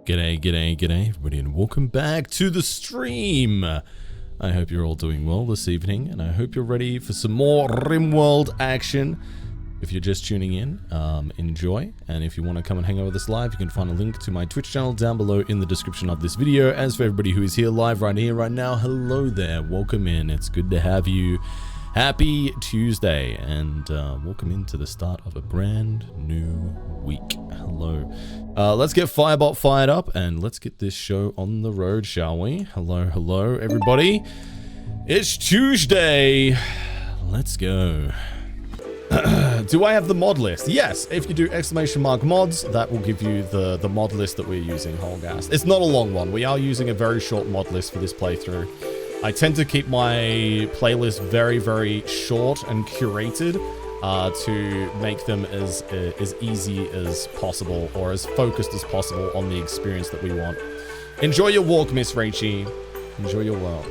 G'day everybody, and welcome back to the stream. I hope you're all doing well this evening, and I hope you're ready for some more Rimworld action. If you're just tuning in, enjoy, and if you want to come and hang out with us live, you can find a link to my Twitch channel down below in the description of this video. As for everybody who is here live right here, right now, hello there, welcome in, it's good to have you. Happy Tuesday, and welcome into the start of a brand new week. Hello. Let's get Firebot fired up, and let's get this show on the road, shall we? Hello, everybody. It's Tuesday. Let's go. Do I have the mod list? Yes, if you do !mods, that will give you the mod list that we're using, Holgast. It's not a long one. We are using a very short mod list for this playthrough. I tend to keep my playlist very, very short and curated to make them as easy as possible, or as focused as possible on the experience that we want. Enjoy your walk, Miss Rachie. Enjoy your walk.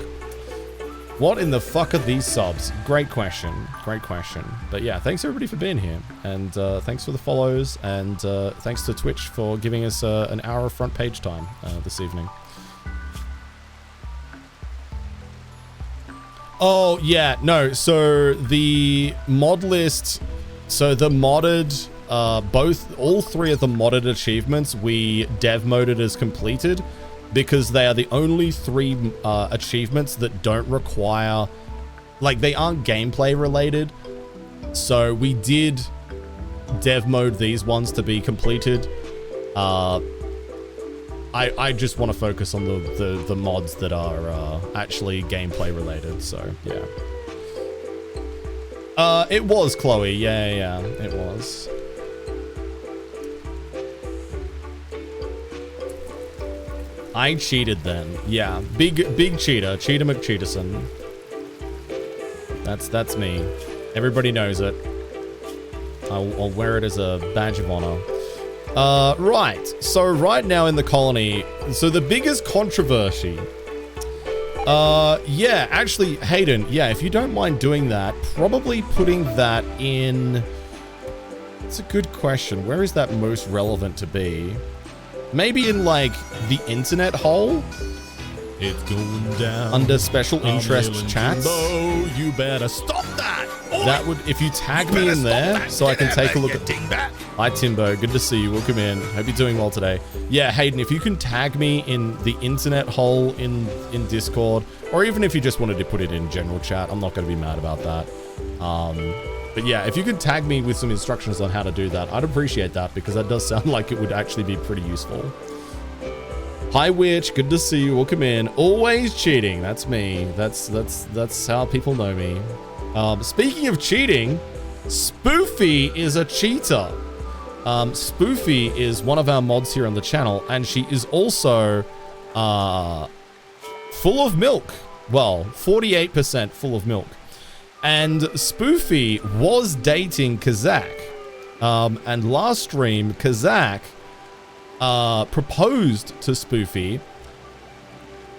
What in the fuck are these subs? Great question. Great question. But yeah, thanks everybody for being here. And thanks for the follows. And thanks to Twitch for giving us an hour of front page time this evening. Oh, yeah, no, so the mod list, so the modded, all three of the modded achievements, we dev moded as completed, because they are the only three achievements that don't require, like, they aren't gameplay related, so we did dev mode these ones to be completed. I just want to focus on the mods that are actually gameplay related, so yeah. It was Chloe, yeah, it was. I cheated then, yeah. Big cheater, Cheater McCheaterson. That's me. Everybody knows it. I'll wear it as a badge of honor. Right, so right now in the colony, so the biggest controversy, yeah, actually, Hayden, yeah, if you don't mind doing that, probably putting that in, it's a good question, where is that most relevant to be? Maybe in, like, the internet hole? It's going down. Under special interest chats? You better stop that! That would, if you tag me in there, so I can take a look at... Hi, Timbo. Good to see you. Welcome in. Hope you're doing well today. Yeah, Hayden, if you can tag me in the internet hole in Discord, or even if you just wanted to put it in general chat, I'm not going to be mad about that. But yeah, if you could tag me with some instructions on how to do that, I'd appreciate that, because that does sound like it would actually be pretty useful. Hi, Witch. Good to see you. Welcome in. Always cheating. That's me. That's how people know me. Speaking of cheating, Spoofy is a cheater. Spoofy is one of our mods here on the channel, and she is also full of milk. Well, 48% full of milk. And Spoofy was dating Kazak. And last stream, Kazak proposed to Spoofy.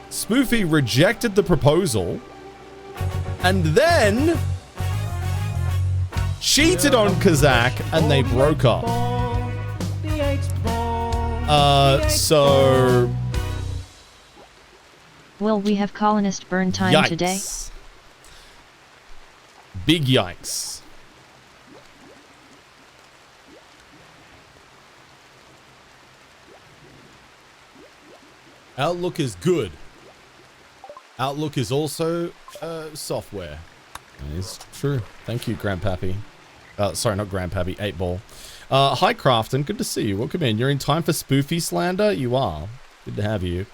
Spoofy rejected the proposal, and then cheated on Kazak, and they broke up. So... Will we have colonist burn time yikes. Today? Big yikes. Outlook is good. Outlook is also software. It's true. Thank you, Grandpappy. Sorry, not Grandpappy, 8-Ball. Hi, Crafton. Good to see you. Welcome in. You're in time for Spoofy slander? You are. Good to have you.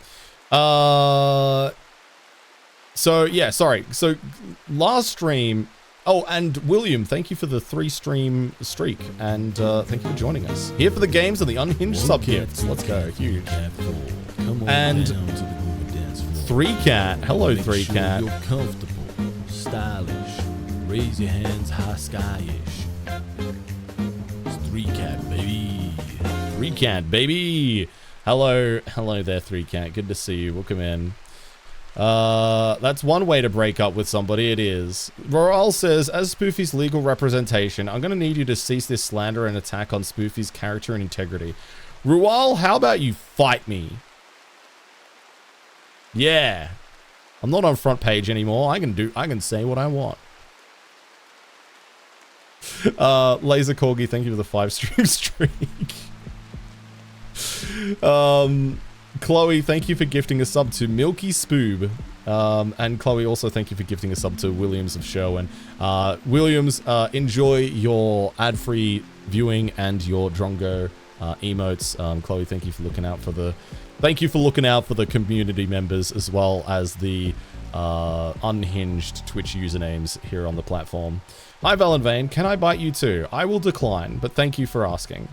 So, yeah, sorry. So, last stream... Oh, and William, thank you for the 3-stream streak. And thank you for joining us. Here for the games and the unhinged sub-gifts. Let's go. Huge. And 3Cat. Hello, 3Cat. You're comfortable, stylish. Raise your hands high skyish. It's 3Cat, baby. 3Cat, baby. Hello there, 3Cat. Good to see you. Welcome in. That's one way to break up with somebody, it is. Roral says, as Spoofy's legal representation, I'm going to need you to cease this slander and attack on Spoofy's character and integrity. Rual, how about you fight me? Yeah. I'm not on front page anymore. I can say what I want. Laser Corgi, thank you for the 5-stream streak. Chloe, thank you for gifting a sub to Milky Spoob. And Chloe, also thank you for gifting a sub to Williams of Sherwin. Williams, enjoy your ad-free viewing and your Drongo emotes. Chloe, thank you for looking out for the community members as well as the unhinged Twitch usernames here on the platform. Hi Valenvane, can I bite you too? I will decline, but thank you for asking.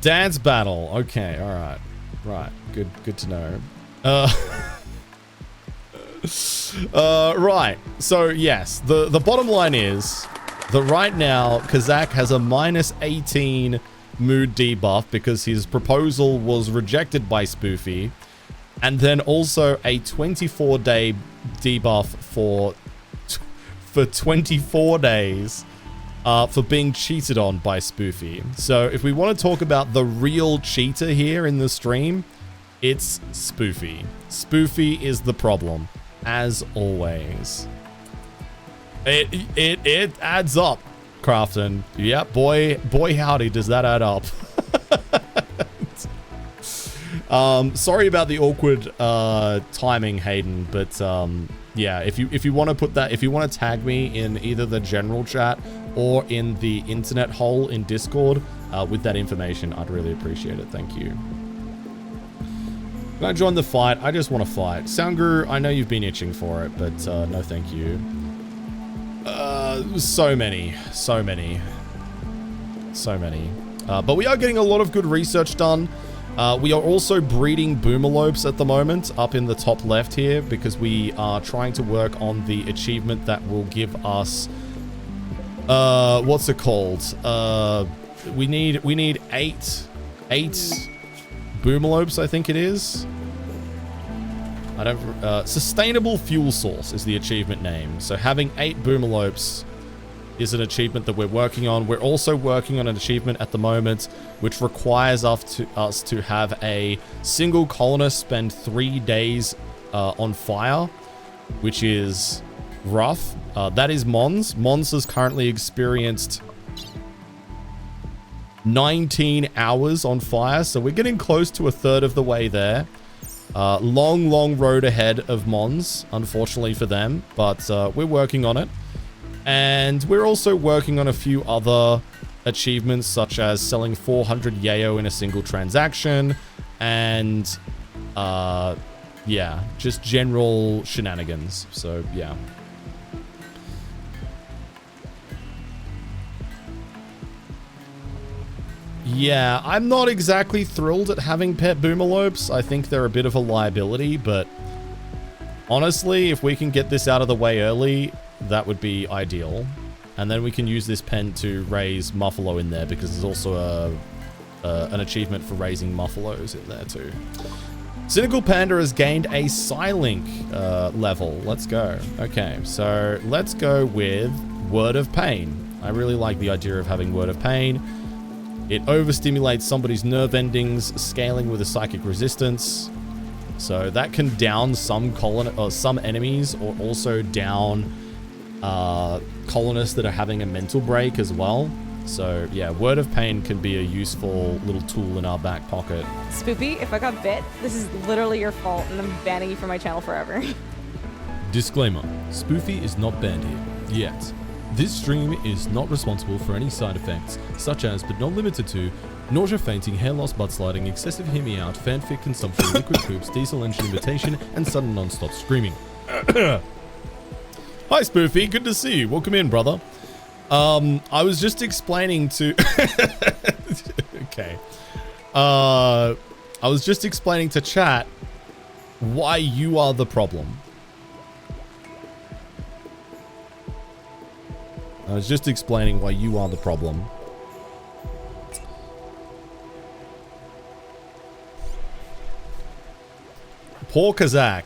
Dance battle. Okay, alright. Right, good to know. Right, so yes, the bottom line is that right now Kazak has a -18 mood debuff because his proposal was rejected by Spoofy, and then also a 24-day debuff for 24 days for being cheated on by Spoofy. So if we want to talk about the real cheater here in the stream, it's Spoofy. Spoofy is the problem, as always. It adds up, Crafton. Yeah, boy howdy, does that add up. Sorry about the awkward timing, Hayden, but yeah, if you want to put that, if you want to tag me in either the general chat or in the internet hole in Discord with that information, I'd really appreciate it. Thank you. Can I join the fight? I just want to fight. Soundguru, I know you've been itching for it, but no thank you. So many. But we are getting a lot of good research done. We are also breeding boomalopes at the moment up in the top left here because we are trying to work on the achievement that will give us what's it called? We need eight boomalopes, I think it is. I don't sustainable fuel source is the achievement name. So having 8 boomalopes is an achievement that we're working on. We're also working on an achievement at the moment which requires us to have a single colonist spend 3 days on fire, which is rough. That is Mons. Mons has currently experienced 19 hours on fire, so we're getting close to a third of the way there. Long road ahead of Mons, unfortunately for them, but we're working on it. And we're also working on a few other achievements, such as selling 400 yayo in a single transaction, and yeah, just general shenanigans. So yeah. Yeah, I'm not exactly thrilled at having pet boomalopes. I think they're a bit of a liability, but honestly, if we can get this out of the way early, that would be ideal. And then we can use this pen to raise Muffalo in there, because there's also an achievement for raising Muffalos in there too. Cynical Panda has gained a Psylink level. Let's go. Okay, so let's go with Word of Pain. I really like the idea of having Word of Pain. It overstimulates somebody's nerve endings, scaling with a psychic resistance. So that can down some enemies, or also down colonists that are having a mental break as well. So yeah, Word of Pain can be a useful little tool in our back pocket. Spoopy, if I got bit, this is literally your fault, and I'm banning you from my channel forever. Disclaimer, Spoofy is not banned here, yet. This stream is not responsible for any side effects, such as, but not limited to, nausea, fainting, hair loss, butt sliding, excessive hear me out, fanfic consumption, liquid poops, diesel engine imitation, and sudden non-stop screaming. Hi Spoofy, good to see you. Welcome in, brother. I was just explaining to... okay. I was just explaining to chat why you are the problem. I was just explaining why you are the problem. Poor Kazak.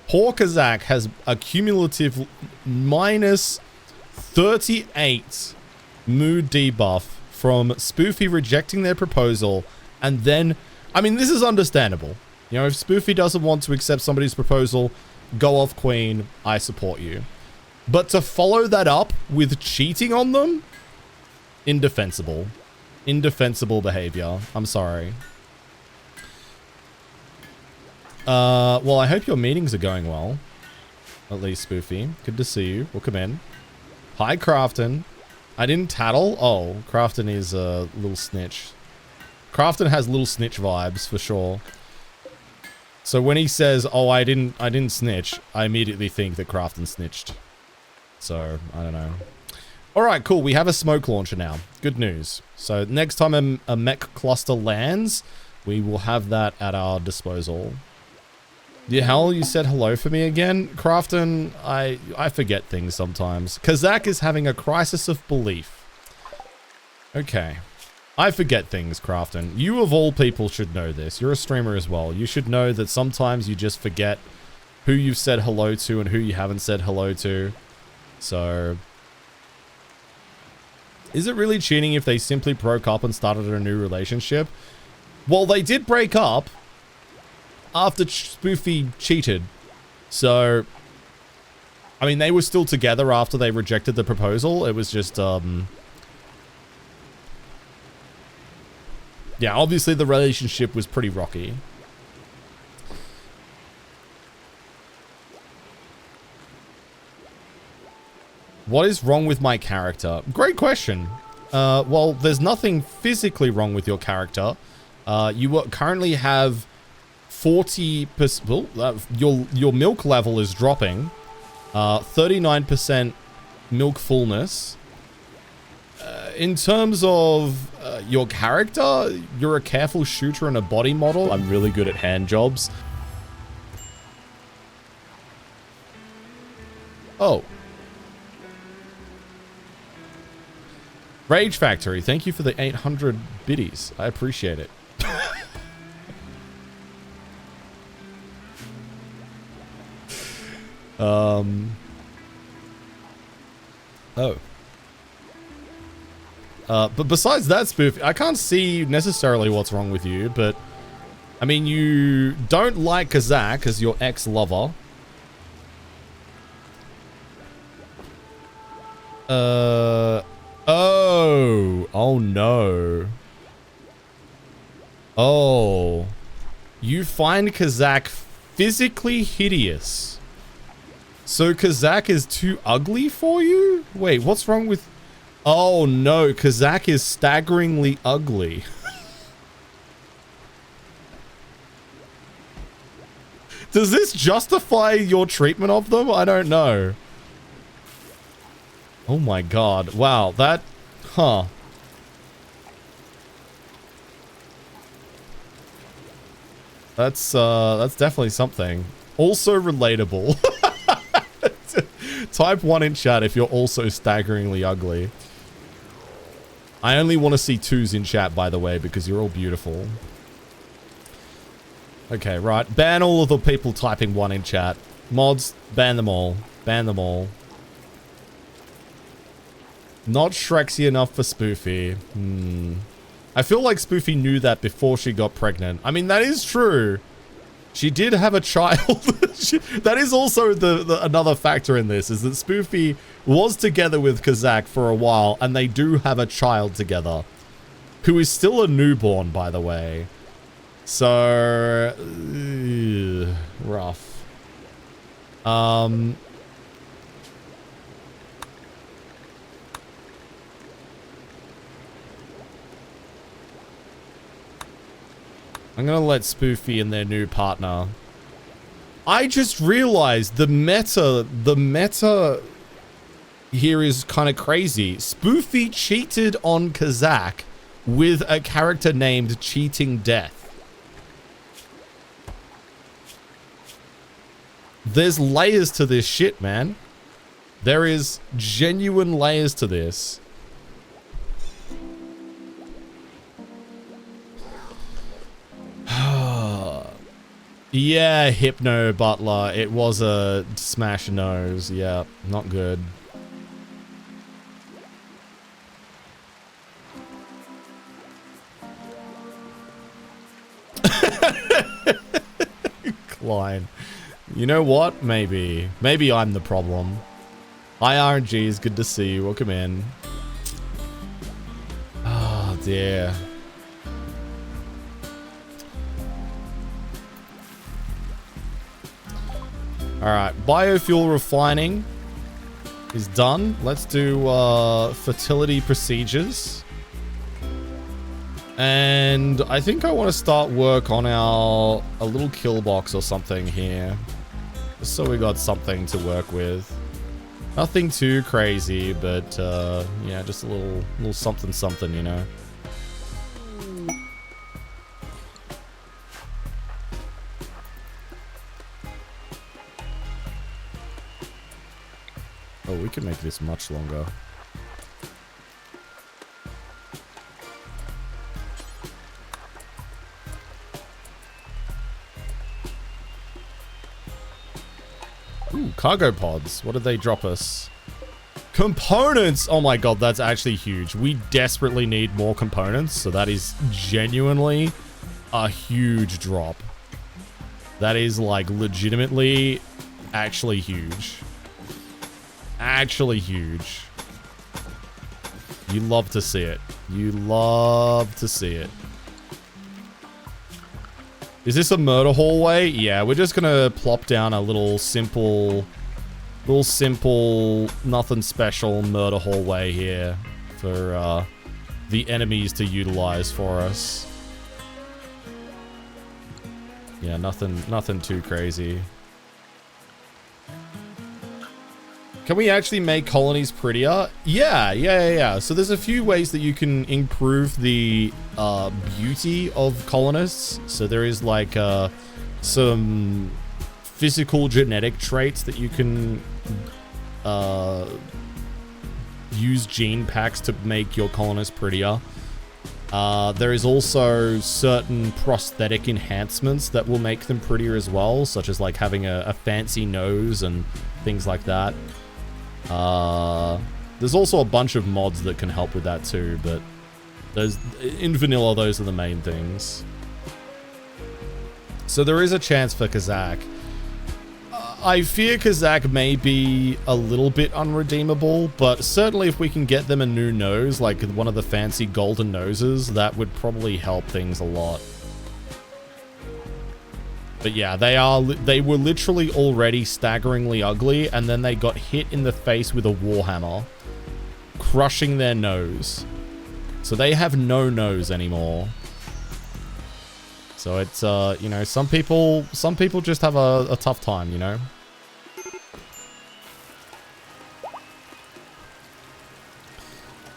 Poor Kazak has a cumulative minus 38 mood debuff from Spoofy rejecting their proposal and then, I mean, this is understandable. You know, if Spoofy doesn't want to accept somebody's proposal, go off queen, I support you. But to follow that up with cheating on them? Indefensible. Indefensible behavior. I'm sorry. Well, I hope your meetings are going well. At least, Spoofy. Good to see you. Welcome in. Hi, Crafton. I didn't tattle. Oh, Crafton is a little snitch. Crafton has little snitch vibes, for sure. So when he says, oh, I didn't snitch, I immediately think that Crafton snitched. So, I don't know. Alright, cool. We have a smoke launcher now. Good news. So, next time a mech cluster lands, we will have that at our disposal. The hell you said hello for me again? Crafton, I forget things sometimes. Kazak is having a crisis of belief. Okay. I forget things, Crafton. You of all people should know this. You're a streamer as well. You should know that sometimes you just forget who you've said hello to and who you haven't said hello to. So, is it really cheating if they simply broke up and started a new relationship? Well, they did break up after Spoofy cheated. So, I mean, they were still together after they rejected the proposal. It was just, yeah, obviously the relationship was pretty rocky. What is wrong with my character? Great question. Well, there's nothing physically wrong with your character. You currently have 40%, well, your milk level is dropping. 39% milk fullness. In terms of your character, you're a careful shooter and a body model. I'm really good at hand jobs. Oh. Rage Factory, thank you for the 800 biddies. I appreciate it. Oh. But besides that, Spoof, I can't see necessarily what's wrong with you, but I mean, you don't like Kazak as your ex-lover. Oh no. Oh. You find Kazak physically hideous. So Kazak is too ugly for you? Wait, what's wrong with... Oh no, Kazak is staggeringly ugly. Does this justify your treatment of them? I don't know. Oh my god. Wow, that... Huh. That's definitely something. Also relatable. Type 1 in chat if you're also staggeringly ugly. I only want to see 2s in chat, by the way, because you're all beautiful. Okay, right. Ban all of the people typing 1 in chat. Mods, ban them all. Ban them all. Not Shrexy enough for Spoofy. I feel like Spoofy knew that before she got pregnant. I mean, that is true. She did have a child. That is also another factor in this, is that Spoofy was together with Kazak for a while, and they do have a child together. Who is still a newborn, by the way. So... rough. I'm gonna let Spoofy and their new partner. I just realized the meta here is kind of crazy. Spoofy cheated on Kazak with a character named Cheating Death. There's layers to this shit, man. There is genuine layers to this. Yeah, Hypno Butler. It was a smash nose. Yeah, not good. line. You know what? Maybe I'm the problem. Hi RNGs, good to see you. Welcome in. Oh dear. Alright, biofuel refining is done. Let's do fertility procedures. And I think I want to start work on a little kill box or something here. Just so we got something to work with. Nothing too crazy, but yeah, just a little something, you know. Oh, we can make this much longer. Ooh, cargo pods. What did they drop us? Components! Oh my god, that's actually huge. We desperately need more components, so that is genuinely a huge drop. That is, like, legitimately actually huge. Actually huge. You love to see it. You love to see it. Is this a murder hallway? Yeah, we're just gonna plop down a little simple, nothing special murder hallway here for the enemies to utilize for us. Yeah, nothing too crazy. Can we actually make colonies prettier? Yeah. So there's a few ways that you can improve the beauty of colonists. So there is like some physical genetic traits that you can use gene packs to make your colonists prettier. There is also certain prosthetic enhancements that will make them prettier as well, such as like having a fancy nose and things like that. There's also a bunch of mods that can help with that too, but in vanilla, those are the main things. So there is a chance for Kazakh. I fear Kazakh may be a little bit unredeemable, but certainly if we can get them a new nose, like one of the fancy golden noses, that would probably help things a lot. But yeah, they were literally already staggeringly ugly, and then they got hit in the face with a warhammer, crushing their nose. So they have no nose anymore. So it's, you know, some people just have a tough time, you know?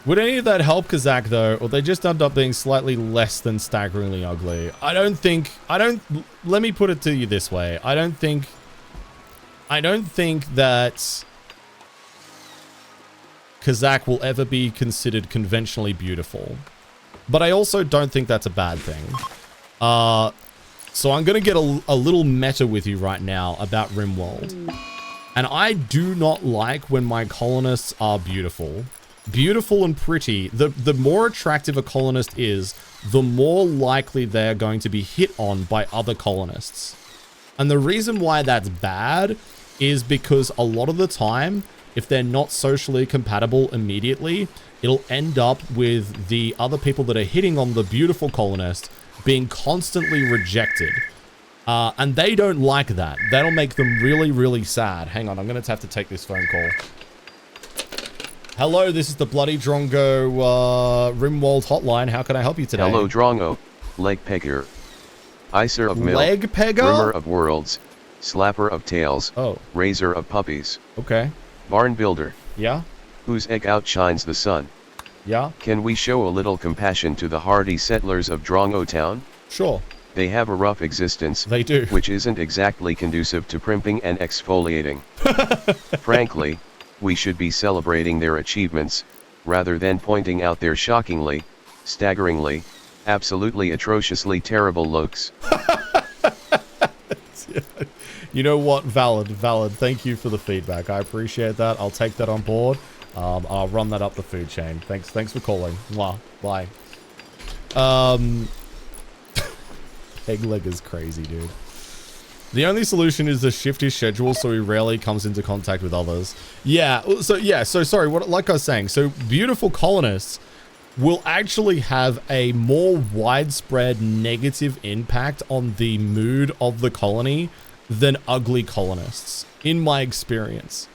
Would any of that help Kazakh though, or they just end up being slightly less than staggeringly ugly? Let me put it to you this way. I don't think that Kazakh will ever be considered conventionally beautiful. But I also don't think that's a bad thing. So I'm going to get a little meta with you right now about Rimworld. And I do not like when my colonists are beautiful. Beautiful and pretty. The more attractive a colonist is, the more likely they're going to be hit on by other colonists. And the reason why that's bad is because a lot of the time, if they're not socially compatible immediately, it'll end up with the other people that are hitting on the beautiful colonist being constantly rejected. And they don't like that. That'll make them really, really sad. Hang on, I'm going to have to take this phone call. Hello, this is the Bloody Drongo Rimworld hotline. How can I help you today? Hello, Drongo. Leg Pegger. Icer of Milk. Leg Pegger? Brimmer of Worlds. Slapper of Tails. Oh. Raiser of Puppies. Okay. Barn Builder. Yeah? Whose egg outshines the sun. Yeah? Can we show a little compassion to the hardy settlers of Drongo Town? Sure. They have a rough existence. They do. Which isn't exactly conducive to primping and exfoliating. Frankly, we should be celebrating their achievements, rather than pointing out their shockingly, staggeringly, absolutely atrociously terrible looks. You know what? Valid. Thank you for the feedback. I appreciate that. I'll take that on board. I'll run that up the food chain. Thanks for calling. Mwah. Bye. Peg leg is crazy, dude. The only solution is to shift his schedule so he rarely comes into contact with others. Yeah, so sorry, like I was saying, so beautiful colonists will actually have a more widespread negative impact on the mood of the colony than ugly colonists, in my experience.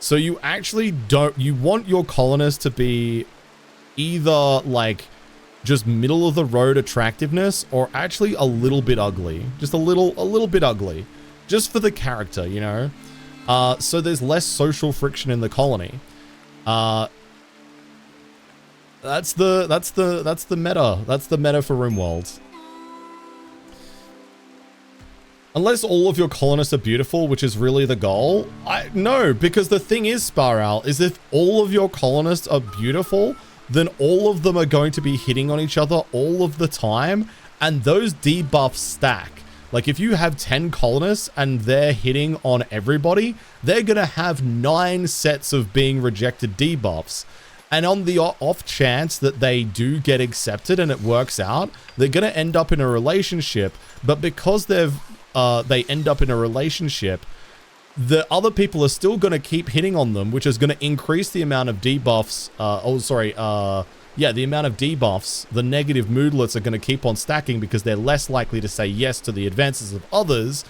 So you actually you want your colonists to be either like just middle of the road attractiveness or actually a little bit ugly. Just a little bit ugly. Just for the character, you know? So there's less social friction in the colony. That's the meta. That's the meta for Rimworld. Unless all of your colonists are beautiful, which is really the goal. No, because the thing is, Sparal, is if all of your colonists are beautiful, then all of them are going to be hitting on each other all of the time, and those debuffs stack. Like if you have 10 colonists and they're hitting on everybody, they're gonna have 9 sets of being rejected debuffs. And on the off chance that they do get accepted and it works out, they're gonna end up in a relationship, but because they end up in a relationship, the other people are still going to keep hitting on them, which is going to increase the amount of debuffs. The amount of debuffs. The negative moodlets are going to keep on stacking because they're less likely to say yes to the advances of others.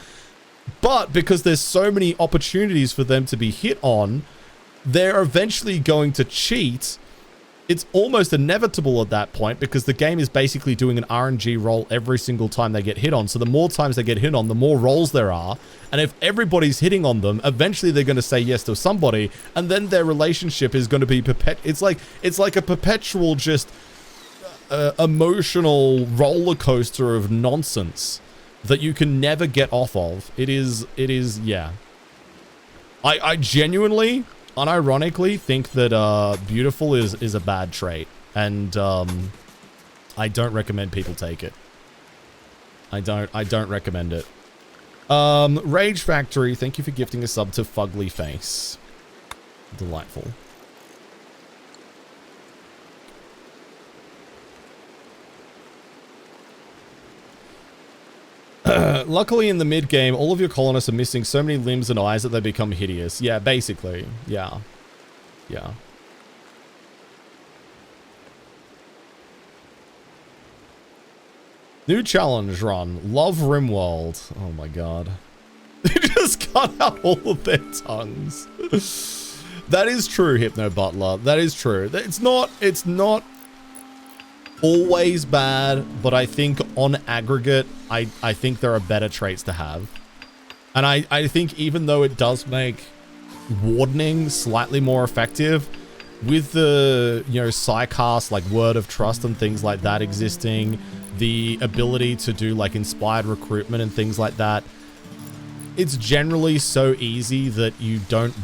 But because there's so many opportunities for them to be hit on, they're eventually going to cheat. It's almost inevitable at that point because the game is basically doing an RNG roll every single time they get hit on. So the more times they get hit on, the more rolls there are. And if everybody's hitting on them, eventually they're going to say yes to somebody, and then their relationship is going to be it's like a perpetual just emotional roller coaster of nonsense that you can never get off of. It is yeah. I genuinely, unironically think that beautiful is a bad trait, and I don't recommend people take it. I don't recommend it. Rage Factory, thank you for gifting a sub to Fugly Face. Delightful. Luckily in the mid game, all of your colonists are missing so many limbs and eyes that they become hideous. Yeah, basically. Yeah. Yeah. New challenge run. Love Rimworld. Oh my god. They just cut out all of their tongues. That is true, Hypno Butler. That is true. It's not always bad, but I think on aggregate, I think there are better traits to have. And I think even though it does make wardening slightly more effective, with the, you know, Psycasts like Word of Trust and things like that existing, the ability to do like inspired recruitment and things like that, it's generally so easy that you don't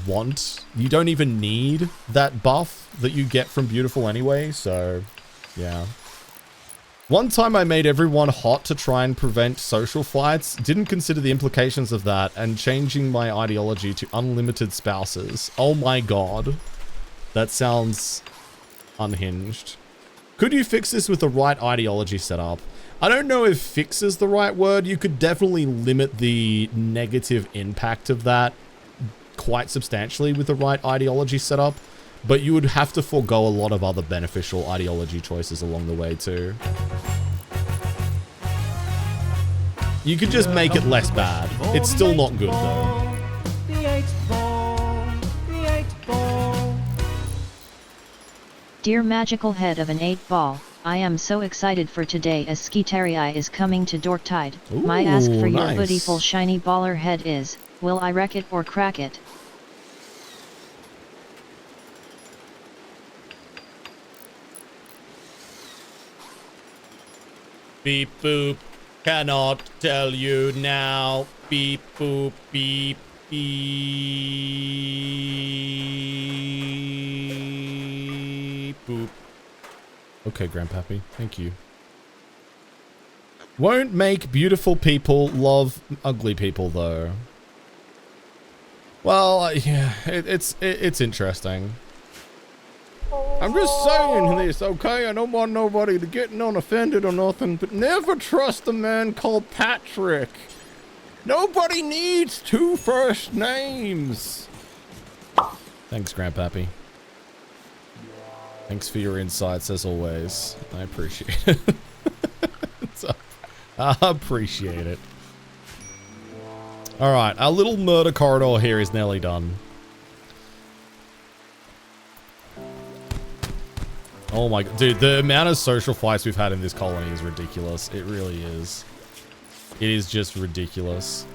even need that buff that you get from Beautiful anyway, so yeah. One time I made everyone hot to try and prevent social fights, didn't consider the implications of that, and changing my ideology to unlimited spouses. Oh my god. That sounds unhinged. Could you fix this with the right ideology setup? I don't know if fix is the right word. You could definitely limit the negative impact of that quite substantially with the right ideology setup, but you would have to forego a lot of other beneficial ideology choices along the way too. You could just make it less bad. It's still not good though. Dear magical head of an 8-ball, I am so excited for today as Skitarii is coming to Dorktide. My ask for your nice. beautiful shiny baller head is, will I wreck it or crack it? Beep boop, cannot tell you now. Beep boop, beep beep boop. Okay, Grandpappy, thank you. Won't make beautiful people love ugly people though. Well, yeah, it's interesting. I'm just saying this, okay? I don't want nobody to get offended or nothing, but never trust a man called Patrick. Nobody needs 2 first names. Thanks, Grandpappy. Thanks for your insights, as always. I appreciate it. I appreciate it. Alright, our little murder corridor here is nearly done. Oh my god, dude, the amount of social fights we've had in this colony is ridiculous. It really is. It is just ridiculous.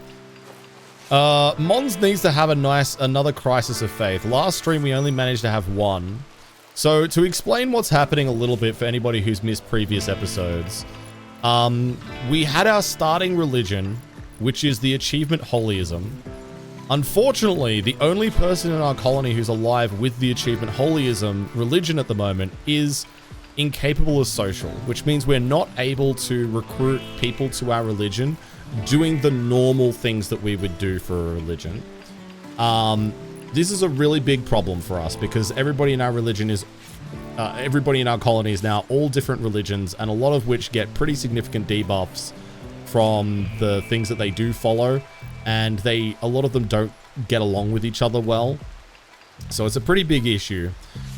Mons needs to have another crisis of faith. Last stream we only managed to have 1. So to explain what's happening a little bit for anybody who's missed previous episodes, we had our starting religion, which is the achievement holyism. Unfortunately, the only person in our colony who's alive with the achievement holyism religion at the moment is incapable of social, which means we're not able to recruit people to our religion doing the normal things that we would do for a religion. This is a really big problem for us because everybody in our religion is everybody in our colony is now all different religions, and a lot of which get pretty significant debuffs from the things that they do follow, and a lot of them don't get along with each other well. So it's a pretty big issue.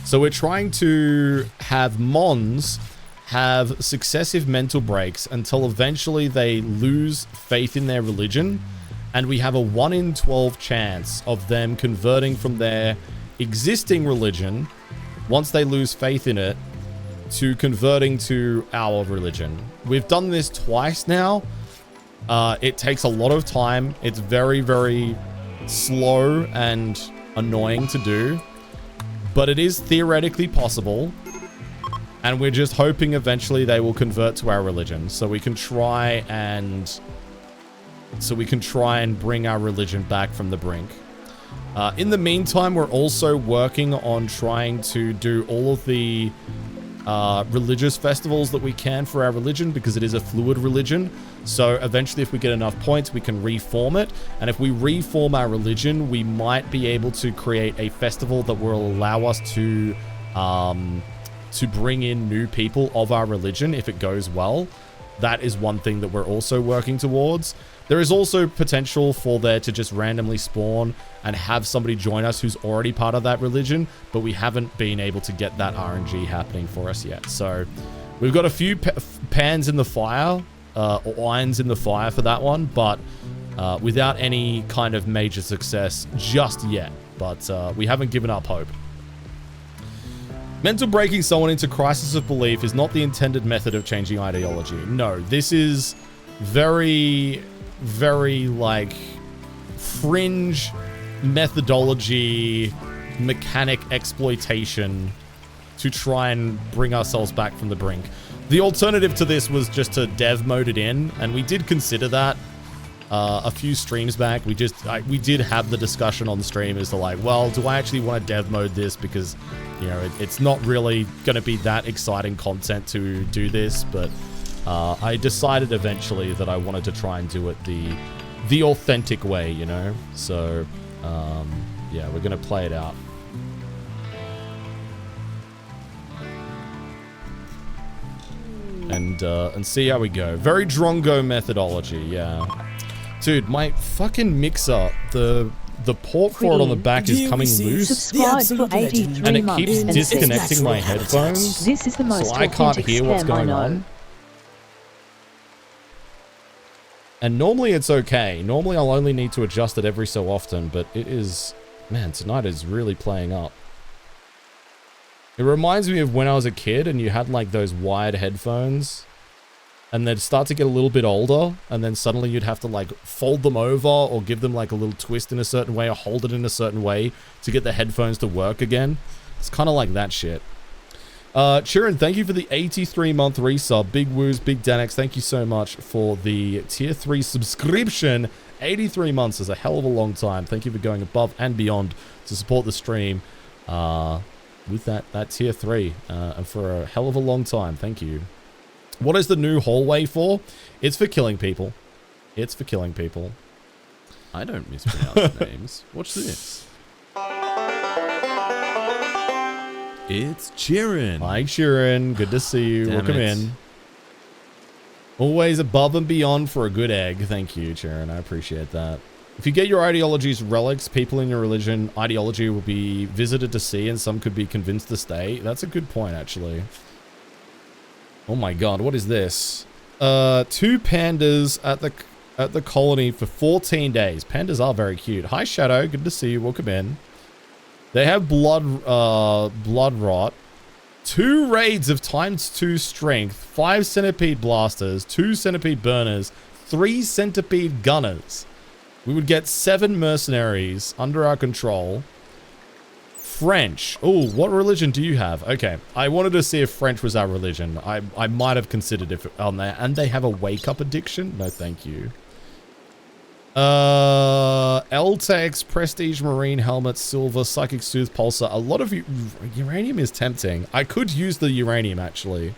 So we're trying to have Mons have successive mental breaks until eventually they lose faith in their religion, and we have a 1 in 12 chance of them converting from their existing religion, once they lose faith in it, to converting to our religion. We've done this twice now. It takes a lot of time. It's very, very slow and annoying to do, but it is theoretically possible, and we're just hoping eventually they will convert to our religion so we can try and bring our religion back from the brink. In the meantime, we're also working on trying to do all of the religious festivals that we can for our religion, because it is a fluid religion. So eventually, if we get enough points, we can reform it. And if we reform our religion, we might be able to create a festival that will allow us to bring in new people of our religion if it goes well. That is one thing that we're also working towards. There is also potential for there to just randomly spawn and have somebody join us who's already part of that religion, but we haven't been able to get that RNG happening for us yet. So we've got a few pans in the fire, or irons in the fire for that one, but without any kind of major success just yet. But we haven't given up hope. Mental breaking someone into crisis of belief is not the intended method of changing ideology. No, this is very, very, like, fringe methodology, mechanic exploitation to try and bring ourselves back from the brink. The alternative to this was just to dev mode it in, and we did consider that a few streams back. We did have the discussion on the stream as to, like, well, do I actually want to dev mode this, because, you know, it's not really going to be that exciting content to do this, but I decided eventually that I wanted to try and do it the authentic way, you know? So, yeah, we're going to play it out. And see how we go. Very Drongo methodology, yeah. Dude, my fucking mixer, the port for it on the back is coming loose, Subscribe for 83 and it months keeps and disconnecting my headphones, This is the most so I can't authentic hear what's scam I going know. on. And normally it's okay. Normally I'll only need to adjust it every so often, but it is... Man, tonight is really playing up. It reminds me of when I was a kid and you had like those wired headphones, and they'd start to get a little bit older, and then suddenly you'd have to like fold them over or give them like a little twist in a certain way or hold it in a certain way to get the headphones to work again. It's kind of like that shit. Chirin, thank you for the 83-month resub. Big woos, big Danex, thank you so much for the tier 3 subscription. 83 months is a hell of a long time. Thank you for going above and beyond to support the stream with that tier 3 and for a hell of a long time. Thank you. What is the new hallway for? It's for killing people. It's for killing people. I don't mispronounce names. Watch this. It's Chirin. Hi, Chirin. Good to see you. Damn Welcome it. in. Always above and beyond for a good egg. Thank you, Charon. I appreciate that. If you get your ideology's relics, people in your religion ideology will be visited to see, and some could be convinced to stay. That's a good point, actually. Oh my god, what is this? 2 pandas at the colony for 14 days. Pandas are very cute. Hi, Shadow. Good to see you. Welcome in. They have blood rot. 2 raids of ×2 strength, 5 centipede blasters, 2 centipede burners, 3 centipede gunners. We would get 7 mercenaries under our control. French. Oh, what religion do you have? Okay, I wanted to see if French was our religion. I might have considered if on there. And they have a wake-up addiction? No, thank you. LTEX, Prestige, Marine, Helmet, Silver, Psychic Soothe, Pulsar. A lot of uranium is tempting. I could use the uranium, actually.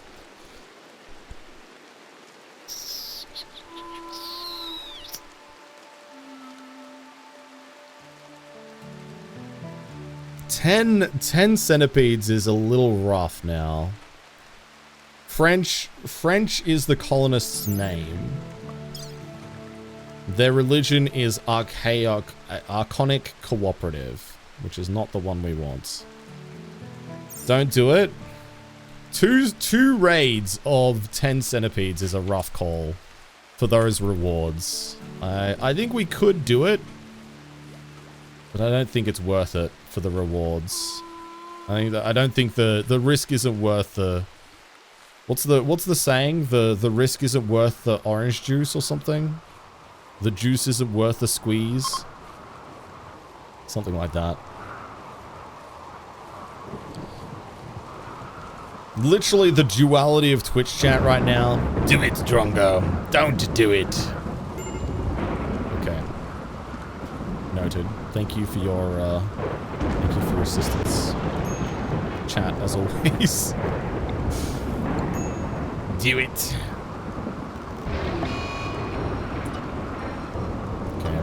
Ten centipedes is a little rough now. French is the colonists' name. Their religion is Archonic Cooperative, which is not the one we want. Don't do it. Two raids of 10 centipedes is a rough call for those rewards. I think we could do it, but I don't think it's worth it for the rewards. I don't think the risk isn't worth the... What's the saying? The risk isn't worth the orange juice or something? The juice isn't worth the squeeze. Something like that. Literally the duality of Twitch chat right now. Do it, Drongo. Don't do it. Okay. Noted. Thank you for your assistance. Chat, as always. Do it.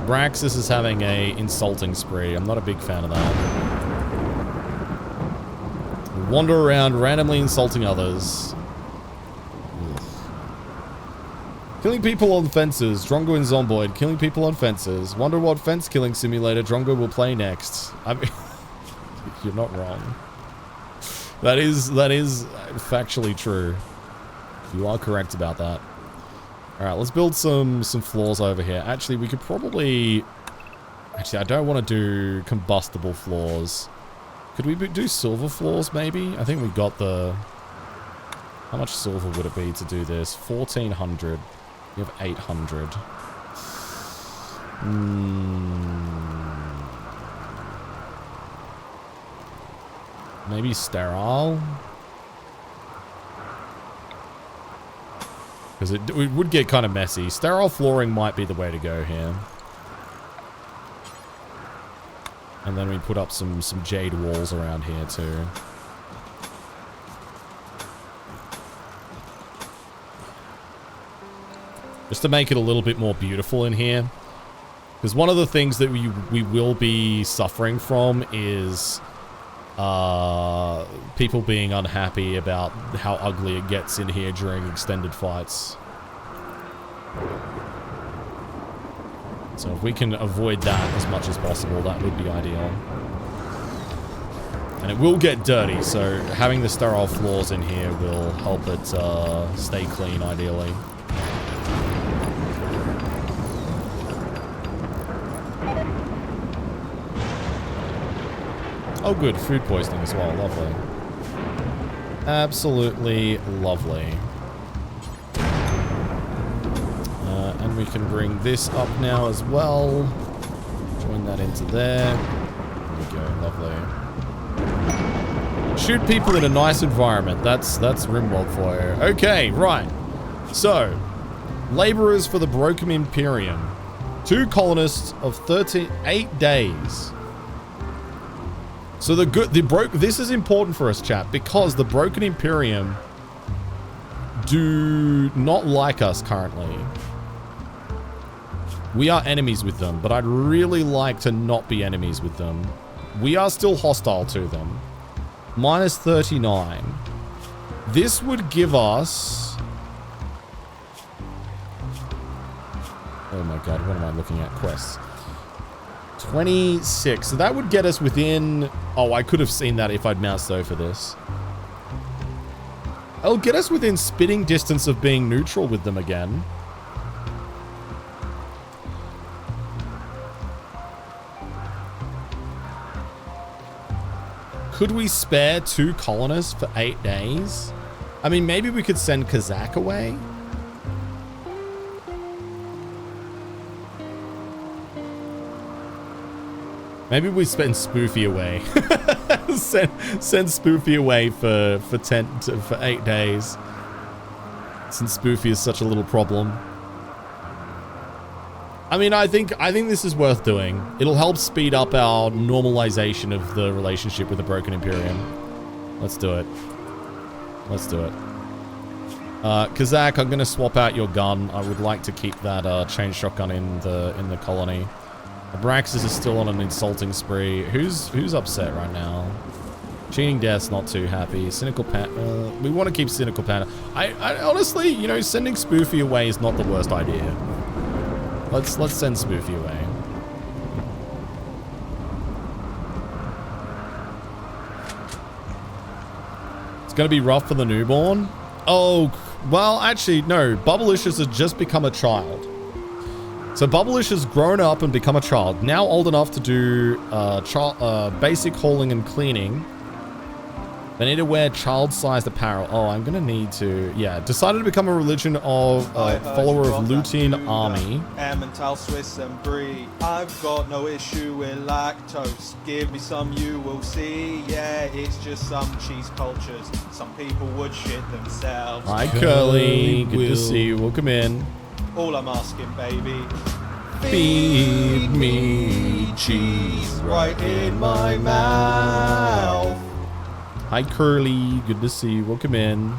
Braxis is having a insulting spree. I'm not a big fan of that. Wander around randomly insulting others. Ugh. Killing people on fences. Drongo and Zomboid. Killing people on fences. Wonder what fence killing simulator Drongo will play next. I mean, you're not wrong. That is factually true. You are correct about that. Alright, let's build some floors over here. Actually, we could probably... Actually, I don't want to do combustible floors. Could we do silver floors, maybe? I think we got the... How much silver would it be to do this? 1,400. We have 800. Maybe sterile? Because it would get kind of messy. Sterile flooring might be the way to go here. And then we put up some jade walls around here too. Just to make it a little bit more beautiful in here. Because one of the things that we will be suffering from is people being unhappy about how ugly it gets in here during extended fights. So if we can avoid that as much as possible, that would be ideal. And it will get dirty, so having the sterile floors in here will help it stay clean, ideally. Oh good, food poisoning as well, lovely. Absolutely lovely. And we can bring this up now as well. Join that into there. There we go, lovely. Shoot people in a nice environment. That's Rimworld for you. Okay, right. So, laborers for the Broken Imperium. 2 colonists of 8 days. So this is important for us, chat, because the Broken Imperium do not like us currently. We are enemies with them, but I'd really like to not be enemies with them. We are still hostile to them. Minus 39. This would give us Oh my god, what am I looking at? Quests. 26. So that would get us within... Oh, I could have seen that if I'd moused over this. It'll get us within spitting distance of being neutral with them again. Could we spare 2 colonists for 8 days? I mean, maybe we could send Kazakh away. Maybe we spend Spoofy away. send Spoofy away for 8 days. Since Spoofy is such a little problem. I mean, I think this is worth doing. It'll help speed up our normalization of the relationship with the Broken Imperium. Let's do it. Let's do it. Kazakh, I'm gonna swap out your gun. I would like to keep that chain shotgun in the colony. Abraxas is still on an insulting spree. Who's upset right now? Cheating Death's not too happy. Cynical Panda. We want to keep Cynical Panda. I honestly, you know, sending Spoofy away is not the worst idea. Let's send Spoofy away. It's gonna be rough for the newborn. Oh, well, actually, no. Bubblicious has just become a child. So Bubblicious has grown up and become a child. Now old enough to do basic hauling and cleaning. They need to wear child-sized apparel. Oh, I'm gonna need to... Yeah, decided to become a religion of follower of Lutein army. Emmental, Swiss and Brie. I've got no issue with lactose. Give me some, you will see. Yeah, it's just some cheese cultures. Some people would shit themselves. Hi, Curly. Good to see you. Welcome in. All I'm asking, baby. Feed me cheese right in my mouth. Hi, Curly. Good to see you. Welcome in.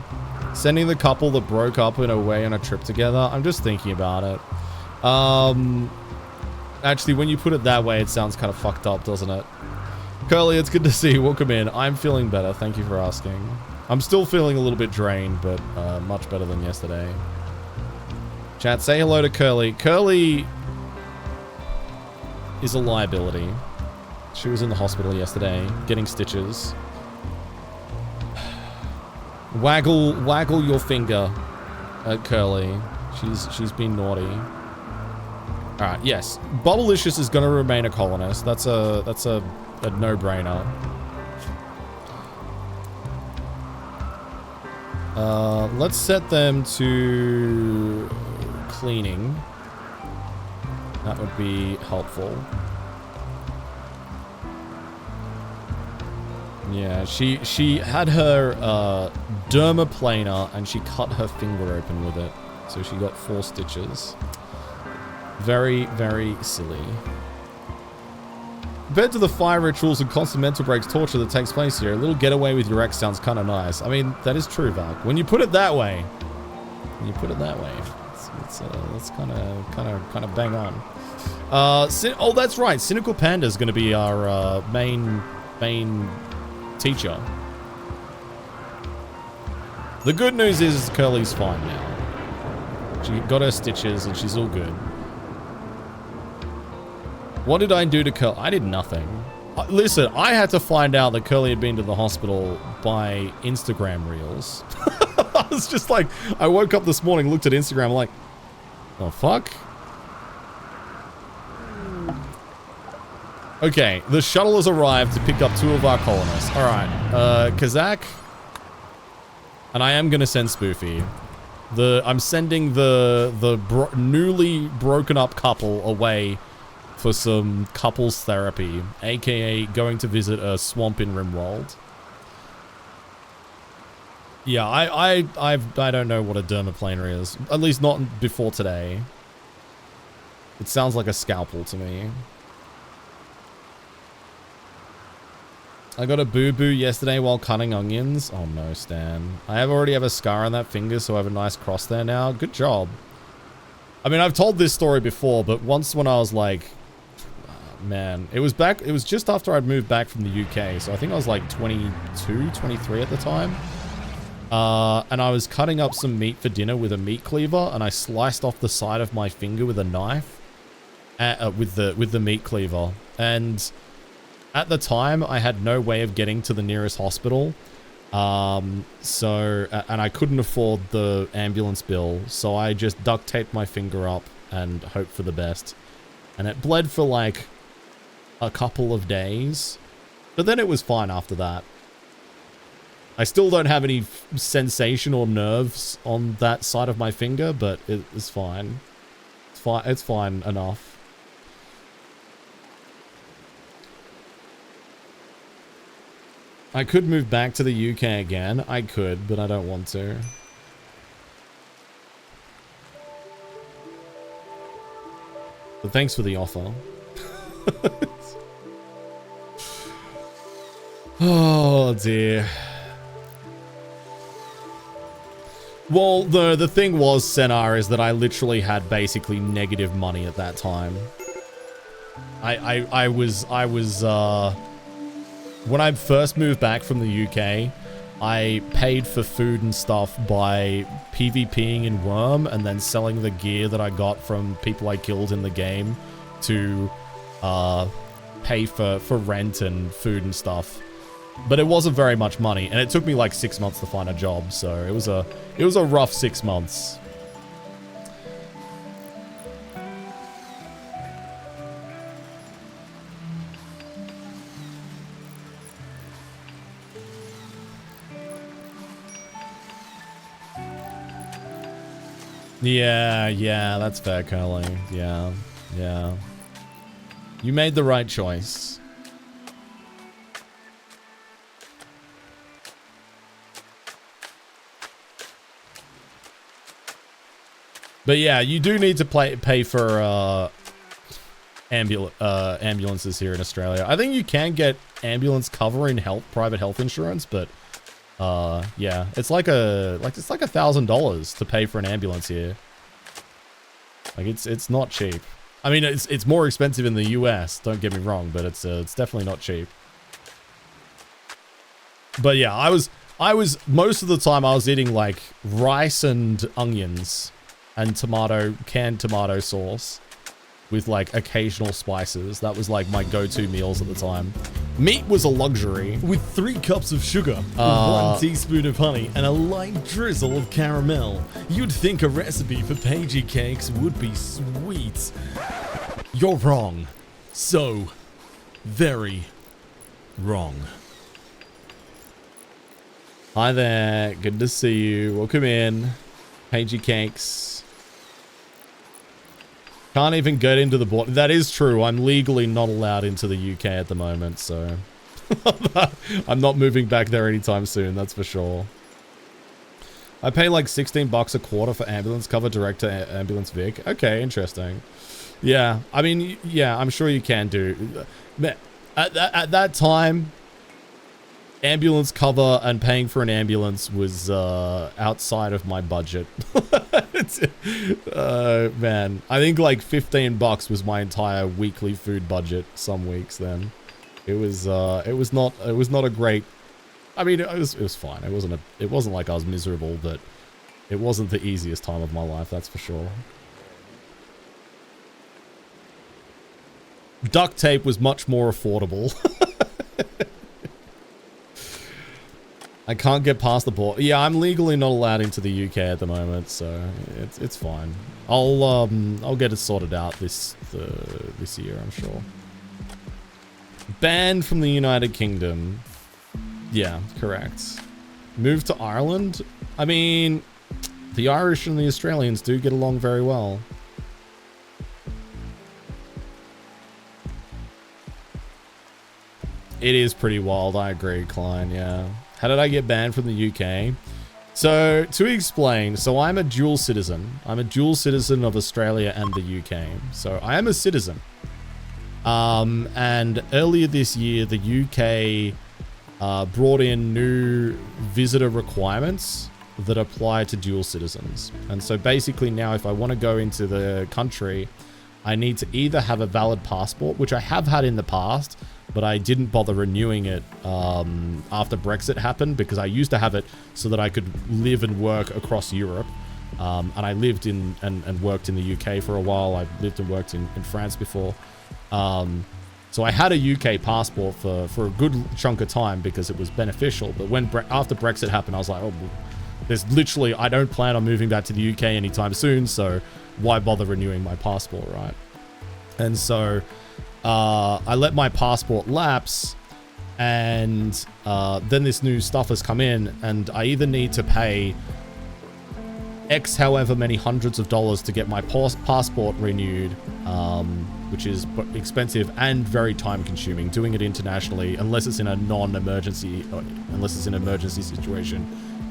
Sending the couple that broke up and away on a trip together. I'm just thinking about it. Actually, when you put it that way, it sounds kind of fucked up, doesn't it? Curly, it's good to see you. Welcome in. I'm feeling better. Thank you for asking. I'm still feeling a little bit drained, but much better than yesterday. Chat, say hello to Curly. Curly is a liability. She was in the hospital yesterday, getting stitches. Waggle your finger at Curly. She's been naughty. All right, yes. Bubblicious is going to remain a colonist. That's a no-brainer. Let's set them to cleaning. That would be helpful. Yeah, she had her dermaplaner and she cut her finger open with it. So she got 4 stitches. Very, very silly. Compared to the fire rituals and constant mental breaks torture that takes place here, a little getaway with your ex sounds kind of nice. I mean, that is true, Valk. When you put it that way, that's kind of bang on. Oh, that's right. Cynical Panda is going to be our main teacher. The good news is Curly's fine now. She got her stitches and she's all good. What did I do to Curly? I did nothing. Listen, I had to find out that Curly had been to the hospital by Instagram reels. I was just like, I woke up this morning, looked at Instagram, I'm like, the fuck? Okay, the shuttle has arrived to pick up 2 of our colonists. All right, Kazakh, and I am gonna send Spoofy. I'm sending the newly broken up couple away for some couples therapy, aka going to visit a swamp in Rimworld. Yeah, I don't know what a dermaplaner is. At least not before today. It sounds like a scalpel to me. I got a boo-boo yesterday while cutting onions. Oh no, Stan. I already have a scar on that finger, so I have a nice cross there now. Good job. I mean, I've told this story before, but once when I was like... Man, it was just after I'd moved back from the UK, so I think I was like 22, 23 at the time. And I was cutting up some meat for dinner with a meat cleaver, and I sliced off the side of my finger with a knife with the meat cleaver. And at the time, I had no way of getting to the nearest hospital. And I couldn't afford the ambulance bill, so I just duct taped my finger up and hoped for the best. And it bled for like a couple of days, but then it was fine after that. I still don't have any sensation or nerves on that side of my finger, but it's fine. It's fine enough. I could move back to the UK again. I could, but I don't want to. But thanks for the offer. Oh dear. Well, the thing was, Senar, is that I literally had basically negative money at that time. I was when I first moved back from the UK, I paid for food and stuff by PvPing in Worm and then selling the gear that I got from people I killed in the game to pay for rent and food and stuff. But it wasn't very much money, and it took me like 6 months to find a job, so it was a rough 6 months. Yeah, that's fair, Curly. Yeah. You made the right choice. But yeah, you do need to pay for ambulances here in Australia. I think you can get ambulance cover in private health insurance, but yeah, it's like $1,000 to pay for an ambulance here. Like it's not cheap. I mean, it's more expensive in the US. Don't get me wrong, but it's definitely not cheap. But yeah, I was most of the time I was eating like rice and onions and canned tomato sauce with like occasional spices. That was like my go-to meals at the time. Meat was a luxury. With 3 cups of sugar, 1 teaspoon of honey, and a light drizzle of caramel, you'd think a recipe for Pagey cakes would be sweet. You're wrong. So very wrong. Hi there, good to see you. Welcome in. Pagey cakes. Can't even get into the border. That is true. I'm legally not allowed into the UK at the moment, so I'm not moving back there anytime soon, that's for sure. I pay like $16 a quarter for ambulance cover direct to Ambulance Vic. Okay, interesting. Yeah, I mean, yeah, I'm sure you can do. At that time, ambulance cover and paying for an ambulance was outside of my budget. Man, I think like $15 was my entire weekly food budget some weeks then. It was not a great, I mean, it was fine. It wasn't like I was miserable, but it wasn't the easiest time of my life, that's for sure. Duct tape was much more affordable. I can't get past the border. Yeah, I'm legally not allowed into the UK at the moment, so it's fine. I'll get it sorted out this year, I'm sure. Banned from the United Kingdom. Yeah, correct. Moved to Ireland. I mean, the Irish and the Australians do get along very well. It is pretty wild, I agree, Klein, yeah. How did I get banned from the UK? So, to explain, so I'm a dual citizen. I'm a dual citizen of Australia and the UK. So, I am a citizen. And earlier this year, the UK brought in new visitor requirements that apply to dual citizens. And so basically now, if I want to go into the country, I need to either have a valid passport, which I have had in the past, but I didn't bother renewing it after Brexit happened, because I used to have it so that I could live and work across Europe. And I lived in and worked in the UK for a while. I lived and worked in France before. So I had a UK passport for a good chunk of time because it was beneficial. But when after Brexit happened, I was like, oh, there's literally, I don't plan on moving back to the UK anytime soon, so why bother renewing my passport, right? And so I let my passport lapse, and then this new stuff has come in, and I either need to pay X however many hundreds of dollars to get my passport renewed, which is expensive and very time consuming. Doing it internationally, unless it's in a non-emergency, unless it's an emergency situation,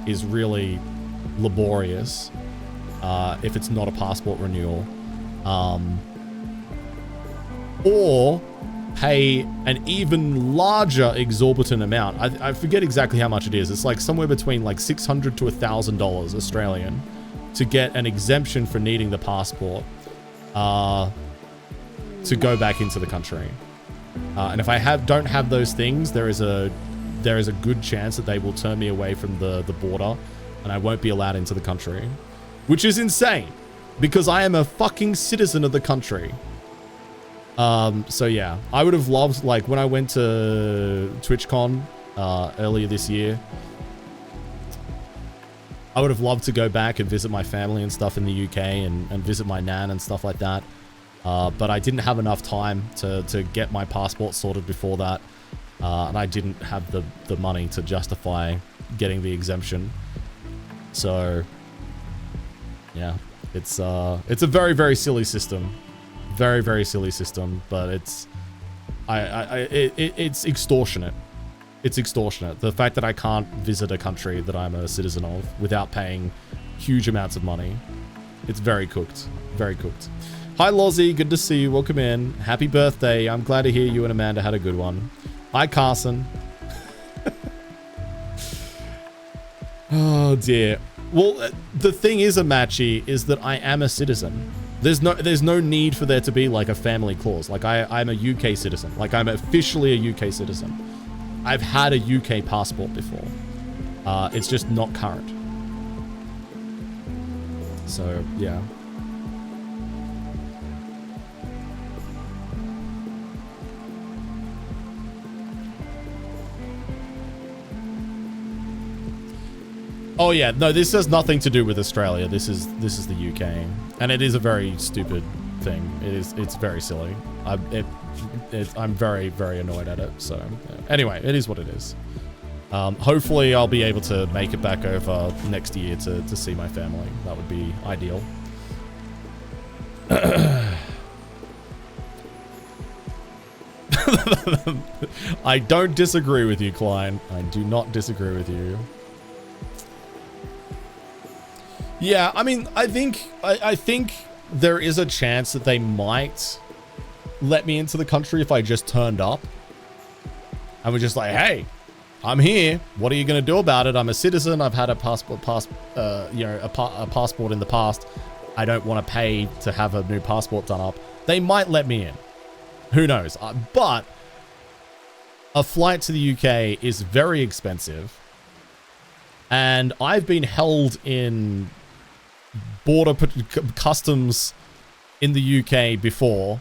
is really laborious if it's not a passport renewal. Or pay an even larger exorbitant amount. I forget exactly how much it is. It's like somewhere between like $600 to $1,000 Australian to get an exemption for needing the passport to go back into the country. And if I don't have those things, there is a good chance that they will turn me away from the border and I won't be allowed into the country, which is insane because I am a fucking citizen of the country. So yeah, I would have loved, like when I went to TwitchCon earlier this year, I would have loved to go back and visit my family and stuff in the UK and visit my nan and stuff like that. But I didn't have enough time to get my passport sorted before that. And I didn't have the money to justify getting the exemption. So yeah, it's a very, very silly system. Very, very silly system, but it's extortionate. It's extortionate. The fact that I can't visit a country that I'm a citizen of without paying huge amounts of money. It's very cooked. Very cooked. Hi, Lozzie. Good to see you. Welcome in. Happy birthday. I'm glad to hear you and Amanda had a good one. Hi, Carson. Oh, dear. Well, the thing is, Amachi, is that I am a citizen. There's no need for there to be like a family clause. Like I'm a UK citizen. Like I'm officially a UK citizen. I've had a UK passport before. It's just not current. So yeah. Oh yeah, no, this has nothing to do with Australia. This is the UK, and it is a very stupid thing. It's very silly. I'm very, very annoyed at it. So anyway, it is what it is. Hopefully I'll be able to make it back over next year to see my family. That would be ideal. I don't disagree with you, Klein. I do not disagree with you. Yeah, I mean, I think there is a chance that they might let me into the country if I just turned up. And we're just like, hey, I'm here. What are you going to do about it? I'm a citizen. I've had a passport in the past. I don't want to pay to have a new passport done up. They might let me in. Who knows? But a flight to the UK is very expensive. And I've been held in border customs in the UK before.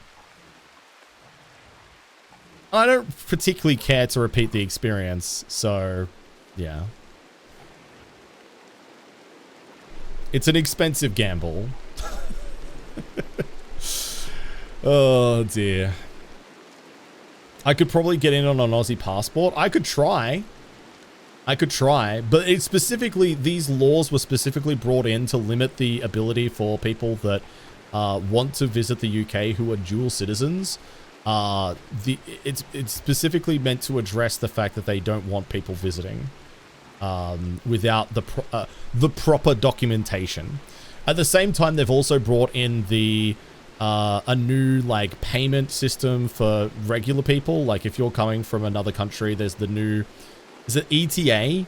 I don't particularly care to repeat the experience, so yeah. It's an expensive gamble. Oh dear. I could probably get in on an Aussie passport. I could try, but it's specifically, these laws were specifically brought in to limit the ability for people that want to visit the UK who are dual citizens. It's specifically meant to address the fact that they don't want people visiting without the proper documentation. At the same time, they've also brought in a new like payment system for regular people. Like if you're coming from another country, there's the new, is it ETA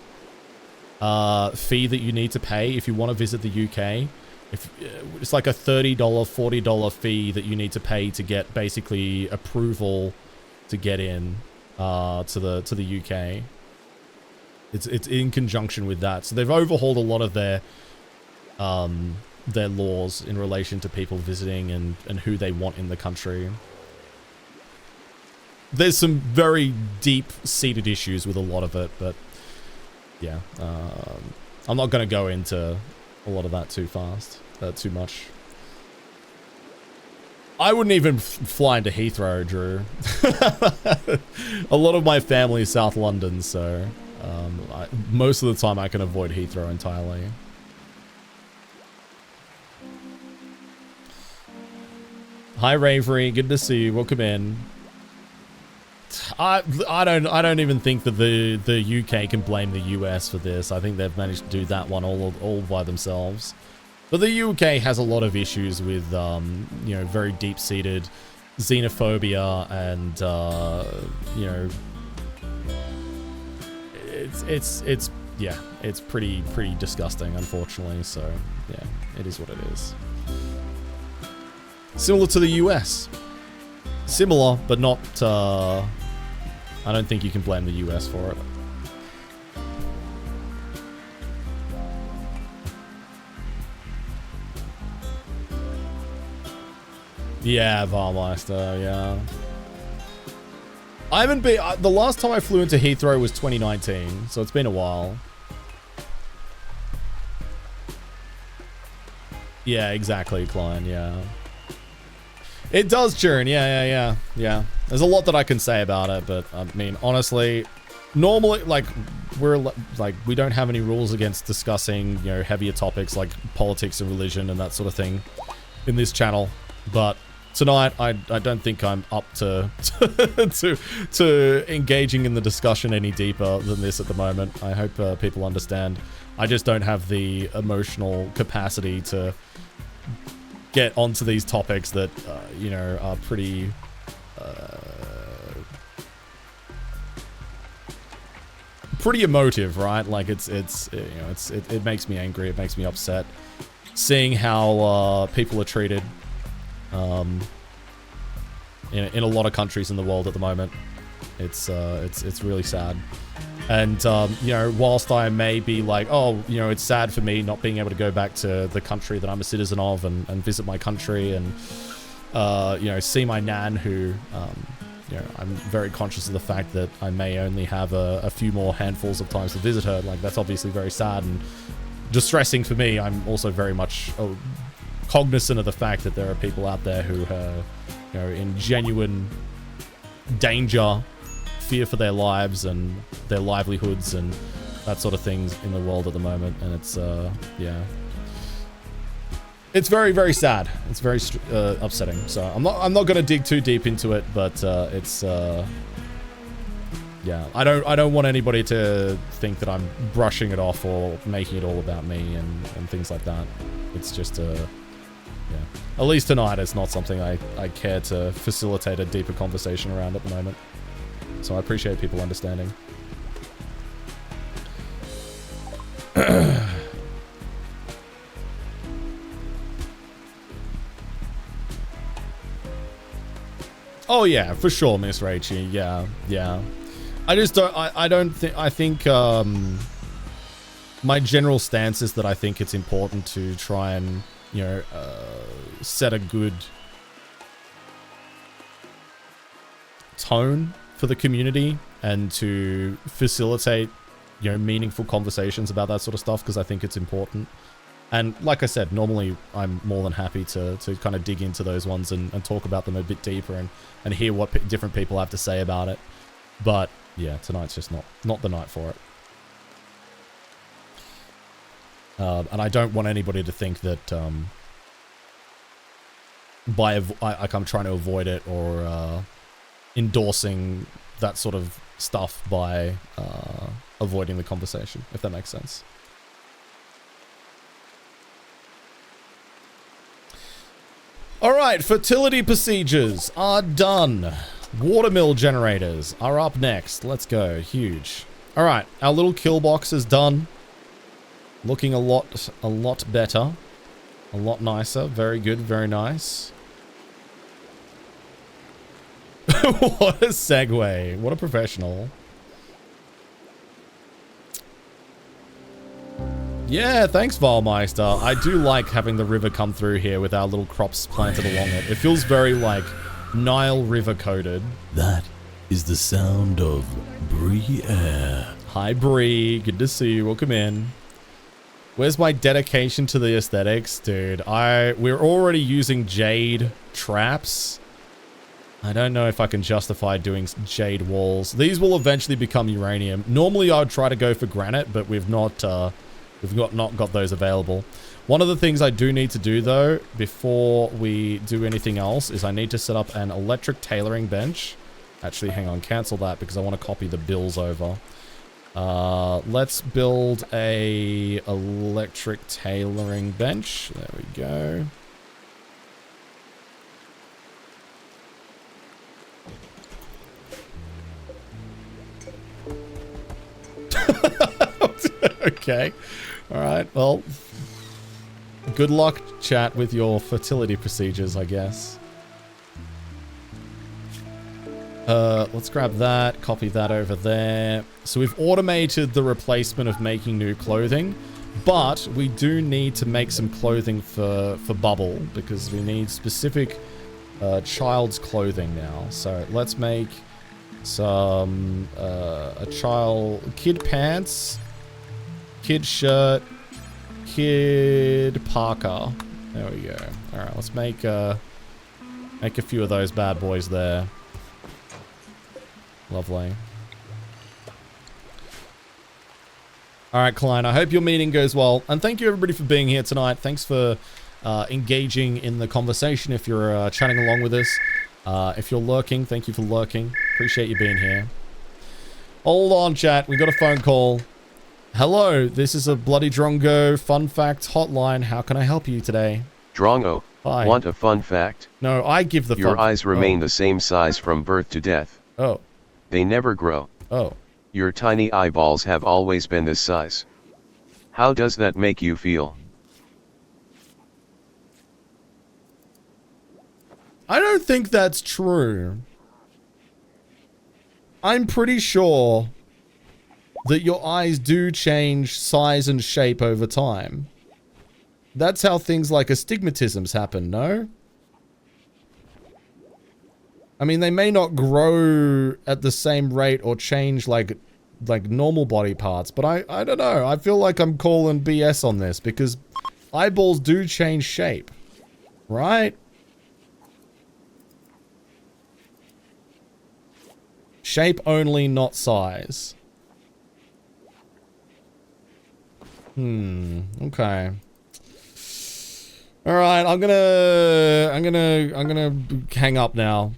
fee that you need to pay if you want to visit the UK. It's like a $30, $40 fee that you need to pay to get basically approval to get in. to the UK. It's in conjunction with that. So they've overhauled a lot of their laws in relation to people visiting and who they want in the country. There's some very deep-seated issues with a lot of it, but yeah, I'm not going to go into a lot of that too much. I wouldn't even fly into Heathrow, Drew. A lot of my family is South London, so most of the time I can avoid Heathrow entirely. Hi, Ravery. Good to see you. Welcome in. I don't even think that the UK can blame the US for this. I think they've managed to do that one all by themselves. But the UK has a lot of issues with you know, very deep-seated xenophobia and you know, it's pretty disgusting, unfortunately. So yeah, it is what it is. Similar to the US. Similar, but not, I don't think you can blame the US for it. Yeah, Varmeister, yeah. I haven't been, the last time I flew into Heathrow was 2019, so it's been a while. Yeah, exactly, Klein, yeah. It does churn, yeah. There's a lot that I can say about it, but I mean, honestly, normally, like, we don't have any rules against discussing, you know, heavier topics like politics and religion and that sort of thing in this channel. But tonight, I don't think I'm up to to engaging in the discussion any deeper than this at the moment. I hope people understand. I just don't have the emotional capacity to get onto these topics that you know, are pretty pretty emotive, right? Like it's you know, it makes me angry, it makes me upset seeing how people are treated in a lot of countries in the world at the moment. It's really sad. And, you know, whilst I may be like, oh, you know, it's sad for me not being able to go back to the country that I'm a citizen of and visit my country and, you know, see my nan who, you know, I'm very conscious of the fact that I may only have a few more handfuls of times to visit her. Like, that's obviously very sad and distressing for me. I'm also very much cognizant of the fact that there are people out there who are, you know, in genuine danger, fear for their lives and their livelihoods and that sort of things in the world at the moment. And it's yeah, it's very, very sad. It's very upsetting. So I'm not going to dig too deep into it, but it's yeah, I don't want anybody to think that I'm brushing it off or making it all about me and things like that. It's just yeah, at least tonight it's not something I care to facilitate a deeper conversation around at the moment. So I appreciate people understanding. Oh yeah, for sure, Miss Rachie. Yeah. I just don't. I don't think. I think my general stance is that I think it's important to try and, you know, set a good tone for the community and to facilitate, you know, meaningful conversations about that sort of stuff, because I think it's important. And like I said, normally I'm more than happy to kind of dig into those ones and talk about them a bit deeper and hear what different people have to say about it. But yeah, tonight's just not the night for it. And I don't want anybody to think that I'm trying to avoid it or endorsing that sort of stuff by avoiding the conversation, if that makes sense. All right, fertility procedures are done. Watermill generators are up next. Let's go. Huge. All right, our little kill box is done. Looking a lot better. A lot nicer. Very good, very nice. What a segue. What a professional. Yeah, thanks, Valmeister. I do like having the river come through here with our little crops planted along it. It feels very, like, Nile River coded. That is the sound of Briere. Hi, Bree. Good to see you. Welcome in. Where's my dedication to the aesthetics? Dude, we're already using jade traps. I don't know if I can justify doing jade walls. These will eventually become uranium. Normally, I would try to go for granite, but we've not got those available. One of the things I do need to do, though, before we do anything else, is I need to set up an electric tailoring bench. Actually, hang on. Cancel that because I want to copy the bills over. Let's build a electric tailoring bench. There we go. Okay. All right. Well, good luck, chat, with your fertility procedures, I guess. Let's grab that, copy that over there. So we've automated the replacement of making new clothing, but we do need to make some clothing for Bubble because we need specific child's clothing now. So let's make some kid pants, kid shirt, kid parka. There we go. All right, let's make a few of those bad boys there. Lovely. All right, Klein, I hope your meeting goes well. And thank you, everybody, for being here tonight. Thanks for engaging in the conversation if you're chatting along with us. If you're lurking, thank you for lurking. Appreciate you being here. Hold on, chat. We got a phone call. Hello, this is a Bloody Drongo Fun Fact Hotline. How can I help you today? Drongo, Hi. Want a fun fact? No, I give the Your eyes remain the same size from birth to death. Oh. They never grow. Oh. Your tiny eyeballs have always been this size. How does that make you feel? I don't think that's true. I'm pretty sure that your eyes do change size and shape over time. That's how things like astigmatisms happen, no? I mean, they may not grow at the same rate or change like normal body parts, but I don't know. I feel like I'm calling BS on this because eyeballs do change shape, right? Shape only, not size. Okay. All right, I'm gonna hang up now.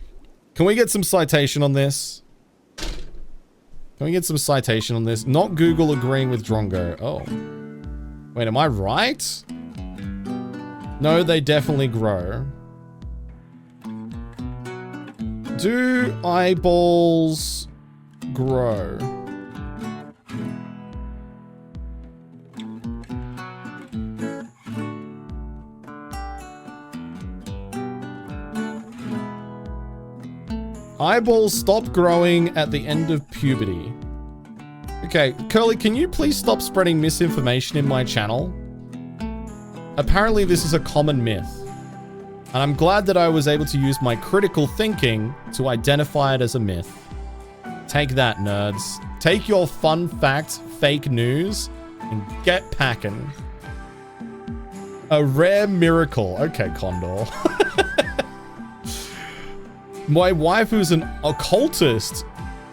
Can we get some citation on this? Can we get some citation on this? Not Google agreeing with Drongo. Oh. Wait, am I right? No, they definitely grow. Do eyeballs grow? Eyeballs stop growing at the end of puberty. Okay, Curly, can you please stop spreading misinformation in my channel? Apparently this is a common myth. And I'm glad that I was able to use my critical thinking to identify it as a myth. Take that, nerds. Take your fun fact, fake news, and get packing. A rare miracle. Okay, Condor. My wife, who's an occultist,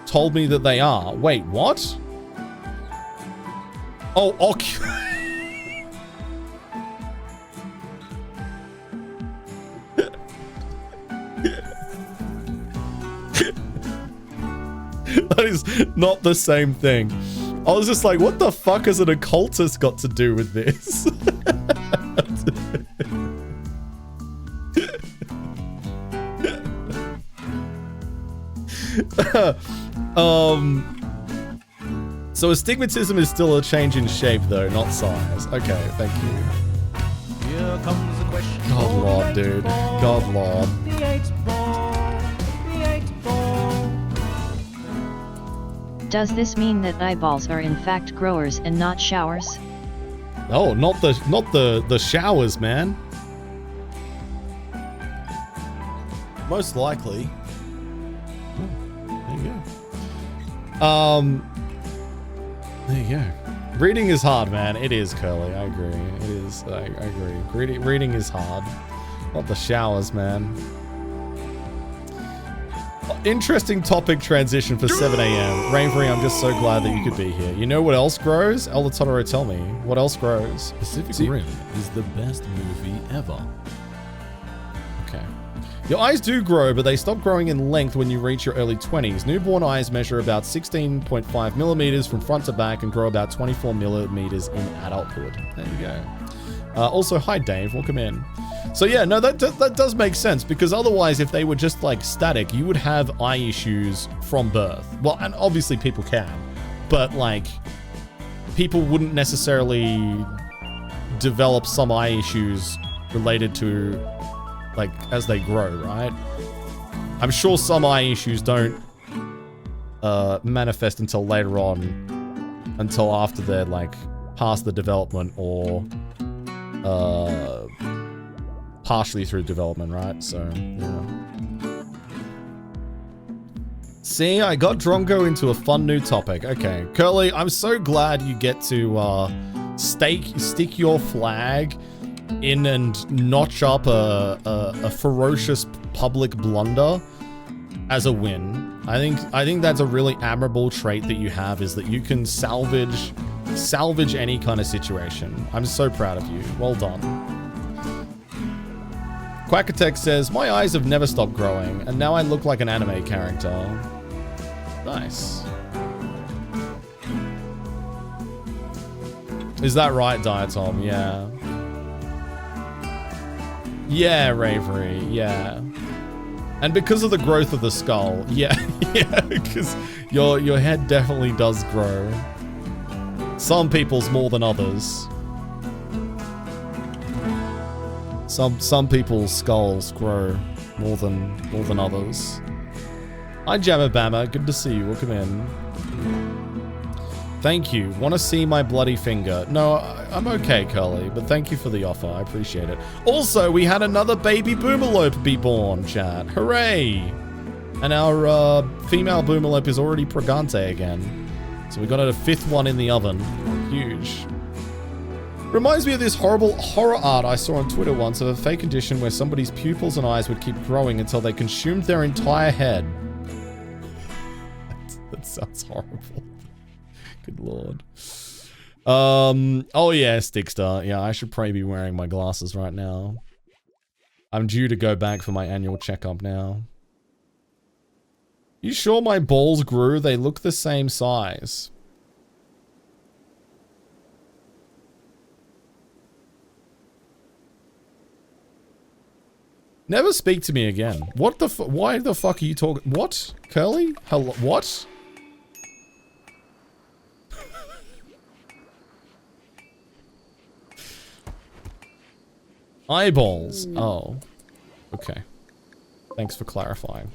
told me that they are. Wait, what? Oh, That is not the same thing. I was just like, what the fuck has an occultist got to do with this? So astigmatism is still a change in shape, though, not size. Okay, thank you. Here comes the question. God Lord, dude. God Lord. The 8 ball. Does this mean that eyeballs are in fact growers and not showers? Oh, not the showers, man. Most likely. Oh, there you go. There you go. Reading is hard, man. It is, Curly. I agree. It is. I agree. Reading is hard. Not the showers, man. Interesting topic transition for 7 a.m. Rainbury, I'm just so glad that you could be here. You know what else grows? Elder Totoro, tell me. What else grows? Pacific Rim is the best movie ever. Okay. Your eyes do grow, but they stop growing in length when you reach your early 20s. Newborn eyes measure about 16.5 millimeters from front to back and grow about 24 millimeters in adulthood. There you go. Also, hi Dave, welcome in. So yeah, no, that does make sense, because otherwise if they were just like static, you would have eye issues from birth. Well, and obviously people can, but like people wouldn't necessarily develop some eye issues related to like as they grow, right? I'm sure some eye issues don't manifest until later on, until after they're like past the development or partially through development, right? So, yeah. See, I got Drongo into a fun new topic. Okay, Curly, I'm so glad you get to stick your flag in and notch up a ferocious public blunder as a win. I think that's a really admirable trait that you have, is that you can salvage any kind of situation. I'm so proud of you. Well done. Quackatex says, my eyes have never stopped growing, and now I look like an anime character. Nice. Is that right, Diatom? Yeah. Yeah, Ravery, yeah. And because of the growth of the skull, yeah, yeah, because your head definitely does grow. Some people's more than others. Some people's skulls grow more than others. Hi Jammer Bammer, good to see you. Welcome in. Thank you. Want to see my bloody finger? No, I'm okay, Curly, but thank you for the offer. I appreciate it. Also, we had another baby Boomalope be born, chat. Hooray! And our female Boomalope is already pregante again. So we got a 5th one in the oven. Huge. Reminds me of this horrible horror art I saw on Twitter once of a fake condition where somebody's pupils and eyes would keep growing until they consumed their entire head. That sounds horrible. Good lord. Oh yeah, Stickstar. Yeah, I should probably be wearing my glasses right now. I'm due to go back for my annual checkup now. You sure my balls grew? They look the same size. Never speak to me again. What the why the fuck are you talking? What? Curly? Hello? What? Eyeballs. Oh. Okay. Thanks for clarifying.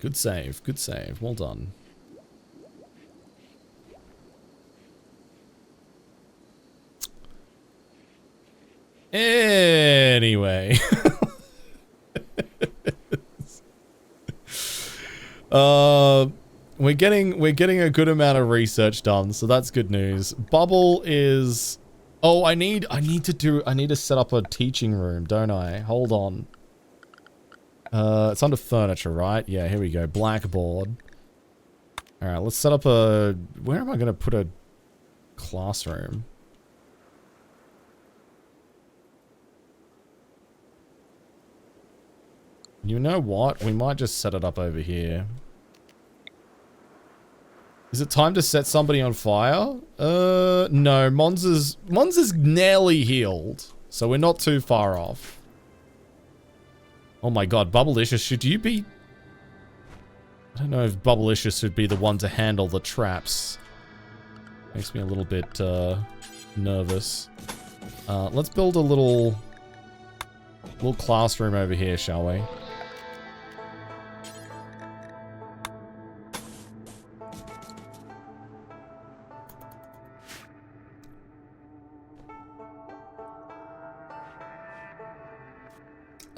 Good save. Good save. Well done. Anyway. We're getting a good amount of research done, so that's good news. Bubble is... Oh, I need to set up a teaching room, don't I? Hold on. It's under furniture, right? Yeah, here we go. Blackboard. Alright, let's set up a... Where am I going to put a classroom? You know what? We might just set it up over here. Is it time to set somebody on fire? No. Mons is nearly healed. So we're not too far off. Oh my god, Bubblicious, should you be... I don't know if Bubblicious should be the one to handle the traps. Makes me a little bit, nervous. Let's build a little classroom over here, shall we?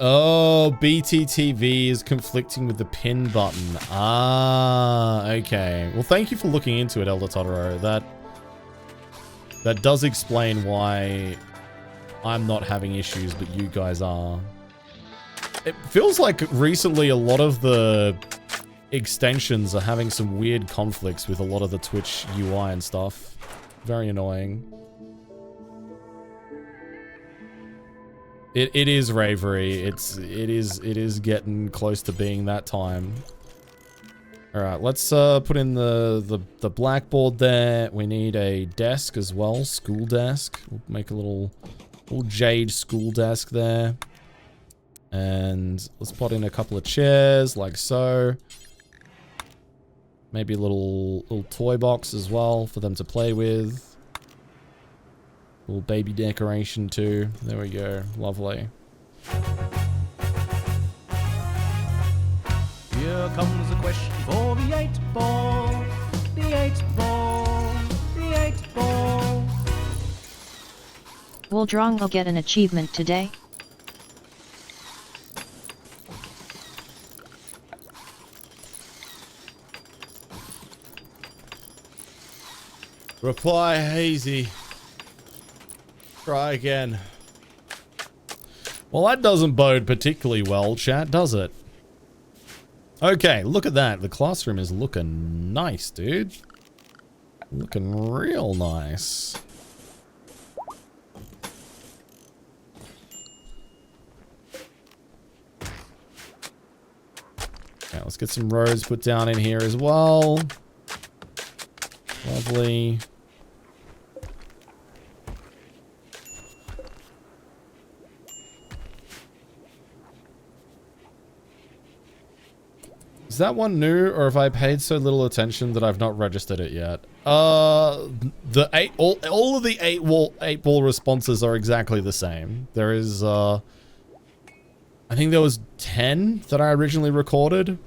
Oh, BTTV is conflicting with the pin button. Ah, okay. Well, thank you for looking into it, Elder Totoro. That does explain why I'm not having issues, but you guys are. It feels like recently a lot of the extensions are having some weird conflicts with a lot of the Twitch UI and stuff. Very annoying. It is Ravery. It is getting close to being that time. All right, let's put in the blackboard there. We need a desk as well, school desk. We'll make a little jade school desk there. And let's put in a couple of chairs like so. Maybe a little toy box as well for them to play with. Little baby decoration too. There we go. Lovely. Here comes a question for the 8-ball. The 8-ball. The 8-ball. Will Drongo get an achievement today? Reply hazy. Try again. Well, that doesn't bode particularly well, chat, does it? Okay, look at that. The classroom is looking nice, dude. Looking real nice. Okay, let's get some roads put down in here as well. Lovely. Is that one new, or have I paid so little attention that I've not registered it yet? All of the eight ball responses are exactly the same. There is I think there was 10 that I originally recorded.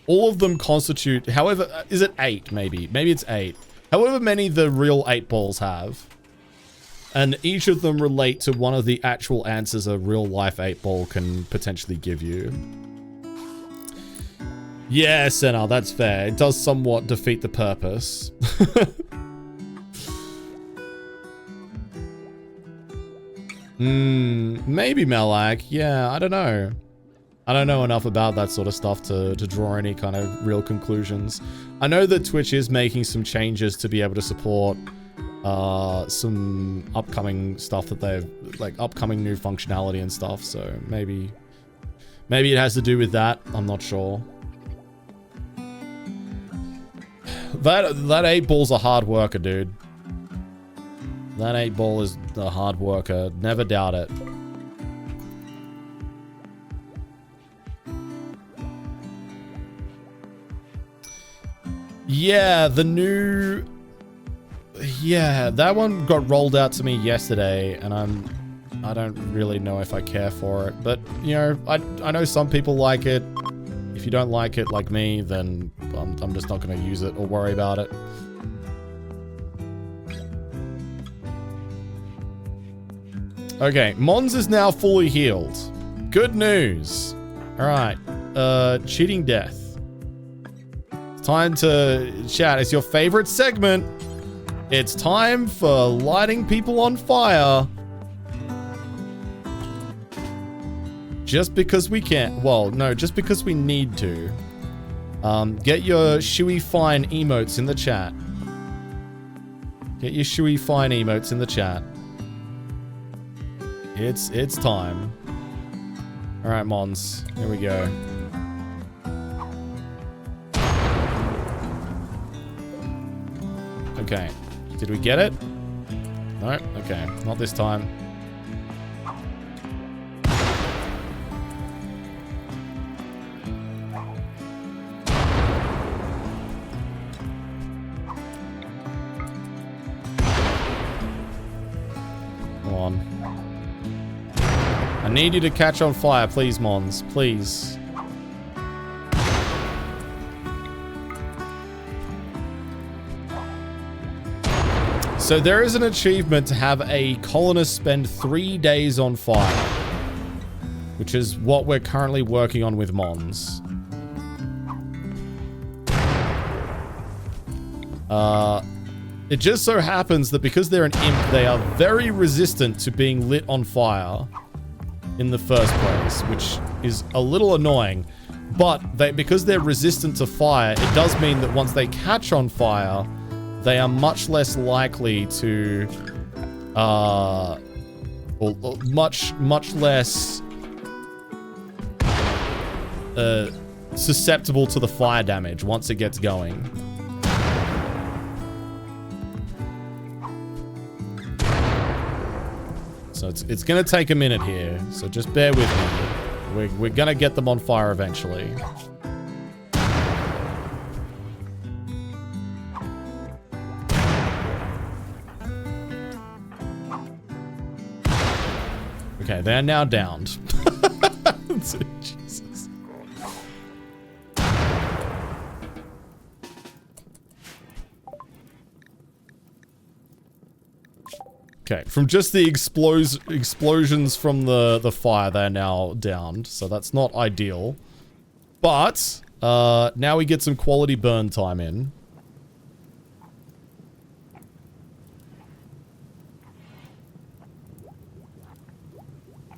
All of them constitute, however, is it 8 maybe? Maybe it's 8. However many the real 8 balls have. And each of them relate to one of the actual answers a real life 8 ball can potentially give you. Yeah, Senna, that's fair. It does somewhat defeat the purpose. Maybe Melak. Yeah, I don't know. I don't know enough about that sort of stuff to draw any kind of real conclusions. I know that Twitch is making some changes to be able to support some upcoming stuff that they've, like upcoming new functionality and stuff. So maybe it has to do with that. I'm not sure. That 8 ball's a hard worker, dude. That 8 ball is a hard worker. Never doubt it. Yeah, the new... Yeah, that one got rolled out to me yesterday, and I don't really know if I care for it. But, you know, I know some people like it. If you don't like it like me, then I'm just not going to use it or worry about it. Okay, Mons is now fully healed. Good news. Alright, cheating death. Time to chat. It's your favorite segment. It's time for lighting people on fire. Just because we can. Well, no, just because we need to. Get your Shui Fine emotes in the chat. Get your Shui Fine emotes in the chat. It's time. Alright, Mons. Here we go. Okay. Did we get it? No? Okay. Not this time. Come on. I need you to catch on fire, please, Mons. Please. So there is an achievement to have a colonist spend 3 days on fire. which is what we're currently working on with Mons. It just so happens that because they're an imp, they are very resistant to being lit on fire in the first place, which is a little annoying. But because they're resistant to fire, it does mean that once they catch on fire, they are much less likely to, or much less susceptible to the fire damage once it gets going. So it's gonna take a minute here, so just bear with me. We're gonna get them on fire eventually. Okay, they're now downed. Jesus. Okay, from just the explosions from the fire, they're now downed, so that's not ideal. But now we get some quality burn time in.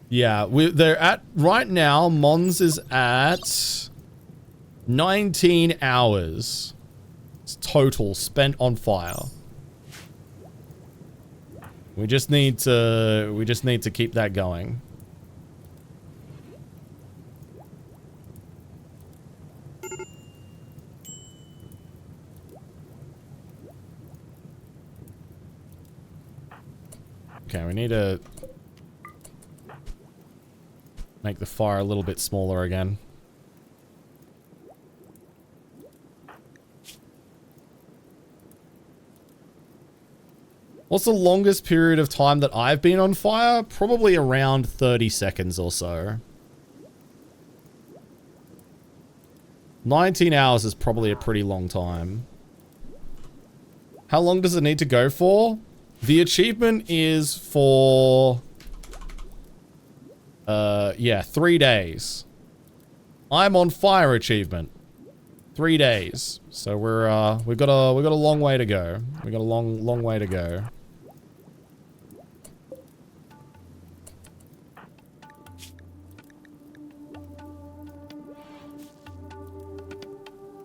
Yeah, they're at, right now, Mons is at 19 hours total spent on fire. We just need to keep that going. Okay, we need to make the fire a little bit smaller again. What's the longest period of time that I've been on fire? Probably around 30 seconds or so. 19 hours is probably a pretty long time. How long does it need to go for? The achievement is for... yeah, 3 days. I'm on fire achievement. 3 days. So we've got a long way to go. We got a long way to go.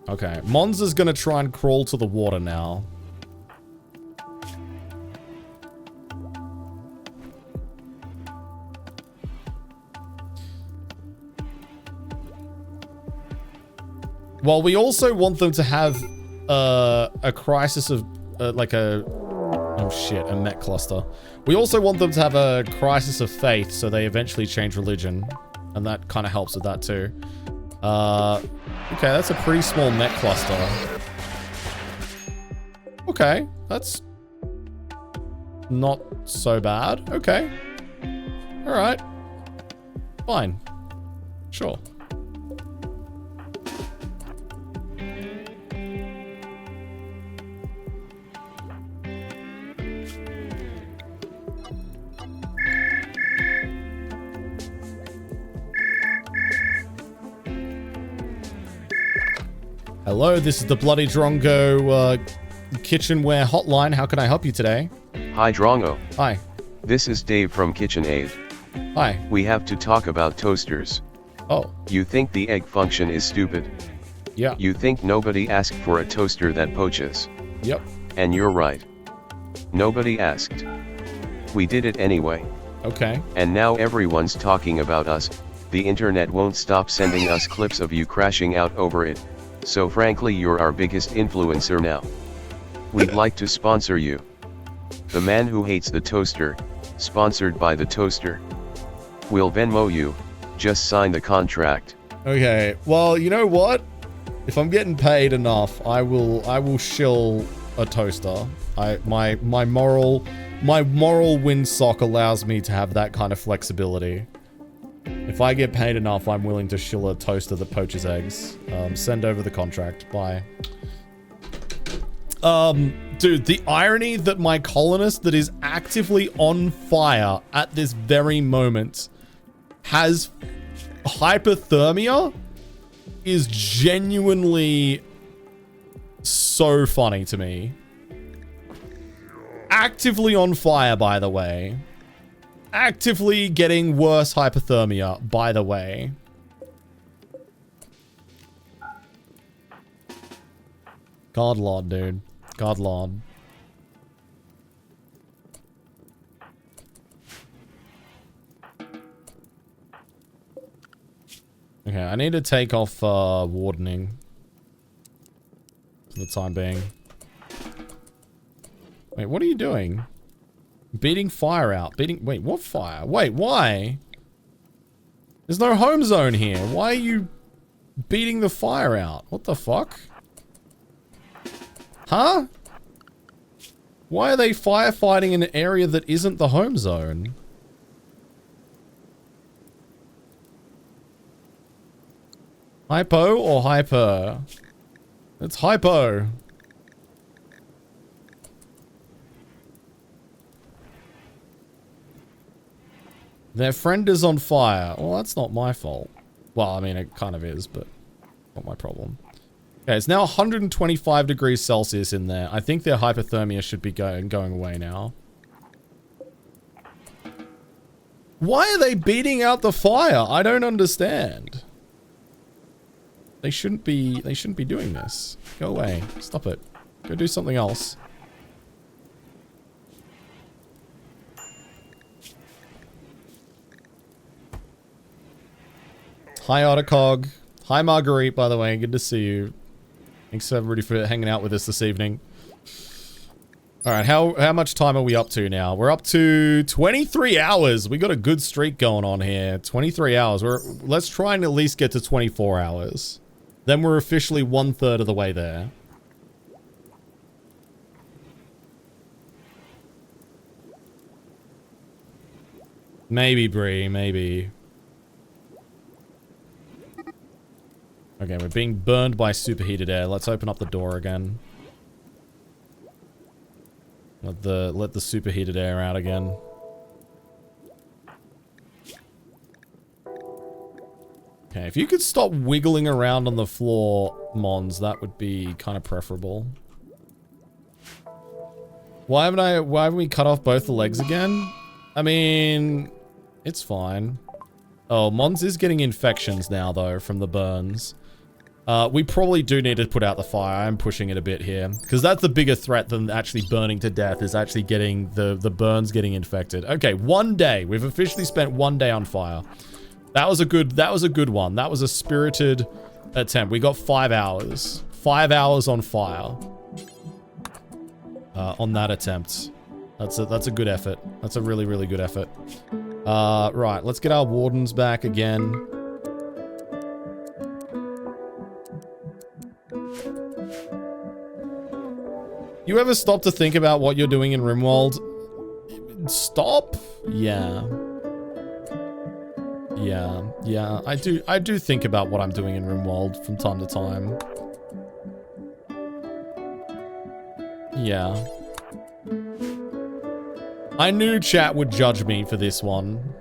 Okay, Mons is gonna try and crawl to the water now. Well, we also want them to have a crisis of, like a... Oh shit, a mech cluster. We also want them to have a crisis of faith, so they eventually change religion. And that kind of helps with that too. Okay, that's a pretty small mech cluster. Okay, that's not so bad. Okay. Alright. Fine. Sure. Hello, this is the Bloody Drongo kitchenware hotline. How can I help you today? Hi Drongo. Hi. This is Dave from KitchenAid. Hi. We have to talk about toasters. Oh. You think the egg function is stupid? Yeah. You think nobody asked for a toaster that poaches? Yep. And you're right. Nobody asked. We did it anyway. Okay. And now everyone's talking about us. The internet won't stop sending us clips of you crashing out over it. So frankly, you're our biggest influencer now. We'd like to sponsor you. The Man Who Hates the Toaster, sponsored by the Toaster. We'll Venmo you, just sign the contract. Okay, well, you know what? If I'm getting paid enough, I will shill a toaster. My moral windsock allows me to have that kind of flexibility. If I get paid enough, I'm willing to shill a toaster that poaches eggs. Send over the contract. Bye. Dude, the irony that my colonist that is actively on fire at this very moment has hypothermia is genuinely so funny to me. Actively on fire, by the way. Actively getting worse hypothermia, by the way. God Lord, dude. God Lord. Okay, I need to take off wardening for the time being. Wait, what are you doing? Beating fire out. Wait, what fire? Wait, why? There's no home zone here. Why are you beating the fire out? What the fuck? Huh? Why are they firefighting in an area that isn't the home zone? Hypo or hyper? It's hypo. Their friend is on fire. Well, that's not my fault. Well, I mean, it kind of is, but not my problem. Okay, it's now 125 degrees Celsius in there. I think their hypothermia should be going away now. Why are they beating out the fire? I don't understand. They shouldn't be doing this. Go away. Stop it. Go do something else. Hi, Otacog. Hi, Marguerite, by the way. Good to see you. Thanks everybody for hanging out with us this evening. Alright, how much time are we up to now? We're up to 23 hours. We got a good streak going on here. 23 hours. Let's try and at least get to 24 hours. Then we're officially 1/3 of the way there. Maybe, Bree, maybe. Okay, we're being burned by superheated air. Let's open up the door again. Let the superheated air out again. Okay, if you could stop wiggling around on the floor, Mons, that would be kind of preferable. Why haven't we cut off both the legs again? I mean, it's fine. Oh, Mons is getting infections now though from the burns. We probably do need to put out the fire. I'm pushing it a bit here. Because that's the bigger threat than actually burning to death, is actually getting the burns getting infected. Okay, 1 day. We've officially spent 1 day on fire. That was a good one. That was a spirited attempt. We got 5 hours. 5 hours on fire. On that attempt. That's a good effort. That's a really, really good effort. Right, let's get our wardens back again. You ever stop to think about what you're doing in Rimworld? Stop? Yeah. Yeah, I do think about what I'm doing in Rimworld from time to time. Yeah. I knew chat would judge me for this one,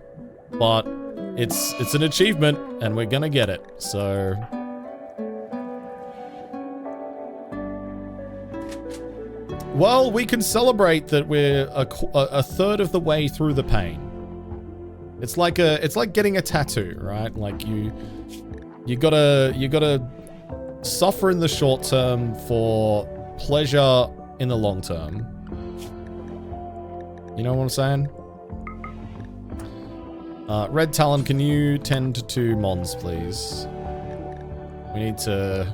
but it's an achievement and we're gonna get it, so... Well, we can celebrate that we're a third of the way through the pain. It's like getting a tattoo, right? Like you gotta suffer in the short term for pleasure in the long term. You know what I'm saying? Red Talon, can you tend to Mons, please? We need to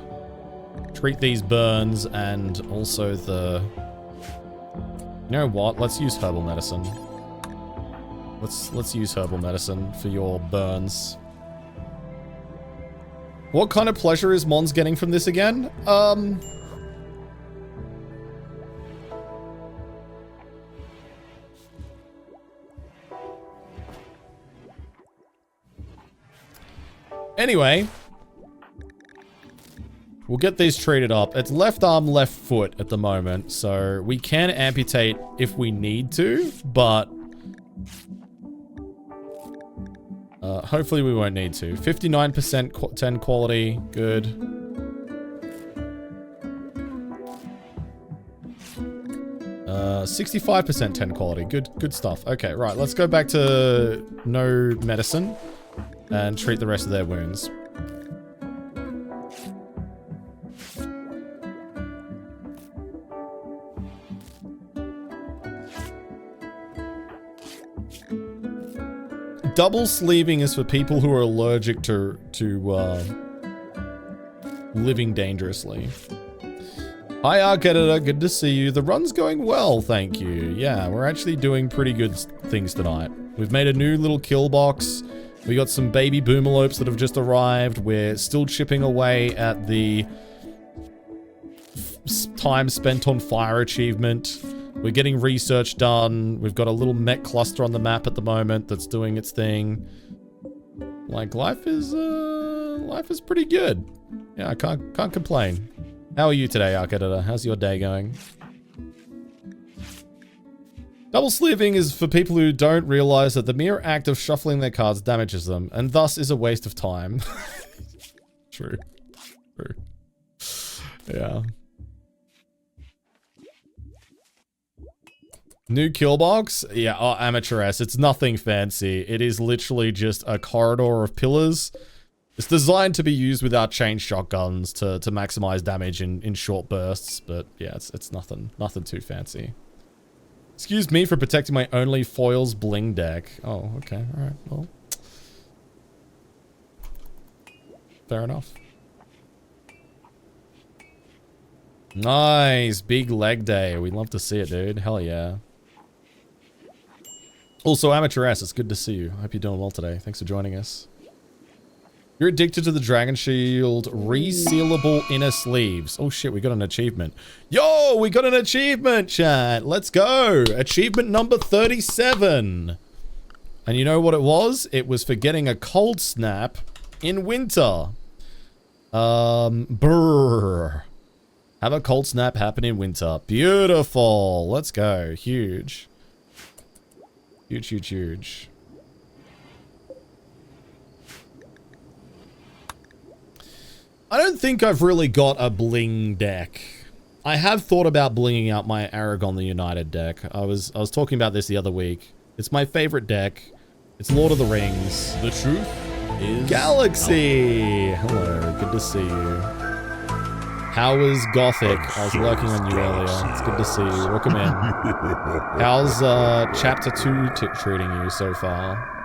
treat these burns and also the... You know what? Let's use herbal medicine. Let's use herbal medicine for your burns. What kind of pleasure is Mons getting from this again? Anyway, we'll get these treated up. It's left arm, left foot at the moment, so we can amputate if we need to, but Hopefully we won't need to. 59% 10 quality. Good. Uh, 65% 10 quality. Good stuff. Okay, right. Let's go back to no medicine and treat the rest of their wounds. Double sleeving is for people who are allergic to living dangerously. Hi, Arc Editor. Good to see you. The run's going well, thank you. Yeah, we're actually doing pretty good things tonight. We've made a new little kill box. We got some baby boomalopes that have just arrived. We're still chipping away at the time spent on fire achievement. We're getting research done. We've got a little mech cluster on the map at the moment that's doing its thing. Like, life is pretty good. Yeah, I can't complain. How are you today, Arc Editor? How's your day going? Double sleeving is for people who don't realize that the mere act of shuffling their cards damages them, and thus is a waste of time. True. Yeah. New kill box? Yeah, oh, Amateur S. It's nothing fancy. It is literally just a corridor of pillars. It's designed to be used with our chain shotguns to maximize damage in short bursts, but yeah, it's nothing too fancy. Excuse me for protecting my only foils bling deck. Oh, okay, alright, well. Fair enough. Nice, big leg day. We'd love to see it, dude. Hell yeah. Also, Amateur S, it's good to see you. I hope you're doing well today. Thanks for joining us. You're addicted to the Dragon Shield resealable inner sleeves. Oh shit, we got an achievement. Yo, we got an achievement, chat. Let's go. Achievement number 37. And you know what it was? It was for getting a cold snap in winter. Brrr. Have a cold snap happen in winter. Beautiful. Let's go. Huge. Huge. I don't think I've really got a bling deck. I have thought about blinging out my Aragon the United deck. I was talking about this the other week. It's my favorite deck. It's Lord of the Rings. The truth is Galaxy. Hello, good to see you. How was Gothic? I was lurking on you earlier. It's good to see you. Welcome in. How's Chapter 2 treating you so far?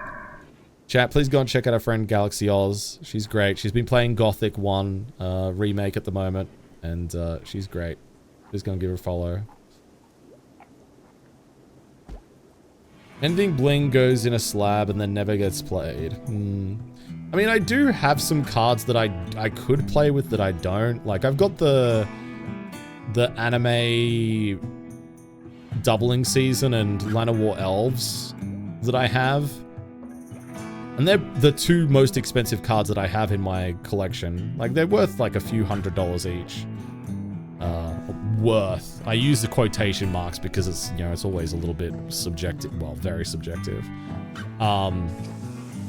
Chat, please go and check out our friend Galaxy Oz. She's great. She's been playing Gothic 1 remake at the moment, and she's great. Please go and give her a follow. Ending Bling goes in a slab and then never gets played. I mean, I do have some cards that I could play with that I don't. Like, I've got the anime doubling season and Land of War Elves that I have. And they're the two most expensive cards that I have in my collection. Like, they're worth like a few $100s each. Worth. I use the quotation marks because it's, you know, it's always a little bit subjective. Well, very subjective.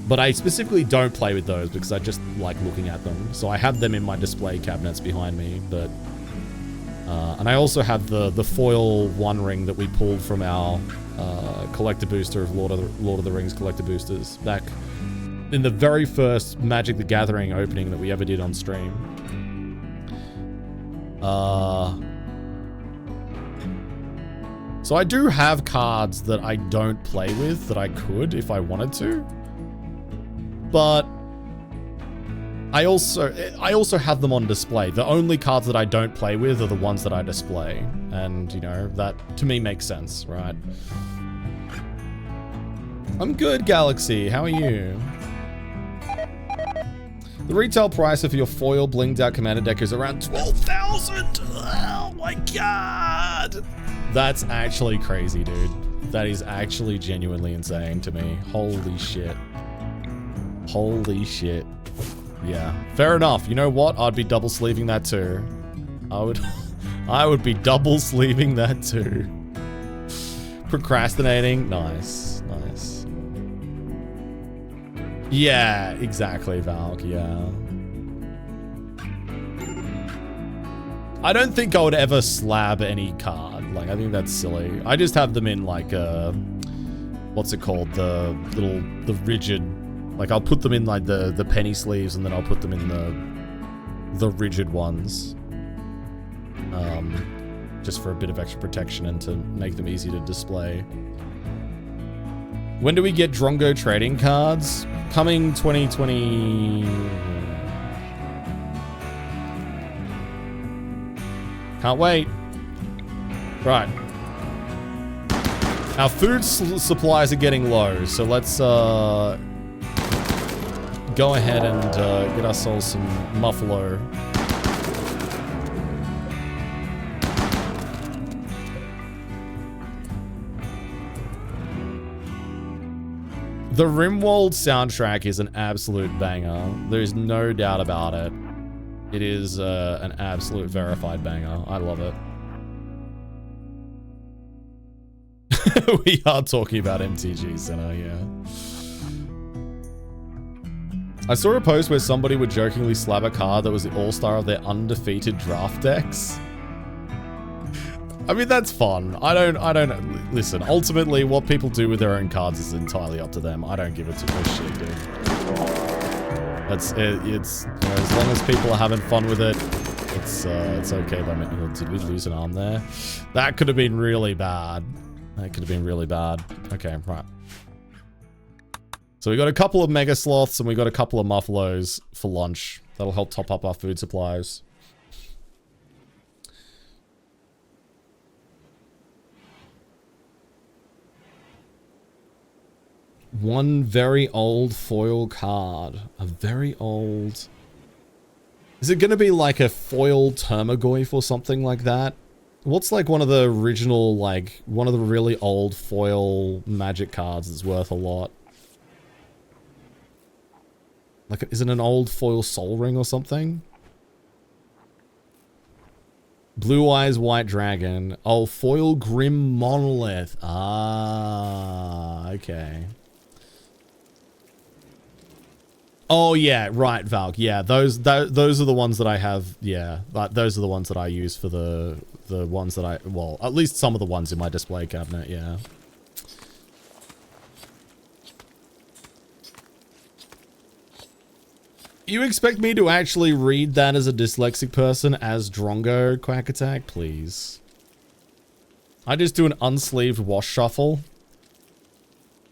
But I specifically don't play with those because I just like looking at them. So I have them in my display cabinets behind me, but... and I also have the foil One Ring that we pulled from our collector booster of Lord of the Rings collector boosters back in the very first Magic the Gathering opening that we ever did on stream. So I do have cards that I don't play with that I could if I wanted to. But I also have them on display. The only cards that I don't play with are the ones that I display. And, you know, that to me makes sense, right? I'm good, Galaxy. How are you? The retail price of your foil blinged out commander deck is around 12,000. Oh my god. That's actually crazy, dude. That is actually genuinely insane to me. Holy shit. Holy shit. Yeah, fair enough. You know what? I'd be double sleeving that too. I would be double sleeving that too. Procrastinating. Nice. Yeah, exactly, Valk, yeah. I don't think I would ever slab any card. Like, I think that's silly. I just have them in, like, what's it called? The rigid... Like, I'll put them in, like, the penny sleeves, and then I'll put them in the rigid ones. Just for a bit of extra protection and to make them easy to display. When do we get Drongo trading cards? Coming 2020... Can't wait. Right. Our food supplies are getting low, so let's go ahead and get ourselves some muffalo. The Rimworld soundtrack is an absolute banger. There's no doubt about it. It is an absolute verified banger. I love it. We are talking about MTG Center, yeah. I saw a post where somebody would jokingly slab a card that was the all-star of their undefeated draft decks. I mean, that's fun. I don't listen, ultimately what people do with their own cards is entirely up to them. I don't give it too much shit, dude. It's you know, as long as people are having fun with it, it's okay. Did we lose an arm there? That could have been really bad. That could have been really bad. Okay, right. So we got a couple of Mega Sloths and we got a couple of Muffalos for lunch. That'll help top up our food supplies. One very old foil card. A very old... Is it going to be like a foil Termagoyf or something like that? What's like one of the original, like, one of the really old foil magic cards that's worth a lot? Like, is it an old foil Sol Ring or something? Blue Eyes White Dragon. Oh, foil Grim Monolith. Ah, okay. Oh yeah, right, Valk. Yeah, those are the ones that I have. Yeah, those are the ones that I use for the ones that I, well, at least some of the ones in my display cabinet. Yeah. You expect me to actually read that as a dyslexic person as Drongo Quack Attack, please? I just do an unsleeved wash shuffle.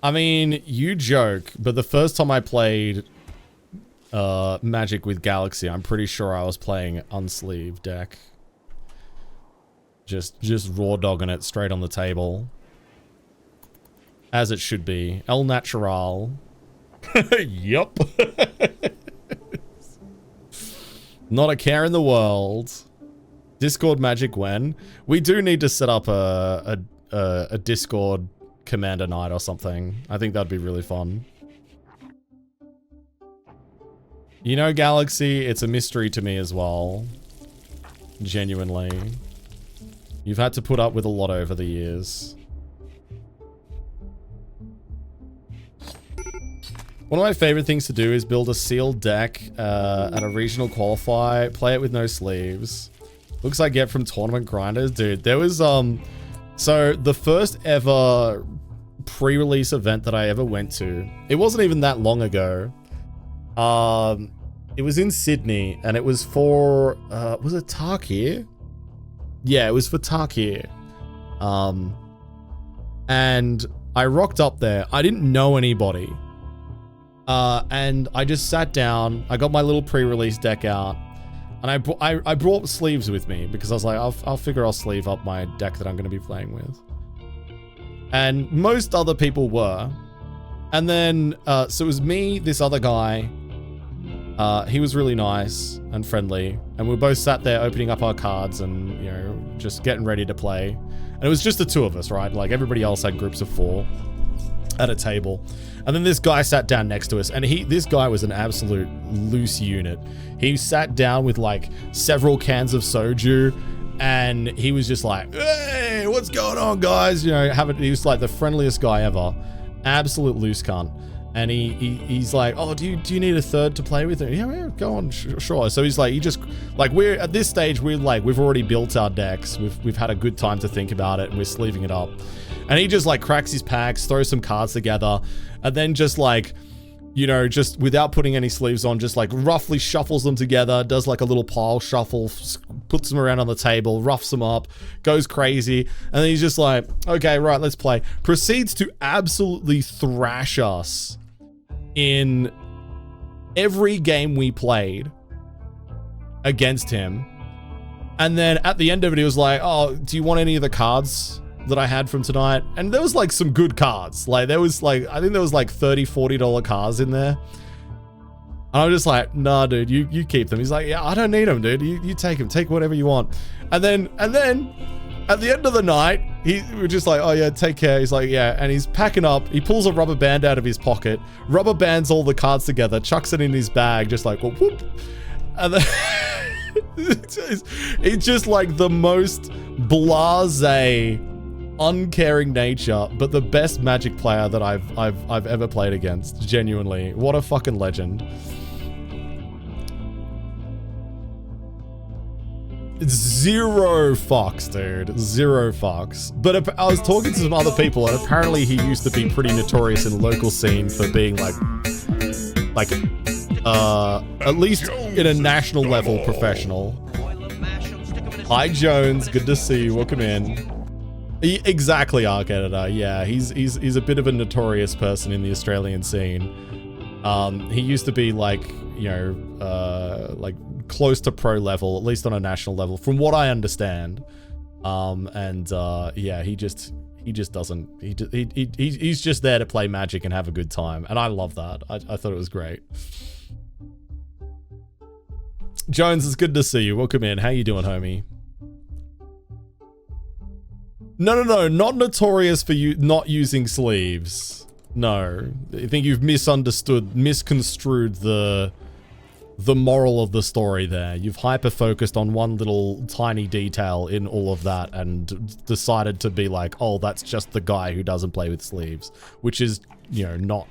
I mean, you joke, but the first time I played Magic with Galaxy, I'm pretty sure I was playing unsleeved deck. Just raw dogging it straight on the table. As it should be. El Natural. Yup. Not a care in the world. Discord Magic when? We do need to set up a Discord Commander night or something. I think that'd be really fun. You know, Galaxy, it's a mystery to me as well. Genuinely. You've had to put up with a lot over the years. One of my favorite things to do is build a sealed deck at a regional qualify, play it with no sleeves. Looks like get from Tournament Grinders. Dude, there was, so the first ever pre-release event that I ever went to, it wasn't even that long ago. It was in Sydney, and it was for, was it Tarkir? Yeah, it was for Tarkir. And I rocked up there. I didn't know anybody. And I just sat down. I got my little pre-release deck out, and I brought sleeves with me because I was like, I'll figure I'll sleeve up my deck that I'm going to be playing with. And most other people were. And then, so it was me, this other guy. He was really nice and friendly, and we both sat there opening up our cards and, you know, just getting ready to play. And it was just the two of us, right? Like, everybody else had groups of 4 at a table. And then this guy sat down next to us, and this guy was an absolute loose unit. He sat down with like several cans of soju, and he was just like, "Hey, what's going on, guys?" You know, he was like the friendliest guy ever. Absolute loose cunt. And he's like, oh, do you need a third to play with? Yeah, go on, sure. So he's like, we're at this stage, we've already built our decks. We've had a good time to think about it, and we're sleeving it up. And he just like cracks his packs, throws some cards together, and then just like, you know, just without putting any sleeves on, just like roughly shuffles them together, does like a little pile shuffle, puts them around on the table, roughs them up, goes crazy, and then he's just like, okay, right, let's play. Proceeds to absolutely thrash us in every game we played against him. And then at the end of it, he was like, oh, do you want any of the cards that I had from tonight? And there was like some good cards. Like there was like, I think there was like $30, $40 cards in there. And I was just like, nah, dude, you keep them. He's like, yeah, I don't need them, dude. You take them, take whatever you want. And then at the end of the night, we're just like, oh yeah, take care. He's like, yeah. And he's packing up. He pulls a rubber band out of his pocket, rubber bands all the cards together, chucks it in his bag, just like, whoop. And then it's just like the most blasé, uncaring nature, but the best Magic player that I've ever played against. Genuinely, what a fucking legend. Zero fucks, dude. Zero fucks. But I was talking to some other people, and apparently he used to be pretty notorious in the local scene for being like at least in a national level professional. Hi Jones, good to see you. Welcome in. Exactly, Arc Editor. Yeah, he's a bit of a notorious person in the Australian scene. He used to be like, you know, like close to pro level, at least on a national level, from what I understand. Yeah, he just doesn't. He's just there to play Magic and have a good time, and I love that. I thought it was great. Jones, it's good to see you. Welcome in. How you doing, homie? No, not notorious for you not using sleeves. No, I think you've misconstrued the moral of the story there. You've hyper-focused on one little tiny detail in all of that and decided to be like, oh, that's just the guy who doesn't play with sleeves, which is, you know,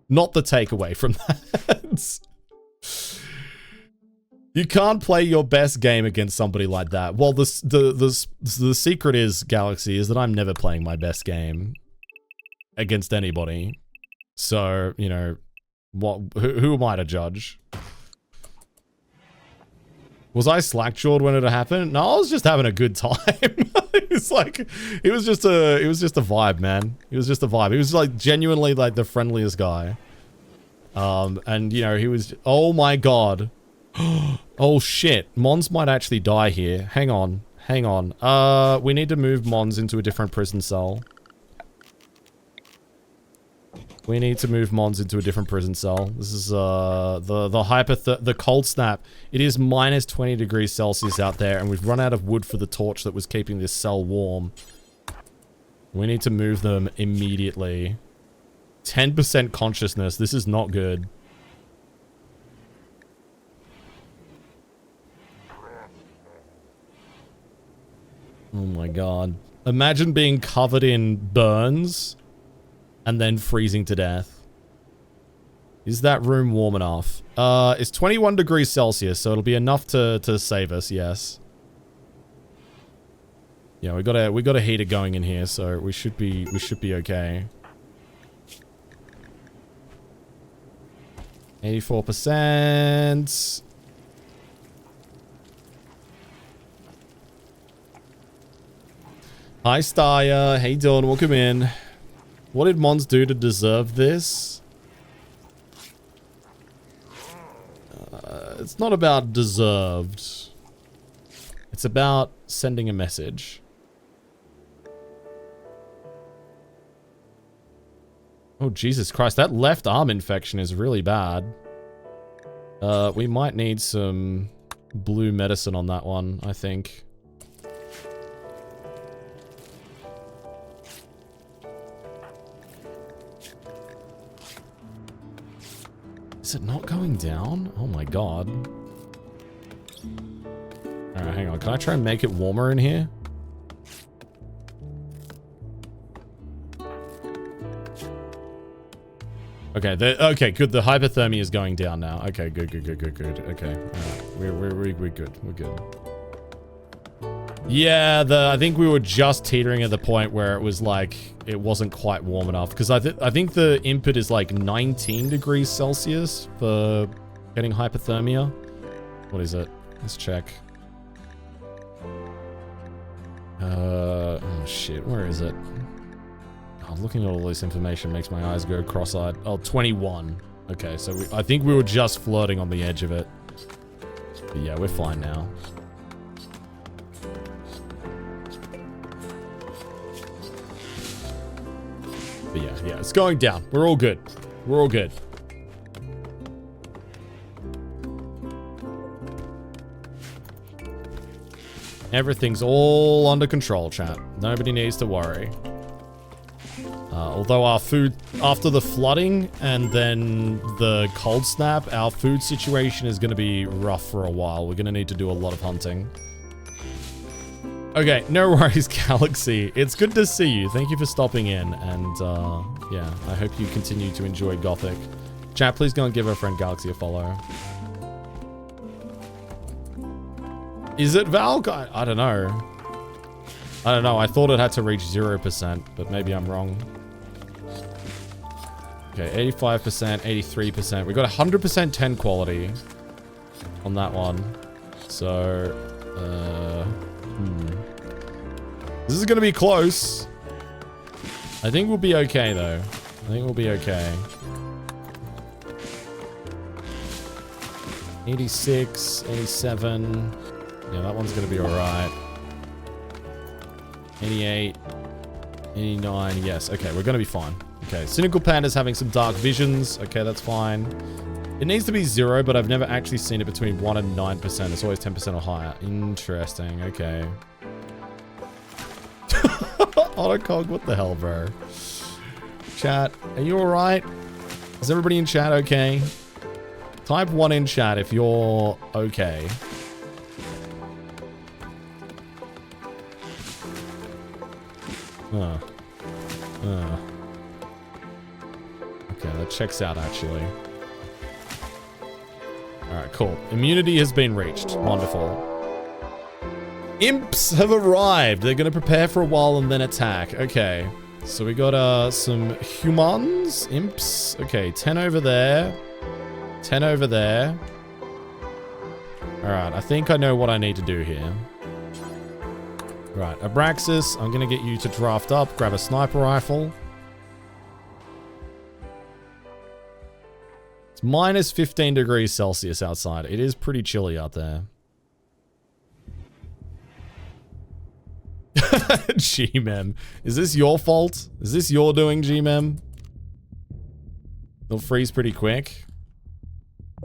not the takeaway from that. You can't play your best game against somebody like that. Well, the secret is, Galaxy, is that I'm never playing my best game against anybody. So, you know, who am I to judge? Was I slack-jawed when it happened? No, I was just having a good time. It's like, it was just a vibe, man. It was just a vibe. He was like genuinely like the friendliest guy. And you know, he was, oh my God. Oh shit, Mons might actually die here. Hang on. We need to move Mons into a different prison cell. This is the cold snap. It is minus 20 degrees Celsius out there, and we've run out of wood for the torch that was keeping this cell warm. We need to move them immediately. 10% consciousness. This is not good. Oh my God. Imagine being covered in burns and then freezing to death. Is that room warm enough? It's 21 degrees Celsius, so it'll be enough to save us, yes. Yeah, we got a heater going in here, so we should be okay. 84%. Hi, Staya. How you doing? Welcome in. What did Mons do to deserve this? It's not about deserved. It's about sending a message. Oh, Jesus Christ. That left arm infection is really bad. We might need some blue medicine on that one, I think. Is it not going down? Oh my God. Alright, hang on. Can I try and make it warmer in here? Okay, Okay, okay, good. The hypothermia is going down now. Okay, good. Okay, we're good. We're good. Yeah, I think we were just teetering at the point where it was like it wasn't quite warm enough because I think the input is like 19 degrees Celsius for getting hypothermia. What is it? Let's check. Oh shit, where is it? Oh, looking at all this information makes my eyes go cross-eyed. Oh, 21. Okay, so I think we were just flirting on the edge of it. But yeah, we're fine now. But yeah, it's going down. We're all good. We're all good. Everything's all under control, chat. Nobody needs to worry. Although our food, after the flooding and then the cold snap, our food situation is going to be rough for a while. We're going to need to do a lot of hunting. Okay, no worries, Galaxy. It's good to see you. Thank you for stopping in. And, yeah, I hope you continue to enjoy Gothic. Chat, please go and give our friend Galaxy a follow. Is it Valk? I don't know. I don't know. I thought it had to reach 0%, but maybe I'm wrong. Okay, 85%, 83%. We got 100% 10 quality on that one. So, this is going to be close. I think we'll be okay, though. I think we'll be okay. 86, 87. Yeah, that one's going to be alright. 88. 89. Yes. Okay, we're going to be fine. Okay, Cynical Panda's having some dark visions. Okay, that's fine. It needs to be 0, but I've never actually seen it between 1 and 9%. It's always 10% or higher. Interesting. Okay. Autocog, what the hell, bro? Chat, are you alright? Is everybody in chat okay? Type 1 in chat if you're okay. Okay, that checks out, actually. Alright, cool. Immunity has been reached. Wonderful. Imps have arrived. They're going to prepare for a while and then attack. Okay. So we got some humans. Imps. Okay, 10 over there. 10 over there. Alright, I think I know what I need to do here. Right, Abraxas, I'm going to get you to draft up, grab a sniper rifle. It's minus 15 degrees Celsius outside. It is pretty chilly out there. G-Mem. Is this your fault? Is this your doing, G-Mem? They'll freeze pretty quick.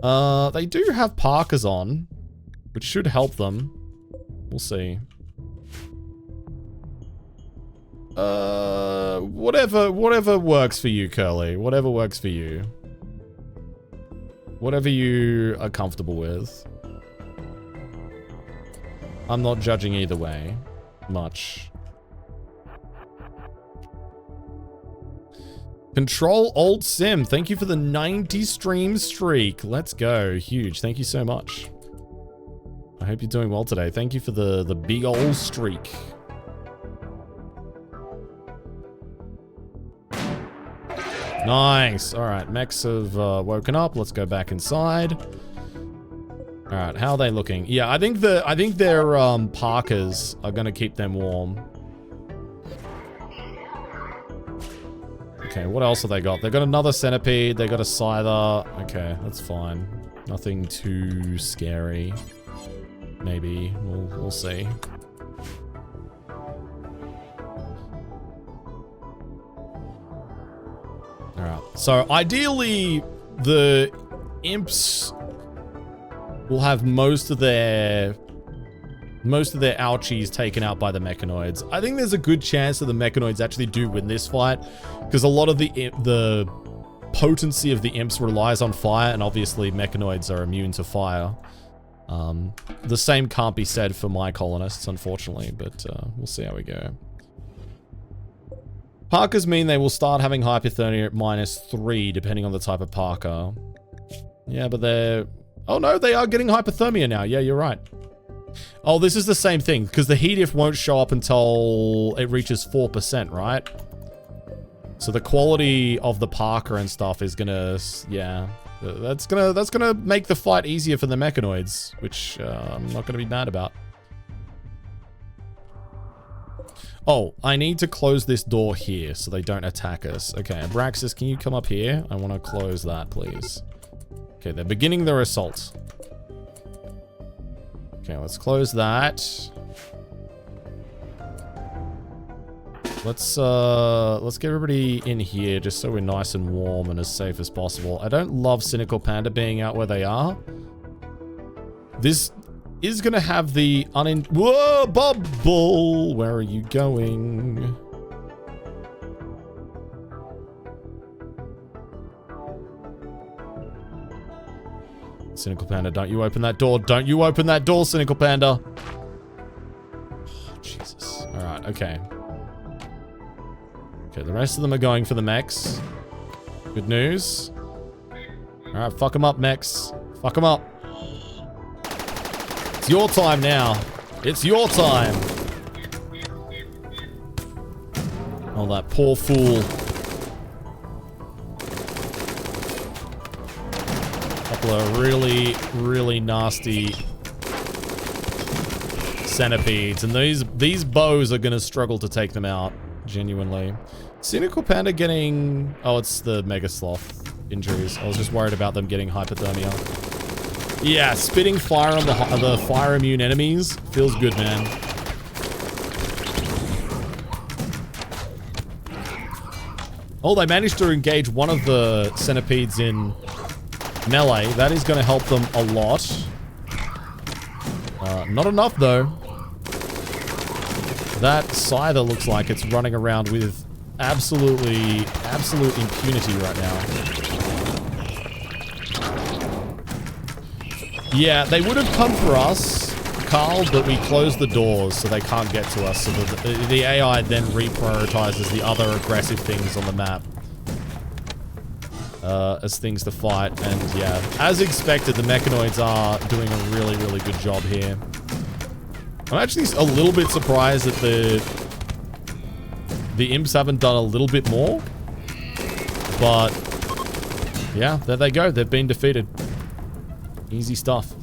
They do have parkas on, which should help them. We'll see. Whatever works for you, Curly. Whatever works for you. Whatever you are comfortable with. I'm not judging either way. Much. Control Alt Sim. Thank you for the 90 stream streak. Let's go. Huge. Thank you so much. I hope you're doing well today. Thank you for the big old streak. Nice. All right, mechs have woken up. Let's go back inside. All right, how are they looking? Yeah, I think their parkas are gonna keep them warm. Okay, what else have they got? They got another centipede. They got a scyther. Okay, that's fine. Nothing too scary. Maybe we'll see. Alright, so ideally the imps will have most of their ouchies taken out by the mechanoids. I think there's a good chance that the mechanoids actually do win this fight, because a lot of the potency of the imps relies on fire, and obviously mechanoids are immune to fire. The same can't be said for my colonists, unfortunately, but we'll see how we go. Parkas mean they will start having hypothermia at -3, depending on the type of parka. Yeah, but they're... Oh no, they are getting hypothermia now. Yeah, you're right. Oh, this is the same thing, because the heat if won't show up until it reaches 4%, right? So the quality of the parka and stuff is gonna... Yeah. That's gonna make the fight easier for the mechanoids, which I'm not gonna be mad about. Oh, I need to close this door here so they don't attack us. Okay, Abraxas, can you come up here? I want to close that, please. Okay, they're beginning their assault. Okay, let's close that. Let's get everybody in here just so we're nice and warm and as safe as possible. I don't love Cynical Panda being out where they are. This is gonna have the Whoa, Bubble! Where are you going? Cynical Panda, don't you open that door. Don't you open that door, Cynical Panda. Oh, Jesus. Alright, okay. Okay, the rest of them are going for the mechs. Good news. Alright, fuck them up, mechs. Fuck them up. It's your time now. It's your time. Oh, that poor fool. Couple of really, really nasty centipedes. And these bows are going to struggle to take them out. Genuinely. Cynical Panda getting... Oh, it's the Mega Sloth injuries. I was just worried about them getting hypothermia. Yeah, spitting fire on the fire immune enemies feels good, man. Oh, they managed to engage one of the centipedes in melee. That is going to help them a lot. Not enough, though. That Scyther looks like it's running around with absolute impunity right now. Yeah, they would have come for us, Carl, but we closed the doors so they can't get to us. So the AI then reprioritizes the other aggressive things on the map as things to fight. And yeah, as expected, the mechanoids are doing a really, really good job here. I'm actually a little bit surprised that the imps haven't done a little bit more. But yeah, there they go. They've been defeated. Easy stuff.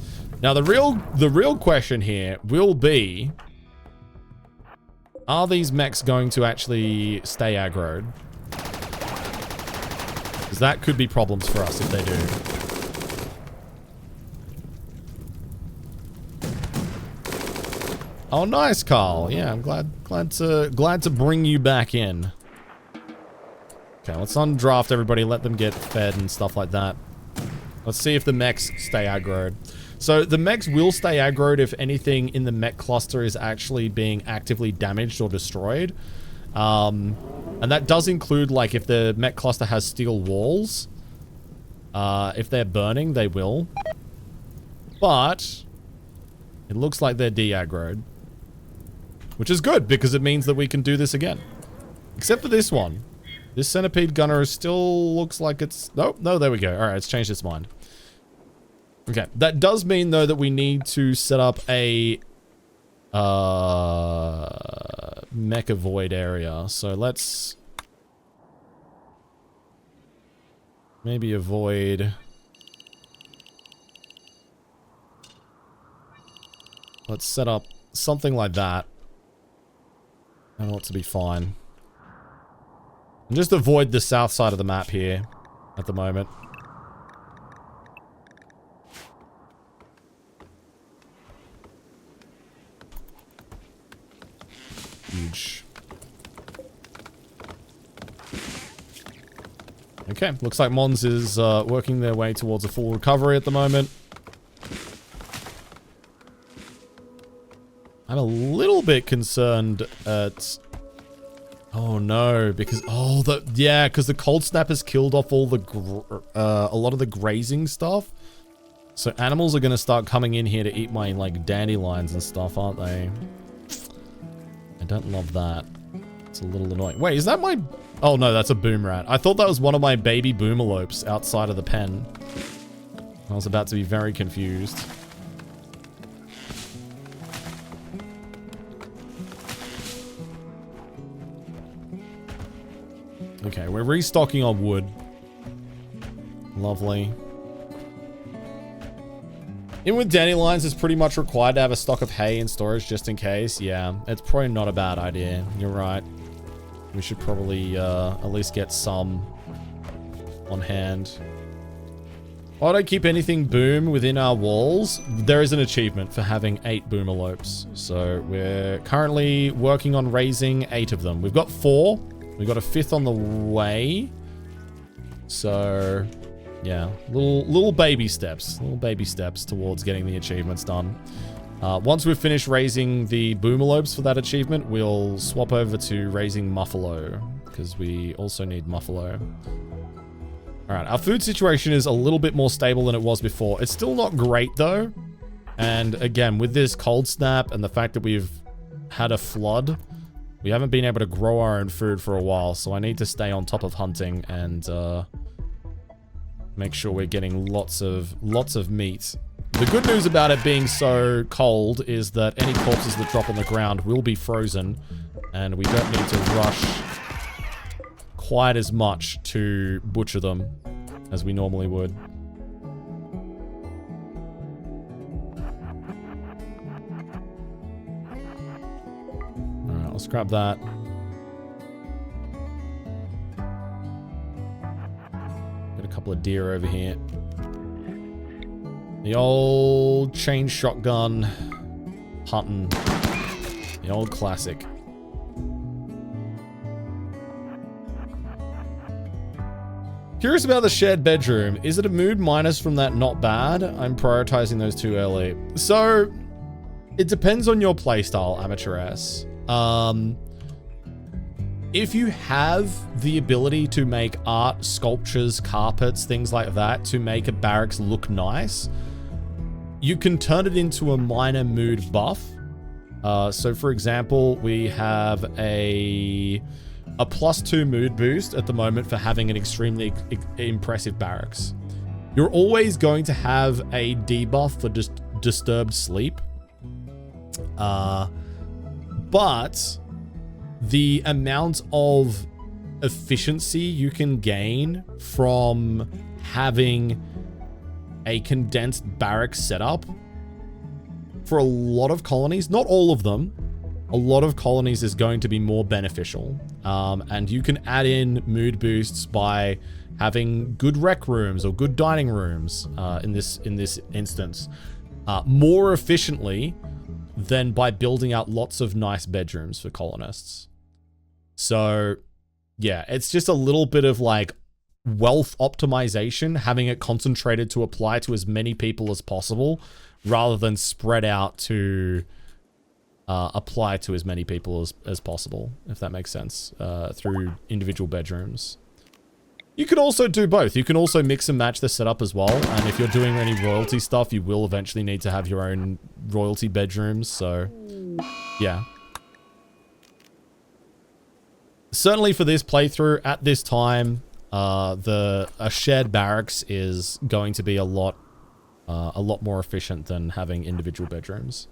Now the real question here will be, are these mechs going to actually stay aggroed? Because that could be problems for us if they do. Oh, nice, Carl. Yeah, I'm glad to bring you back in. Okay, let's undraft everybody, let them get fed and stuff like that. Let's see if the mechs stay aggroed. So the mechs will stay aggroed if anything in the mech cluster is actually being actively damaged or destroyed. And that does include, like, if the mech cluster has steel walls. If they're burning, they will. But it looks like they're de-aggroed. Which is good, because it means that we can do this again. Except for this one. This centipede gunner still looks like it's... Nope, no, there we go. Alright, it's changed its mind. Okay, that does mean, though, that we need to set up a... mecha void area. So let's... maybe avoid... Let's set up something like that. I want it to be fine. And just avoid the south side of the map here at the moment. Huge. Okay, looks like Mons is working their way towards a full recovery at the moment. I'm a little bit concerned at... Oh no, because... Oh, yeah, because the cold snap has killed off all the... a lot of the grazing stuff. So animals are going to start coming in here to eat my, like, dandelions and stuff, aren't they? I don't love that. It's a little annoying. Wait, is that my... Oh, no, that's a boom rat. I thought that was one of my baby boomalopes outside of the pen. I was about to be very confused. Okay, we're restocking on wood. Lovely. In with dandelions, it's pretty much required to have a stock of hay in storage just in case. Yeah, it's probably not a bad idea. You're right. We should probably at least get some on hand. Why don't I keep anything boom within our walls? There is an achievement for having 8 boomalopes. So we're currently working on raising 8 of them. We've got 4. We've got a 5th on the way. So yeah, little baby steps. Little baby steps towards getting the achievements done. Once we've finished raising the boomalopes for that achievement, we'll swap over to raising muffalo, because we also need muffalo. Alright, our food situation is a little bit more stable than it was before. It's still not great though. And again, with this cold snap and the fact that we've had a flood, we haven't been able to grow our own food for a while. So I need to stay on top of hunting and make sure we're getting lots of meat. The good news about it being so cold is that any corpses that drop on the ground will be frozen, and we don't need to rush quite as much to butcher them as we normally would. Alright, let's grab that. Got a couple of deer over here. The old chain shotgun hunting. The old classic. Curious about the shared bedroom. Is it a mood minus from that not bad? I'm prioritizing those too early. So, it depends on your playstyle, Amateur-S. If you have the ability to make art, sculptures, carpets, things like that to make a barracks look nice, you can turn it into a minor mood buff. So for example, we have a +2 mood boost at the moment for having an extremely impressive barracks. You're always going to have a debuff for disturbed sleep. But the amount of efficiency you can gain from having a condensed barracks setup for a lot of colonies, not all of them, a lot of colonies is going to be more beneficial. And you can add in mood boosts by having good rec rooms or good dining rooms in this instance more efficiently than by building out lots of nice bedrooms for colonists. So yeah, it's just a little bit of like wealth optimization, having it concentrated to apply to as many people as possible rather than spread out to apply to as many people as possible, if that makes sense, through individual bedrooms. You can also do both. You can also mix and match the setup as well. And if you're doing any royalty stuff, you will eventually need to have your own royalty bedrooms. So, yeah. Certainly for this playthrough, at this time, a shared barracks is going to be a lot more efficient than having individual bedrooms.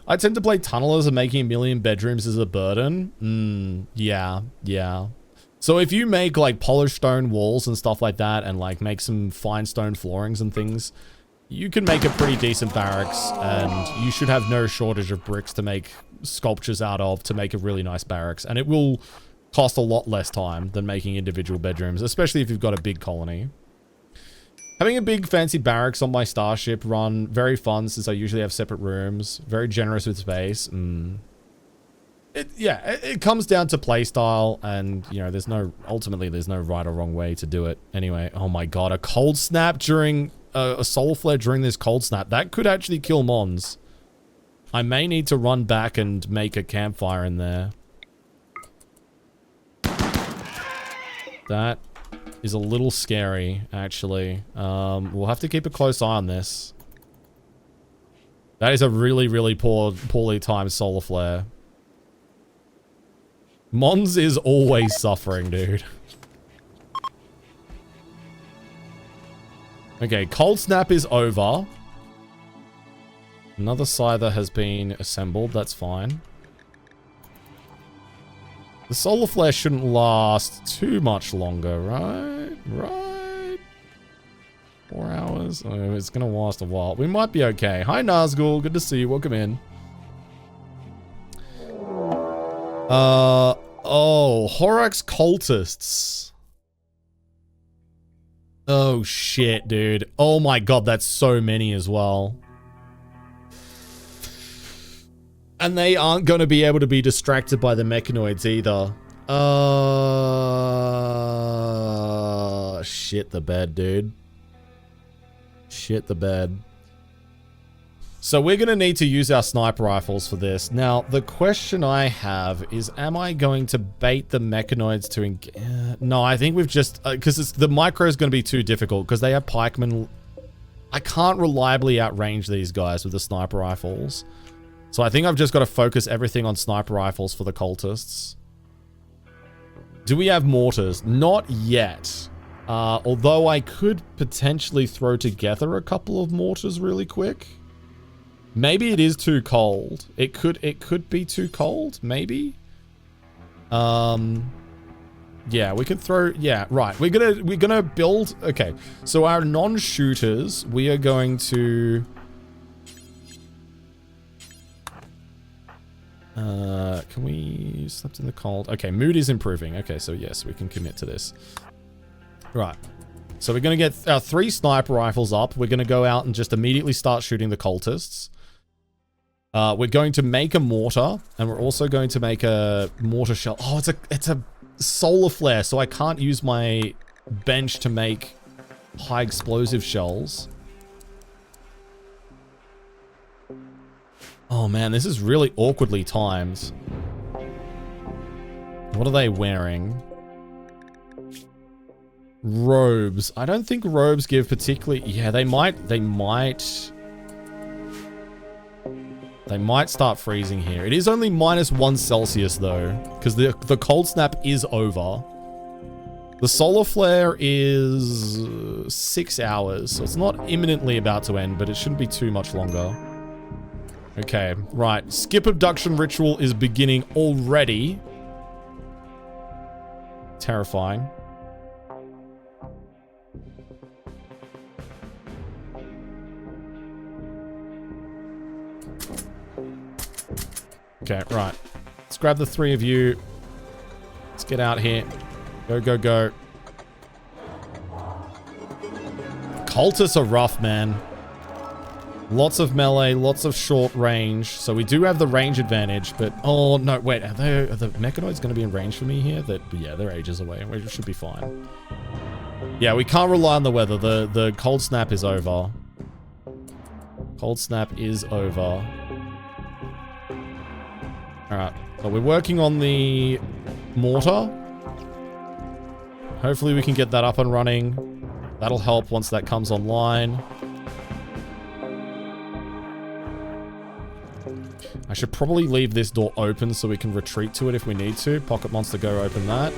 I tend to play tunnelers, and making 1 million bedrooms is a burden. Yeah. So if you make like polished stone walls and stuff like that, and like make some fine stone floorings and things, you can make a pretty decent barracks, and you should have no shortage of bricks to make sculptures out of to make a really nice barracks. And it will cost a lot less time than making individual bedrooms, especially if you've got a big colony. Having a big fancy barracks on my starship run, very fun since I usually have separate rooms. Very generous with space. It comes down to playstyle, and you know, ultimately there's no right or wrong way to do it. Anyway, oh my god, a cold snap during a solar flare during this cold snap, that could actually kill Mons. I may need to run back and make a campfire in there. That is a little scary, actually. We'll have to keep a close eye on this. That is a really, really poorly timed solar flare. Mons is always suffering, dude. Okay, Cold Snap is over. Another Scyther has been assembled. That's fine. The Solar Flare shouldn't last too much longer, right? Right? 4 hours? Oh, it's going to last a while. We might be okay. Hi, Nazgul. Good to see you. Welcome in. Oh, Horax cultists. Oh, shit, dude. Oh my god, that's so many as well. And they aren't going to be able to be distracted by the mechanoids either. Shit the bed, dude. Shit the bed. So we're going to need to use our sniper rifles for this. Now, the question I have is, am I going to bait the mechanoids to... no, I think we've just... because the micro is going to be too difficult because they have pikemen. I can't reliably outrange these guys with the sniper rifles. So I think I've just got to focus everything on sniper rifles for the cultists. Do we have mortars? Not yet. Although I could potentially throw together a couple of mortars really quick. Maybe it is too cold. It could be too cold, maybe. Yeah, we could throw, yeah, right. We're gonna build, okay. So our non-shooters, we are going to can we slept in the cold? Okay, mood is improving. Okay, so yes, we can commit to this. Right. So we're going to get our 3 sniper rifles up. We're going to go out and just immediately start shooting the cultists. We're going to make a mortar, and we're also going to make a mortar shell. Oh, it's a solar flare, so I can't use my bench to make high explosive shells. Oh man, this is really awkwardly timed. What are they wearing? Robes. I don't think robes give particularly... Yeah, they might start freezing here. It is only -1 Celsius though, because the cold snap is over. The solar flare is 6 hours, so it's not imminently about to end, but it shouldn't be too much longer. Okay, right. Skip abduction ritual is beginning already. Terrifying. Okay, right. Let's grab the 3 of you. Let's get out here. Go, go, go. Cultists are rough, man. Lots of melee, lots of short range. So we do have the range advantage, but... Oh, no, wait. Are the mechanoids going to be in range for me here? Yeah, they're ages away. We should be fine. Yeah, we can't rely on the weather. The cold snap is over. Cold snap is over. Alright, so we're working on the mortar. Hopefully we can get that up and running. That'll help once that comes online. I should probably leave this door open so we can retreat to it if we need to. Pocket Monster, go open that.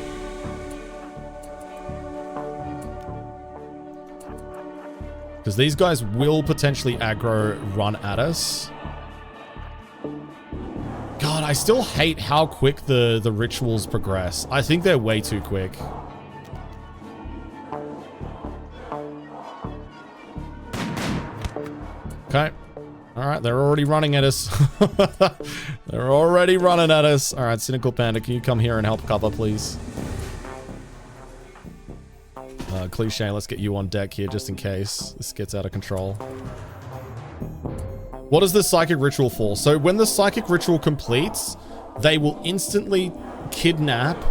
Because these guys will potentially aggro run at us. God, I still hate how quick the rituals progress. I think they're way too quick. Okay. Alright, they're already running at us. They're already running at us. Alright, Cynical Panda, can you come here and help cover, please? Cliche, let's get you on deck here just in case this gets out of control. What is the psychic ritual for? So when the psychic ritual completes, they will instantly kidnap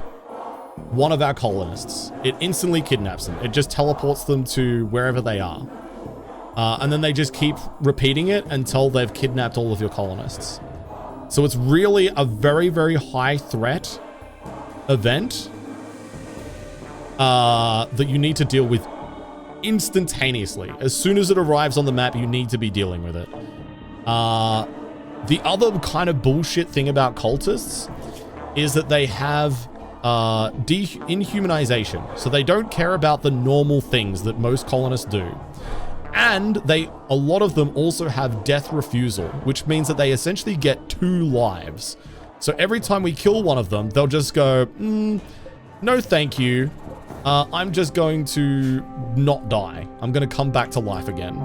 one of our colonists. It instantly kidnaps them. It just teleports them to wherever they are. And then they just keep repeating it until they've kidnapped all of your colonists. So it's really a very, very high threat event that you need to deal with instantaneously. As soon as it arrives on the map, you need to be dealing with it. The other kind of bullshit thing about cultists is that they have inhumanization. So they don't care about the normal things that most colonists do. And a lot of them also have death refusal, which means that they essentially get 2 lives. So every time we kill one of them, they'll just go, no thank you. I'm just going to not die. I'm going to come back to life again.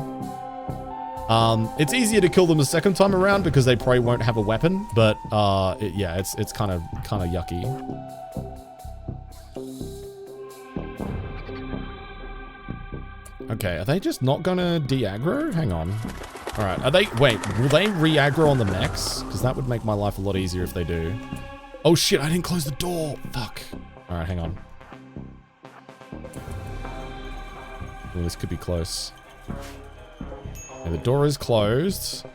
It's easier to kill them the second time around because they probably won't have a weapon, but yeah, it's kind of yucky. Okay, are they just not gonna de-aggro? Hang on. All right, wait, will they re-aggro on the mechs? Because that would make my life a lot easier if they do. Oh shit, I didn't close the door. Fuck. All right, hang on. Oh, this could be close. Okay, the door is closed.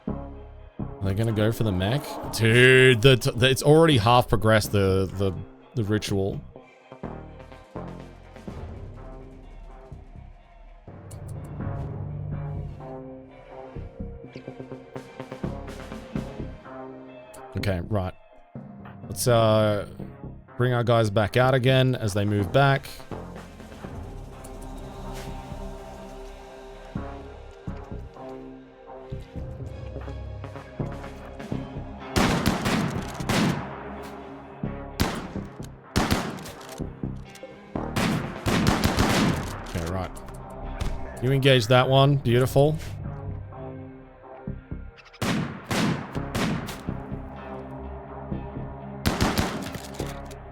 Are they gonna go for the mech? Dude, it's already half progressed, the ritual. Okay, right. Let's bring our guys back out again as they move back. Okay, right. You engage that one. Beautiful.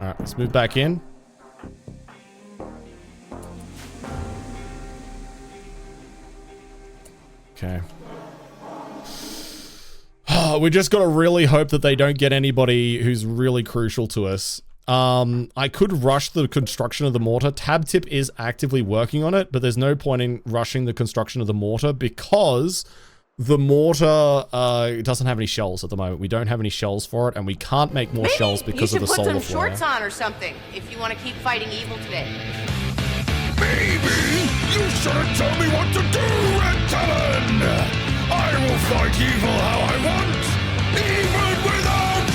Alright, let's move back in. Okay. We just gotta really hope that they don't get anybody who's really crucial to us. I could rush the construction of the mortar. Tab Tip is actively working on it, but there's no point in rushing the construction of the mortar because the mortar doesn't have any shells at the moment. We don't have any shells for it, and we can't make more shells because of the solar flare. You should put some shorts on or something if you want to keep fighting evil today. Maybe you shouldn't tell me what to do, Red Talon! I will fight evil how I want, even without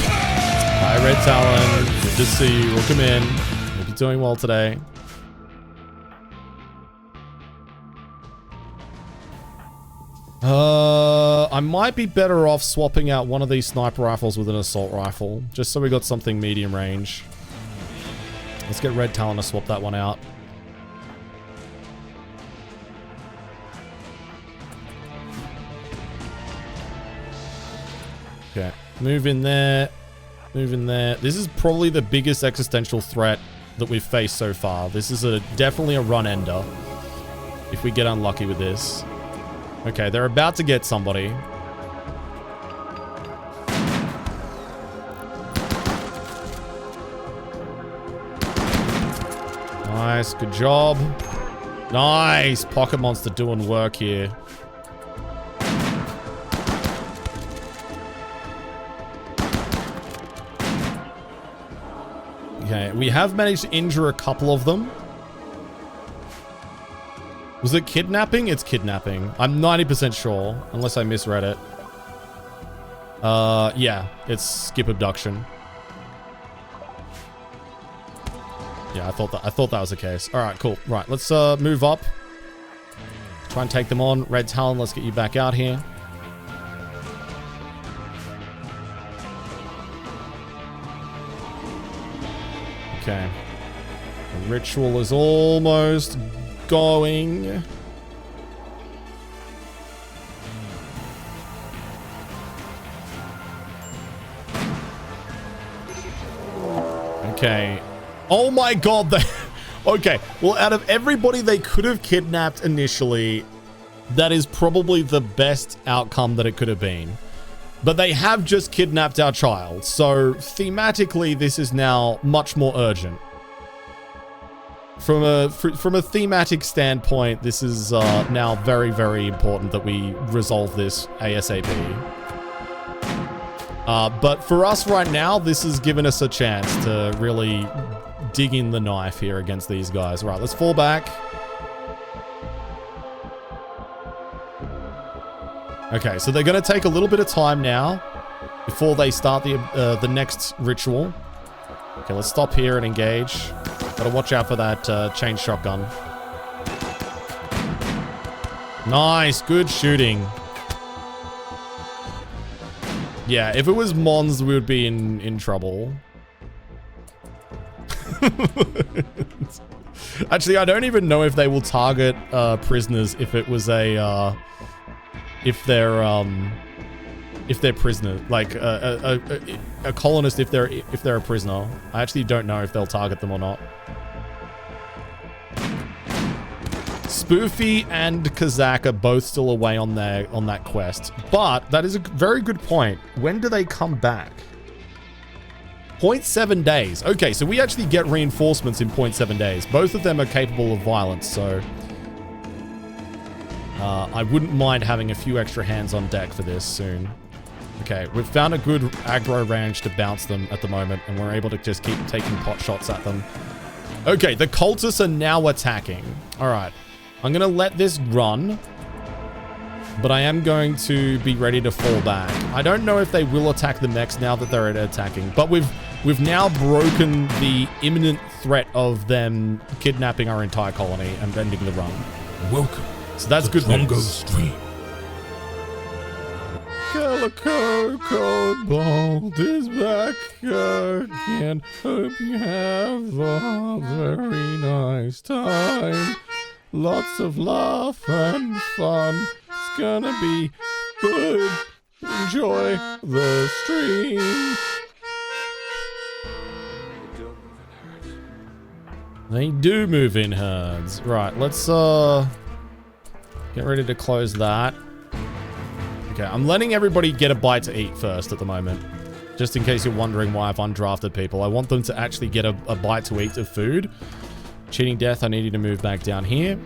pay! Hi, Red Talon. Good to see you. Welcome in. Hope you're doing well today. I might be better off swapping out one of these sniper rifles with an assault rifle, just so we got something medium range. Let's get Red Talon to swap that one out. Okay, move in there. Move in there. This is probably the biggest existential threat that we've faced so far. This is definitely a run ender if we get unlucky with this. Okay, they're about to get somebody. Nice, good job. Nice, Pocket Monster doing work here. Okay, we have managed to injure a couple of them. Was it kidnapping? It's kidnapping. I'm 90% sure, unless I misread it. Yeah, it's skip abduction. Yeah, I thought that was the case. All right, cool. Right, let's move up. Try and take them on. Red Talon, let's get you back out here. Okay. The ritual is almost going. Okay. Oh my god, okay. Well, out of everybody they could have kidnapped initially, that is probably the best outcome that it could have been. But they have just kidnapped our child, so thematically this is now much more urgent. From a thematic standpoint, this is now very, very important that we resolve this ASAP. But for us right now, this has given us a chance to really dig in the knife here against these guys. Right, let's fall back. Okay, so they're going to take a little bit of time now. before they start the next ritual. Okay, let's stop here and engage. Gotta watch out for that chain shotgun. Nice, good shooting. Yeah, if it was Mons, we would be in trouble. Actually, I don't even know if they will target prisoners if it was a if they're prisoners, like a colonist if they're a prisoner. I actually don't know if they'll target them or not. Spoofy and Kazak are both still away on that quest, but that is a very good point. When do they come back? 0.7 days. Okay, so we actually get reinforcements in 0.7 days. Both of them are capable of violence, so I wouldn't mind having a few extra hands on deck for this soon. Okay, we've found a good aggro range to bounce them at the moment, and we're able to just keep taking pot shots at them. Okay, the cultists are now attacking. All right. I'm going to let this run, but I am going to be ready to fall back. I don't know if they will attack the mechs now that they're attacking, but we've now broken the imminent threat of them kidnapping our entire colony and ending the run. Welcome. So that's good Congo news. Stream. Calico Cobalt is back again. Hope you have a very nice time. Lots of laugh and fun. It's gonna be good. Enjoy the stream. They do move in herds. Right, let's get ready to close that. Okay, I'm letting everybody get a bite to eat first at the moment. Just in case you're wondering why I've undrafted people. I want them to actually get a bite to eat of food. Cheating Death, I need you to move back down here.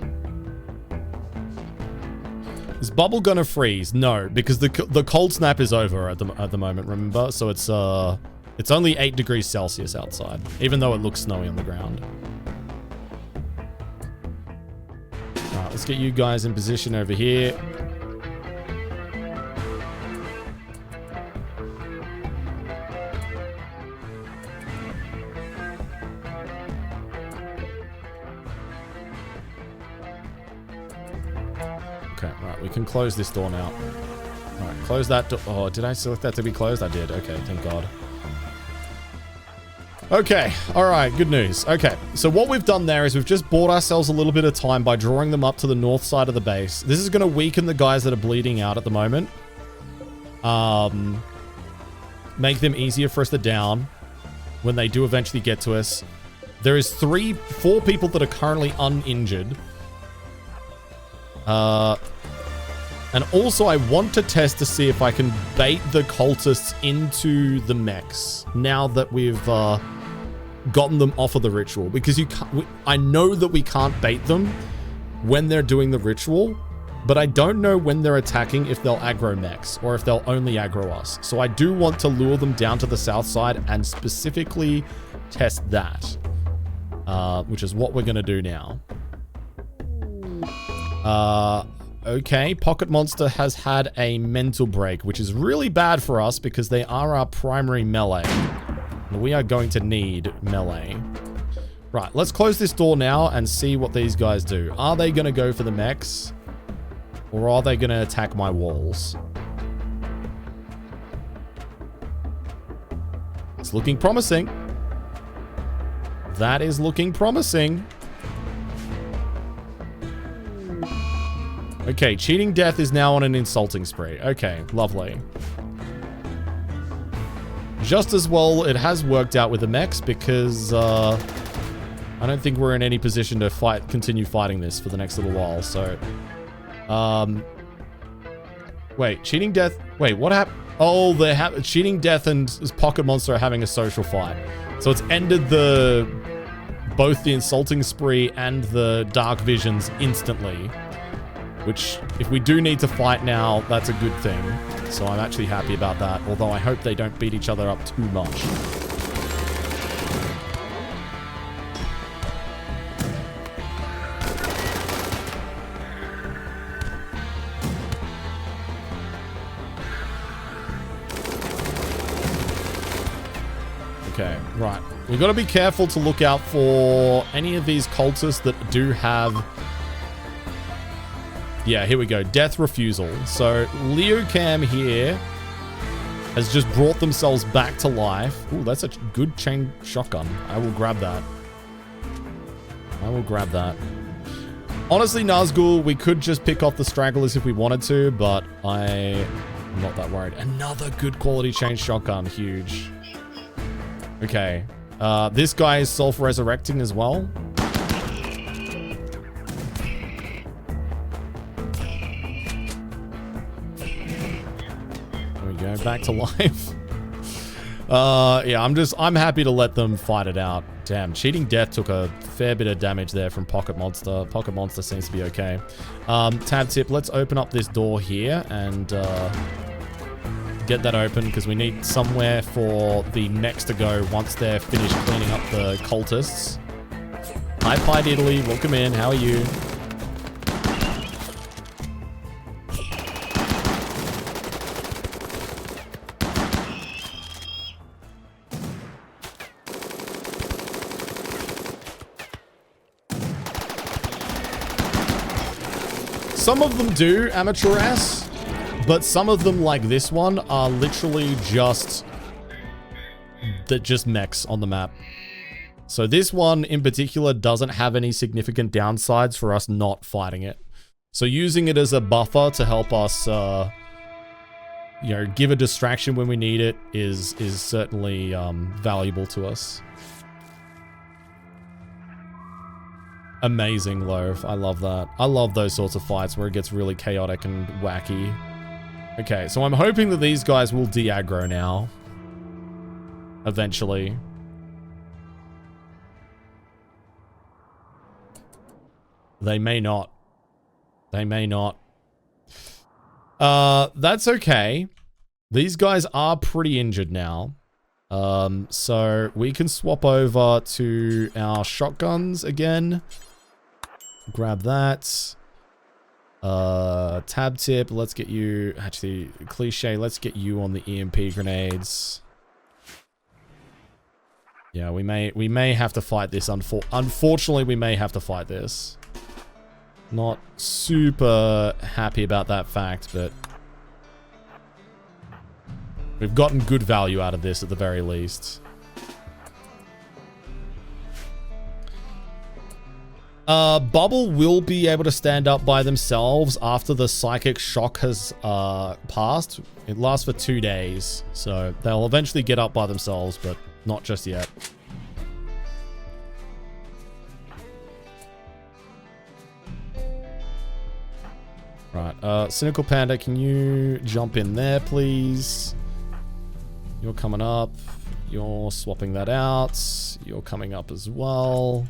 Is Bubble gonna freeze? No, because the cold snap is over at the moment, remember? So it's only 8 degrees Celsius outside, even though it looks snowy on the ground. Alright, let's get you guys in position over here. Okay, right, we can close this door now. Alright, close that door. Oh, did I select that to be closed? I did. Okay, thank God. Okay, alright, good news. Okay, so what we've done there is we've just bought ourselves a little bit of time by drawing them up to the north side of the base. This is going to weaken the guys that are bleeding out at the moment. Make them easier for us to down when they do eventually get to us. There is 4 people that are currently uninjured. And also I want to test to see if I can bait the cultists into the mechs now that we've gotten them off of the ritual, because I know that we can't bait them when they're doing the ritual, but I don't know when they're attacking if they'll aggro mechs or if they'll only aggro us. So I do want to lure them down to the south side and specifically test that, which is what we're going to do now. Okay, Pocket Monster has had a mental break, which is really bad for us because they are our primary melee. And we are going to need melee. Right, let's close this door now and see what these guys do. Are they going to go for the mechs? Or are they going to attack my walls? It's looking promising. That is looking promising. Okay, Cheating Death is now on an insulting spree. Okay, lovely. Just as well, it has worked out with the mechs because I don't think we're in any position to continue fighting this for the next little while. So, wait, Cheating Death. Wait, what happened? Oh, Cheating Death and Pocket Monster are having a social fight. So it's ended both the insulting spree and the dark visions instantly. Which, if we do need to fight now, that's a good thing. So I'm actually happy about that. Although I hope they don't beat each other up too much. Okay, right. We've got to be careful to look out for any of these cultists that do have... Yeah, here we go. Death refusal. So, Leocam here has just brought themselves back to life. Ooh, that's a good chain shotgun. I will grab that. I will grab that. Honestly, Nazgul, we could just pick off the stragglers if we wanted to, but I'm not that worried. Another good quality chain shotgun. Huge. Okay. This guy is self-resurrecting as well. There we go. Back to life. Yeah, I'm happy to let them fight it out. Damn, Cheating Death took a fair bit of damage there from Pocket Monster. Pocket Monster seems to be okay. Tab tip, let's open up this door here and get that open because we need somewhere for the next to go once they're finished cleaning up the cultists. Hi, Pie Diddly. Welcome in. How are you? Some of them do, Amateur Ass, but some of them, like this one, are literally just mechs on the map. So this one in particular doesn't have any significant downsides for us not fighting it. So using it as a buffer to help us, you know, give a distraction when we need it is certainly valuable to us. Amazing, Loaf. I love that. I love those sorts of fights where it gets really chaotic and wacky. Okay, so I'm hoping that these guys will de-aggro now. Eventually. They may not. They may not. That's okay. These guys are pretty injured now. So we can swap over to our shotguns again. Grab that. Tab tip, let's get you, actually, cliche, let's get you on the EMP grenades. Yeah, we may have to fight this. Unfortunately, we may have to fight this. Not super happy about that fact, but we've gotten good value out of this at the very least. Bubble will be able to stand up by themselves after the psychic shock has passed. It lasts for 2 days, so they'll eventually get up by themselves, but not just yet. Right, Cynical Panda, can you jump in there, please? You're coming up. You're swapping that out. You're coming up as well.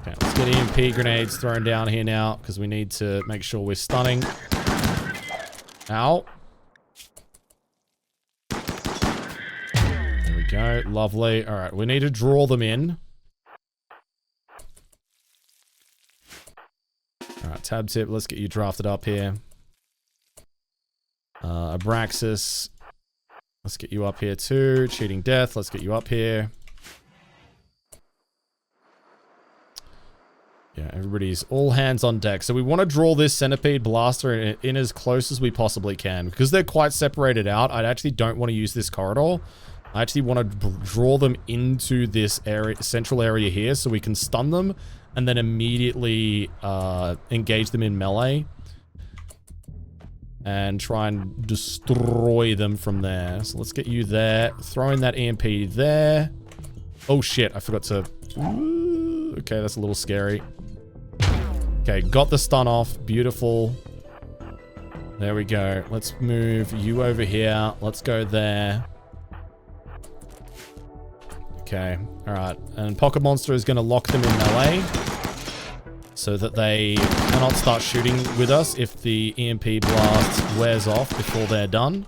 Okay, let's get EMP grenades thrown down here now, because we need to make sure we're stunning. Ow. There we go. Lovely. All right, we need to draw them in. All right, tab tip. Let's get you drafted up here. Abraxas. Let's get you up here too. Cheating Death. Let's get you up here. Yeah, everybody's all hands on deck. So we want to draw this Centipede Blaster in as close as we possibly can. Because they're quite separated out, I actually don't want to use this corridor. I actually want to draw them into this area, central area here, so we can stun them and then immediately engage them in melee. And try and destroy them from there. So let's get you there. Throwing that EMP there. Oh shit, I forgot to... Ooh, okay, that's a little scary. Okay, got the stun off. Beautiful. There we go. Let's move you over here. Let's go there. Okay, alright. And Pocket Monster is going to lock them in melee, so that they cannot start shooting with us if the EMP blast wears off before they're done.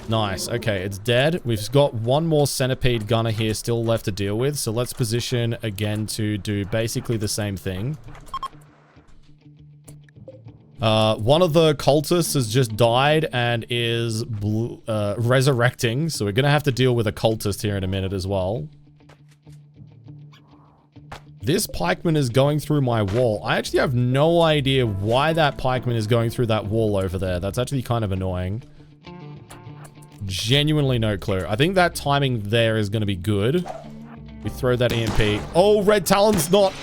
Nice. Okay, it's dead. We've got one more centipede gunner here still left to deal with. So let's position again to do basically the same thing. One of the cultists has just died and is resurrecting. So we're going to have to deal with a cultist here in a minute as well. This pikeman is going through my wall. I actually have no idea why that pikeman is going through that wall over there. That's actually kind of annoying. Genuinely no clue. I think that timing there is going to be good. We throw that EMP. Oh, Red Talon's not...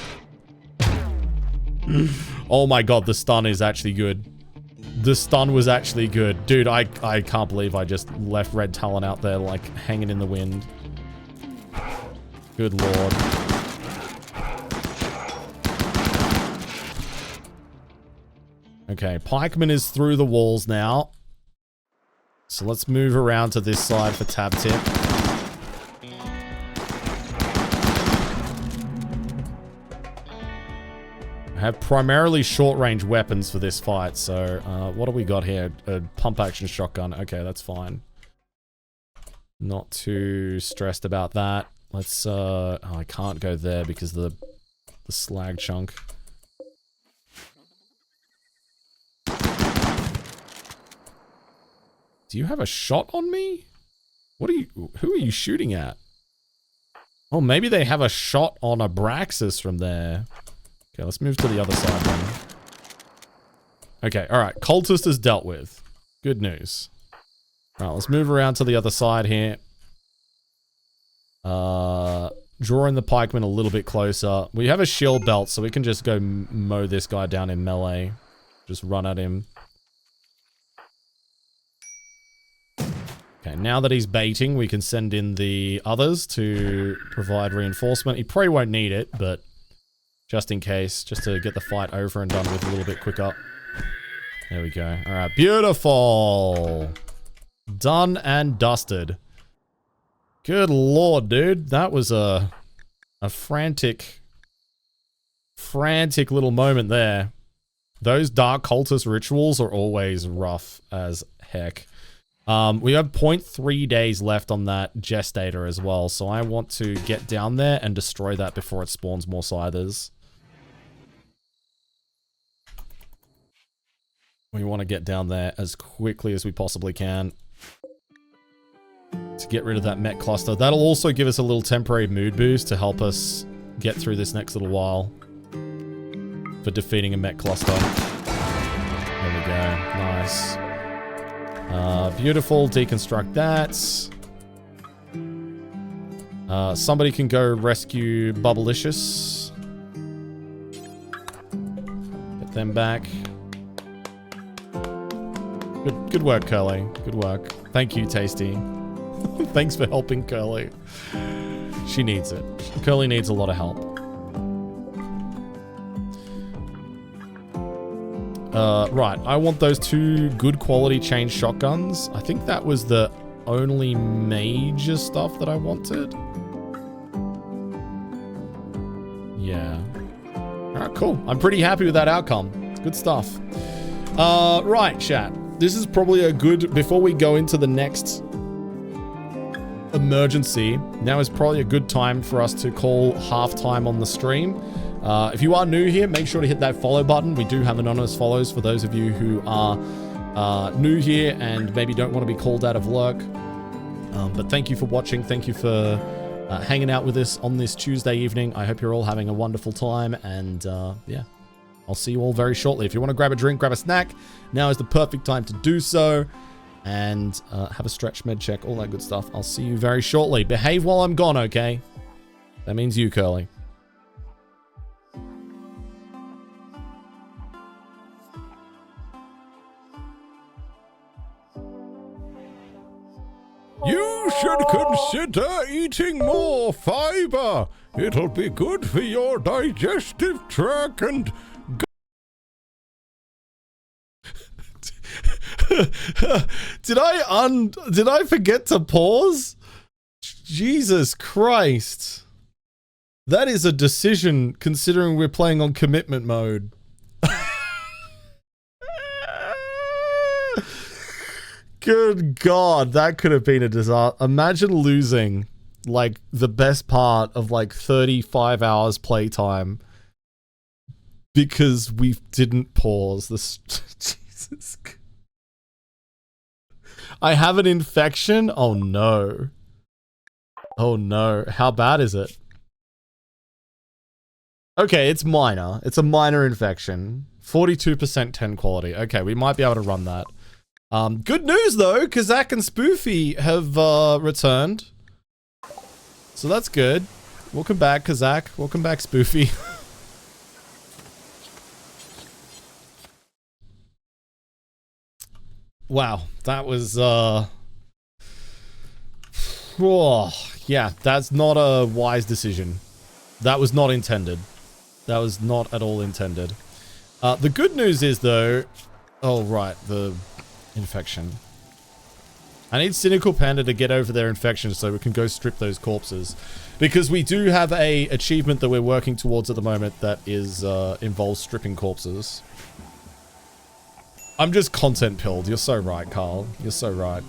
Oh my god, the stun is actually good. The stun was actually good. Dude, I can't believe I just left Red Talon out there, like, hanging in the wind. Good lord. Okay, pikeman is through the walls now. So let's move around to this side for tab tip. I have primarily short-range weapons for this fight, so what do we got here? A pump-action shotgun. Okay, that's fine. Not too stressed about that. Let's, oh, I can't go there because of the slag chunk. Do you have a shot on me? What are you... Who are you shooting at? Oh, maybe they have a shot on Abraxas from there. Okay, let's move to the other side then. Okay, alright. Cultist is dealt with. Good news. Alright, let's move around to the other side here. Drawing the pikeman a little bit closer. We have a shield belt, so we can just go mow this guy down in melee. Just run at him. Okay, now that he's baiting, we can send in the others to provide reinforcement. He probably won't need it, but just in case, just to get the fight over and done with a little bit quicker. There we go. All right, beautiful. Done and dusted. Good lord, dude. That was a frantic little moment there. Those dark cultist rituals are always rough as heck. We have 0.3 days left on that gestator as well, so I want to get down there and destroy that before it spawns more scythers. We want to get down there as quickly as we possibly can to get rid of that mech cluster. That'll also give us a little temporary mood boost to help us get through this next little while for defeating a mech cluster. There we go. Nice. Beautiful. Deconstruct that. Somebody can go rescue Bubblicious. Get them back. Good work, Curly. Good work. Thank you, Tasty. Thanks for helping Curly. She needs it. Curly needs a lot of help. Right, I want those 2 good quality chain shotguns. I think that was the only major stuff that I wanted. Yeah. Alright, cool. I'm pretty happy with that outcome. It's good stuff. Right, chat. This is probably a good... Before we go into the next emergency, now is probably a good time for us to call halftime on the stream. If you are new here, make sure to hit that follow button. We do have anonymous follows for those of you who are new here and maybe don't want to be called out of lurk. But thank you for watching. Thank you for hanging out with us on this Tuesday evening. I hope you're all having a wonderful time. And yeah, I'll see you all very shortly. If you want to grab a drink, grab a snack, now is the perfect time to do so. And have a stretch, med check, all that good stuff. I'll see you very shortly. Behave while I'm gone, okay? That means you, Curly. You should consider eating more fiber. It'll be good for your digestive tract and... Did I forget to pause? Jesus Christ. That is a decision considering we're playing on commitment mode. Good God, that could have been a disaster. Imagine losing like the best part of like 35 hours playtime because we didn't pause this. Jesus. I have an infection? Oh no. Oh no. How bad is it? Okay, it's minor. It's a minor infection. 42% 10 quality. Okay, we might be able to run that. Good news though, Kazak and Spoofy have returned. So that's good. Welcome back, Kazak. Welcome back, Spoofy. Wow, that was oh, yeah, that's not a wise decision. That was not intended. That was not at all intended. The good news is though, oh right, the infection. I need Cynical Panda to get over their infection so we can go strip those corpses. Because we do have a achievement that we're working towards at the moment that is involves stripping corpses. I'm just content pilled. You're so right, Carl. You're so right.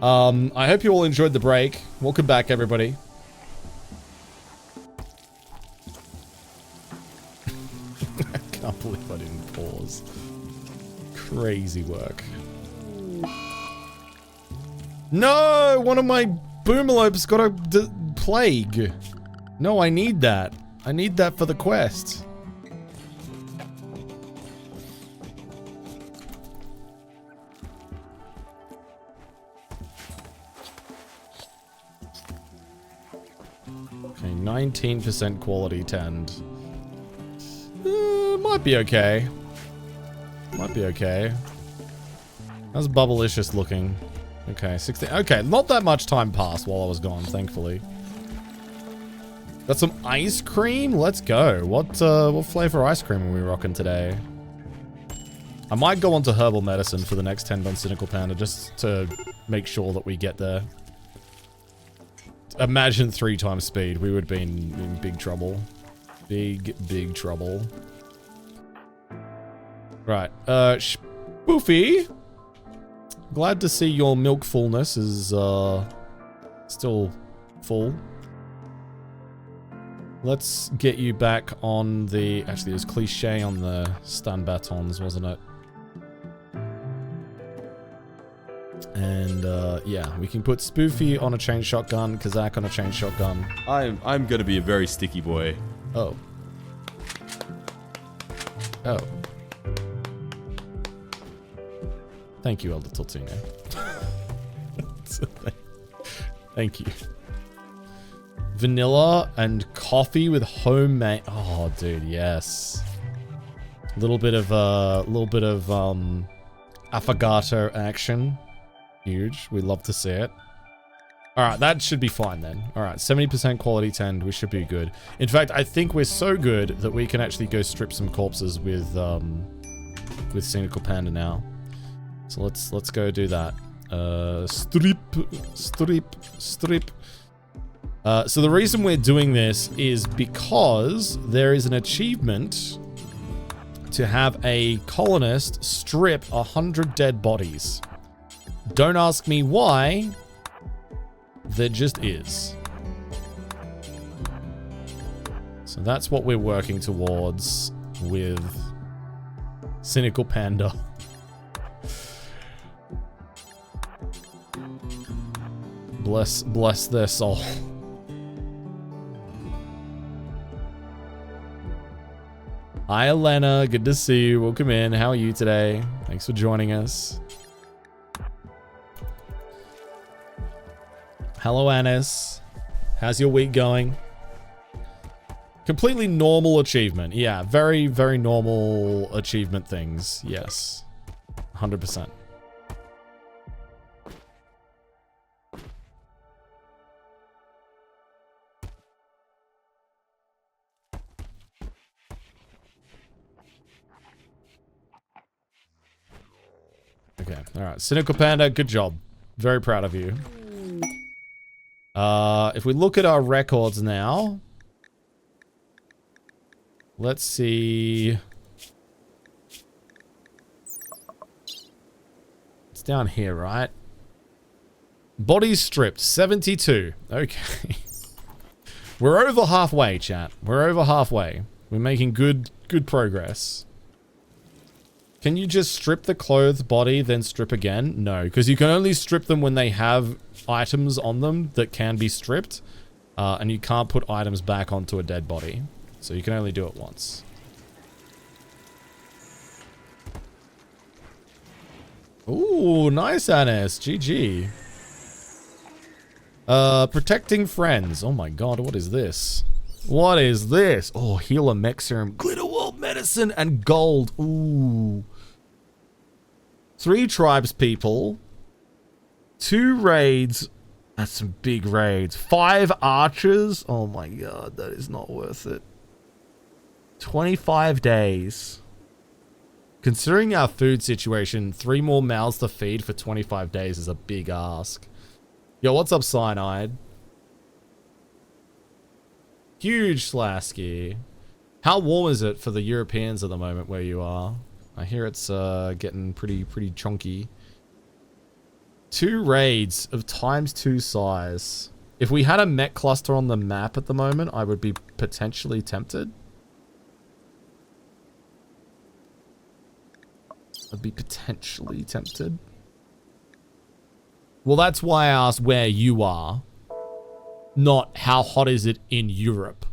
I hope you all enjoyed the break. Welcome back, everybody. I can't believe I didn't pause. Crazy work. No! One of my boomalopes got a plague. No, I need that. I need that for the quest. Okay, 19% quality tend. Might be okay. Might be okay. How's Bubblicious looking? Okay, 16. Okay, not that much time passed while I was gone, thankfully. Got some ice cream? Let's go. What flavor ice cream are we rocking today? I might go on to herbal medicine for the next 10 on Cynical Panda just to make sure that we get there. Imagine 3 times speed. We would be in big trouble. Big trouble. Right. Spoofy. Glad to see your milk fullness is still full. Let's get you back on the... Actually, it was cliche on the stun batons, wasn't it? And yeah, we can put Spoofy on a chain shotgun, Kazak on a chain shotgun. I'm gonna be a very sticky boy. Oh. Oh. Thank you, Elder Tortino. Thank you. Vanilla and coffee with homemade. Oh, dude, yes. Little bit of affogato action. Huge. We love to see it. All right, that should be fine then. All right, 70% quality tend. We should be good. In fact, I think we're so good that we can actually go strip some corpses with Cynical Panda now. So let's go do that. Strip. So the reason we're doing this is because there is an achievement to have a colonist strip 100 dead bodies. Don't ask me why. There just is. So that's what we're working towards with Cynical Panda. Bless their soul. Hi, Elena. Good to see you. Welcome in. How are you today? Thanks for joining us. Hello, Anis. How's your week going? Completely normal achievement. Yeah, very, very normal achievement things. Yes. 100%. Okay, alright. Cynical Panda, good job. Very proud of you. If we look at our records now... Let's see... It's down here, right? Bodies stripped, 72. Okay. We're over halfway, chat. We're over halfway. We're making good progress. Can you just strip the clothed body, then strip again? No, because you can only strip them when they have items on them that can be stripped. And you can't put items back onto a dead body. So you can only do it once. Ooh, nice, Anis. GG. Protecting friends. Oh my god, what is this? What is this? Oh, healer mech serum, glitter world medicine, and gold. Ooh. 3 tribes people. 2 raids. That's some big raids. 5 archers. Oh my god, that is not worth it. 25 days. Considering our food situation, 3 more mouths to feed for 25 days is a big ask. Yo, what's up, Cyanide? Huge Slasky. How warm is it for the Europeans at the moment where you are? I hear it's getting pretty chunky. 2 raids of ×2 size. If we had a mech cluster on the map at the moment, I would be potentially tempted. I'd be potentially tempted. Well, that's why I asked where you are. Not how hot is it in Europe.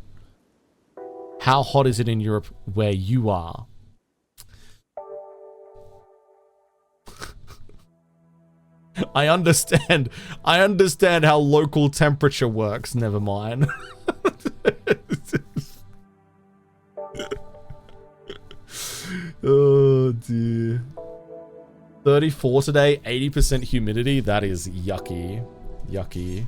How hot is it in Europe where you are? I understand how local temperature works, never mind. Oh dear. 34 today, 80% humidity. That is yucky. Yucky.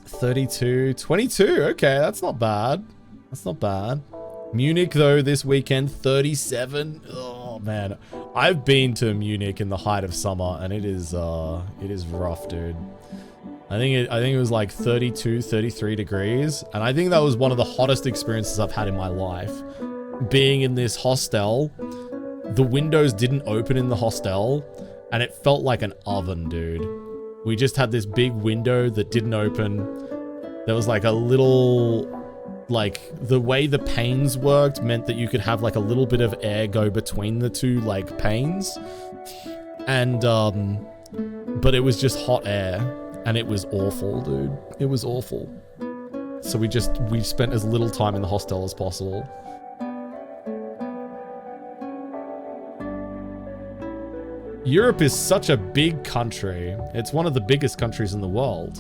32, 22. Okay, that's not bad. That's not bad. Munich though this weekend, 37. Oh man, I've been to Munich in the height of summer, and it is rough, dude. I think it was like 32, 33 degrees, and I think that was one of the hottest experiences I've had in my life. Being in this hostel, the windows didn't open in the hostel, and it felt like an oven, dude. We just had this big window that didn't open. There was like a little, like, the way the panes worked meant that you could have like a little bit of air go between the 2 like panes. And, but it was just hot air, and it was awful, dude. It was awful. So we spent as little time in the hostel as possible. Europe is such a big country. It's one of the biggest countries in the world.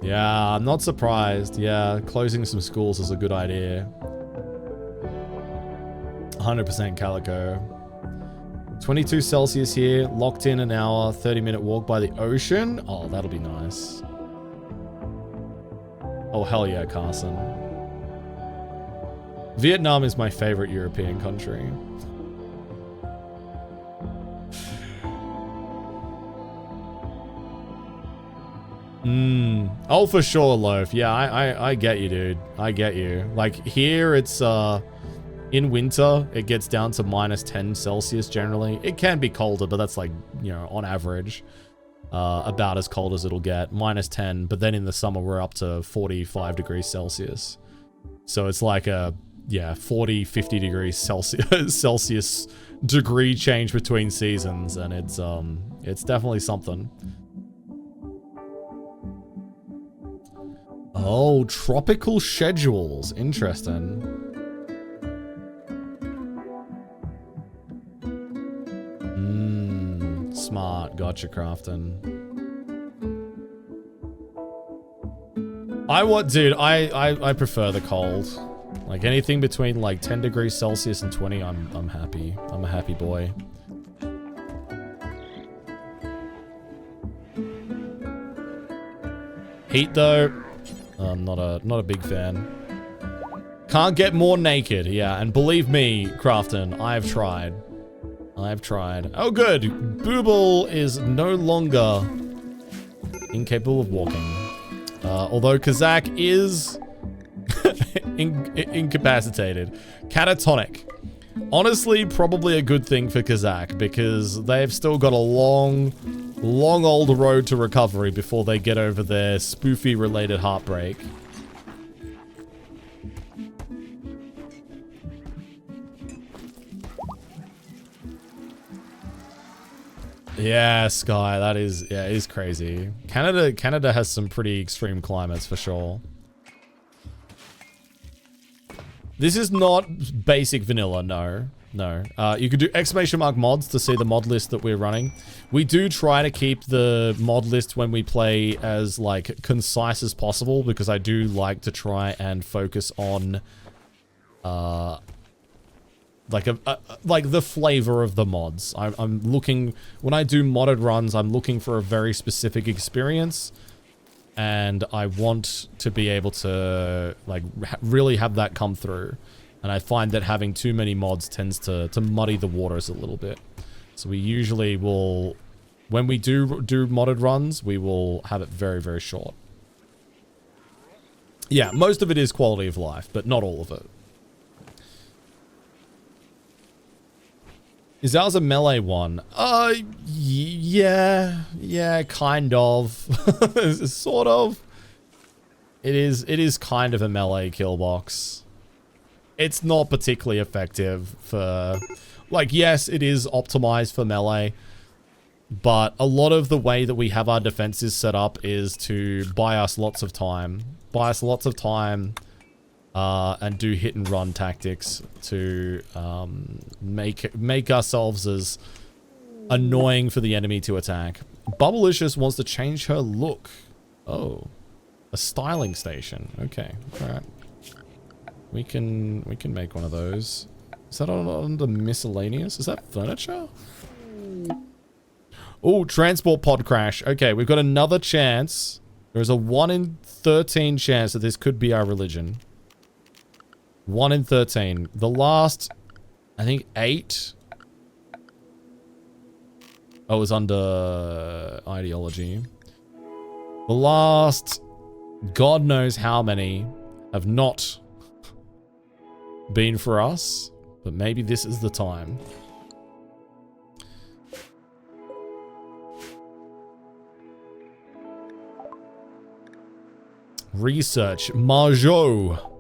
Yeah, I'm not surprised. Yeah, closing some schools is a good idea. 100% Calico. 22 Celsius here, locked in an hour, 30-minute walk by the ocean. Oh, that'll be nice. Oh, hell yeah, Carson. Vietnam is my favorite European country. Oh, for sure, Loaf. Yeah, I get you, dude. I get you. Like, here, it's, in winter, it gets down to -10 Celsius generally. It can be colder, but that's like, you know, on average, about as cold as it'll get. -10, but then in the summer, we're up to 45 degrees Celsius. So it's like a, yeah, 40, 50 degrees Celsius degree change between seasons, and it's definitely something. Oh, tropical schedules. Interesting. Smart. Gotcha, Crafton. Dude, I prefer the cold. Like, anything between, like, 10 degrees Celsius and 20, I'm happy. I'm a happy boy. Heat, though, I'm not a big fan. Can't get more naked, yeah. And believe me, Crafton, I've tried. I've tried. Oh, good. Booble is no longer incapable of walking. Although Kazak is incapacitated. Catatonic. Honestly, probably a good thing for Kazakh, because they've still got a long old road to recovery before they get over their spoofy-related heartbreak. Yeah, Sky, that is, yeah, it is crazy. Canada has some pretty extreme climates for sure. This is not basic vanilla, no. You could do exclamation mark mods to see the mod list that we're running. We do try to keep the mod list when we play as, like, concise as possible, because I do like to try and focus on, like the flavor of the mods. I'm looking, when I do modded runs, I'm looking for a very specific experience, and I want to be able to like really have that come through. And I find that having too many mods tends to muddy the waters a little bit. So we usually will, when we do modded runs, we will have it very, very short. Yeah, most of it is quality of life, but not all of it. Is ours a melee one? Yeah, kind of. Sort of. It is kind of a melee kill box. It's not particularly effective for, like, yes, it is optimized for melee, but a lot of the way that we have our defenses set up is to buy us lots of time. And do hit and run tactics to make ourselves as annoying for the enemy to attack. Bubblicious wants to change her look. Oh, a styling station. Okay, all right. We can make one of those. Is that under miscellaneous? Is that furniture? Oh, transport pod crash. Okay, we've got another chance. There's a 1 in 13 chance that this could be our religion. 1 in 13. The last, I think 8. Oh, it was under ideology. The last, God knows how many, have not been for us, but maybe this is the time. Research. Marjo.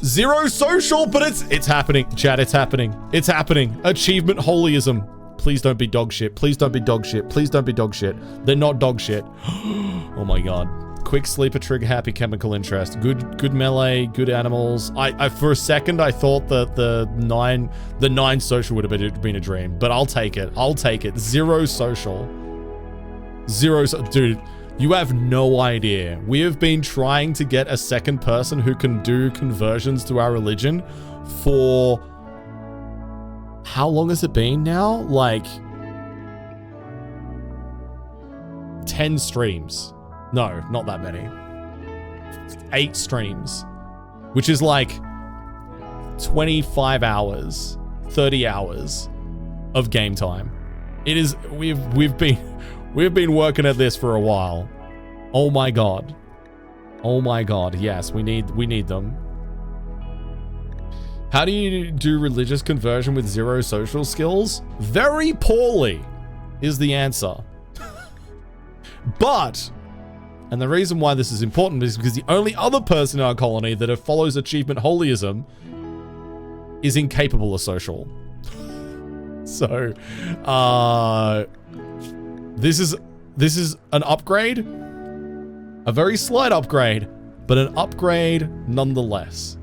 Zero social, but it's happening. Chat, it's happening. It's happening. Achievement holyism. Please don't be dog shit. Please don't be dog shit. Please don't be dog shit. They're not dog shit. Oh my god. Quick sleeper trigger happy chemical interest. Good melee, good animals. I for a second I thought that the 9 social would have been a dream, but I'll take it. I'll take it. Zero social. Dude, you have no idea. We have been trying to get a second person who can do conversions to our religion for... How long has it been now? Like... 10 streams. No, not that many. 8 streams. Which is like 25 hours, 30 hours of game time. It is... We've been working at this for a while. Oh my god. Oh my god. Yes, we need them. How do you do religious conversion with zero social skills? Very poorly is the answer. But, and the reason why this is important is because the only other person in our colony that follows achievement holyism is incapable of social. So, this is an upgrade, a very slight upgrade, but an upgrade nonetheless.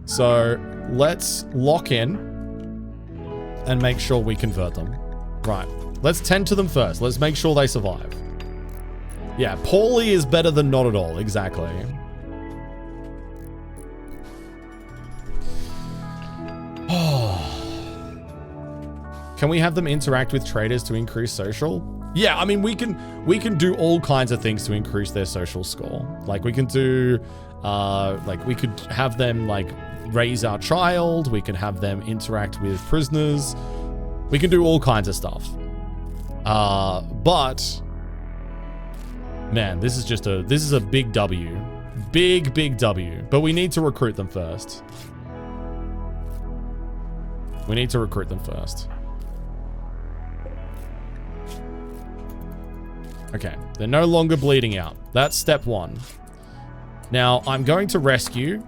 So let's lock in and make sure we convert them. Right, let's tend to them first. Let's make sure they survive. Yeah, poorly is better than not at all, exactly. Can we have them interact with traders to increase social? Yeah, I mean, we can do all kinds of things to increase their social score. Like we can do, like we could have them like raise our child. We can have them interact with prisoners. We can do all kinds of stuff. But Man, this is a big W. Big W. But we need to recruit them first. Okay, they're no longer bleeding out. That's step one. Now, I'm going to rescue.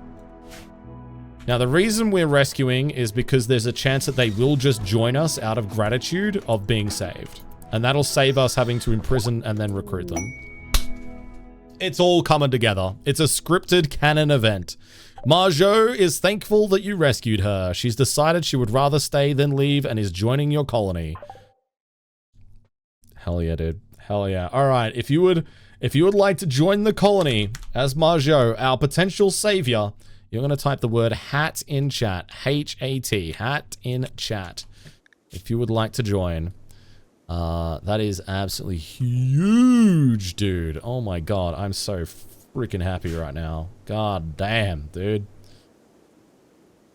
Now, the reason we're rescuing is because there's a chance that they will just join us out of gratitude of being saved. And that'll save us having to imprison and then recruit them. It's all coming together. It's a scripted canon event. Marjo is thankful that you rescued her. She's decided she would rather stay than leave and is joining your colony. Hell yeah, dude. Hell yeah. All right, if you would like to join the colony as Marjo, our potential savior, you're going to type the word hat in chat. H-A-T. Hat in chat. If you would like to join. That is absolutely huge, dude. Oh my god. I'm so freaking happy right now. God damn, dude.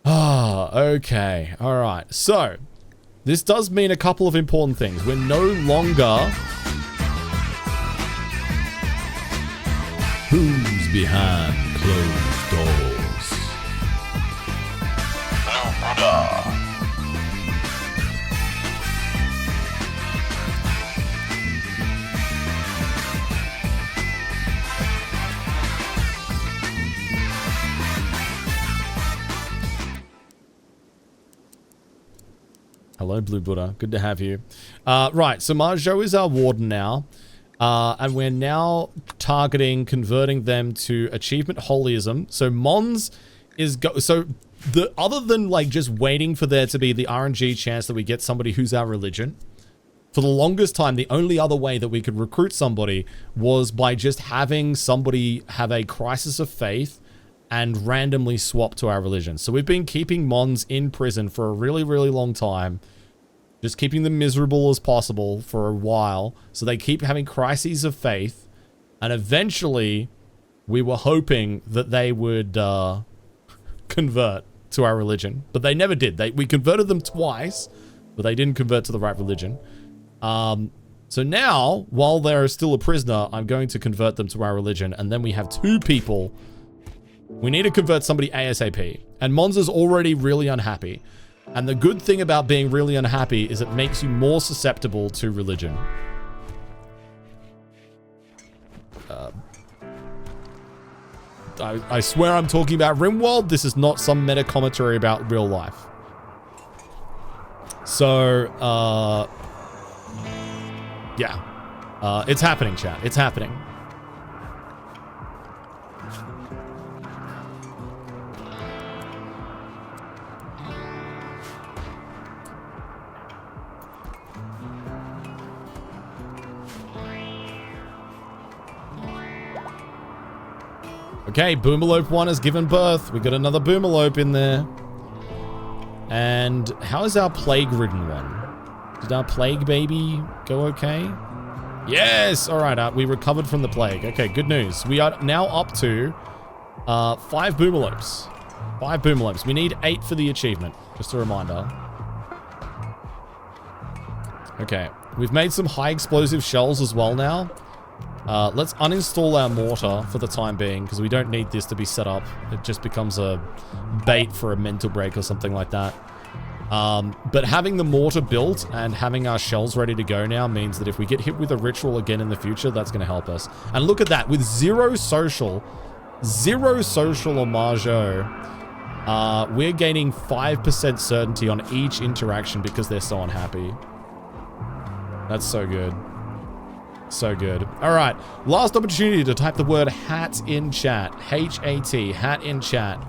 Ah, okay. All right. So, this does mean a couple of important things. We're no longer... Who's behind closed doors? Hello, Blue Buddha. Good to have you. Right, so Marjo is our warden now. And we're now targeting converting them to achievement holism. So Mons is other than like just waiting for there to be the RNG chance that we get somebody who's our religion, for the longest time, the only other way that we could recruit somebody was by just having somebody have a crisis of faith and randomly swap to our religion. So we've been keeping Mons in prison for a really, really long time. Just keeping them miserable as possible for a while. So they keep having crises of faith. And eventually, we were hoping that they would convert to our religion. But they never did. We converted them twice, but they didn't convert to the right religion. So now, while they're still a prisoner, I'm going to convert them to our religion. And then we have 2 people. We need to convert somebody ASAP. And Mons is already really unhappy. And the good thing about being really unhappy is it makes you more susceptible to religion. I swear I'm talking about Rimworld. This is not some meta commentary about real life. So, yeah. It's happening, chat. It's happening. Okay, Boomalope 1 has given birth. We got another Boomalope in there. And how is our plague-ridden one? Did our plague baby go okay? Yes! Alright, we recovered from the plague. Okay, good news. We are now up to 5 Boomalopes. 5 Boomalopes. We need 8 for the achievement. Just a reminder. Okay, we've made some high explosive shells as well now. Let's uninstall our mortar for the time being, because we don't need this to be set up. It just becomes a bait for a mental break or something like that. But having the mortar built and having our shells ready to go now means that if we get hit with a ritual again in the future, that's going to help us. And look at that, with zero social on Marjo, we're gaining 5% certainty on each interaction because they're so unhappy. That's so good. So good. All right. Last opportunity to type the word hat in chat. H-A-T. Hat in chat.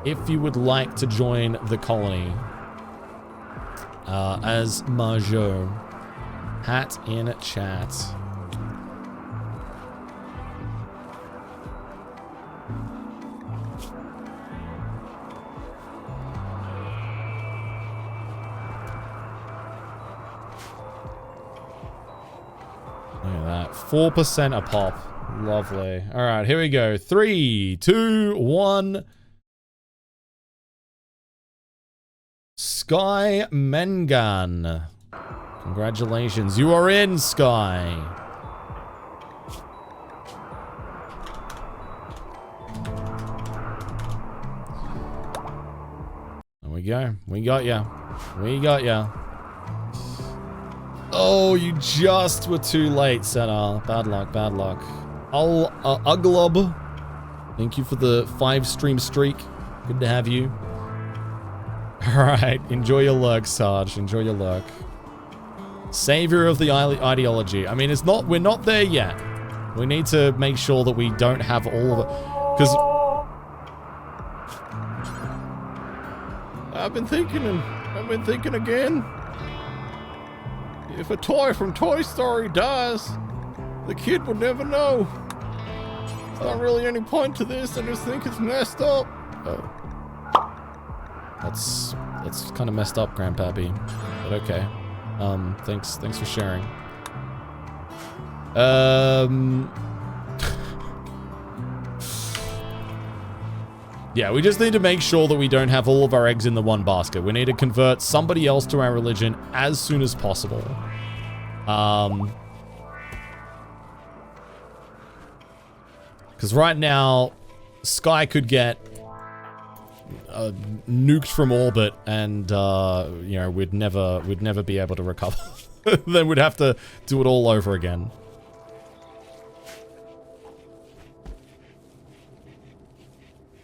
If you would like to join the colony as Marjo. Hat in chat. Look at that. 4% a pop. Lovely. All right, here we go. 3, 2, 1. Sky Mengan. Congratulations. You are in, Sky. go. We got ya. We got ya. Oh, you just were too late, Senna. Bad luck, bad luck. Uglob. Thank you for the 5-stream streak. Good to have you. Alright, enjoy your lurk, Sarge. Enjoy your lurk. Savior of the ideology. I mean, we're not there yet. We need to make sure that we don't have all of it. Because I've been thinking again. If a toy from Toy Story dies, the kid would never know. There's not really any point to this. I just think it's messed up. Oh. That's kind of messed up, Grandpappy. But okay. Thanks for sharing. Yeah, we just need to make sure that we don't have all of our eggs in the one basket. We need to convert somebody else to our religion as soon as possible. Because right now, Sky could get nuked from orbit, and you know, we'd never be able to recover. Then we'd have to do it all over again.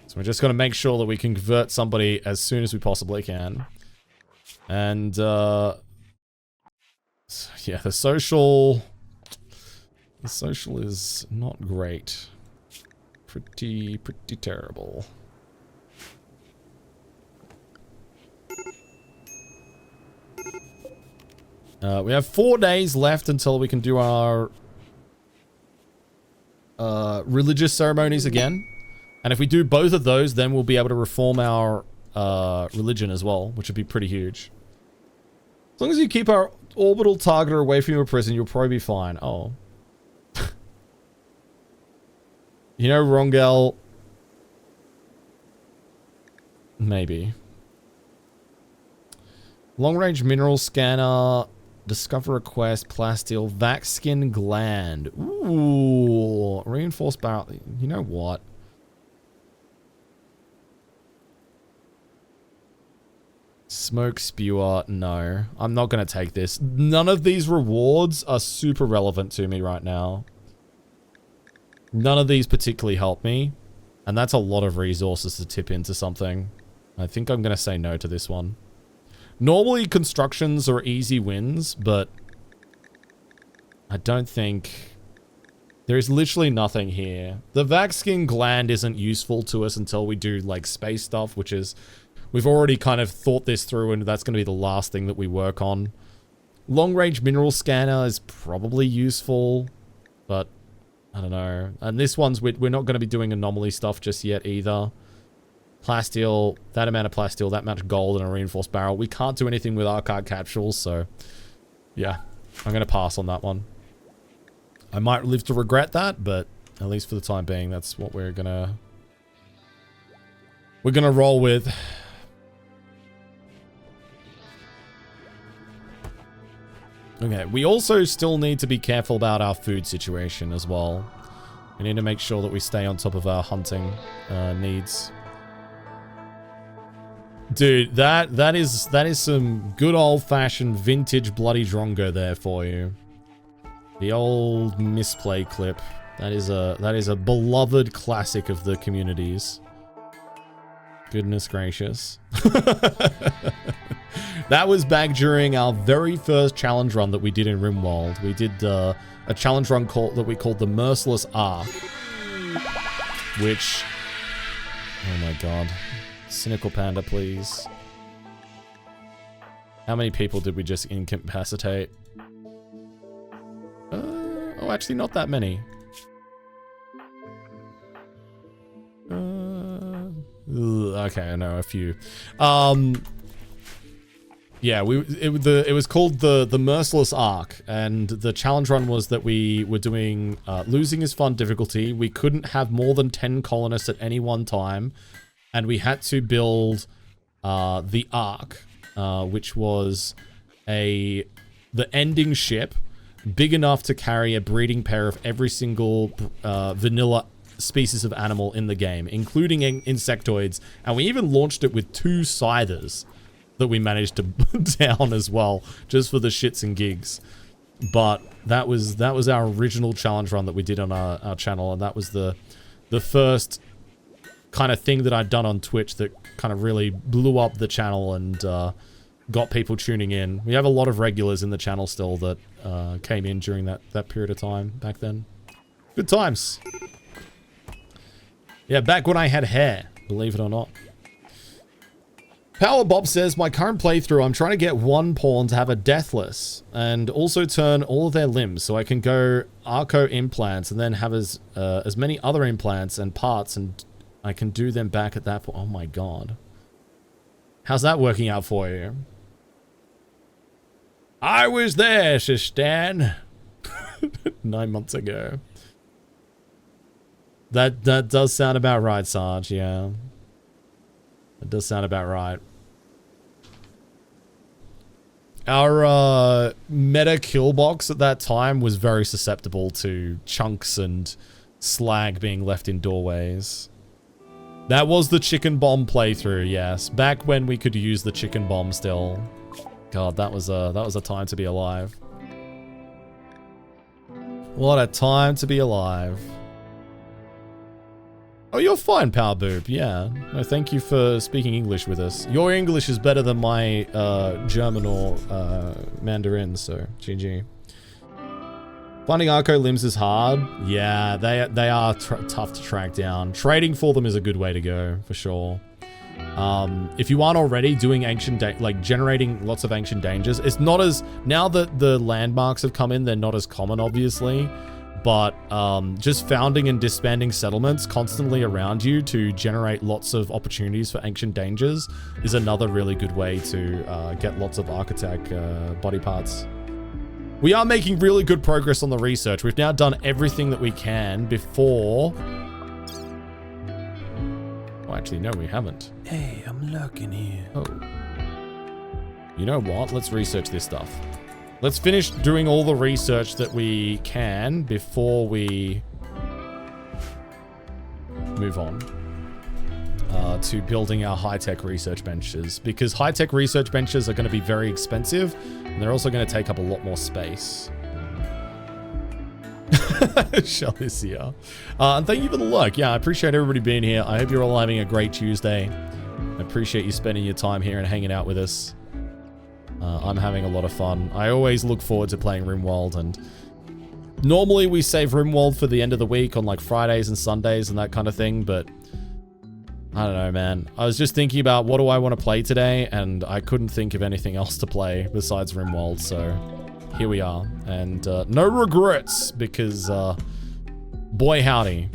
So we're just going to make sure that we can convert somebody as soon as we possibly can. And, yeah, the social is not great. Pretty terrible. We have 4 days left until we can do our religious ceremonies again. And if we do both of those, then we'll be able to reform our religion as well, which would be pretty huge. As long as you keep our orbital targeter away from your prison, you'll probably be fine. Oh. You know, Rongel. Maybe. Long-range mineral scanner. Discover a quest. Plasteel. Vac-skin gland. Ooh. Reinforced barrel. You know what? Smoke spewer. No. I'm not going to take this. None of these rewards are super relevant to me right now. None of these particularly help me. And that's a lot of resources to tip into something. I think I'm going to say no to this one. Normally, constructions are easy wins, but I don't think... There's literally nothing here. The vac-skin gland isn't useful to us until we do, like, space stuff, which is... We've already kind of thought this through, and that's going to be the last thing that we work on. Long-range mineral scanner is probably useful, but I don't know. And this one's... We're not going to be doing anomaly stuff just yet either. Plasteel, that amount of plasteel, that much gold, and a reinforced barrel. We can't do anything with archive capsules, so... Yeah, I'm going to pass on that one. I might live to regret that, but at least for the time being, that's what we're going to... We're going to roll with... Okay, we also still need to be careful about our food situation as well. We need to make sure that we stay on top of our hunting needs. Dude, that is some good old-fashioned vintage bloody drongo there for you. The old misplay clip. That is a beloved classic of the communities. Goodness gracious. That was back during our very first challenge run that we did in Rimworld. We did a challenge run that we called the Merciless Arc. Which... Oh my god. Cynical Panda, please. How many people did we just incapacitate? Oh, actually not that many. Okay, I know a few. Yeah, it was called the Merciless Arc, and the challenge run was that we were doing losing is fun difficulty. We couldn't have more than 10 colonists at any one time, and we had to build the Ark, which was the ending ship, big enough to carry a breeding pair of every single vanilla species of animal in the game, including insectoids, and we even launched it with 2 scythers. that we managed to down as well, just for the shits and gigs. But that was our original challenge run that we did on our channel, and that was the first kind of thing that I'd done on Twitch that kind of really blew up the channel and got people tuning in. We have a lot of regulars in the channel still that came in during that period of time back then. Good times. Yeah, back when I had hair, believe it or not. Power Bob says, my current playthrough, I'm trying to get one pawn to have a deathless and also turn all of their limbs so I can go Arco implants and then have as many other implants and parts, and I can do them back at that point. Oh my god. How's that working out for you? I was there, Stan. 9 months ago. That does sound about right, Sarge, yeah. It does sound about right. Our meta kill box at that time was very susceptible to chunks and slag being left in doorways. That was the chicken bomb playthrough, yes. Back when we could use the chicken bomb still. God, that was a time to be alive. What a time to be alive. Oh, you're fine, Power Boob. Yeah. No, thank you for speaking English with us. Your English is better than my German or Mandarin, so GG. Finding Arco limbs is hard. Yeah, they are tough to track down. Trading for them is a good way to go, for sure. If you aren't already doing generating lots of ancient dangers, it's not as, now that the landmarks have come in, they're not as common, obviously. But just founding and disbanding settlements constantly around you to generate lots of opportunities for ancient dangers is another really good way to get lots of architect body parts. We are making really good progress on the research. We've now done everything that we can before... Oh, actually, no, we haven't. Hey, I'm lurking here. Oh. You know what? Let's research this stuff. Let's finish doing all the research that we can before we move on to building our high-tech research benches, because high-tech research benches are going to be very expensive and they're also going to take up a lot more space. Shelly's here. And thank you for the look. Yeah, I appreciate everybody being here. I hope you're all having a great Tuesday. I appreciate you spending your time here and hanging out with us. I'm having a lot of fun. I always look forward to playing Rimworld, and normally we save Rimworld for the end of the week on like Fridays and Sundays and that kind of thing, but I don't know, man. I was just thinking about what do I want to play today, and I couldn't think of anything else to play besides Rimworld, so here we are. And no regrets, because boy howdy.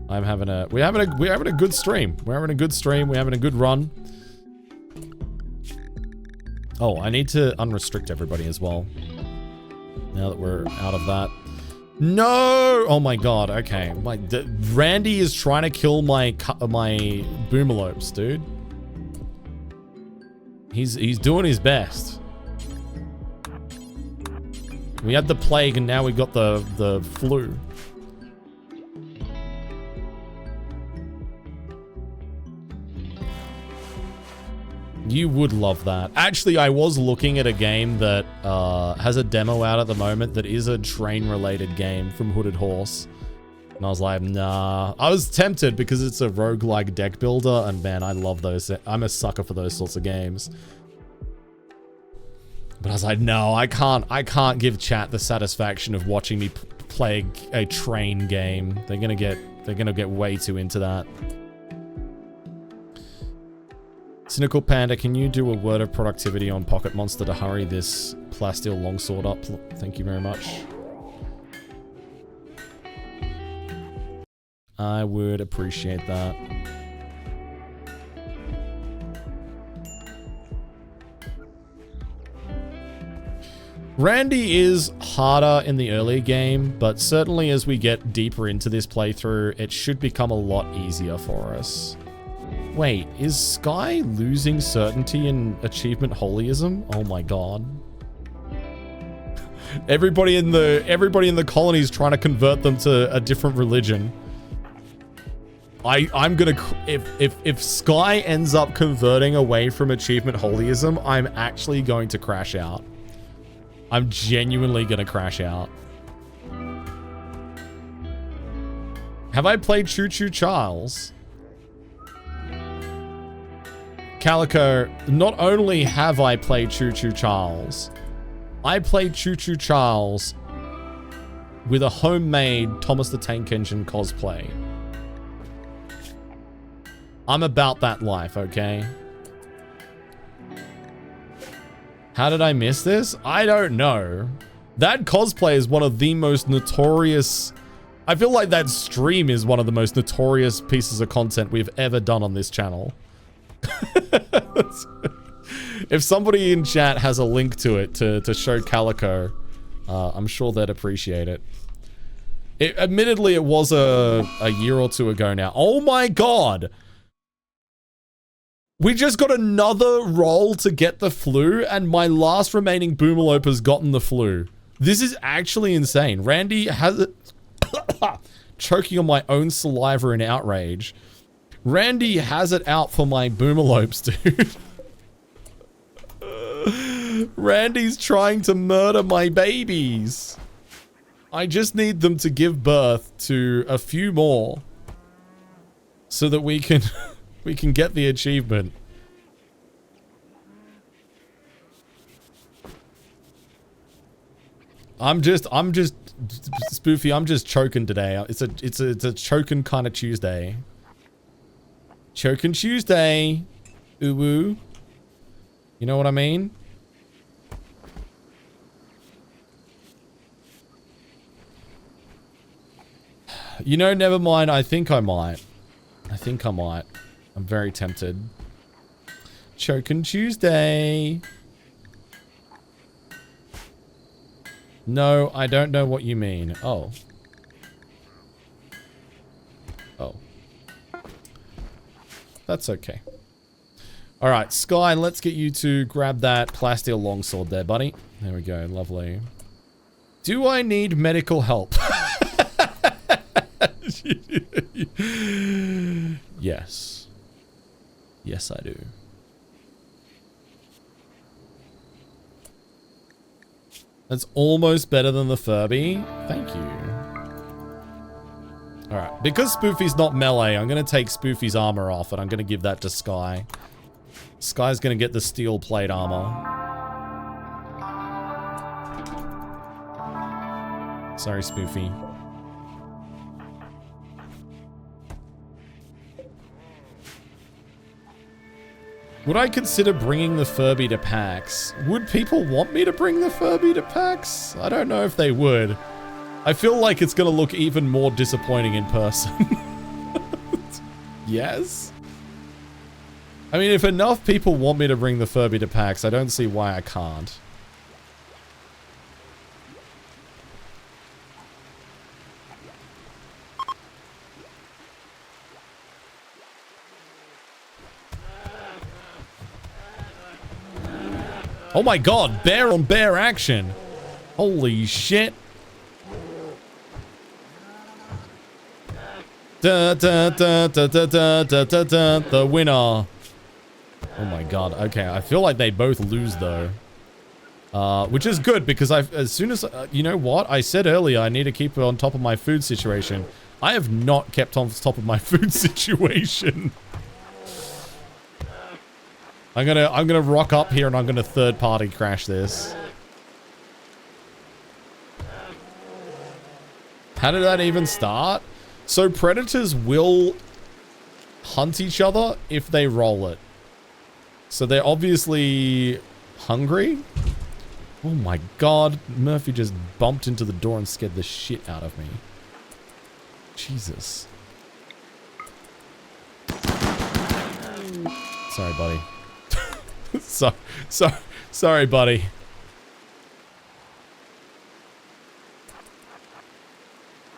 We're having a good stream. We're having a good stream. We're having a good run. Oh, I need to unrestrict everybody as well. Now that we're out of that. No! Oh my god, okay. Randy is trying to kill my boomalopes, dude. He's doing his best. We had the plague and now we got the flu. You would love that. Actually, I was looking at a game that has a demo out at the moment that is a train-related game from Hooded Horse. And I was like, nah. I was tempted because it's a roguelike deck builder, and man, I love those. I'm a sucker for those sorts of games. But I was like, no, I can't give chat the satisfaction of watching me play a train game. They're gonna get way too into that. Cynical Panda, can you do a word of productivity on Pocket Monster to hurry this plasteel longsword up? Thank you very much. I would appreciate that. Randy is harder in the early game, but certainly as we get deeper into this playthrough, it should become a lot easier for us. Wait, is Sky losing certainty in achievement holyism? Oh my god. Everybody in the colony is trying to convert them to a different religion. I'm gonna, if Sky ends up converting away from achievement holyism, I'm actually going to crash out. I'm genuinely gonna crash out. Have I played Choo Choo Charles? Calico, not only have I played Choo Choo Charles, I played Choo Choo Charles with a homemade Thomas the Tank Engine cosplay. I'm about that life, okay? How did I miss this? I don't know. That cosplay is one of the most notorious... I feel like that stream is one of the most notorious pieces of content we've ever done on this channel. If somebody in chat has a link to it to show Calico, I'm sure they'd appreciate it. Admittedly, it was a year or two ago now. Oh my god! We just got another roll to get the flu, and my last remaining Boomalope has gotten the flu. This is actually insane. Randy has it... choking on my own saliva in outrage. Randy has it out for my Boomalopes, dude. Randy's trying to murder my babies. I just need them to give birth to a few more so that we can we can get the achievement. I'm just Spoofy, I'm just choking today. It's a choking kind of Tuesday. Choking Tuesday. Ooh woo. You know what I mean? You know, never mind. I think I might. I'm very tempted. Choking Tuesday. No, I don't know what you mean. Oh. Oh. That's okay. Alright, Sky, let's get you to grab that plasteel longsword there, buddy. There we go, lovely. Do I need medical help? Yes. Yes, I do. That's almost better than the Furby. Thank you. Alright, because Spoofy's not melee, I'm going to take Spoofy's armor off and I'm going to give that to Sky. Sky's going to get the steel plate armor. Sorry, Spoofy. Would I consider bringing the Furby to PAX? Would people want me to bring the Furby to PAX? I don't know if they would. I feel like it's going to look even more disappointing in person. Yes? I mean, if enough people want me to bring the Furby to PAX, I don't see why I can't. Oh my god, bear on bear action. Holy shit. Da, da, da, da, da, da, da, da, da, the winner. Oh my god, okay, I feel like they both lose though. Which is good because as soon as, you know what? I said earlier I need to keep on top of my food situation. I have not kept on top of my food situation. I'm gonna rock up here and I'm gonna third party crash this. How did that even start? So predators will hunt each other if they roll it. So they're obviously hungry. Oh my god, Murphy just bumped into the door and scared the shit out of me. Jesus. Sorry, buddy. Sorry, buddy.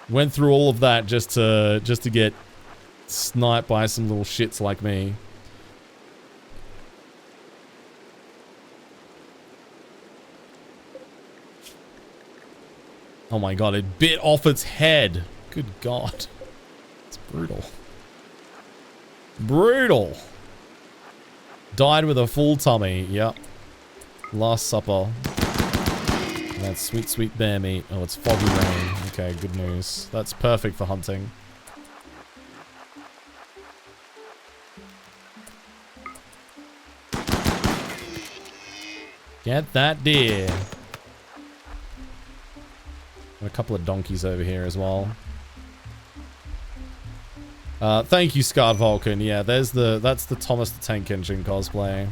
Went through all of that just to get sniped by some little shits like me. Oh my god, it bit off its head. Good god. It's brutal. Brutal. Died with a full tummy. Yep. Last supper. That's sweet, sweet bear meat. Oh, it's foggy rain. Okay, good news. That's perfect for hunting. Get that deer. And a couple of donkeys over here as well. Thank you, Scarred Vulcan. Yeah, that's the Thomas the Tank Engine cosplay.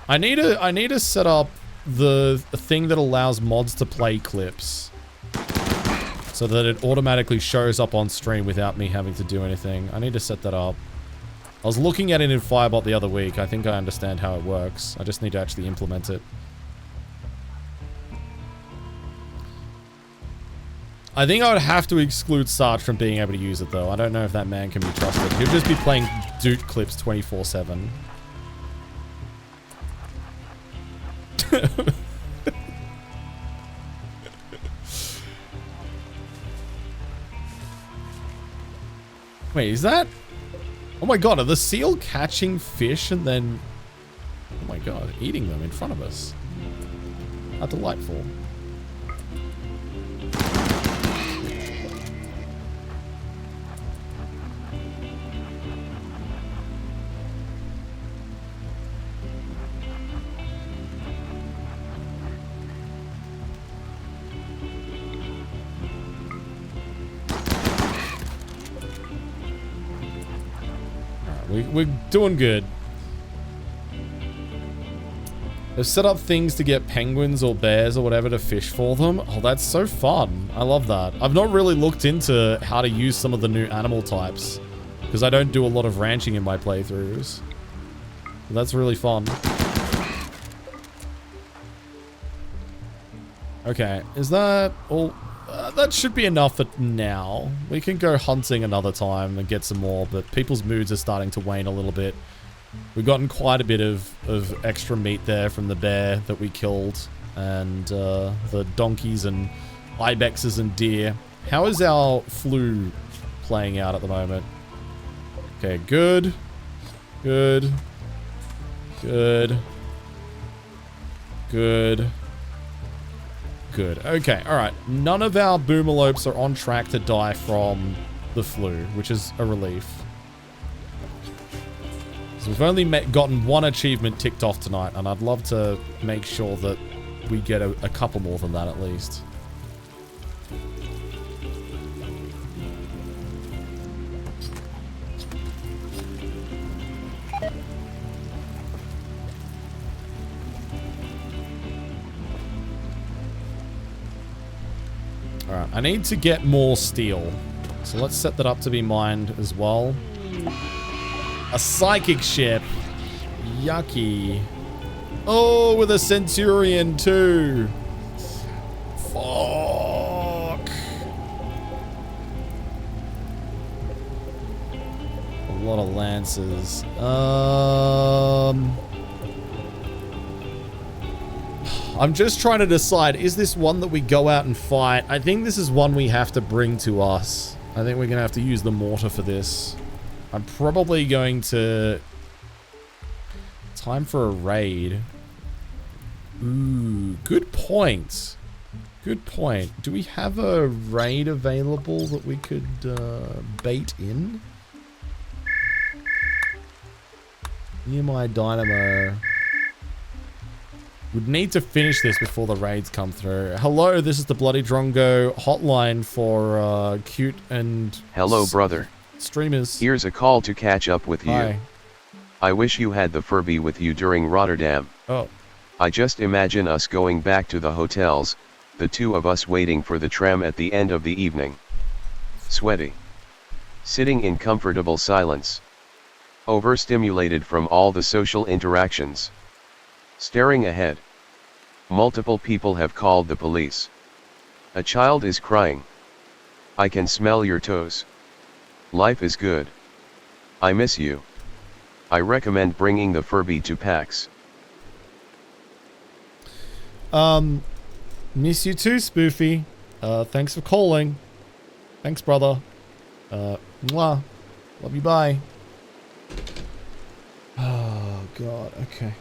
I need to set up the thing that allows mods to play clips so that it automatically shows up on stream without me having to do anything. I need to set that up. I was looking at it in Firebot the other week. I think I understand how it works. I just need to actually implement it. I think I would have to exclude Sarge from being able to use it, though. I don't know if that man can be trusted. He'll just be playing Dude clips 24/7. Wait, is that... Oh my god, are the seal catching fish and then... Oh my god, eating them in front of us? How delightful. We're doing good. They've set up things to get penguins or bears or whatever to fish for them. Oh, that's so fun. I love that. I've not really looked into how to use some of the new animal types because I don't do a lot of ranching in my playthroughs. But that's really fun. Okay, is that all? That should be enough for now. We can go hunting another time and get some more, but people's moods are starting to wane a little bit. We've gotten quite a bit of extra meat there from the bear that we killed, and the donkeys and ibexes and deer. How is our flu playing out at the moment? Okay, good. Good. Good. Good. Good. Okay, alright. None of our boomalopes are on track to die from the flu, which is a relief. So we've only gotten one achievement ticked off tonight, and I'd love to make sure that we get a couple more than that at least. Alright, I need to get more steel. So let's set that up to be mined as well. A psychic ship. Yucky. Oh, with a centurion too. Fuck. A lot of lances. I'm just trying to decide, is this one that we go out and fight? I think this is one we have to bring to us. I think we're going to have to use the mortar for this. I'm probably going to... Time for a raid. Ooh, good point. Good point. Do we have a raid available that we could bait in? Near my dynamo... Would need to finish this before the raids come through. Hello, this is the Bloody Drongo hotline for cute and... Hello, brother. Streamers. Here's a call to catch up with you. Hi. I wish you had the Furby with you during Rotterdam. Oh. I just imagine us going back to the hotels, the two of us waiting for the tram at the end of the evening. Sweaty. Sitting in comfortable silence. Overstimulated from all the social interactions. Staring ahead. Multiple people have called the police. A child is crying. I can smell your toes. Life is good. I miss you. I recommend bringing the Furby to PAX. Miss you too, Spoofy. Thanks for calling. Thanks, brother. Mwah. Love you, bye. God, okay.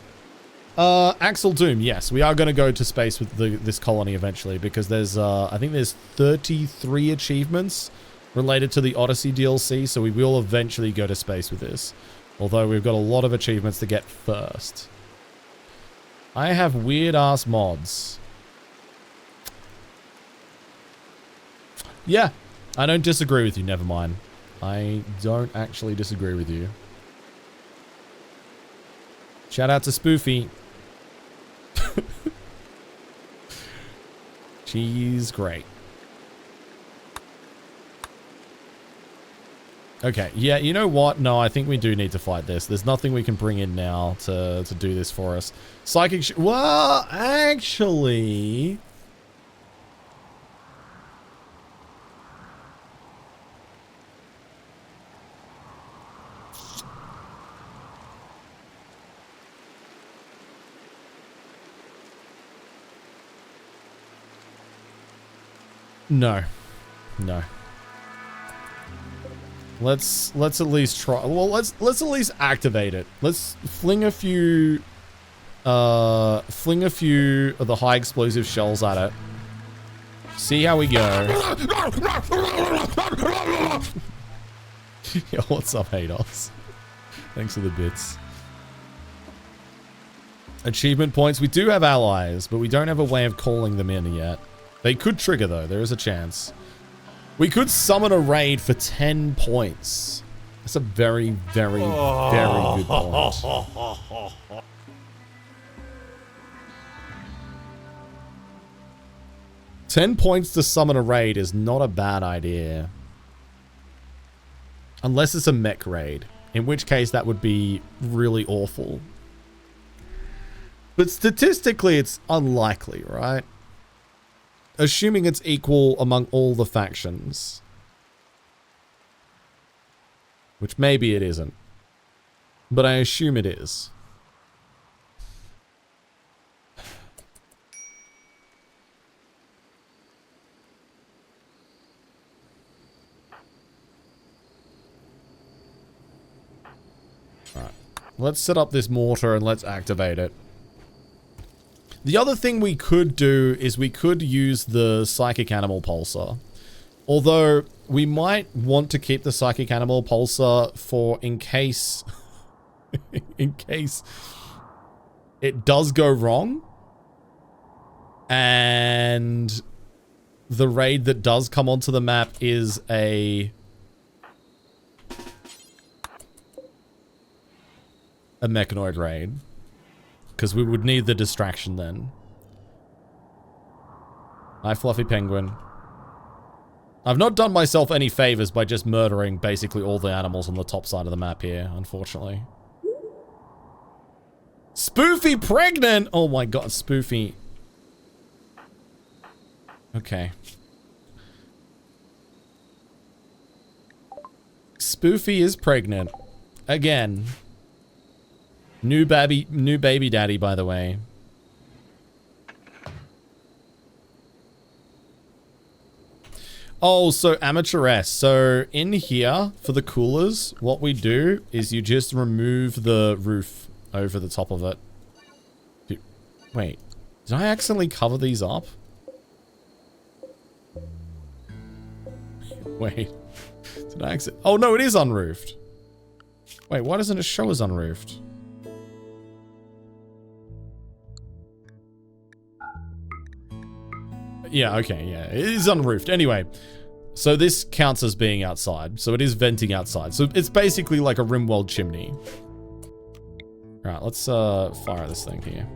Axel Doom, yes, we are going to go to space with this colony eventually because there's, I think there's 33 achievements related to the Odyssey DLC, so we will eventually go to space with this. Although we've got a lot of achievements to get first. I have weird-ass mods. Yeah, I don't disagree with you, never mind. I don't actually disagree with you. Shout out to Spoofy. She's great. Okay, yeah, you know what? No, I think we do need to fight this. There's nothing we can bring in now to do this for us. Psychic well, actually... No. No. Let's at least try. Well, let's at least activate it. Let's fling a few of the high explosive shells at it. See how we go. Yo, what's up, Hados? Thanks for the bits. Achievement points. We do have allies, but we don't have a way of calling them in yet. They could trigger, though. There is a chance. We could summon a raid for 10 points. That's a very, very, very good point. $10 points to summon a raid is not a bad idea. Unless it's a mech raid. In which case, that would be really awful. But statistically, it's unlikely, right? Assuming it's equal among all the factions. Which maybe it isn't. But I assume it is. Alright. Let's set up this mortar and let's activate it. The other thing we could do is we could use the Psychic Animal Pulsar. Although, we might want to keep the Psychic Animal Pulsar for in case... in case it does go wrong. And the raid that does come onto the map is a mechanoid raid. Because we would need the distraction then. Hi, Fluffy Penguin. I've not done myself any favors by just murdering basically all the animals on the top side of the map here, unfortunately. Spoofy pregnant! Oh my god, Spoofy. Okay. Spoofy is pregnant. Again. New baby daddy, by the way. Oh, so amateuress. So in here, for the coolers, what we do is you just remove the roof over the top of it. Wait, did I accidentally cover these up? Wait, did I accidentally? Oh no, it is unroofed. Wait, why doesn't it show as unroofed? Yeah, okay, yeah. It is unroofed. Anyway, so this counts as being outside. So it is venting outside. So it's basically like a Rimworld chimney. Alright, let's fire this thing here.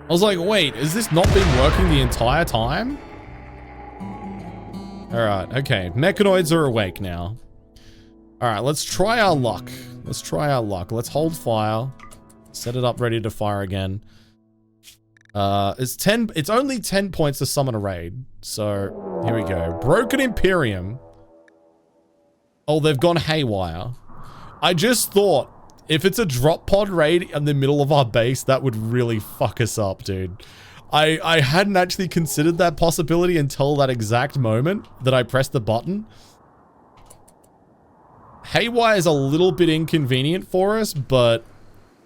I was like, wait, has this not been working the entire time? Alright, okay. Mechanoids are awake now. Alright, let's try our luck. Let's try our luck. Let's hold fire. Set it up ready to fire again. It's only 10 points to summon a raid. So, here we go. Broken Imperium. Oh, they've gone haywire. I just thought, if it's a drop pod raid in the middle of our base, that would really fuck us up, dude. I hadn't actually considered that possibility until that exact moment that I pressed the button. Haywire is a little bit inconvenient for us, but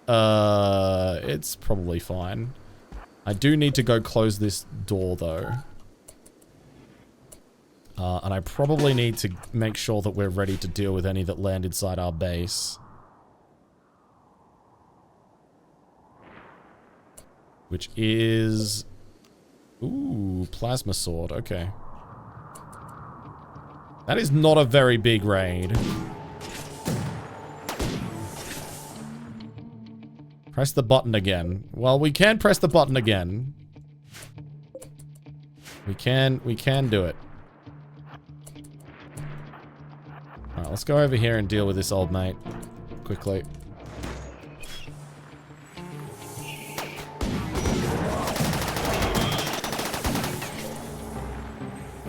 it's probably fine. I do need to go close this door, though. And I probably need to make sure that we're ready to deal with any that land inside our base. Which is... Ooh, plasma sword. Okay. That is not a very big raid. Press the button again. Well, we can press the button again. We can do it. Alright, let's go over here and deal with this old mate quickly.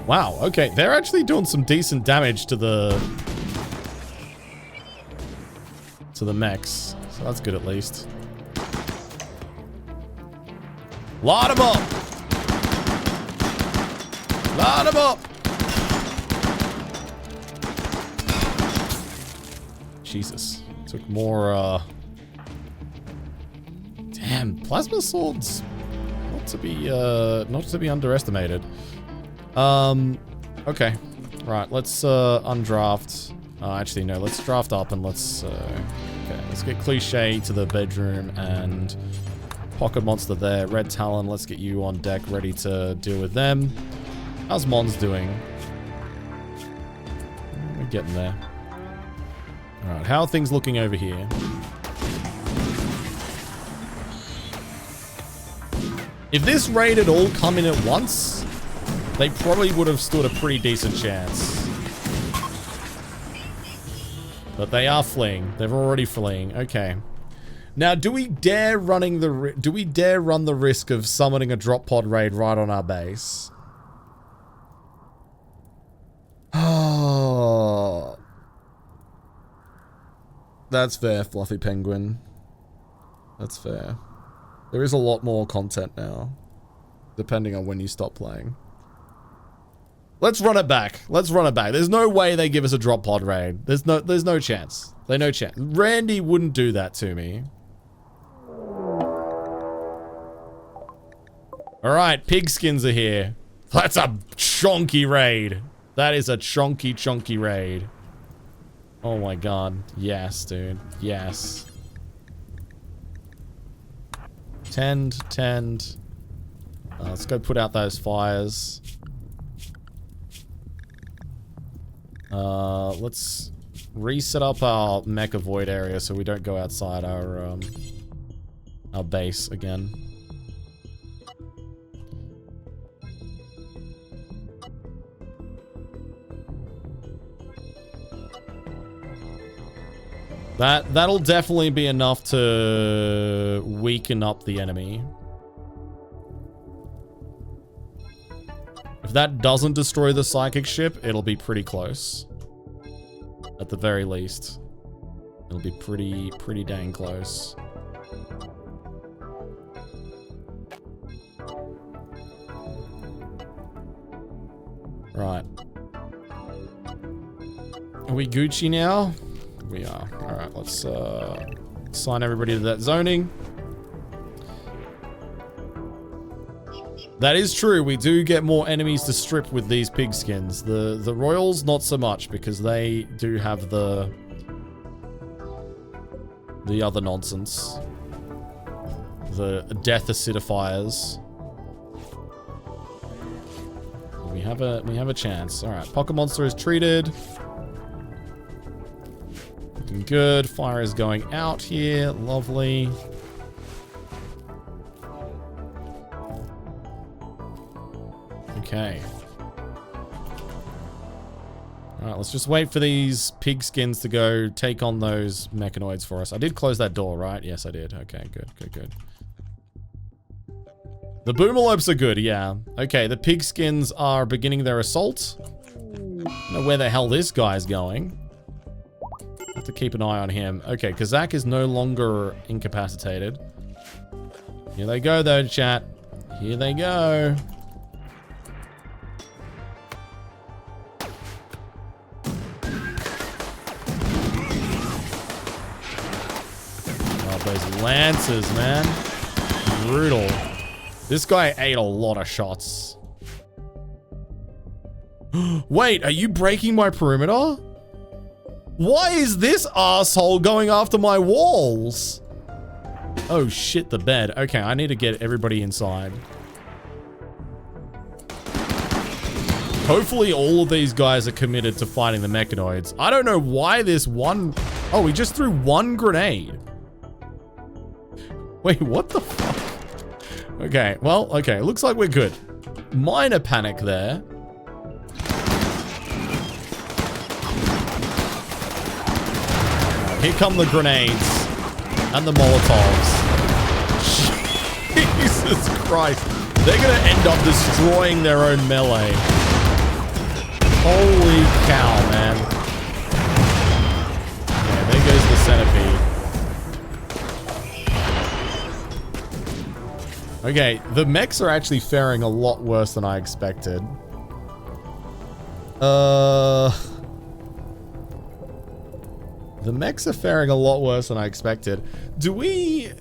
Wow, okay, they're actually doing some decent damage to the mechs, so that's good at least. Line 'em up! Line 'em up! Jesus, took more, Damn, plasma swords, not to be underestimated. Okay. Right, let's, undraft. Actually, no, let's draft up and let's, okay, let's get Cliche to the bedroom and Pocket Monster there. Red Talon, let's get you on deck ready to deal with them. How's Mons doing? We're getting there. Alright, how are things looking over here? If this raid had all come in at once, they probably would have stood a pretty decent chance. But they are fleeing. They're already fleeing. Okay. Now, do we dare run the risk of summoning a drop pod raid right on our base? Oh. That's fair, Fluffy Penguin. That's fair. There is a lot more content now, depending on when you stop playing. Let's run it back. Let's run it back. There's no way they give us a drop pod raid. There's no chance. There's no chance. Randy wouldn't do that to me. Alright, pigskins are here. That's a chonky raid. That is a chonky raid. Oh my god. Yes, dude. Yes. Tend. Let's go put out those fires. Let's reset up our mecha void area so we don't go outside our base again. That'll definitely be enough to weaken up the enemy. If that doesn't destroy the psychic ship, it'll be pretty close. At the very least. It'll be pretty dang close. Right. Are we Gucci now? We are. Alright, let's assign everybody to that zoning. That is true, we do get more enemies to strip with these pigskins. The Royals, not so much, because they do have the other nonsense. The death acidifiers. We have a chance. Alright, Pocket Monster is treated. Looking good. Fire is going out here. Lovely. Okay. Alright, let's just wait for these pigskins to go take on those mechanoids for us. I did close that door, right? Yes, I did. Okay, good. The boomalopes are good, yeah. Okay, the pigskins are beginning their assault. I don't know where the hell this guy's going. Have to keep an eye on him. Okay, Kazak is no longer incapacitated. Here they go, though, chat. Here they go. Oh, those lancers, man. Brutal. This guy ate a lot of shots. Wait, are you breaking my perimeter? Why is this asshole going after my walls? Oh shit, the bed. Okay, I need to get everybody inside. Hopefully all of these guys are committed to fighting the mechanoids. I don't know why this one... Oh, he just threw one grenade. Wait, what the fuck? Okay, well, okay, looks like we're good. Minor panic there. Here come the grenades and the Molotovs. Jesus Christ. They're going to end up destroying their own melee. Holy cow, man. Yeah, there goes the centipede. Okay, the mechs are actually faring a lot worse than I expected. The mechs are faring a lot worse than I expected. Do we...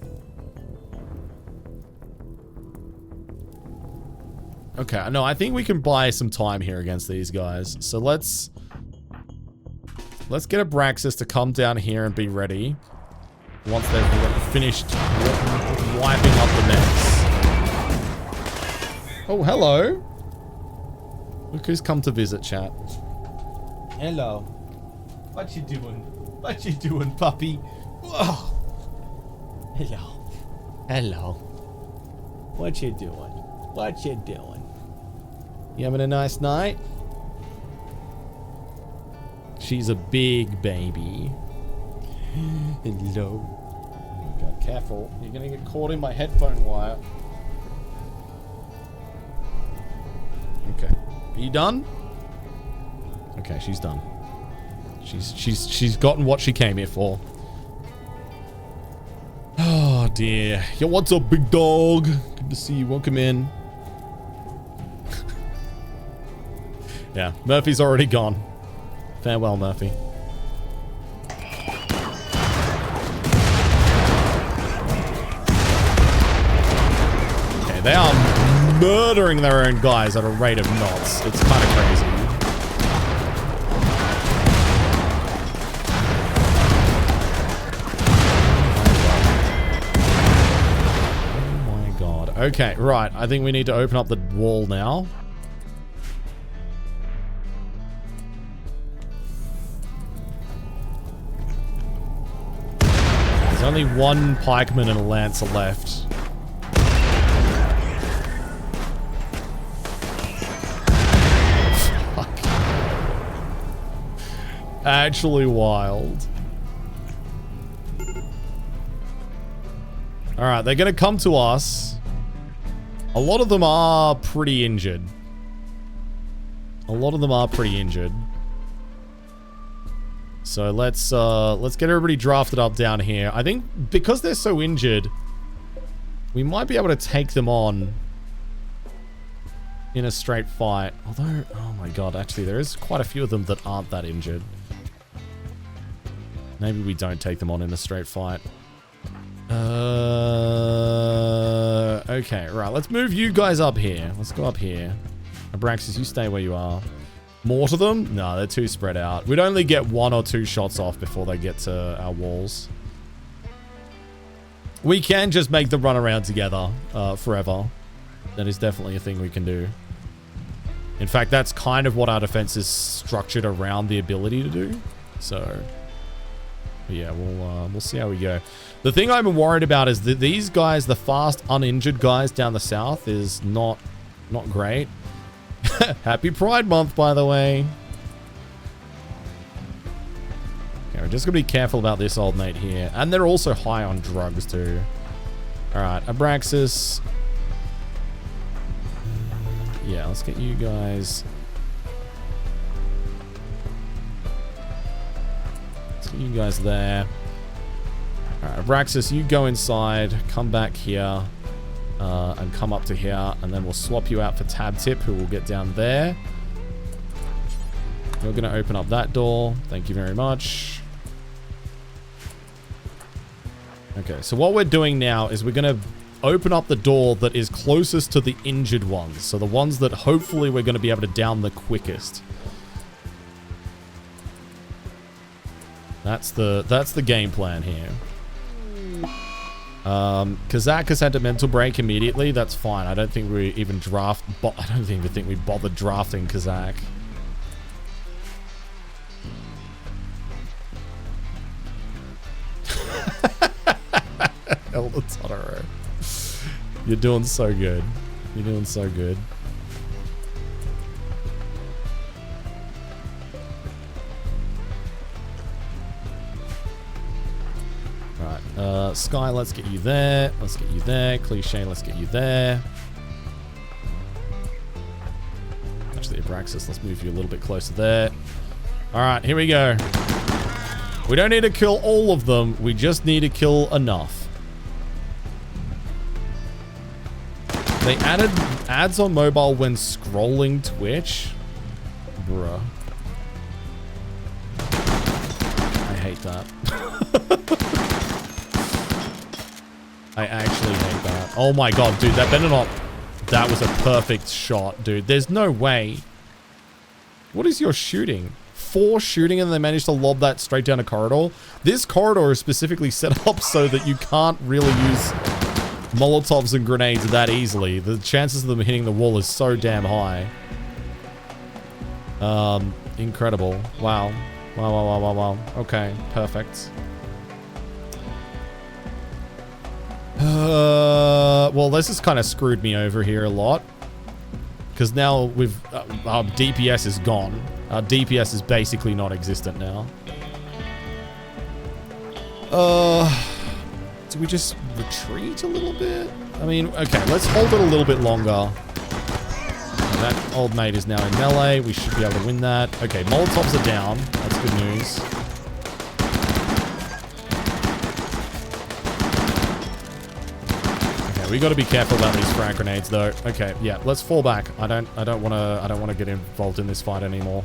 Okay, no, I think we can buy some time here against these guys. So let's get Abraxas to come down here and be ready. Once they've finished wiping up the mechs. Oh, hello. Look who's come to visit, chat. Hello. What you doing? What you doing, puppy? Oh. Hello. Hello. What you doing? What you doing? You having a nice night? She's a big baby. Hello. Oh God, careful. You're gonna get caught in my headphone wire. Okay. Are you done? Okay, she's done. She's gotten what she came here for. Oh dear. Yo, what's up, big dog? Good to see you. Welcome in. Yeah, Murphy's already gone. Farewell, Murphy. Okay, they are murdering their own guys at a rate of knots. It's kind of crazy. Okay, right. I think we need to open up the wall now. There's only one pikeman and a lancer left. Fuck. Actually wild. Alright, they're gonna come to us. A lot of them are pretty injured. So let's get everybody drafted up down here. I think because they're so injured, we might be able to take them on in a straight fight. Although, oh my God, actually there is quite a few of them that aren't that injured. Maybe we don't take them on in a straight fight. Okay, right. Let's move you guys up here. Let's go up here. Abraxas, you stay where you are. More to them? No, they're too spread out. We'd only get 1 or 2 shots off before they get to our walls. We can just make them run around together forever. That is definitely a thing we can do. In fact, that's kind of what our defense is structured around the ability to do. So... yeah, we'll see how we go. The thing I'm worried about is that these guys, the fast, uninjured guys down the south, is not great. Happy Pride Month, by the way. Okay, we're just gonna be careful about this old mate here, and they're also high on drugs too. All right, Abraxas. Yeah, let's get you guys. You guys there. Alright, Abraxas, you go inside. Come back here. and come up to here, and then we'll swap you out for Tab Tip, who will get down there. You're going to open up that door. Thank you very much. Okay, so what we're doing now is we're going to open up the door that is closest to the injured ones. So the ones that hopefully we're going to be able to down the quickest. That's the game plan here. Kazak has had a mental break immediately. That's fine. I don't think we even I don't even think we bothered drafting Kazak. El Totoro. You're doing so good. You're doing so good. Right. Sky, let's get you there. Let's get you there. Cliche, let's get you there. Actually, Abraxas, let's move you a little bit closer there. Alright, here we go. We don't need to kill all of them. We just need to kill enough. They added ads on mobile when scrolling Twitch. Bruh. I hate that. I actually hate that. Oh my god, dude, that better not... That was a perfect shot, dude. There's no way. What is your shooting? 4 shooting and they managed to lob that straight down a corridor? This corridor is specifically set up so that you can't really use Molotovs and grenades that easily. The chances of them hitting the wall is so damn high. Incredible. Wow. Wow, wow, wow, wow, wow. Okay, perfect. Well, this has kind of screwed me over here a lot. Because now we've... our DPS is gone. Our DPS is basically not existent now. Do we just retreat a little bit? I mean, okay, let's hold it a little bit longer. That old mate is now in melee. We should be able to win that. Okay, Molotovs are down. That's good news. Okay, we got to be careful about these frag grenades, though. Okay, yeah, let's fall back. I don't want to get involved in this fight anymore.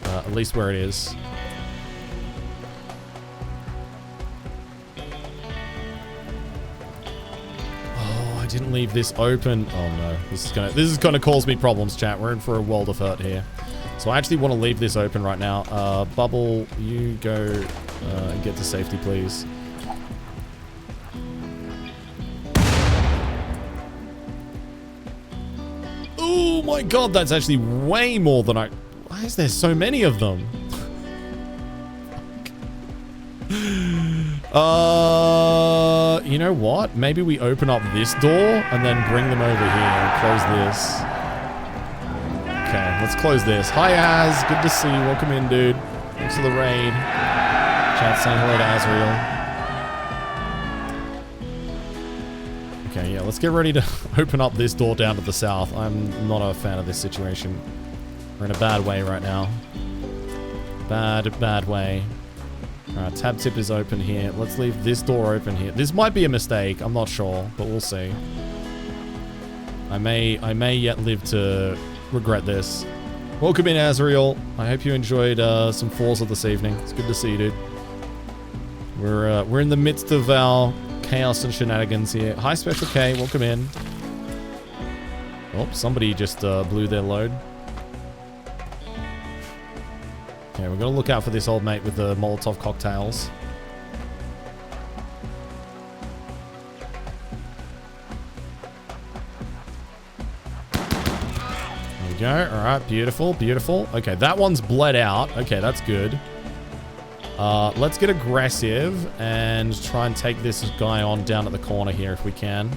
At least where it is. Didn't leave this open. Oh no, this is gonna cause me problems, chat. We're in for a world of hurt here. So I actually want to leave this open right now. Bubble, you go and get to safety, please. Oh my god, that's actually way more than I... Why is there so many of them? You know what? Maybe we open up this door and then bring them over here and close this. Okay, let's close this. Hi, Az. Good to see you. Welcome in, dude. Thanks for the raid. Chat saying hello to Azrael. Okay, yeah, let's get ready to open up this door down to the south. I'm not a fan of this situation. We're in a bad way right now. Bad way. Alright, tab tip is open here. Let's leave this door open here. This might be a mistake. I'm not sure, but we'll see. I may yet live to regret this. Welcome in, Azrael. I hope you enjoyed some Forza this evening. It's good to see you, dude. We're in the midst of our chaos and shenanigans here. Hi, Special K. Welcome in. Oh, somebody just blew their load. Okay, we're gonna look out for this old mate with the Molotov cocktails. There we go. Alright, beautiful, beautiful. Okay, that one's bled out. Okay, that's good. Let's get aggressive and try and take this guy on down at the corner here if we can.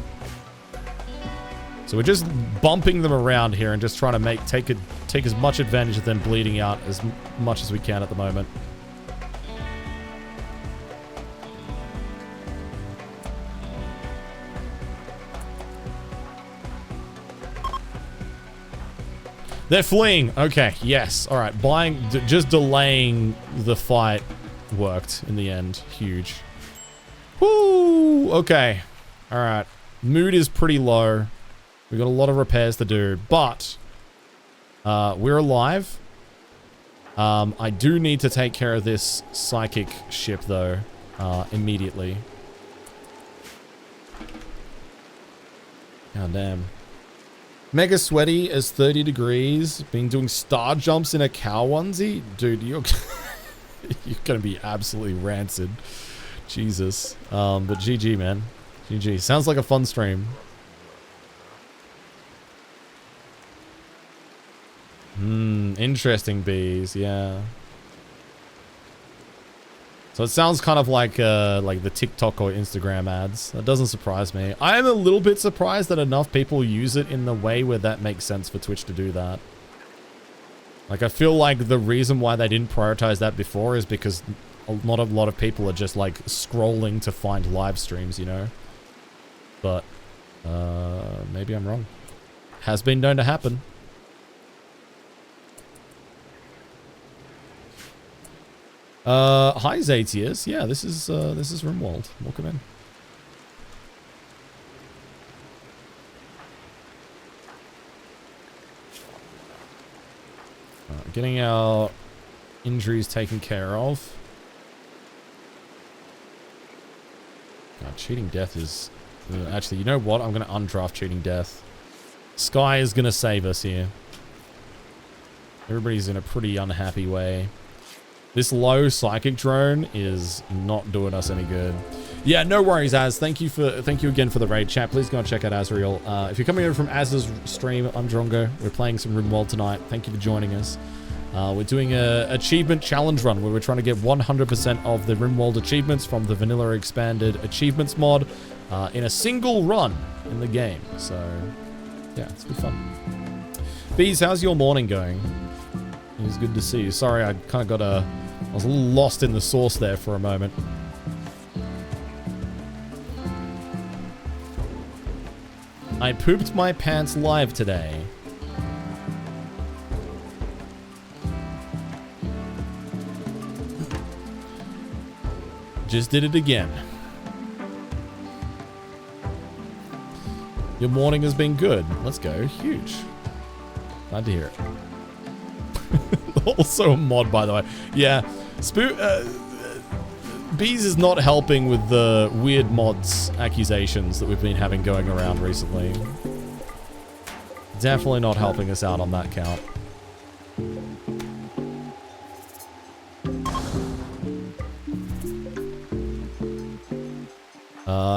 So we're just bumping them around here and just trying to take as much advantage of them bleeding out as much as we can at the moment. They're fleeing. Okay, yes. All right, just delaying the fight worked in the end. Huge. Woo! Okay. All right. Mood is pretty low. We've got a lot of repairs to do, but we're alive. I do need to take care of this psychic ship, though, immediately. God damn. Mega sweaty as 30 degrees. Been doing star jumps in a cow onesie? Dude, you're gonna be absolutely rancid. Jesus. But GG, man. GG. Sounds like a fun stream. Interesting, bees. Yeah. So it sounds kind of like the TikTok or Instagram ads. That doesn't surprise me. I am a little bit surprised that enough people use it in the way where that makes sense for Twitch to do that. Like, I feel like the reason why they didn't prioritize that before is because not a lot of people are just, like, scrolling to find live streams, you know? But, maybe I'm wrong. Has been known to happen. Hi Zatius. Yeah, this is Rimworld. Welcome in. Getting our injuries taken care of. God, cheating death is... actually, you know what? I'm going to undraft cheating death. Sky is going to save us here. Everybody's in a pretty unhappy way. This low psychic drone is not doing us any good. Yeah, no worries, Az. Thank you again for the raid chat. Please go and check out Azrael. If you're coming over from Az's stream, I'm Drongo. We're playing some Rimworld tonight. Thank you for joining us. We're doing a achievement challenge run where we're trying to get 100% of the Rimworld achievements from the vanilla expanded achievements mod in a single run in the game. So, yeah, it's good fun. Bees, how's your morning going? It was good to see you. Sorry, I kind of got I was a little lost in the sauce there for a moment. I pooped my pants live today. Just did it again. Your morning has been good. Let's go. Huge. Glad to hear it. Also a mod, by the way. Yeah. Bees is not helping with the weird mods accusations that we've been having going around recently. Definitely not helping us out on that count.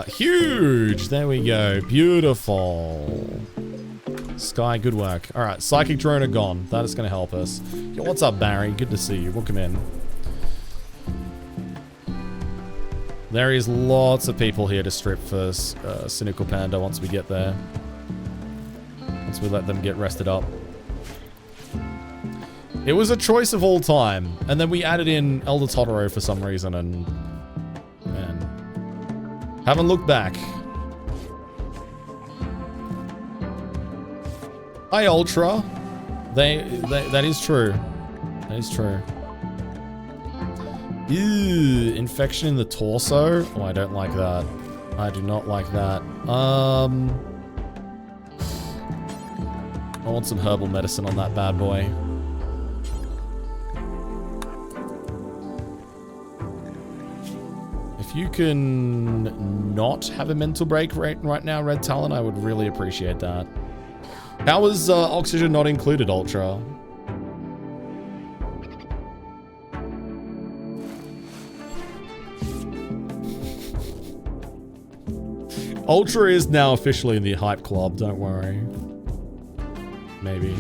Huge! There we go. Beautiful. Sky, good work. Alright, Psychic Drone are gone. That is going to help us. Yo, what's up, Barry? Good to see you. Welcome in. There is lots of people here to strip for Cynical Panda once we get there. Once we let them get rested up. It was a choice of all time. And then we added in Elder Totoro for some reason and... man. Haven't looked back. Hi, Ultra. That is true. That is true. Ew, infection in the torso? Oh, I don't like that. I do not like that. I want some herbal medicine on that bad boy. If you can not have a mental break right now, Red Talon, I would really appreciate that. How was oxygen not included, Ultra? Ultra is now officially in the hype club, don't worry. Maybe.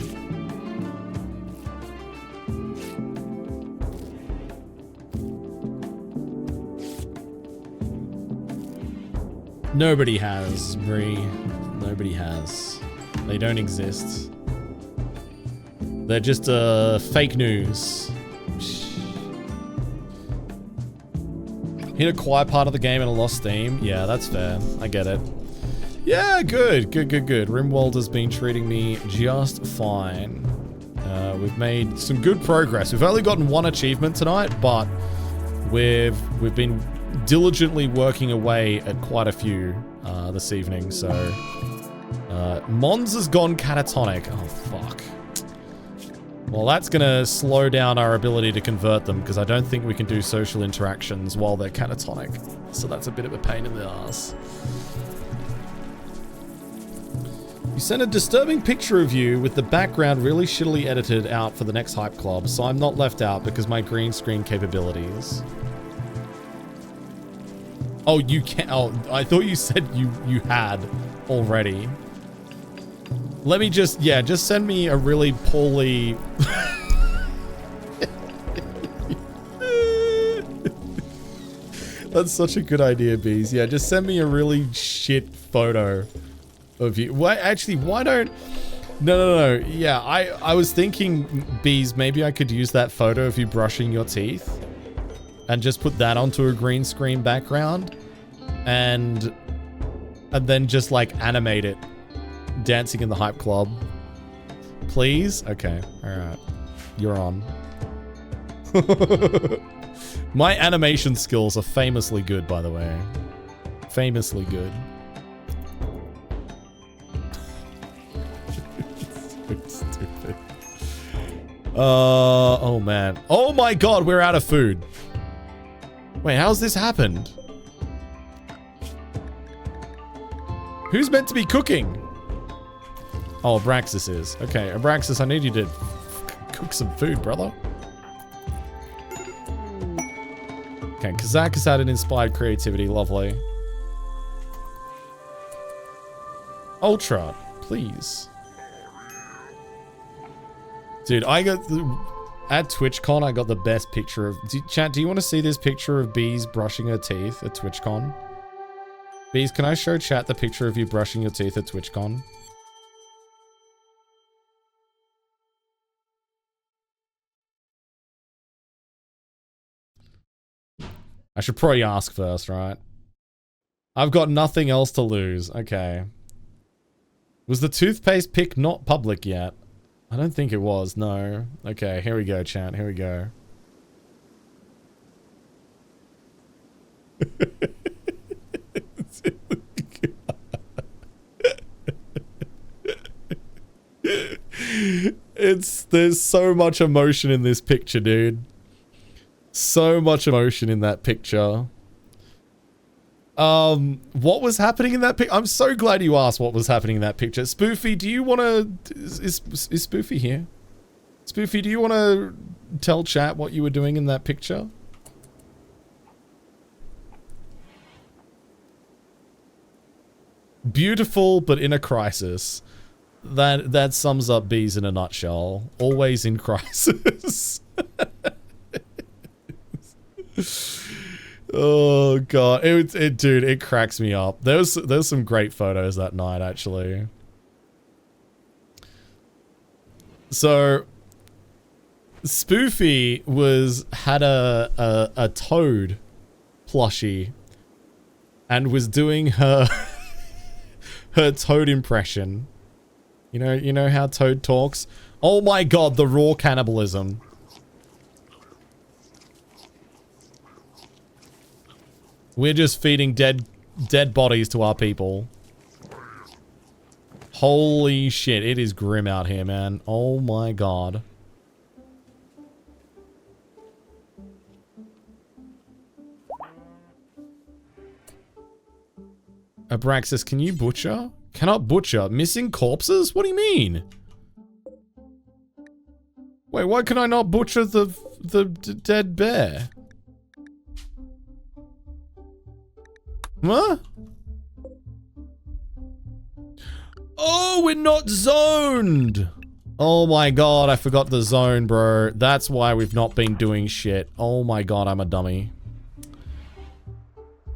Nobody has, Bree. Nobody has. They don't exist. They're just fake news. Hit a quiet part of the game and a lost steam. Yeah, that's fair. I get it. Yeah, good. Rimworld has been treating me just fine. We've made some good progress. We've only gotten one achievement tonight, but we've been diligently working away at quite a few. this evening, so... Mons has gone catatonic. Oh, fuck. Well, that's gonna slow down our ability to convert them, because I don't think we can do social interactions while they're catatonic. So that's a bit of a pain in the ass. You sent a disturbing picture of you with the background really shittily edited out for the next Hype Club, so I'm not left out because my green screen capabilities. Oh, you can't. Oh, I thought you said you had already. Let me just, yeah, just send me a really poorly... That's such a good idea, Bees. Yeah, just send me a really shit photo of you. Why, actually, why don't... No. Yeah, I was thinking, Bees, maybe I could use that photo of you brushing your teeth and just put that onto a green screen background and then just like animate it. Dancing in the Hype Club. Please? Okay. Alright. You're on. My animation skills are famously good, by the way. Famously good. So stupid. Oh man. Oh my god, we're out of food. Wait, how's this happened? Who's meant to be cooking? Oh, Abraxas is. Okay, Abraxas, I need you to cook some food, brother. Okay, Kazak has had an inspired creativity. Lovely. Ultra, please. Dude, I got... At TwitchCon, I got the best picture of... Chat, do you want to see this picture of Bees brushing her teeth at TwitchCon? Bees, can I show chat the picture of you brushing your teeth at TwitchCon? I should probably ask first, right? I've got nothing else to lose. Okay. Was the toothpaste pic not public yet? I don't think it was, no. Okay, here we go, chat. Here we go. There's so much emotion in this picture, dude. So much emotion in that picture. What was happening in that picture? I'm so glad you asked what was happening in that picture. Spoofy, do you want to... Is Spoofy here? Spoofy, do you want to tell chat what you were doing in that picture? Beautiful, but in a crisis. That sums up Bees in a nutshell. Always in crisis. Oh god, dude, it cracks me up. There's some great photos that night, actually. So Spoofy had a toad plushie and was doing her her toad impression. You know how Toad talks? Oh my god, the raw cannibalism. We're just feeding dead bodies to our people. Holy shit, it is grim out here, man. Oh my god. Abraxas, can you butcher? Cannot butcher. Missing corpses? What do you mean? Wait, why can I not butcher the dead bear? Huh? Oh, we're not zoned. Oh my god, I forgot the zone, bro. That's why we've not been doing shit. Oh my god, I'm a dummy.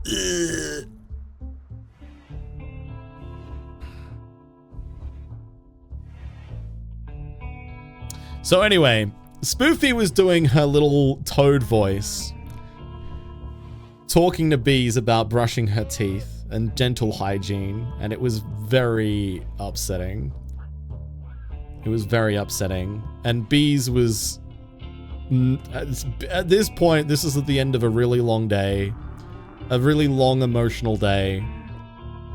Ugh. So anyway, Spoofy was doing her little toad voice, talking to Bees about brushing her teeth and dental hygiene, and it was very upsetting. It was very upsetting. And Bees was... At this point, this is at the end of a really long day. A really long emotional day.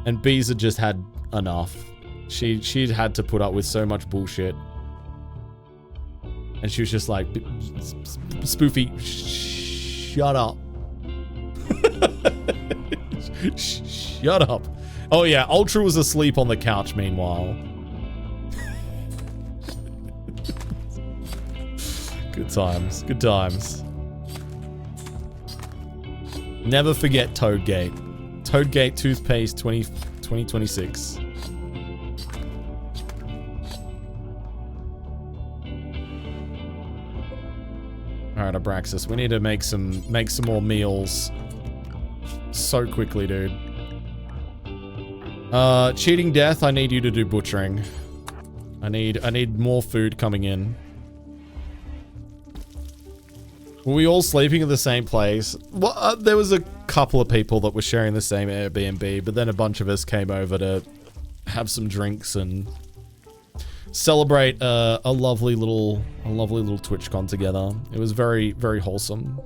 And Bees had just had enough. She'd had to put up with so much bullshit. And she was just like, Spoofy, shut up. Shut up. Oh yeah, Ultra was asleep on the couch meanwhile. Good times, good times. Never forget Toadgate. Toadgate toothpaste 2026. Alright, Abraxas, we need to make some more meals. So quickly, dude. Cheating Death, I need you to do butchering. I need more food coming in. Were we all sleeping at the same place? Well, there was a couple of people that were sharing the same Airbnb, but then a bunch of us came over to have some drinks and celebrate a lovely little TwitchCon together. It was very, very wholesome.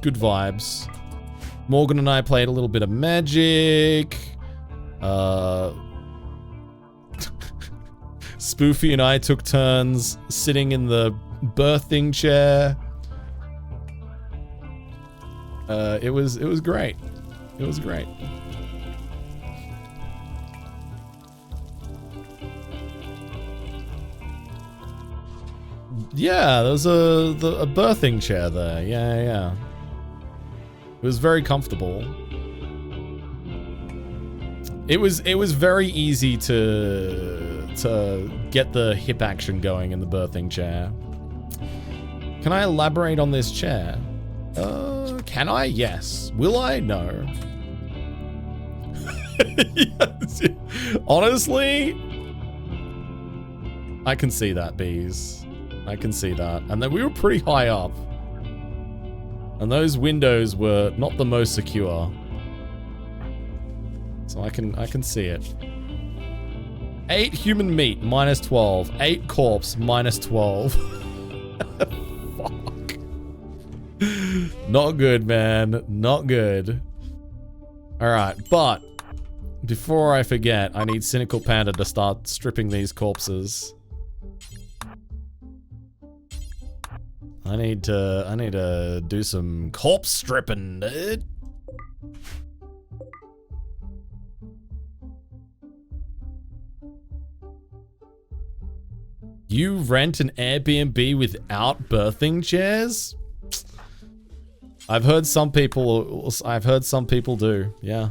Good vibes. Morgan and I played a little bit of Magic. Spoofy and I took turns sitting in the birthing chair. It was great. It was great. Yeah, there was a birthing chair there. Yeah. It was very comfortable. It was very easy to get the hip action going in the birthing chair. Can I elaborate on this chair? Can I? Yes. Will I? No. Yes. Honestly, I can see that, Bees. I can see that. And then we were pretty high up. And those windows were not the most secure. So I can see it. 8 human meat, minus 12. 8 corpse, minus 12. Fuck. Not good, man. Not good. Alright, but before I forget, I need Cynical Panda to start stripping these corpses. I need to do some corpse stripping, dude. You rent an Airbnb without birthing chairs? I've heard some people do. Yeah.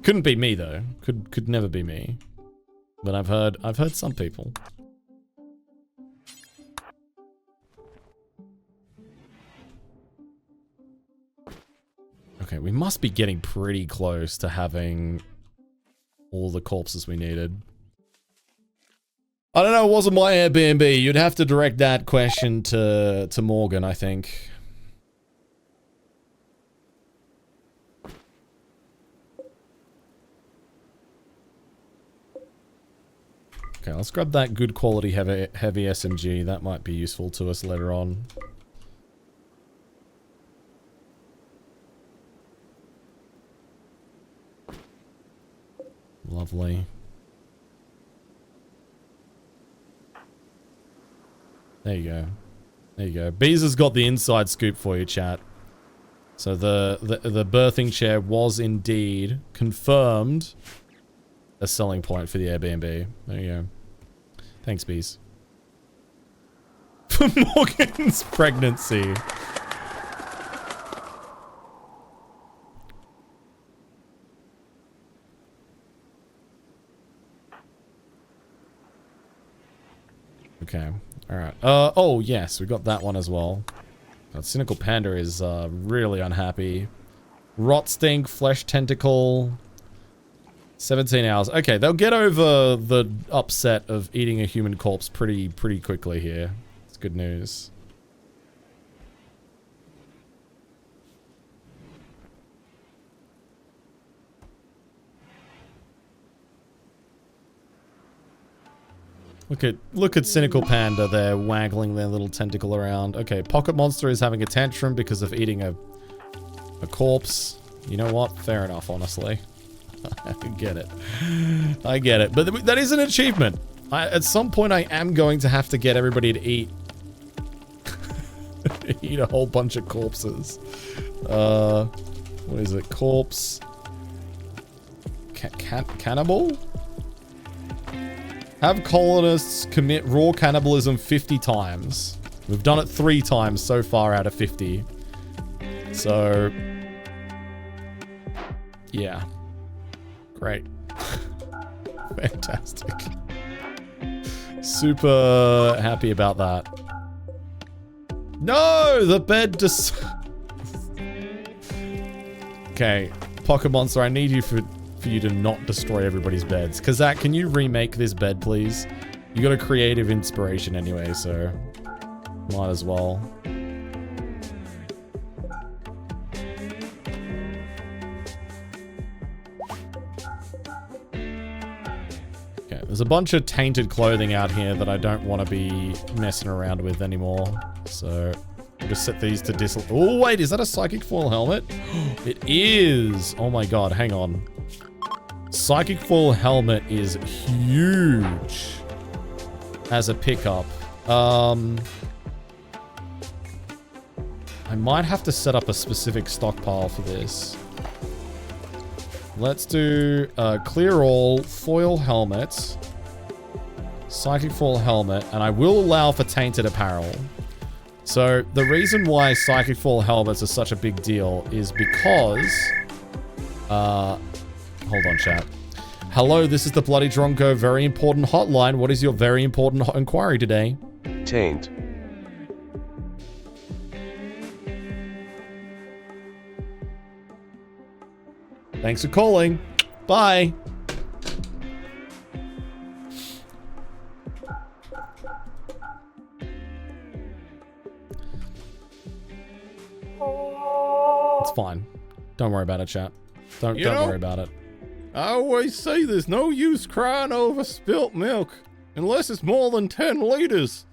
Couldn't be me though. Could never be me. But I've heard some people. Okay, we must be getting pretty close to having all the corpses we needed. I don't know, it wasn't my Airbnb. You'd have to direct that question to Morgan, I think. Okay, let's grab that good quality heavy SMG. That might be useful to us later on. Lovely. There you go. There you go. Bees has got the inside scoop for you, chat. So the birthing chair was indeed confirmed a selling point for the Airbnb. There you go. Thanks, Bees. For Morgan's pregnancy. Okay. Alright. Oh, yes. We got that one as well. God, Cynical Panda is really unhappy. Rot Stink, Flesh Tentacle. 17 hours. Okay, they'll get over the upset of eating a human corpse pretty quickly here. It's good news. Look at Cynical Panda there, waggling their little tentacle around. Okay, Pocket Monster is having a tantrum because of eating a corpse. You know what? Fair enough, honestly. I get it. I get it. But that is an achievement. At some point, I am going to have to get everybody to eat. Eat a whole bunch of corpses. What is it? Corpse. Cannibal? Have colonists commit raw cannibalism 50 times. We've done it 3 times so far out of 50. So... yeah. Great. Fantastic. Super happy about that. No! The bed just... Okay. Pocket Monster, I need you for you to not destroy everybody's beds. Kazak, can you remake this bed, please? You got a creative inspiration anyway, so... might as well. Okay, there's a bunch of tainted clothing out here that I don't want to be messing around with anymore. So, I'll just set these to oh, wait, is that a psychic foil helmet? It is! Oh my god, hang on. Psychic foil helmet is huge as a pickup. I might have to set up a specific stockpile for this. Let's do clear all, foil helmet, psychic foil helmet, and I will allow for tainted apparel. So the reason why psychic foil helmets are such a big deal is because... hold on, chat. Hello, this is the Bloody Dronko very important hotline. What is your very important inquiry today? Taint. Thanks for calling. Bye. It's fine. Don't worry about it, chat. Don't worry about it. I always say there's no use crying over spilt milk unless it's more than 10 liters.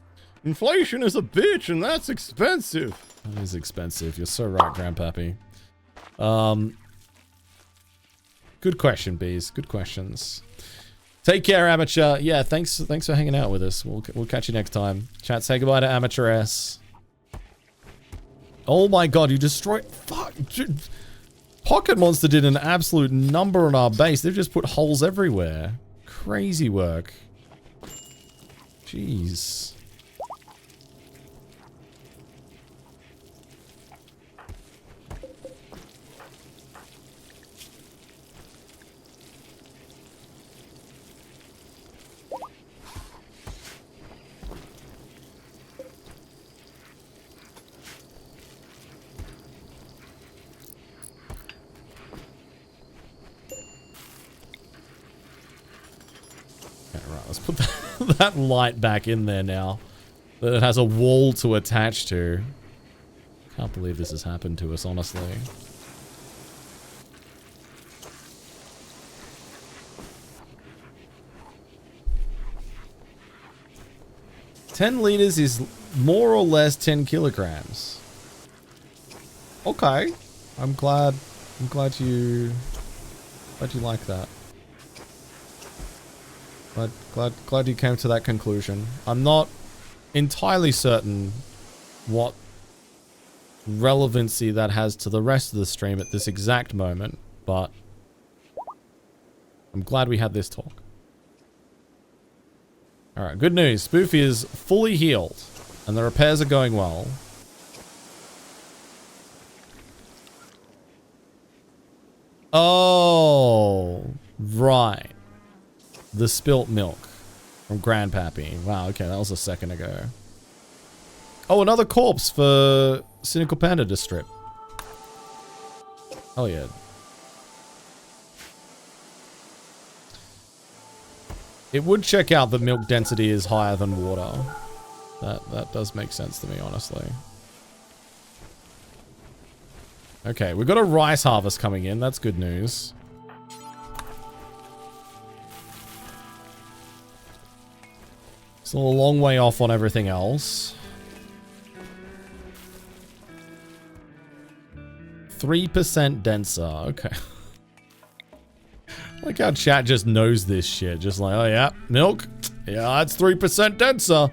Inflation is a bitch and that's expensive. That is expensive. You're so right, Grandpappy. Good question, Bees. Good questions. Take care, Amateur. Yeah, thanks for hanging out with us. We'll catch you next time. Chat, say goodbye to Amateur S. Oh my god, you destroyed... Fuck. Pocket Monster did an absolute number on our base. They've just put holes everywhere. Crazy work. Jeez. Let's put that light back in there now. That it has a wall to attach to. Can't believe this has happened to us, honestly. $10 liters is more or less 10 kilograms. Okay. I'm glad you like that. Glad you came to that conclusion. I'm not entirely certain what relevancy that has to the rest of the stream at this exact moment, but I'm glad we had this talk. Alright, good news. Spoofy is fully healed, and the repairs are going well. Oh, right. The spilt milk from Grandpappy. Wow, okay, that was a second ago. Oh, another corpse for Cynical Panda to strip. Oh, yeah. It would check out that milk density is higher than water. That does make sense to me, honestly. Okay, we've got a rice harvest coming in. That's good news. Still a long way off on everything else. 3% denser. Okay. Like how chat just knows this shit. Just like, oh yeah, milk. Yeah, that's 3% denser.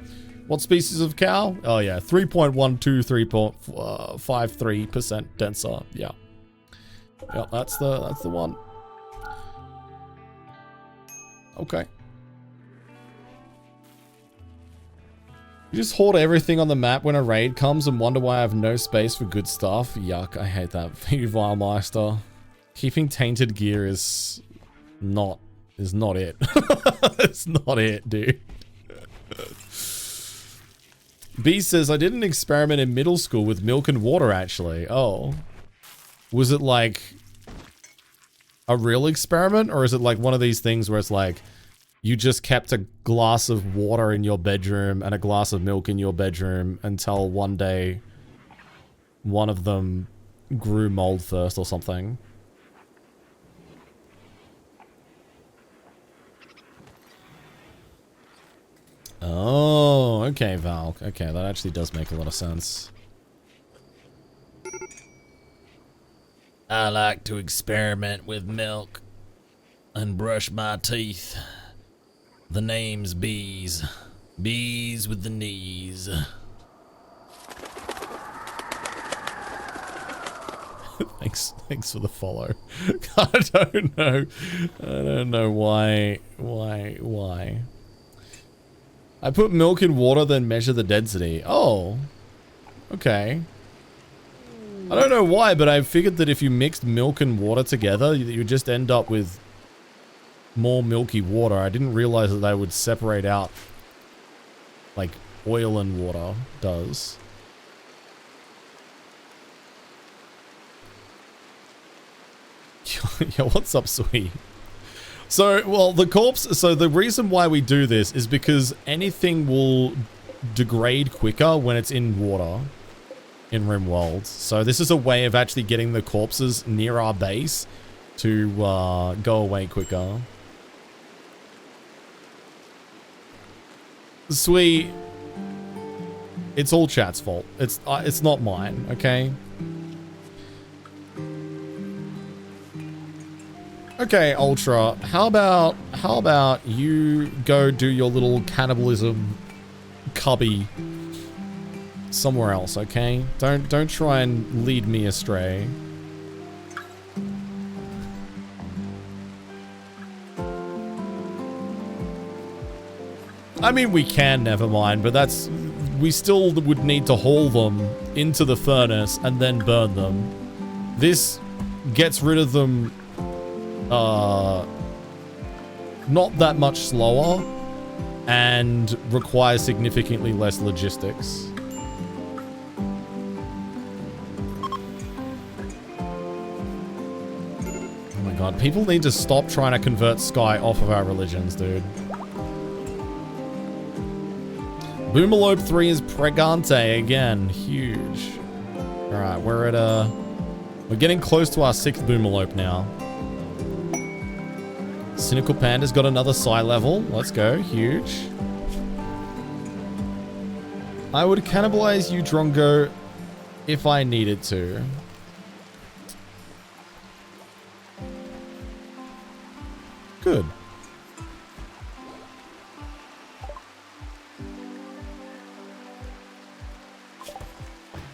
What species of cow? Oh yeah, 3.53% denser. Yeah. Yeah, that's the one. Okay. You just hoard everything on the map when a raid comes and wonder why I have no space for good stuff. Yuck, I hate that. Vilmeister. Keeping tainted gear is not it. It's not it, dude. B says, I did an experiment in middle school with milk and water, actually. Oh. Was it like a real experiment? Or is it like one of these things where it's like, you just kept a glass of water in your bedroom and a glass of milk in your bedroom until one day one of them grew mold first or something? Oh, okay, Val. Okay, that actually does make a lot of sense. I like to experiment with milk and brush my teeth. The name's Bees. Bees with the knees. Thanks for the follow. I don't know why. I put milk in water, then measure the density. Oh. Okay. I don't know why, but I figured that if you mixed milk and water together, you just end up with more milky water. I didn't realize that they would separate out like oil and water does. Yo, what's up, sweet? So, well, the reason why we do this is because anything will degrade quicker when it's in water in Rimworld. So this is a way of actually getting the corpses near our base to go away quicker. Sweet. It's all chat's fault. It's not mine, okay? Okay, Ultra. How about you go do your little cannibalism cubby somewhere else, okay? Don't try and lead me astray. I mean, we can, never mind, but we still would need to haul them into the furnace and then burn them. This gets rid of them not that much slower and requires significantly less logistics. Oh my god, people need to stop trying to convert Sky off of our religions, dude. Boomalope 3 is pregante again. Huge. Alright, we're getting close to our 6th Boomalope now. Cynical Panda's got another Psy level. Let's go. Huge. I would cannibalize you, Drongo, if I needed to. Good.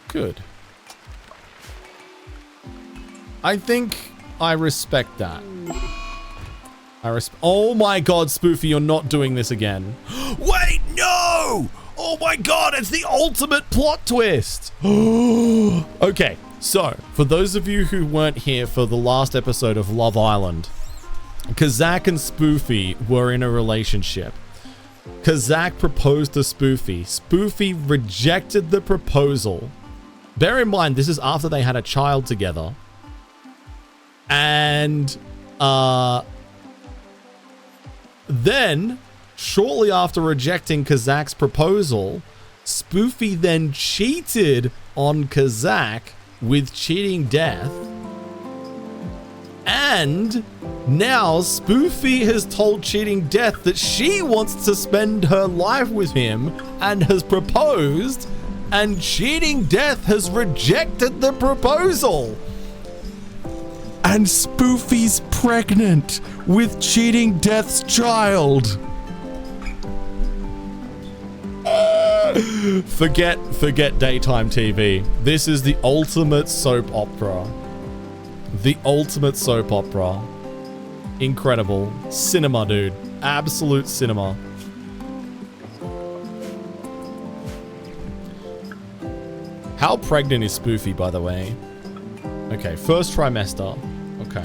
Good. I think I respect that. Oh my god, Spoofy, you're not doing this again. Wait, no! Oh my god, it's the ultimate plot twist! Okay, so, for those of you who weren't here for the last episode of Love Island, Kazak and Spoofy were in a relationship. Kazak proposed to Spoofy. Spoofy rejected the proposal. Bear in mind, this is after they had a child together. And, then, shortly after rejecting Kazak's proposal, Spoofy then cheated on Kazak with cheating death. And now Spoofy has told Cheating Death that she wants to spend her life with him and has proposed, and Cheating Death has rejected the proposal. And Spoofy's pregnant with cheating Death's child. Forget daytime TV. This is the ultimate soap opera. The ultimate soap opera. Incredible. Cinema, dude. Absolute cinema. How pregnant is Spoofy, by the way? Okay, first trimester. Okay.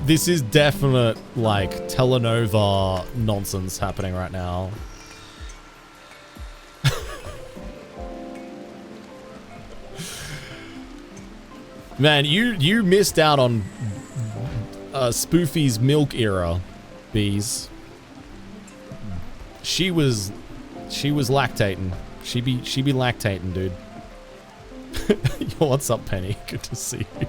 This is definite, like, telenova nonsense happening right now. Man, you missed out on Spoofy's milk era, Bees. She was lactating. She be lactating, dude. Yo, what's up, Penny? Good to see you.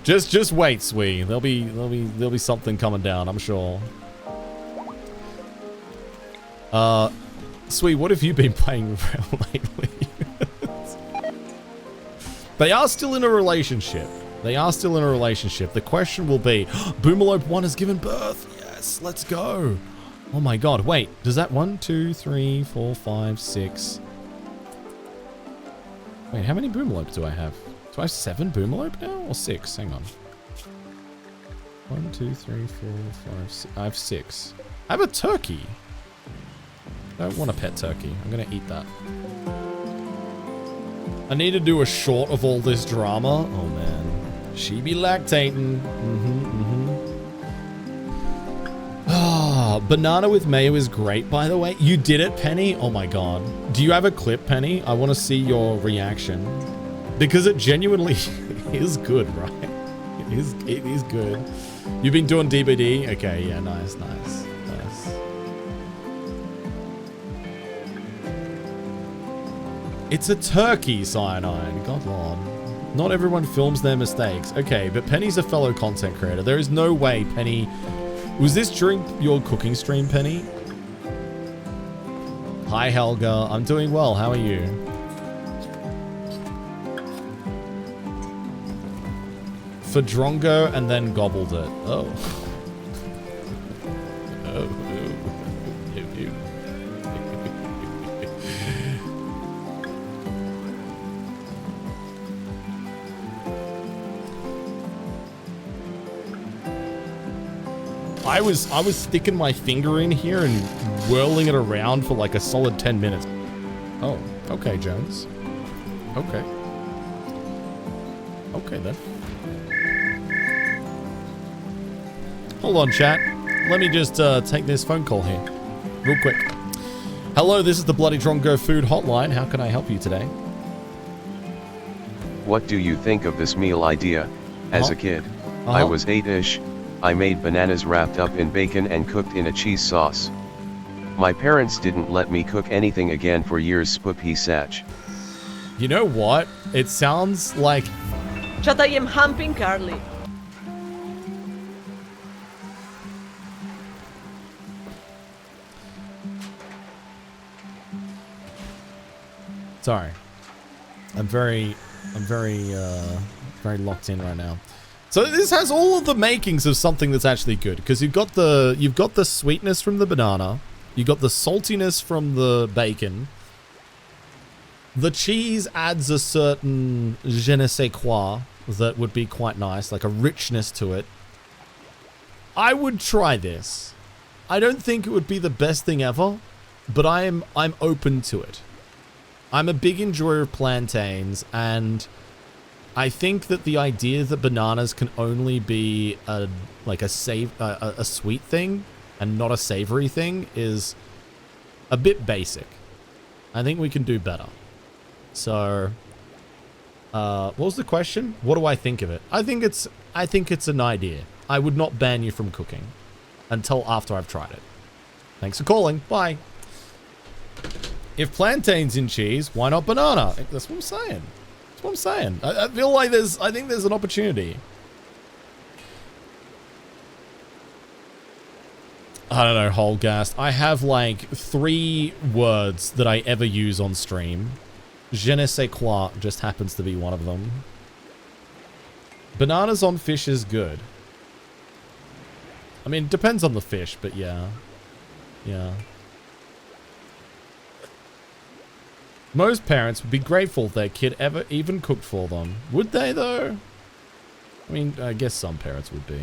Just wait, Swee. There'll be something coming down, I'm sure. Swee, what have you been playing lately? They are still in a relationship. The question will be, Boomelope 1 has given birth. Yes, let's go. Oh my god, wait. Does that 1, 2, 3, 4, 5, 6... Wait, how many Boomelopes do I have? Do I have 7 Boomelope now? Or 6? Hang on. 1, 2, 3, 4, 5, 6. I have 6. I have a turkey. I don't want a pet turkey. I'm gonna eat that. I need to do a short of all this drama. Oh man. She be lactating. Ah, banana with mayo is great, by the way. You did it, Penny? Oh my god. Do you have a clip, Penny? I want to see your reaction. Because it genuinely is good, right? It is good. You've been doing DBD? Okay, yeah, nice. It's a turkey, Cyanide. God lord. Not everyone films their mistakes. Okay, but Penny's a fellow content creator. There is no way, Penny... Was this during your cooking stream, Penny? Hi, Helga. I'm doing well. How are you? For Drongo and then gobbled it. Oh. I was sticking my finger in here and whirling it around for like a solid 10 minutes. Oh, okay, Jones. Okay. Okay, then. Hold on, chat. Let me just take this phone call here. Real quick. Hello, this is the Bloody Drongo Food Hotline. How can I help you today? What do you think of this meal idea? As a kid, I was 8-ish. I made bananas wrapped up in bacon and cooked in a cheese sauce. My parents didn't let me cook anything again for years. Spoopy Satch. You know what? It sounds like... Chatayem humping Carly. Sorry. I'm very locked in right now. So this has all of the makings of something that's actually good, because you've got the sweetness from the banana, you've got the saltiness from the bacon. The cheese adds a certain je ne sais quoi that would be quite nice, like a richness to it. I would try this. I don't think it would be the best thing ever, but I'm open to it. I'm a big enjoyer of plantains, and I think that the idea that bananas can only be a sweet thing and not a savory thing is a bit basic. I think we can do better. So, what was the question? What do I think of it? I think it's an idea. I would not ban you from cooking until after I've tried it. Thanks for calling. Bye. If plantain's in cheese, why not banana? That's what I'm saying. That's what I'm saying. I feel like I think there's an opportunity. I don't know, Holgast. I have like 3 words that I ever use on stream. Je ne sais quoi just happens to be one of them. Bananas on fish is good. I mean, it depends on the fish, but yeah. Yeah. Most parents would be grateful if their kid ever even cooked for them. Would they, though? I mean, I guess some parents would be.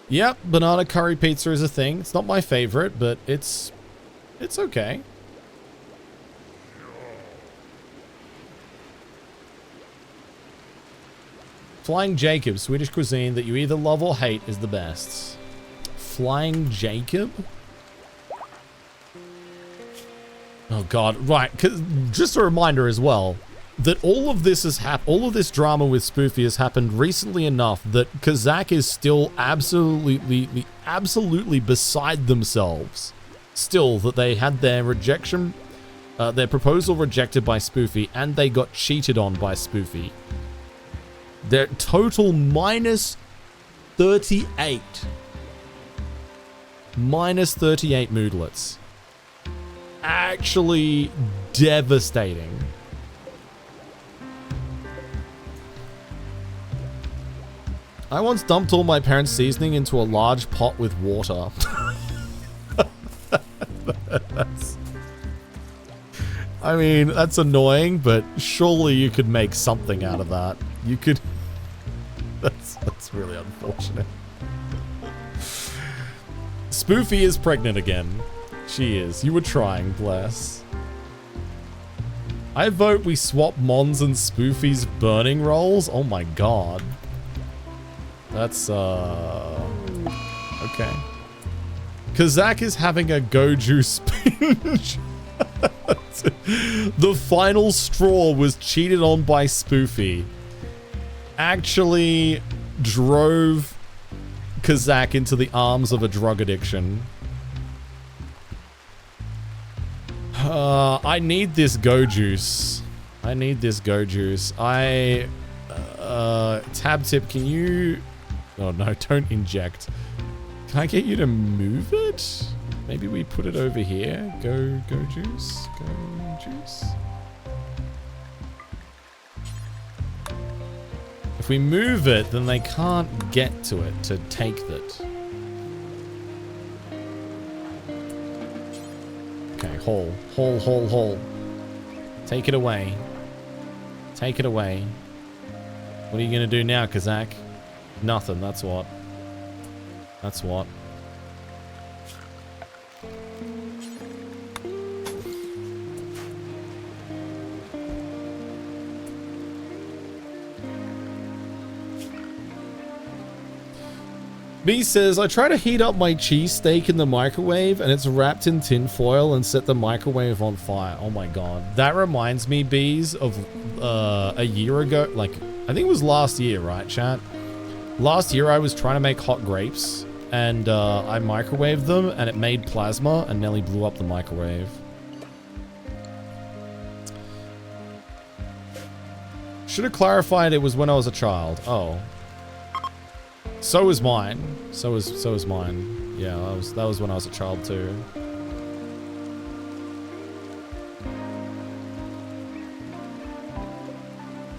Yep, banana curry pizza is a thing. It's not my favorite, but it's okay. Flying Jacob, Swedish cuisine that you either love or hate, is the best. Flying Jacob? Oh god, right. Just a reminder as well that all of this has all of this drama with Spoofy has happened recently enough that Kazakh is still absolutely beside themselves. Still, that they had their rejection, their proposal rejected by Spoofy, and they got cheated on by Spoofy. Their total minus 38. Minus 38 moodlets. Actually devastating. I once dumped all my parents' seasoning into a large pot with water. I mean, that's annoying, but surely you could make something out of that. You could... That's really unfortunate. Spoofy is pregnant again. She is. You were trying, bless. I vote we swap Mons and Spoofy's burning rolls. Oh my god. That's, okay. Kazakh is having a goju spinach. The final straw was cheated on by Spoofy. Actually drove Kazakh into the arms of a drug addiction. I need this go juice. I need this go juice. Tab tip, can you... Oh no, don't inject. Can I get you to move it? Maybe we put it over here. Go juice. Go juice. If we move it, then they can't get to it to take it. Okay, haul. Take it away. Take it away. What are you gonna do now, Kazakh? Nothing, that's what. That's what. B says, I try to heat up my cheesesteak in the microwave and it's wrapped in tin foil and set the microwave on fire. Oh my god. That reminds me, Bees, of a year ago. Like, I think it was last year, right, chat? Last year I was trying to make hot grapes and I microwaved them and it made plasma and nearly blew up the microwave. Should have clarified it was when I was a child. Oh. So is mine. So is mine. Yeah, that was when I was a child too.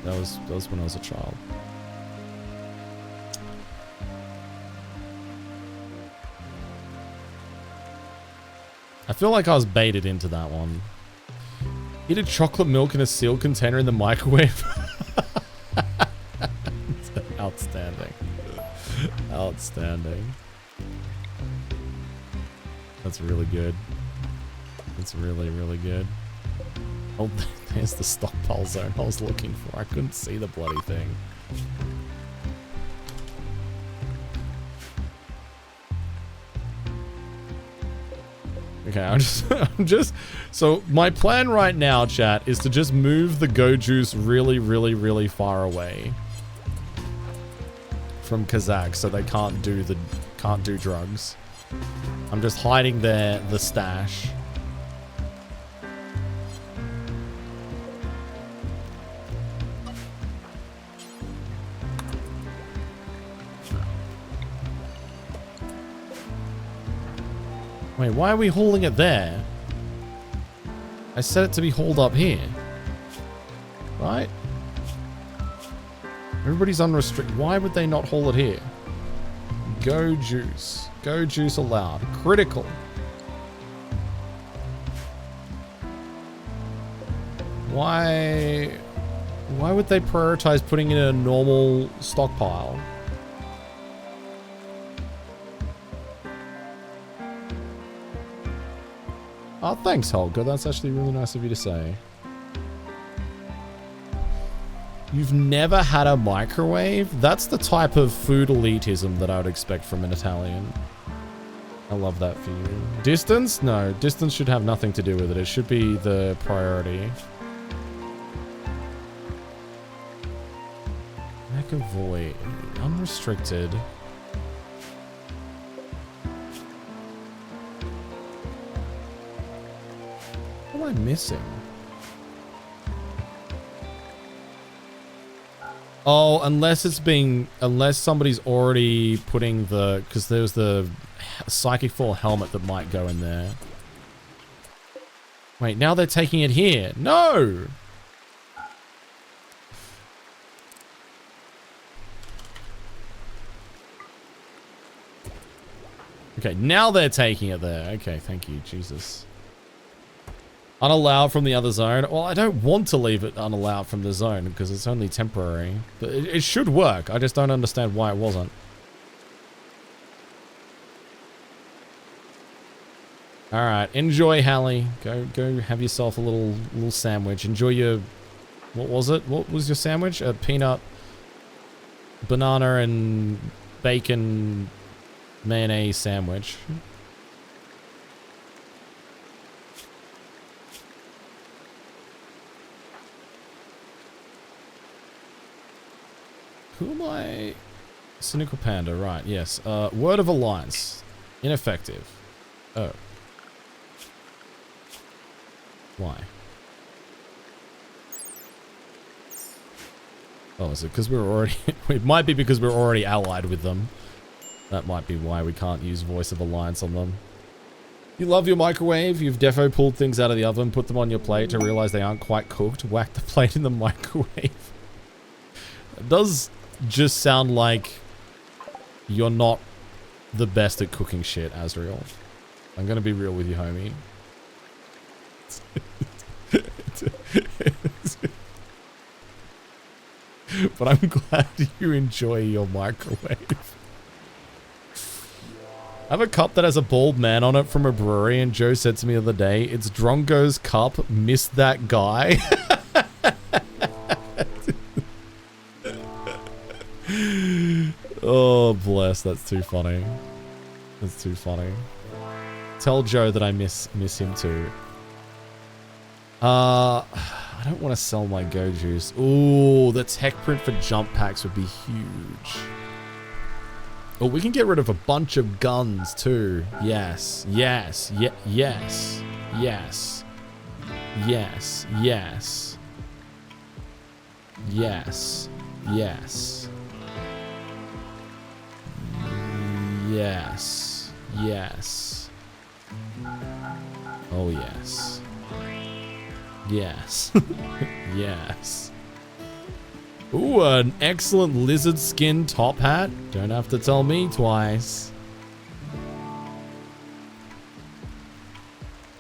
That was when I was a child. I feel like I was baited into that one. Heated chocolate milk in a sealed container in the microwave. Outstanding. Outstanding. That's really good. That's really, really good. Oh, there's the stockpile zone I was looking for. I couldn't see the bloody thing. Okay, I'm just, so my plan right now, chat, is to just move the go juice really, really, really far away from Kazakh so they can't do drugs. I'm just hiding the stash. Wait, why are we hauling it there? I set it to be hauled up here. Right? Everybody's unrestricted. Why would they not haul it here? Go juice. Go juice allowed. Critical. Why would they prioritize putting it in a normal stockpile? Oh, thanks, Holger. That's actually really nice of you to say. You've never had a microwave? That's the type of food elitism that I would expect from an Italian. I love that for you. Distance? No, distance should have nothing to do with it. It should be the priority. McAvoy. Unrestricted. What am I missing? Oh, unless somebody's already putting because there's the psychic fall helmet that might go in there. Wait, now they're taking it here. No! Okay, now they're taking it there. Okay, thank you, Jesus. Unallowed from the other zone. Well, I don't want to leave it unallowed from the zone because it's only temporary. But it should work. I just don't understand why it wasn't. Alright, enjoy, Hallie. Go have yourself a little sandwich. Enjoy your... What was it? What was your sandwich? A peanut, banana, and bacon mayonnaise sandwich. Who am I? Cynical Panda, right, yes. Word of Alliance. Ineffective. Oh. Why? Oh, is it because we're already... It might be because we're already allied with them. That might be why we can't use Voice of Alliance on them. You love your microwave. You've defo pulled things out of the oven, put them on your plate to realize they aren't quite cooked. Whack the plate in the microwave. It does just sound like you're not the best at cooking shit, Azrael. I'm gonna be real with you, homie. But I'm glad you enjoy your microwave. I have a cup that has a bald man on it from a brewery, and Joe said to me the other day, it's Drongo's cup, miss that guy. Oh, bless. That's too funny. That's too funny. Tell Joe that I miss him too. I don't want to sell my Go Juice. Ooh, the tech print for jump packs would be huge. Oh, we can get rid of a bunch of guns too. Yes, yes, yes, yes, yes, yes, yes, yes. Yes. Yes. Oh, yes. Yes. Yes. Ooh, an excellent lizard skin top hat. Don't have to tell me twice.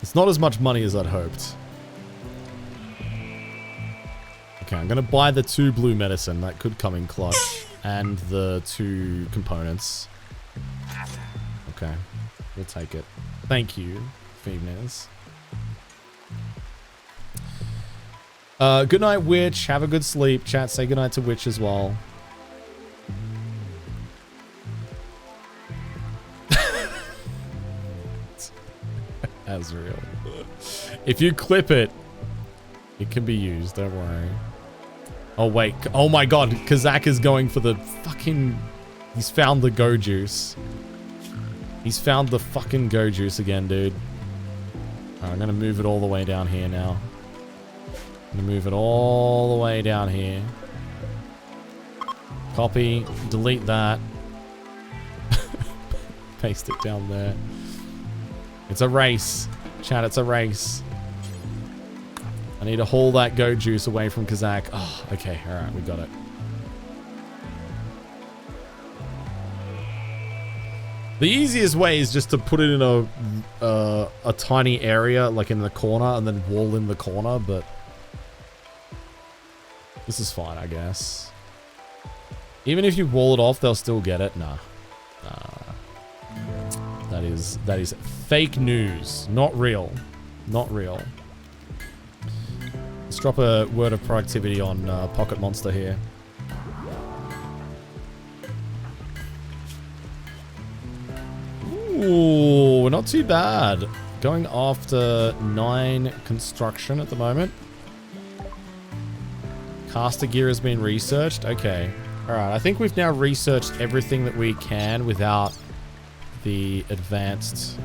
It's not as much money as I'd hoped. Okay, I'm gonna buy the 2 blue medicine. That could come in clutch. And the 2 components. Okay, we'll take it. Thank you, Females. Good night, Witch. Have a good sleep. Chat, say goodnight to Witch as well. Azrael. If you clip it, it can be used. Don't worry. Oh, wait. Oh, my God. Kazak is going for the fucking... He's found the Go Juice. He's found the fucking Go Juice again, dude. Alright, I'm gonna move it all the way down here now. I'm gonna move it all the way down here. Copy. Delete that. Paste it down there. It's a race. Chat, it's a race. need to haul that goat juice away from Kazakh. Oh, okay. All right, we got it. The easiest way is just to put it in a tiny area, like in the corner, and then wall in the corner, but this is fine, I guess. Even if you wall it off, they'll still get it. Nah. That is fake news. Not real. Not real. Let's drop a word of productivity on Pocket Monster here. Ooh, not too bad. Going after 9 construction at the moment. Caster gear has been researched. Okay. Alright, I think we've now researched everything that we can without the advanced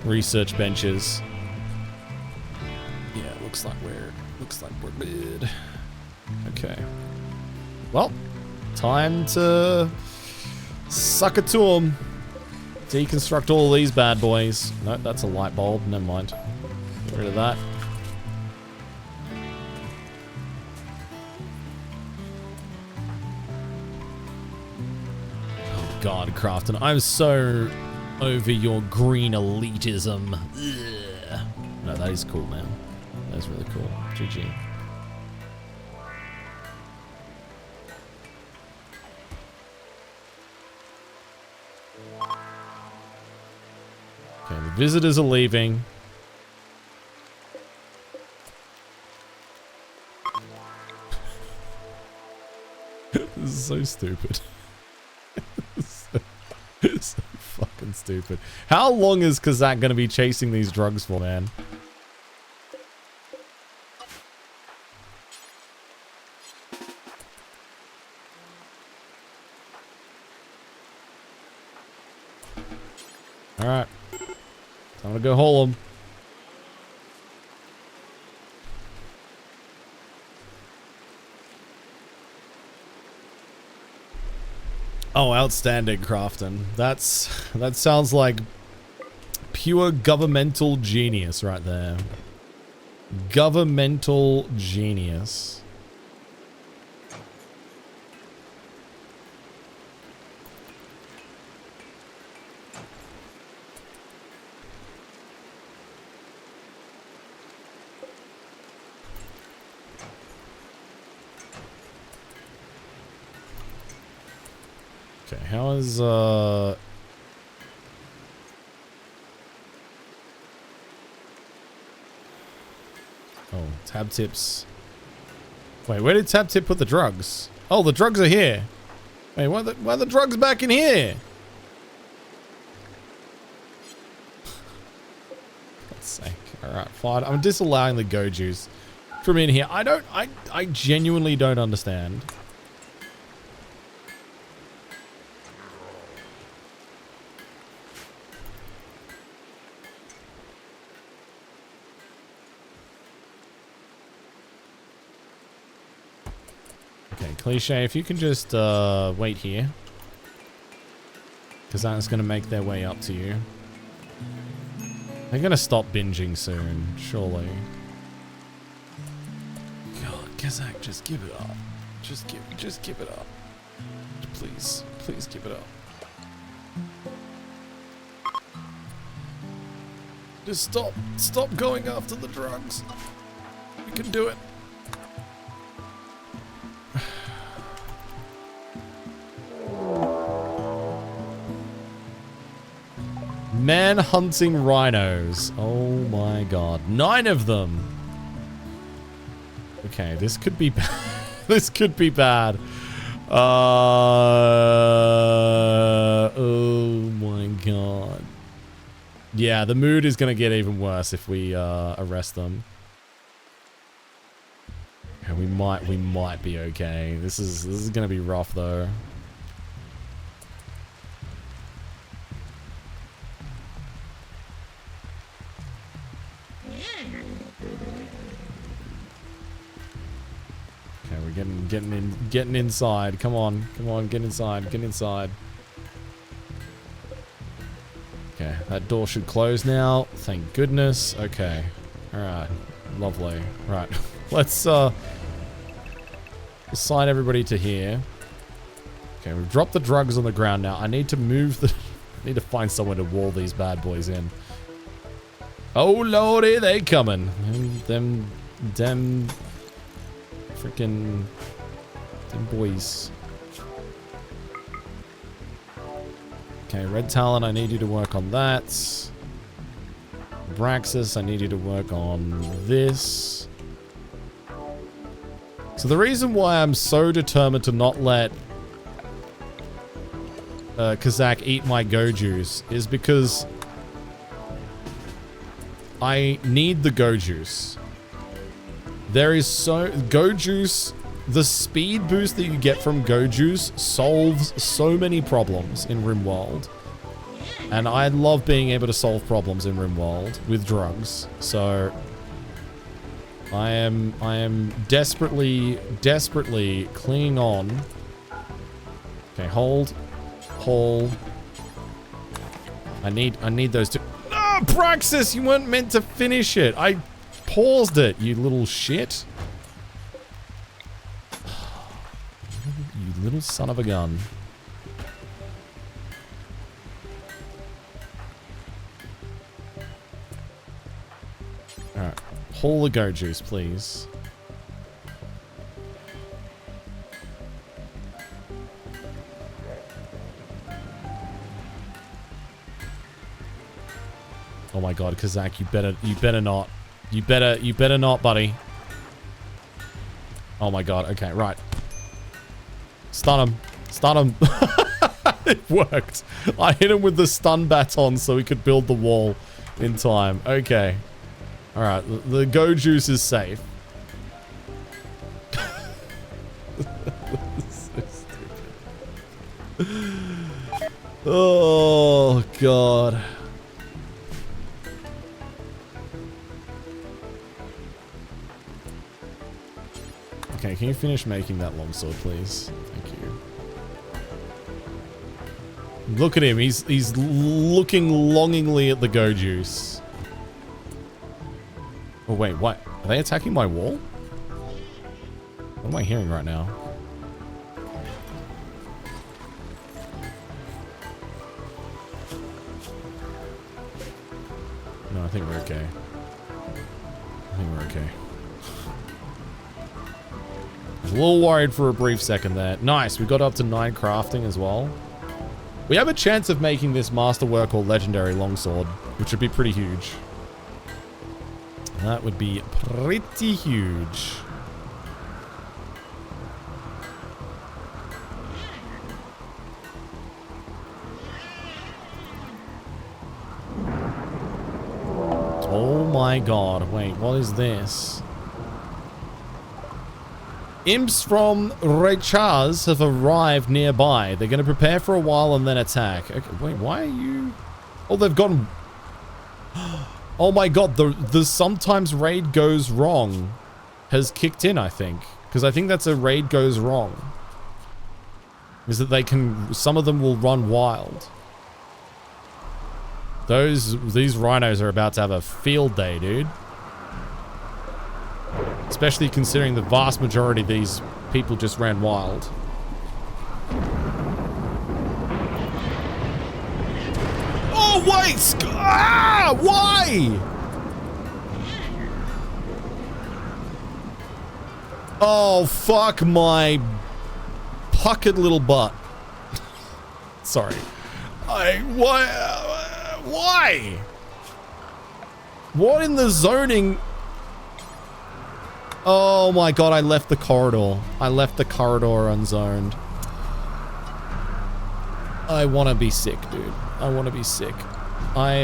research benches. Yeah, looks like we're good. Okay. Well, time to suck it to them. Deconstruct all these bad boys. No, that's a light bulb. Never mind. Get rid of that. Oh God, Crafton. I'm so over your green elitism. Ugh. No, that is cool, man. That is really cool. GG. Okay, the visitors are leaving. This is so stupid. It's so fucking stupid. How long is Kazakh going to be chasing these drugs for, man? Alright. Time to go haul them. Oh, outstanding, Crafton. That sounds like pure governmental genius right there. Governmental genius. Okay, how is oh, tab tips. Wait, where did tab tip put the drugs? Oh, the drugs are here. Wait, why are the drugs back in here? For God's sake. Alright, fine. I'm disallowing the go juice from in here. I genuinely don't understand. Okay, Cliche, if you can just wait here. Because that's going to make their way up to you. They're going to stop binging soon, surely. God, Kazakh, just give it up. Just give it up. Please, please give it up. Just stop going after the drugs. We can do it. Man hunting rhinos. Oh my God. 9 of them. Okay, this could be bad. This could be bad. Oh my God. Yeah, the mood is going to get even worse if we arrest them. Yeah, we might be okay. This is going to be rough though. Okay, we're getting inside. Come on, get inside, get inside. Okay, that door should close now. Thank goodness. Okay, all right. Lovely. Right. Let's assign everybody to here. Okay, we've dropped the drugs on the ground now. I need to move the... I need to find somewhere to wall these bad boys in. Oh lordy, they coming. Them freaking... Them boys. Okay, Red Talon, I need you to work on that. Braxis, I need you to work on this. So the reason why I'm so determined to not let Kazak eat my go juice is because I need the go juice. There is go juice, the speed boost that you get from go juice solves so many problems in Rimworld. And I love being able to solve problems in Rimworld with drugs. So I am desperately clinging on. Okay, hold. I need those two. No, Praxis, you weren't meant to finish it. I paused it, you little shit. You little son of a gun. Alright. Pull the go juice, please. Oh my god, Kazak, you better not. You better not, buddy. Oh my god, okay, right. Stun him. It worked. I hit him with the stun baton so we could build the wall in time. Okay. Alright, the go juice is safe. So stupid. Oh god. Okay, can you finish making that longsword, please? Thank you. Look at him. He's looking longingly at the go juice. Oh wait, what? Are they attacking my wall? What am I hearing right now? No, I think we're okay. I think we're okay. I was a little worried for a brief second there. Nice, we got up to 9 crafting as well. We have a chance of making this masterwork or legendary longsword, which would be pretty huge. That would be pretty huge. Oh my god, wait, what is this? Imps from Rechaz have arrived nearby. They're going to prepare for a while and then attack. Okay, wait, why are you... Oh, they've gone... Oh my god, the sometimes raid goes wrong has kicked in, I think. Because I think that's a raid goes wrong. Is that they can... Some of them will run wild. These rhinos are about to have a field day, dude. Especially considering the vast majority of these people just ran wild. Oh, wait! Ah! Why? Oh, fuck my puckered little butt. Sorry. Why? What in the zoning... Oh my god, I left the corridor. I left the corridor unzoned. I want to be sick, dude. I want to be sick. I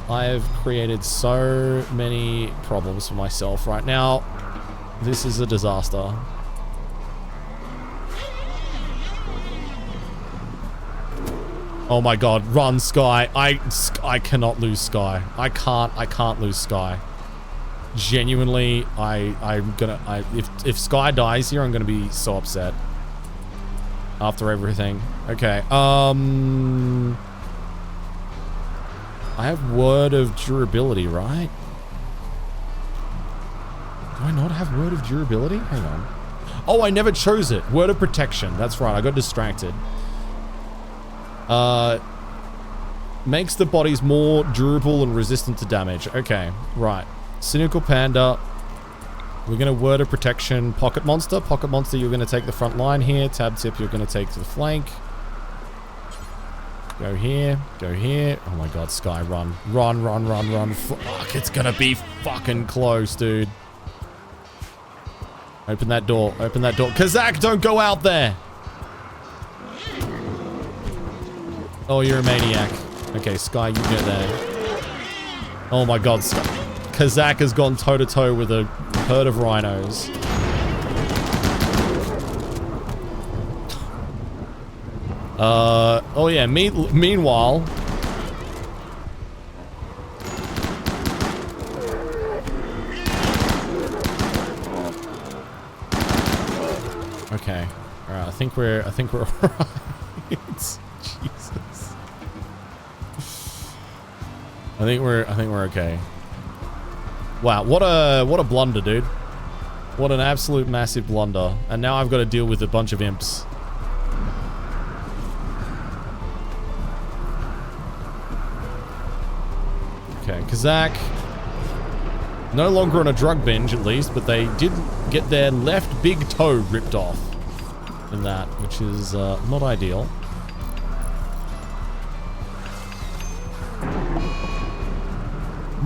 have created so many problems for myself right now. This is a disaster. Oh my god, run, Sky. I cannot lose Sky. I can't lose Sky. Genuinely, if Sky dies here, I'm gonna be so upset. After everything. Okay, I have word of durability, right? I not have Word of Durability? Hang on. Oh, I never chose it. Word of Protection. That's right. I got distracted. Makes the bodies more durable and resistant to damage. Okay, right. Cynical Panda. We're going to Word of Protection. Pocket Monster. Pocket Monster, you're going to take the front line here. Tab Tip, you're going to take to the flank. Go here. Go here. Oh my god, Sky, run. Run, run, run, run. Fuck, it's going to be fucking close, dude. Open that door. Open that door. Kazak, don't go out there. Oh, you're a maniac. Okay, Sky, you go there. Oh my god, Sky. Kazak has gone toe-to-toe with a herd of rhinos. Oh yeah, meanwhile... Okay. Alright, I think we're alright. Jesus. I think we're okay. Wow, what a blunder, dude. What an absolute massive blunder. And now I've got to deal with a bunch of imps. Okay, Kazak. No longer on a drug binge, at least, but they did get their left big toe ripped off in that, which is not ideal.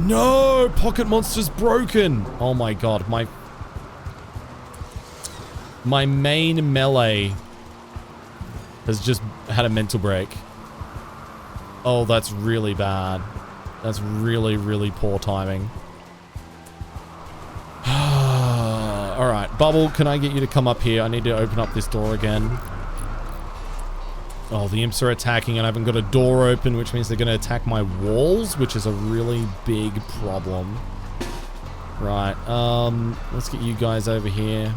No! Pocket Monster's broken! Oh my god, my main melee has just had a mental break. Oh, that's really bad. That's really, really poor timing. Alright, Bubble, can I get you to come up here? I need to open up this door again. Oh, the imps are attacking and I haven't got a door open, which means they're going to attack my walls, which is a really big problem. Right, let's get you guys over here.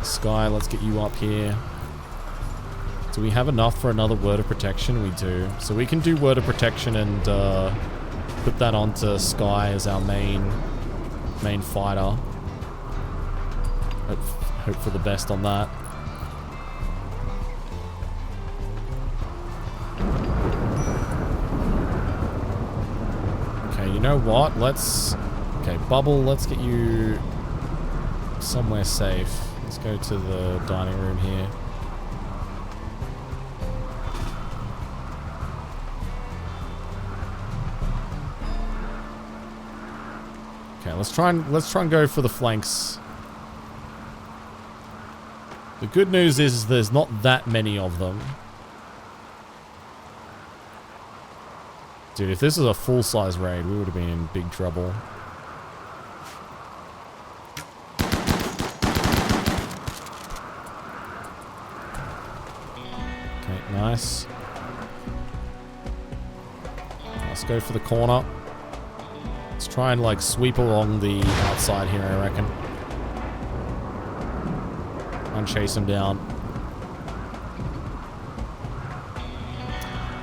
Sky, let's get you up here. Do we have enough for another Word of Protection? We do. So we can do Word of Protection and put that onto Sky as our main fighter. Hope for the best on that. Okay, you know what? Okay, Bubble, let's get you somewhere safe. Let's go to the dining room here. Okay, let's try and go for the flanks. The good news is there's not that many of them. Dude, if this is a full-size raid, we would have been in big trouble. Okay, nice. Let's go for the corner. Let's try and, like, sweep along the outside here, I reckon. And chase them down.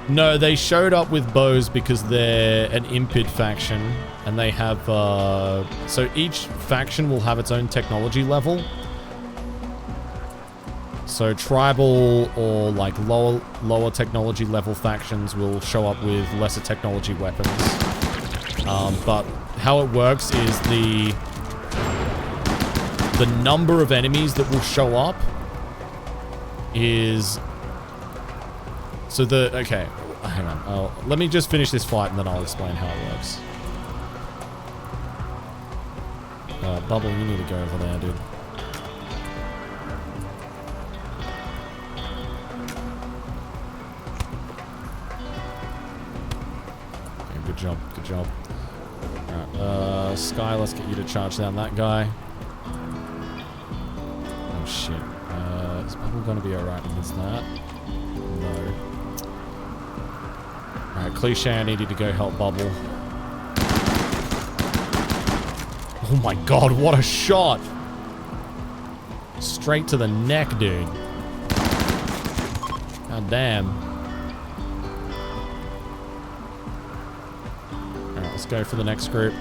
No, they showed up with bows because they're an Impid faction. And they have, so each faction will have its own technology level. So tribal or, like, lower technology level factions will show up with lesser technology weapons. But how it works is the number of enemies that will show up is... So okay, hang on. Let me just finish this fight and then I'll explain how it works. Bubble, you need to go over there, dude. Okay, good job, good job. Alright, Sky, let's get you to charge down that guy. Oh shit. Is Bubble gonna be alright against that? No. Alright, Cliche, I need you to go help Bubble. Oh my god, what a shot! Straight to the neck, dude. God damn. Alright, let's go for the next group.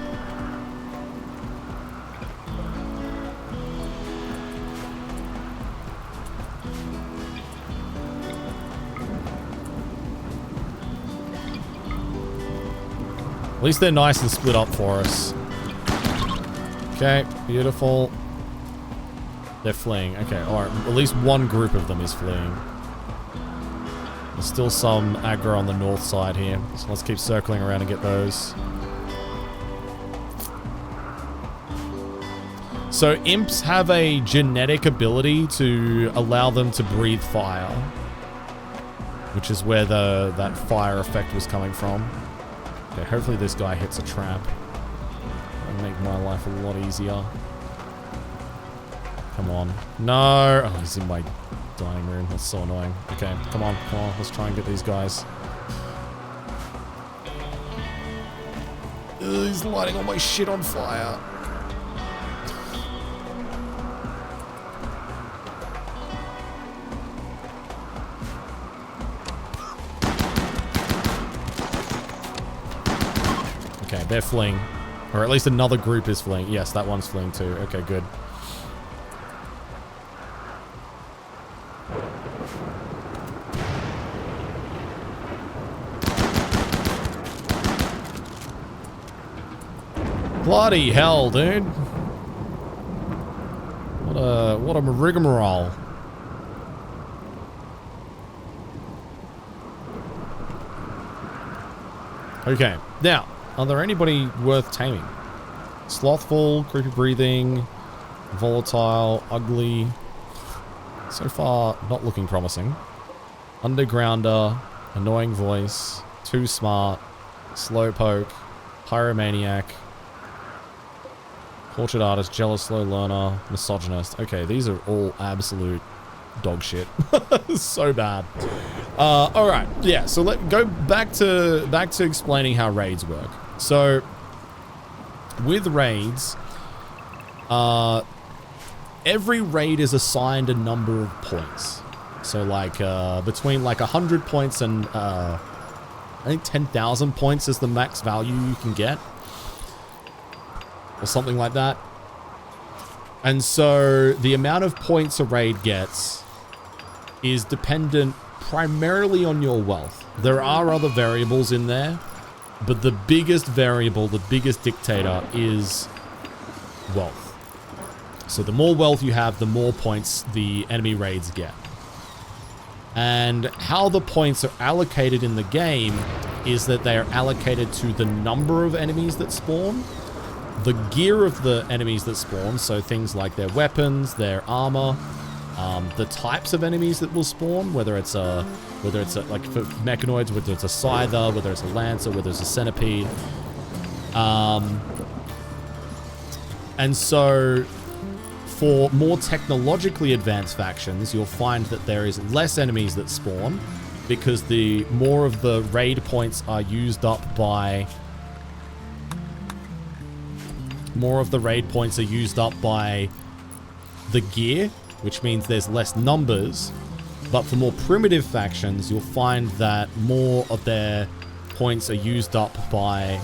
At least they're nice and split up for us. Okay, beautiful. They're fleeing. Okay, alright. At least one group of them is fleeing. There's still some aggro on the north side here. So let's keep circling around and get those. So imps have a genetic ability to allow them to breathe fire. Which is where that fire effect was coming from. Okay, hopefully this guy hits a trap. That'll make my life a lot easier. Come on. No! Oh, he's in my dining room. That's so annoying. Okay, come on, come on. Let's try and get these guys. Ugh, he's lighting all my shit on fire. Okay, they're fleeing. Or at least another group is fleeing. Yes, that one's fleeing too. Okay, good. Bloody hell, dude. What a rigmarole. Okay, now, are there anybody worth taming? Slothful, creepy breathing, volatile, ugly. So far, not looking promising. Undergrounder, annoying voice, too smart, slowpoke, pyromaniac, portrait artist, jealous slow learner, misogynist. Okay, these are all absolute dog shit. So bad. All right, yeah. So let go back to explaining how raids work. So with raids, every raid is assigned a number of points. So like between like 100 points and I think 10,000 points is the max value you can get, or something like that. And so the amount of points a raid gets is dependent primarily on your wealth. There are other variables in there, but the biggest variable, the biggest dictator is wealth. So the more wealth you have, the more points the enemy raids get. And how the points are allocated in the game is that they are allocated to the number of enemies that spawn, the gear of the enemies that spawn, so things like their weapons, their armor, the types of enemies that will spawn, whether it's a like for mechanoids, whether it's a scyther, whether it's a lancer, whether it's a centipede. And so for more technologically advanced factions, you'll find that there is less enemies that spawn because the more of the raid points are used up by the gear, which means there's less numbers. But for more primitive factions, you'll find that more of their points are used up by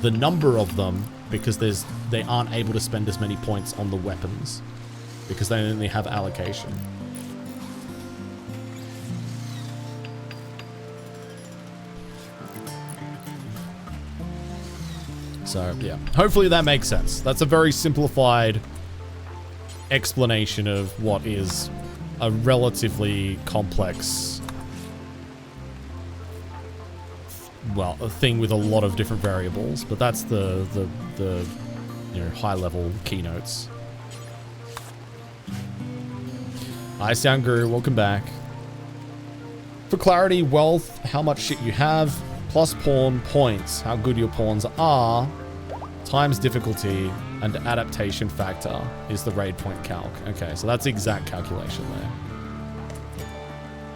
the number of them because they aren't able to spend as many points on the weapons because they only have allocation. So, yeah. Hopefully that makes sense. That's a very simplified explanation of what is a relatively complex, well, a thing with a lot of different variables, but that's the you know, high-level keynotes. Hi, Sound Guru, welcome back. For clarity, wealth, how much shit you have, plus pawn points, how good your pawns are, times difficulty, and adaptation factor is the raid point calc. Okay, so that's the exact calculation there.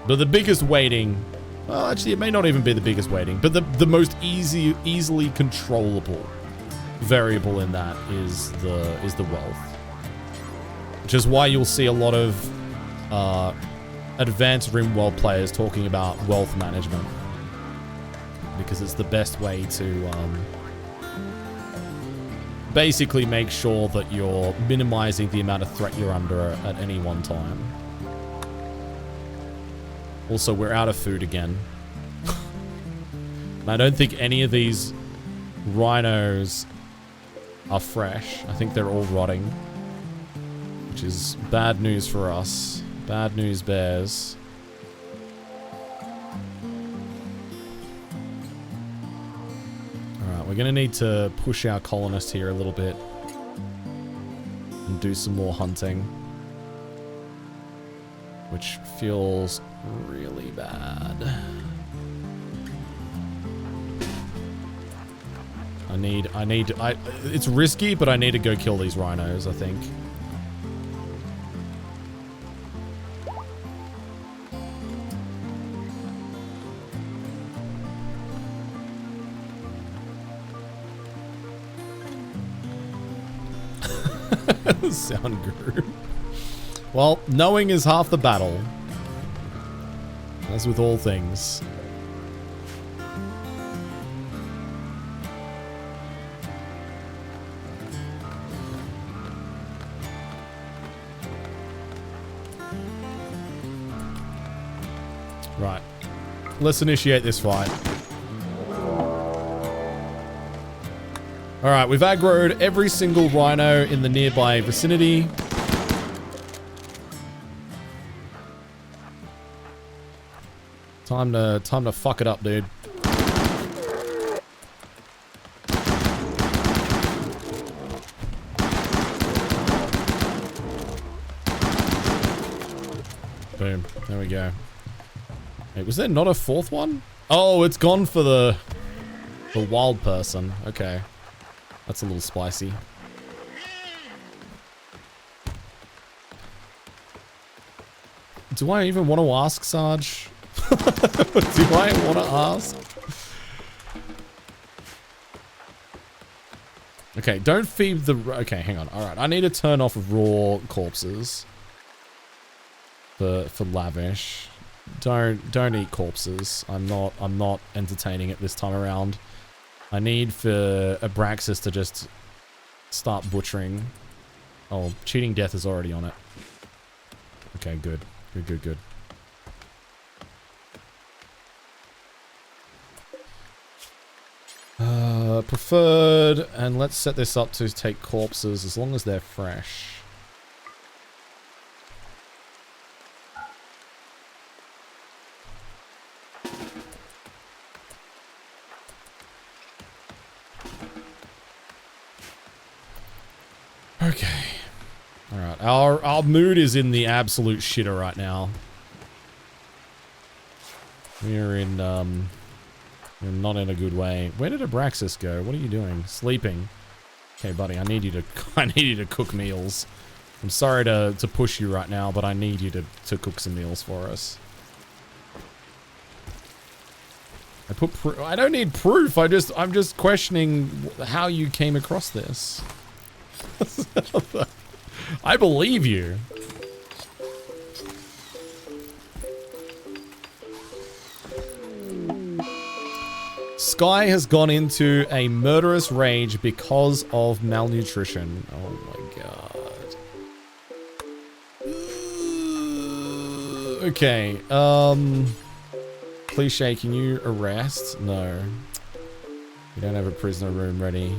But the biggest weighting, well, actually, it may not even be the biggest weighting, but the most easily controllable variable in that is the wealth, which is why you'll see a lot of advanced Rimworld players talking about wealth management, because it's the best way to basically make sure that you're minimizing the amount of threat you're under at any one time. Also, we're out of food again. I don't think any of these rhinos are fresh. I think they're all rotting, which is bad news for us. Bad news, bears. Alright, we're gonna need to push our colonists here a little bit and do some more hunting, which feels really bad. It's risky, but I need to go kill these rhinos, I think. Sound group. Well, knowing is half the battle. As with all things. Right. Let's initiate this fight. Alright, we've aggroed every single rhino in the nearby vicinity. Time to fuck it up, dude. Boom. There we go. Wait, was there not a fourth one? Oh, it's gone for the wild person. Okay. That's a little spicy. Do I even want to ask, Sarge? Do I want to ask? Okay, don't feed the... Okay, hang on. Alright, I need to turn off raw corpses. For lavish. Don't eat corpses. I'm not entertaining it this time around. I need for Abraxas to just start butchering. Oh, cheating death is already on it. Okay, good. Good. Preferred, and let's set this up to take corpses as long as they're fresh. Okay. Alright, our mood is in the absolute shitter right now. We're not in a good way. Where did Abraxas go? What are you doing? Sleeping. Okay, buddy, I need you to cook meals. I'm sorry to push you right now, but I need you to cook some meals for us. I don't need proof. I'm just questioning how you came across this. I believe you. Sky has gone into a murderous rage because of malnutrition. Oh my god. Okay, Cliche, can you arrest? No. We don't have a prisoner room ready.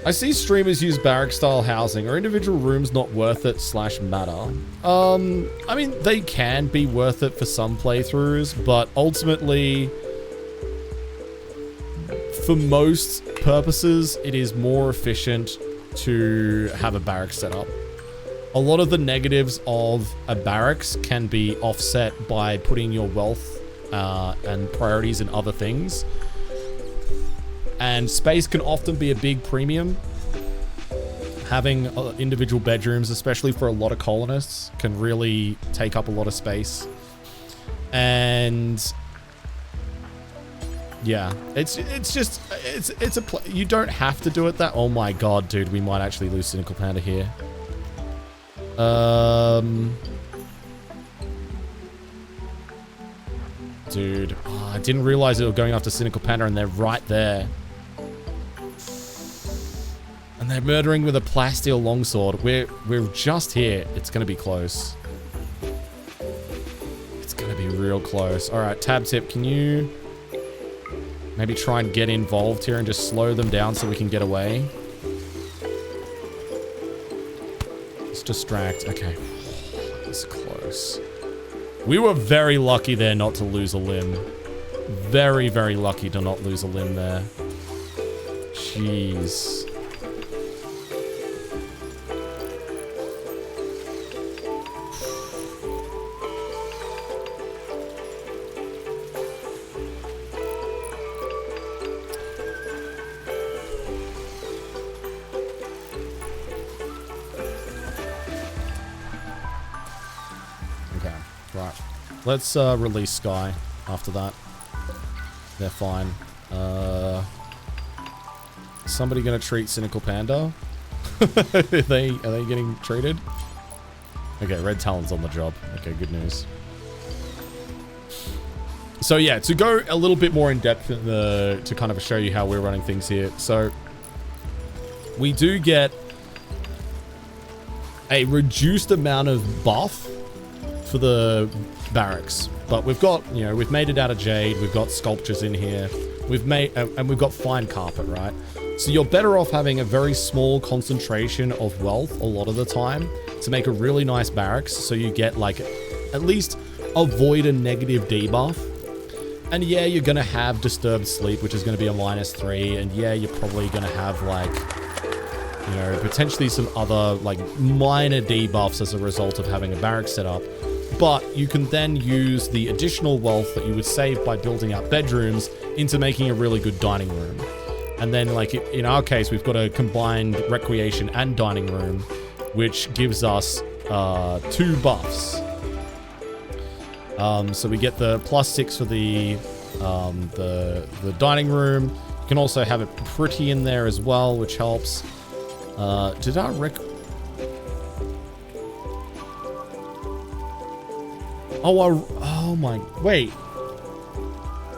I see streamers use barrack-style housing. Are individual rooms not worth it / matter? I mean, they can be worth it for some playthroughs, but ultimately, for most purposes, it is more efficient to have a barracks set up. A lot of the negatives of a barracks can be offset by putting your wealth and priorities in other things. And space can often be a big premium. Having individual bedrooms, especially for a lot of colonists, can really take up a lot of space. And yeah, it's you don't have to do it that. Oh my god, dude, we might actually lose Cynical Panda here. Dude, oh, I didn't realize they were going after Cynical Panda, and they're right there. And they're murdering with a plasteel longsword. We're just here. It's gonna be close. It's gonna be real close. Alright, Tab Tip, can you maybe try and get involved here and just slow them down so we can get away? Let's distract. Okay. It's close. We were very lucky there not to lose a limb. Very, very lucky to not lose a limb there. Jeez. Let's release Sky after that. They're fine. Somebody gonna treat Cynical Panda? Are they getting treated? Okay, Red Talon's on the job. Okay, good news. So yeah, to go a little bit more in depth in to kind of show you how we're running things here. So we do get a reduced amount of buff for the barracks, but we've got, you know, we've made it out of jade, we've got sculptures in here, we've made, and we've got fine carpet, right? So you're better off having a very small concentration of wealth a lot of the time to make a really nice barracks, so you get like, at least avoid a negative debuff. And yeah, you're gonna have disturbed sleep, which is gonna be a -3, and yeah, you're probably gonna have like, you know, potentially some other like minor debuffs as a result of having a barrack set up. But you can then use the additional wealth that you would save by building out bedrooms into making a really good dining room. And then, like, in our case, we've got a combined recreation and dining room, which gives us 2 buffs. So we get the +6 for the dining room. You can also have it pretty in there as well, which helps. Did our oh my, wait.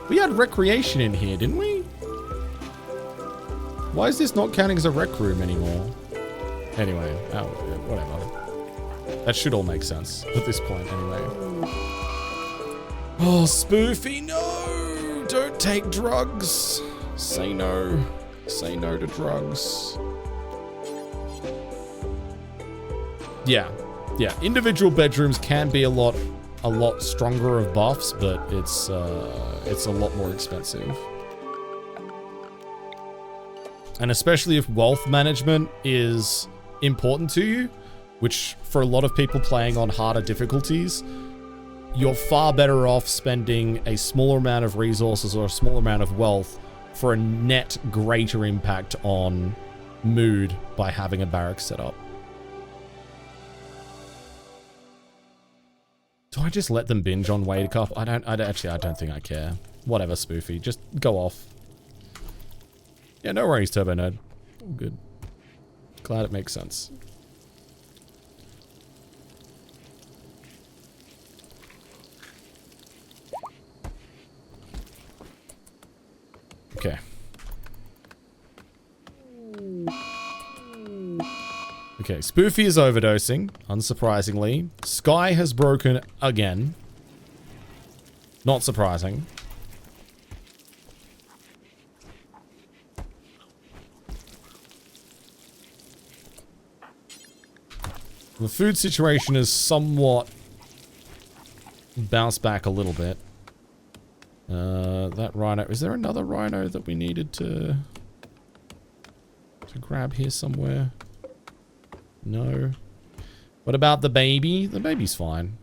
We had recreation in here, didn't we? Why is this not counting as a rec room anymore? Anyway, whatever. That should all make sense at this point anyway. Oh, Spoofy, no! Don't take drugs. Say no. Say no to drugs. Yeah. Yeah, individual bedrooms can be a lot stronger of buffs, but it's a lot more expensive. And especially if wealth management is important to you, which for a lot of people playing on harder difficulties, you're far better off spending a smaller amount of resources or a smaller amount of wealth for a net greater impact on mood by having a barrack set up. Do I just let them binge on Wade Cup? I don't think I care. Whatever, Spoofy. Just go off. Yeah, no worries, Turbo Nerd. All good. Glad it makes sense. Okay. Okay, Spoofy is overdosing, unsurprisingly. Sky has broken again. Not surprising. The food situation is somewhat bounced back a little bit. That rhino... Is there another rhino that we needed to grab here somewhere? No. What about the baby? The baby's fine.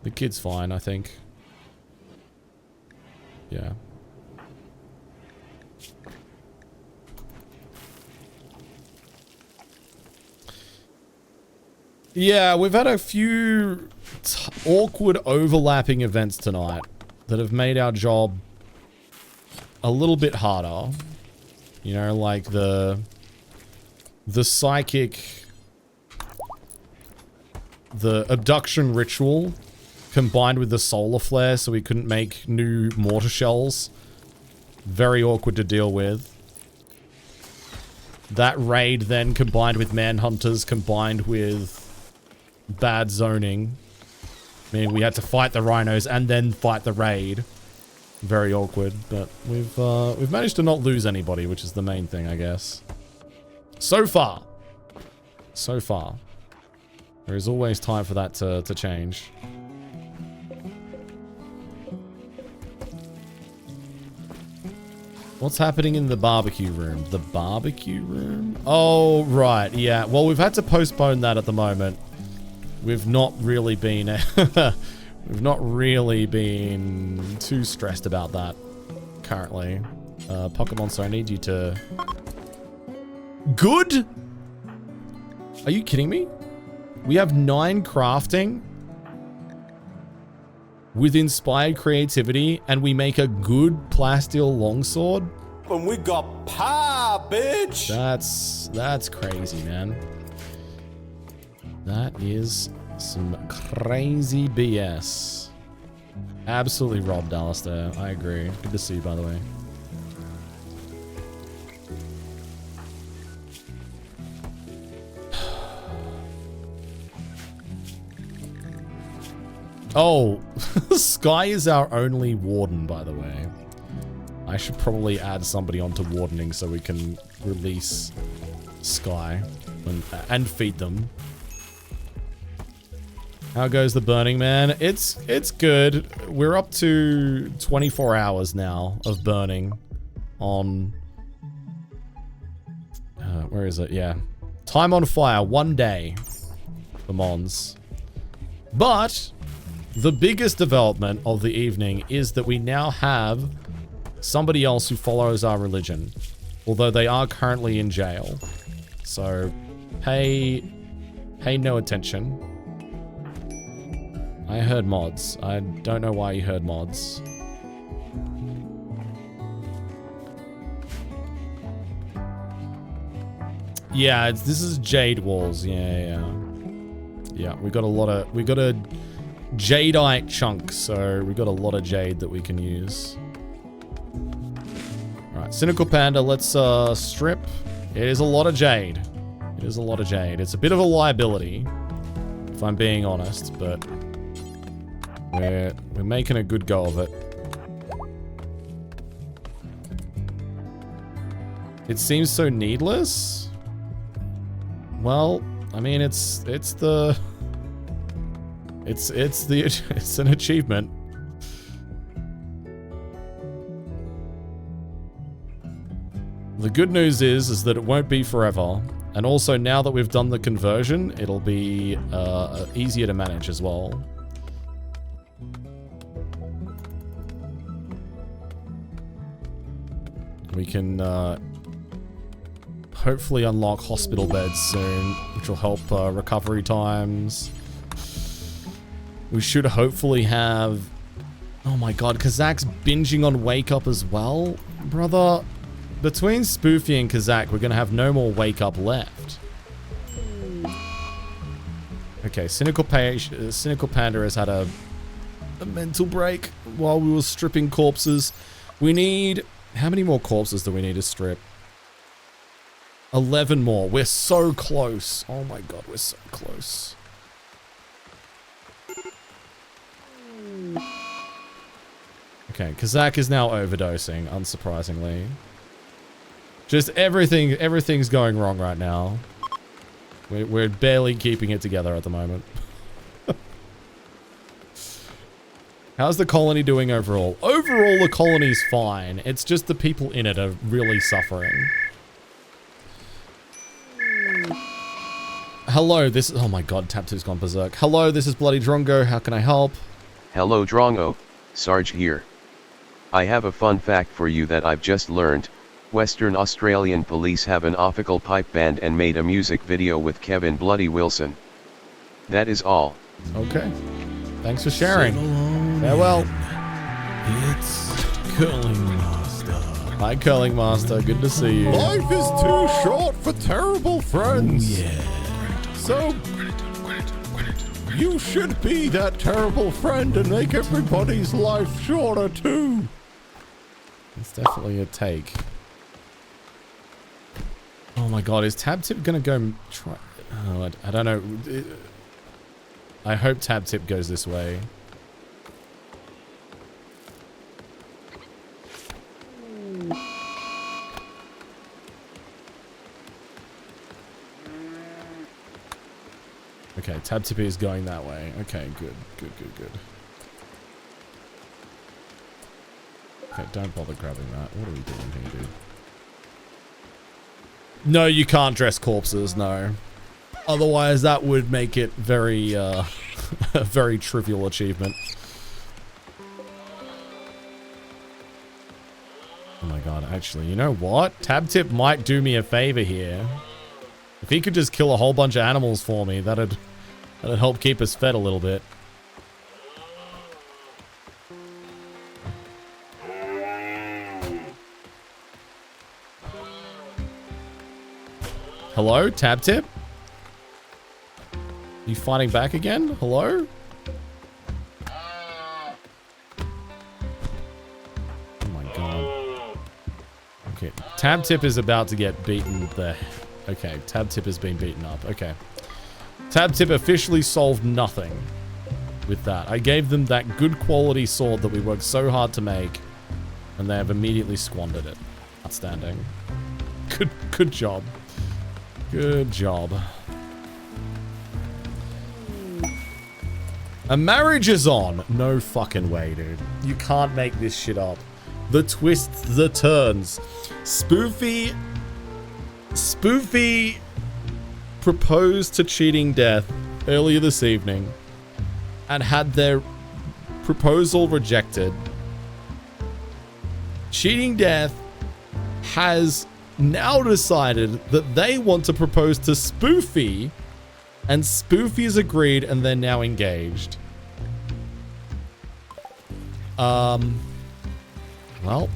The kid's fine, I think. Yeah. Yeah, we've had a few awkward overlapping events tonight that have made our job a little bit harder. You know, like the psychic, the abduction ritual combined with the solar flare, so we couldn't make new mortar shells. Very awkward to deal with. That raid then combined with manhunters, combined with bad zoning. I mean, we had to fight the rhinos and then fight the raid. Very awkward, but we've managed to not lose anybody, which is the main thing, I guess. So far. So far. There is always time for that to change. What's happening in the barbecue room? The barbecue room? Oh, right. Yeah. Well, we've had to postpone that at the moment. We've not really been too stressed about that currently. Pokemon, so I need you to... Good? Are you kidding me? We have 9 crafting with inspired creativity, and we make a good plasteel longsword. And we got power, bitch. That's crazy, man. That is some crazy BS. Absolutely robbed, Alistair. I agree. Good to see you, by the way. Oh, Sky is our only warden, by the way. I should probably add somebody onto wardening so we can release Sky and feed them. How goes the Burning Man? It's good. We're up to 24 hours now of burning on... where is it? Yeah. Time on fire, 1 day for Mons. But... the biggest development of the evening is that we now have somebody else who follows our religion, although they are currently in jail. So, pay no attention. I heard mods. I don't know why you heard mods. Yeah, this is Jade Walls. Yeah. We got a Jadeite chunk, so we got a lot of jade that we can use. Alright, Cynical Panda, let's strip. It is a lot of jade. It is a lot of jade. It's a bit of a liability, if I'm being honest, but we're making a good go of it. It seems so needless. Well, I mean, it's an achievement. The good news is that it won't be forever. And also now that we've done the conversion, it'll be easier to manage as well. We can hopefully unlock hospital beds soon, which will help recovery times. We should hopefully have... oh my god, Kazak's binging on Wake Up as well? Brother, between Spoofy and Kazak, we're gonna have no more Wake Up left. Okay, Cynical Panda has had a mental break while we were stripping corpses. We need... how many more corpses do we need to strip? 11 more. We're so close. Oh my god, we're so close. Okay, Kazak is now overdosing, unsurprisingly. Just everything's going wrong right now. We're barely keeping it together at the moment. How's the colony doing overall? Overall, the colony's fine. It's just the people in it are really suffering. Hello, this is... oh my god, Tap2's gone berserk. Hello, this is Bloody Drongo. How can I help? Hello Drongo, Sarge here. I have a fun fact for you that I've just learned. Western Australian police have an official pipe band and made a music video with Kevin Bloody Wilson. That is all. Okay. Thanks for sharing. Farewell. It's Curling Master. Hi, Curling Master. Good to see you. Life is too short for terrible friends. Oh, yeah. So, you should be that terrible friend and make everybody's life shorter too. It's definitely a take. Oh my god, is Tab Tip gonna go try... oh, I don't know. I hope tab tip goes this way. Okay, tab tip is going that way. Okay, good. Okay, don't bother grabbing that. What are we doing here, dude? No, you can't dress corpses, no. Otherwise, that would make it very, a very trivial achievement. Oh my god, actually, you know what? Tab tip might do me a favor here. If he could just kill a whole bunch of animals for me, that'd help keep us fed a little bit. Hello, tab tip? You fighting back again? Hello? Oh my god. Okay, tab tip is about to get beaten the... Okay, tab tip has been beaten up. Okay. Tab tip officially solved nothing with that. I gave them that good quality sword that we worked so hard to make, and they have immediately squandered it. Outstanding. Good job. Good job. A marriage is on. No fucking way, dude. You can't make this shit up. The twists, the turns. Spoofy proposed to Cheating Death earlier this evening and had their proposal rejected. Cheating Death has now decided that they want to propose to Spoofy, and Spoofy has agreed, and they're now engaged. Well,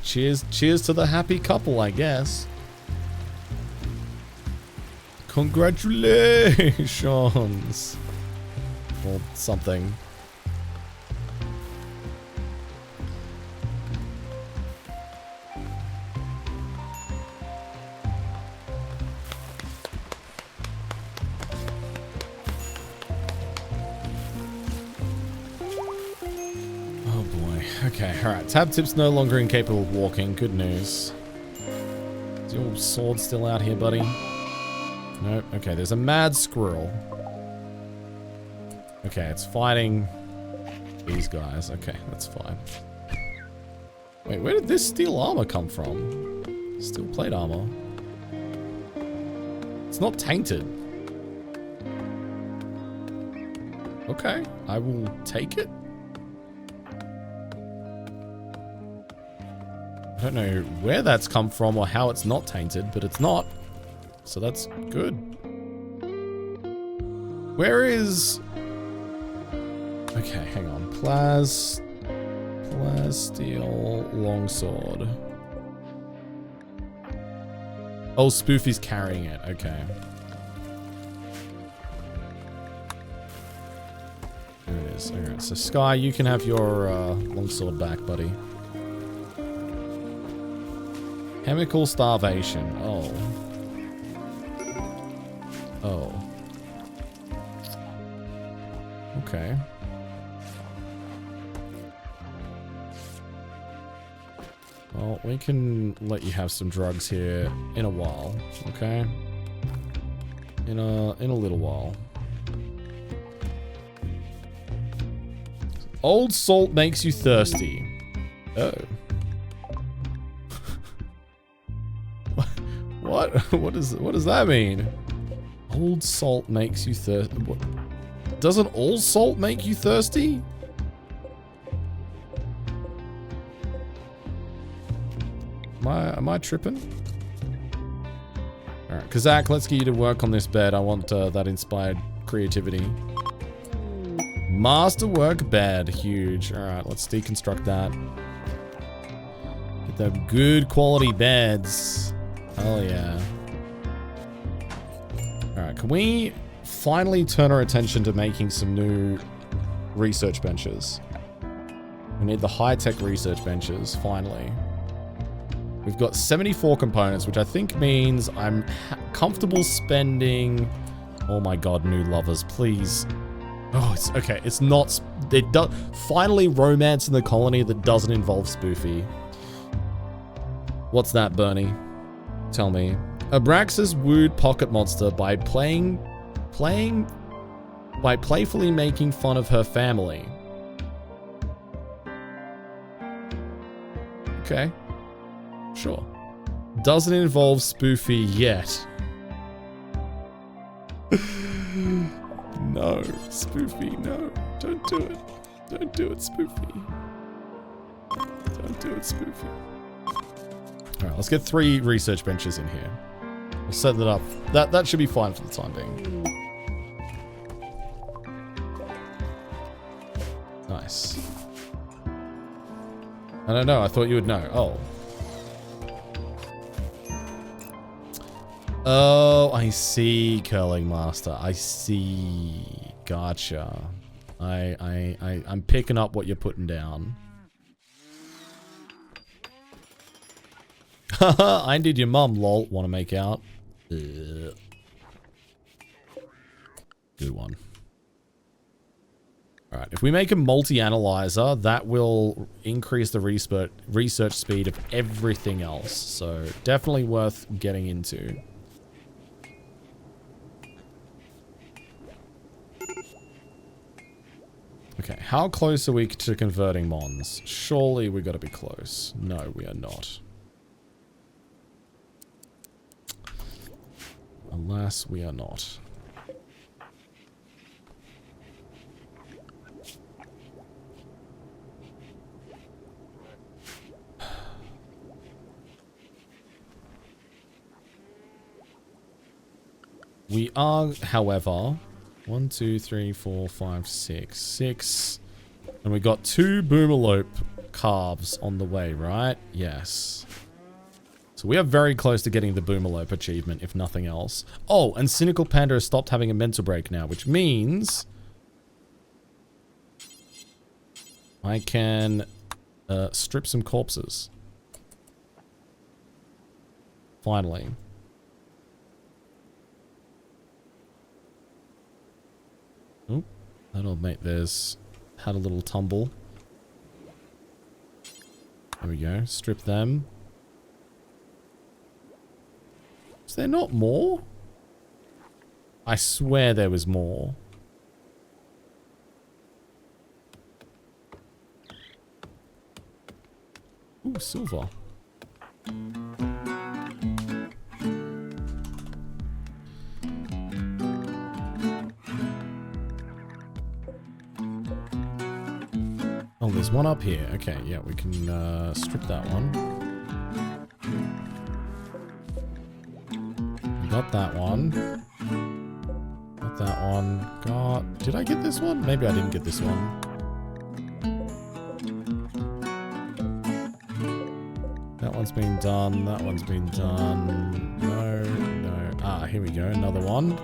cheers to the happy couple, I guess. Congratulations. Or something. Okay, alright. Tab tip's no longer incapable of walking. Good news. Is your sword still out here, buddy? Nope. Okay, there's a mad squirrel. Okay, it's fighting these guys. Okay, that's fine. Wait, where did this steel armor come from? Steel plate armor. It's not tainted. Okay, I will take it. I don't know where that's come from or how it's not tainted, but it's not. So that's good. Where is... Okay, hang on. Steel longsword. Oh, Spoofy's carrying it. Okay. There it is. Alright, so Sky, you can have your longsword back, buddy. Chemical starvation. Oh. Oh. Okay. Well, we can let you have some drugs here in a while, okay? In a little while. Old salt makes you thirsty. Oh. What does that mean? Old salt makes you thirsty. Doesn't all salt make you thirsty? Am I tripping? Alright, Kazak, let's get you to work on this bed. I want that inspired creativity. Masterwork bed. Huge. Alright, let's deconstruct that. Get them good quality beds. Hell yeah. Alright, can we finally turn our attention to making some new research benches? We need the high-tech research benches, finally. We've got 74 components, which I think means I'm comfortable spending Oh my god, new lovers, please. Oh, it's okay. It's not. It does. Finally, romance in the colony that doesn't involve Spoofy. What's that, Bernie? Tell me. Abraxas wooed Pocket Monster by playfully making fun of her family. Okay. Sure. Doesn't involve Spoofy yet. No, Spoofy, no. Don't do it. Don't do it, Spoofy. Don't do it, Spoofy. Alright, let's get 3 research benches in here. We'll set that up. That should be fine for the time being. Nice. I don't know, I thought you would know. Oh. Oh, I see, Curling Master. I see. Gotcha. I'm picking up what you're putting down. Haha, I did your mum, lol. Want to make out? Good one. Alright, if we make a multi-analyzer, that will increase the research speed of everything else. So, definitely worth getting into. Okay, how close are we to converting Mons? Surely we gotta be close. No, we are not. Alas, we are not. We are, however, 1, 2, 3, 4, 5, 6. 6. And we got 2 Boomalope calves on the way, right? Yes. So we are very close to getting the Boomalope achievement, if nothing else. Oh, and Cynical Panda has stopped having a mental break now, which means I can strip some corpses. Finally. Oh, that old mate there's had a little tumble. There we go. Strip them. Is there not more? I swear there was more. Ooh, silver. Oh, there's one up here. Okay, yeah, we can strip that one. Got that one. Got that one. Got... Did I get this one? Maybe I didn't get this one. That one's been done. That one's been done. No, no. Ah, here we go. Another one.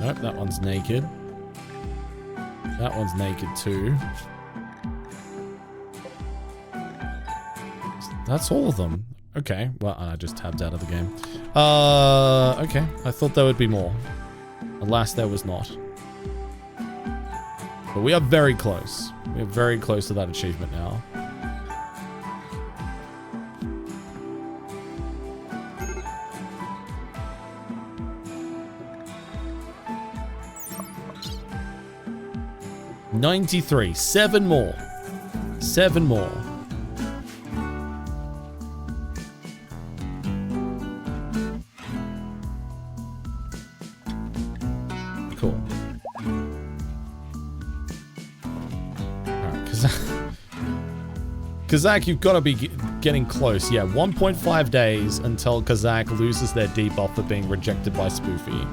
Nope, that one's naked. That one's naked too. That's all of them. Okay, well, I just tabbed out of the game. Okay. I thought there would be more. Alas, there was not. But we are very close. We are very close to that achievement now. $93. 7 more. 7 more. Cool. Alright, Kazak, you've got to be getting close. Yeah, 1.5 days until Kazak loses their debuff for being rejected by Spoofy.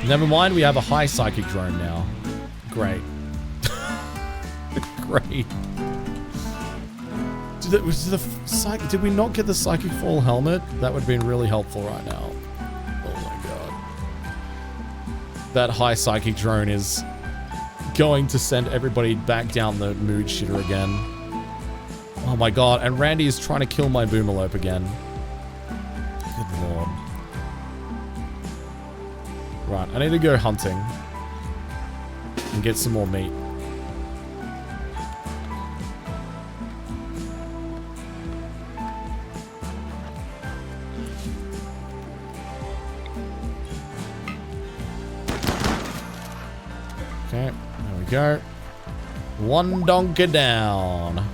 Never mind, we have a high psychic drone now. Great. Great. Did we not get the psychic fall helmet? That would have been really helpful right now. Oh my god. That high psychic drone is going to send everybody back down the mood shitter again. Oh my god, and Randy is trying to kill my Boomalope again. Good lord. Right, I need to go hunting and get some more meat. Okay, there we go. One donkey down.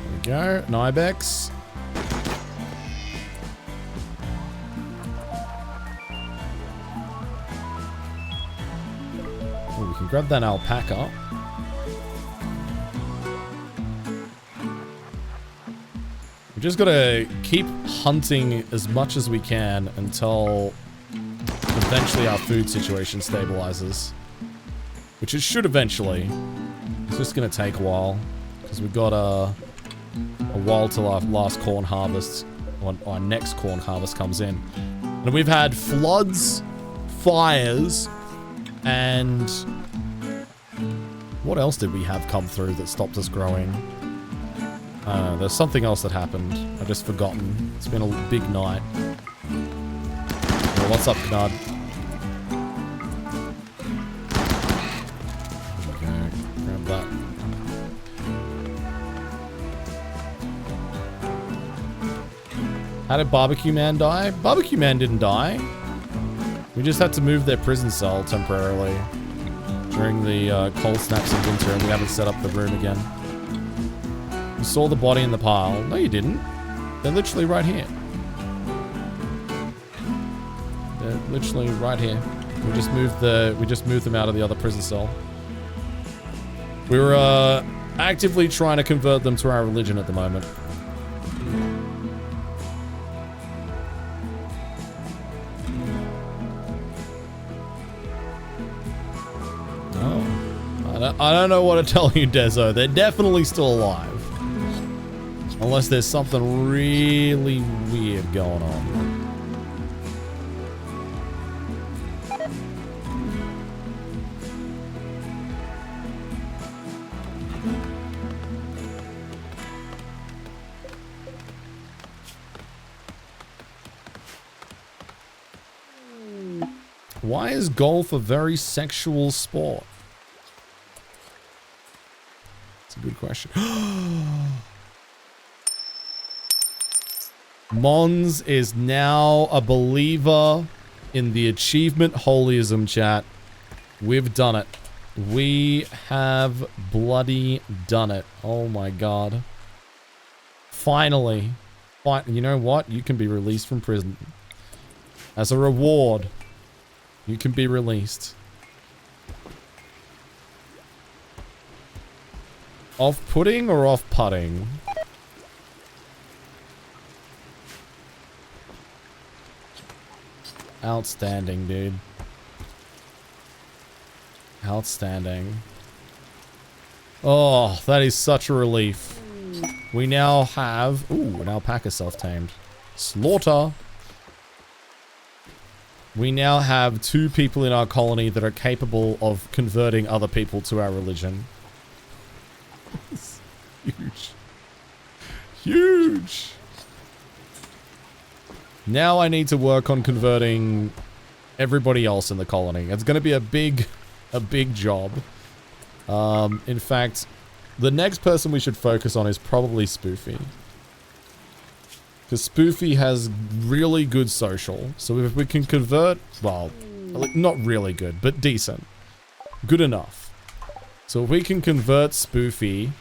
There we go, an ibex. Oh, we can grab that alpaca. We just gotta keep hunting as much as we can until eventually our food situation stabilizes. Which it should eventually. It's just gonna take a while. Because we've got a while till our last corn harvest, or our next corn harvest comes in. And we've had floods, fires, and what else did we have come through that stopped us growing? There's something else that happened. I've just forgotten. It's been a big night. Well, what's up, Gnard? Okay, grab that. How did Barbecue Man die? Barbecue Man didn't die. We just had to move their prison cell temporarily during the cold snaps in winter, and we haven't set up the room again. You saw the body in the pile. No, you didn't. They're literally right here. They're literally right here. We just moved them out of the other prison cell. We were actively trying to convert them to our religion at the moment. I don't know what to tell you, Dezo. They're definitely still alive. Unless there's something really weird going on. Why is golf a very sexual sport? That's a good question. Mons is now a believer in the achievement holism, chat. We've done it. We have bloody done it. Oh my god. Finally. You know what? You can be released from prison. As a reward, you can be released. Off-putting or off-putting? Outstanding, dude. Outstanding. Oh, that is such a relief. We now have... Ooh, an alpaca self-tamed. Slaughter. We now have 2 people in our colony that are capable of converting other people to our religion. It's huge. Huge! Now I need to work on converting everybody else in the colony. It's going to be a big job. In fact, the next person we should focus on is probably Spoofy. Because Spoofy has really good social. So if we can convert, well, not really good, but decent. Good enough. So if we can convert Spoofy,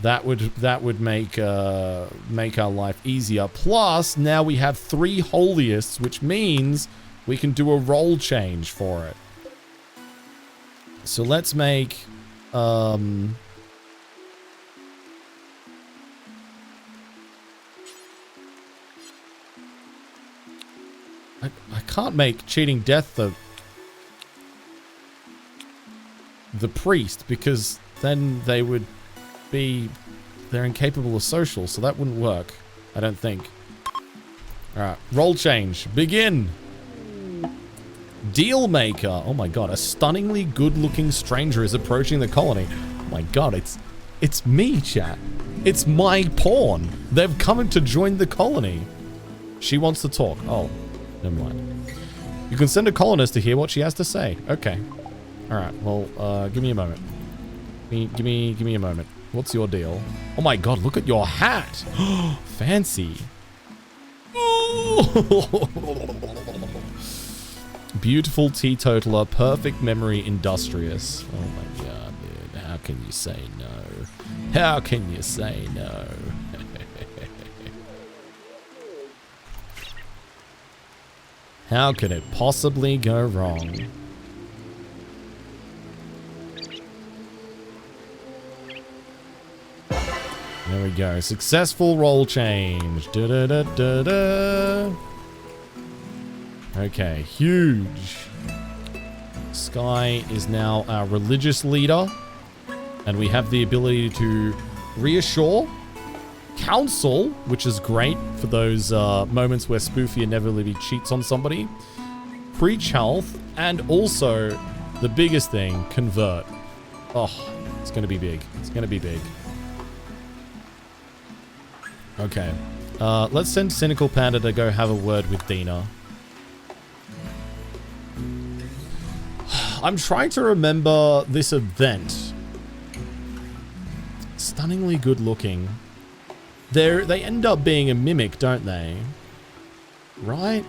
that would make our life easier. Plus, now we have 3 holyists, which means we can do a role change for it. So let's make I can't make cheating death the priest, because then they're incapable of social, so that wouldn't work, I don't think. Alright, role change. Begin! Deal maker. Oh my god, a stunningly good-looking stranger is approaching the colony. Oh my god, it's me, chat. It's my pawn. They've come to join the colony. She wants to talk. Oh, never mind. You can send a colonist to hear what she has to say. Okay. All right. Well, give me a moment. Give me a moment. What's your deal? Oh my god, look at your hat. Fancy. Beautiful teetotaler, perfect memory, industrious. Oh my god, dude. How can you say no? How can you say no? How could it possibly go wrong? There we go. Successful role change. Da da da da da. Okay, huge. Sky is now our religious leader, and we have the ability to reassure, counsel, which is great for those moments where Spoofy inevitably cheats on somebody, preach health, and also the biggest thing, convert. Oh, it's going to be big. It's going to be big. Okay, let's send Cynical Panda to go have a word with Dina. I'm trying to remember this event. Stunningly good looking. They end up being a mimic, don't they? Right?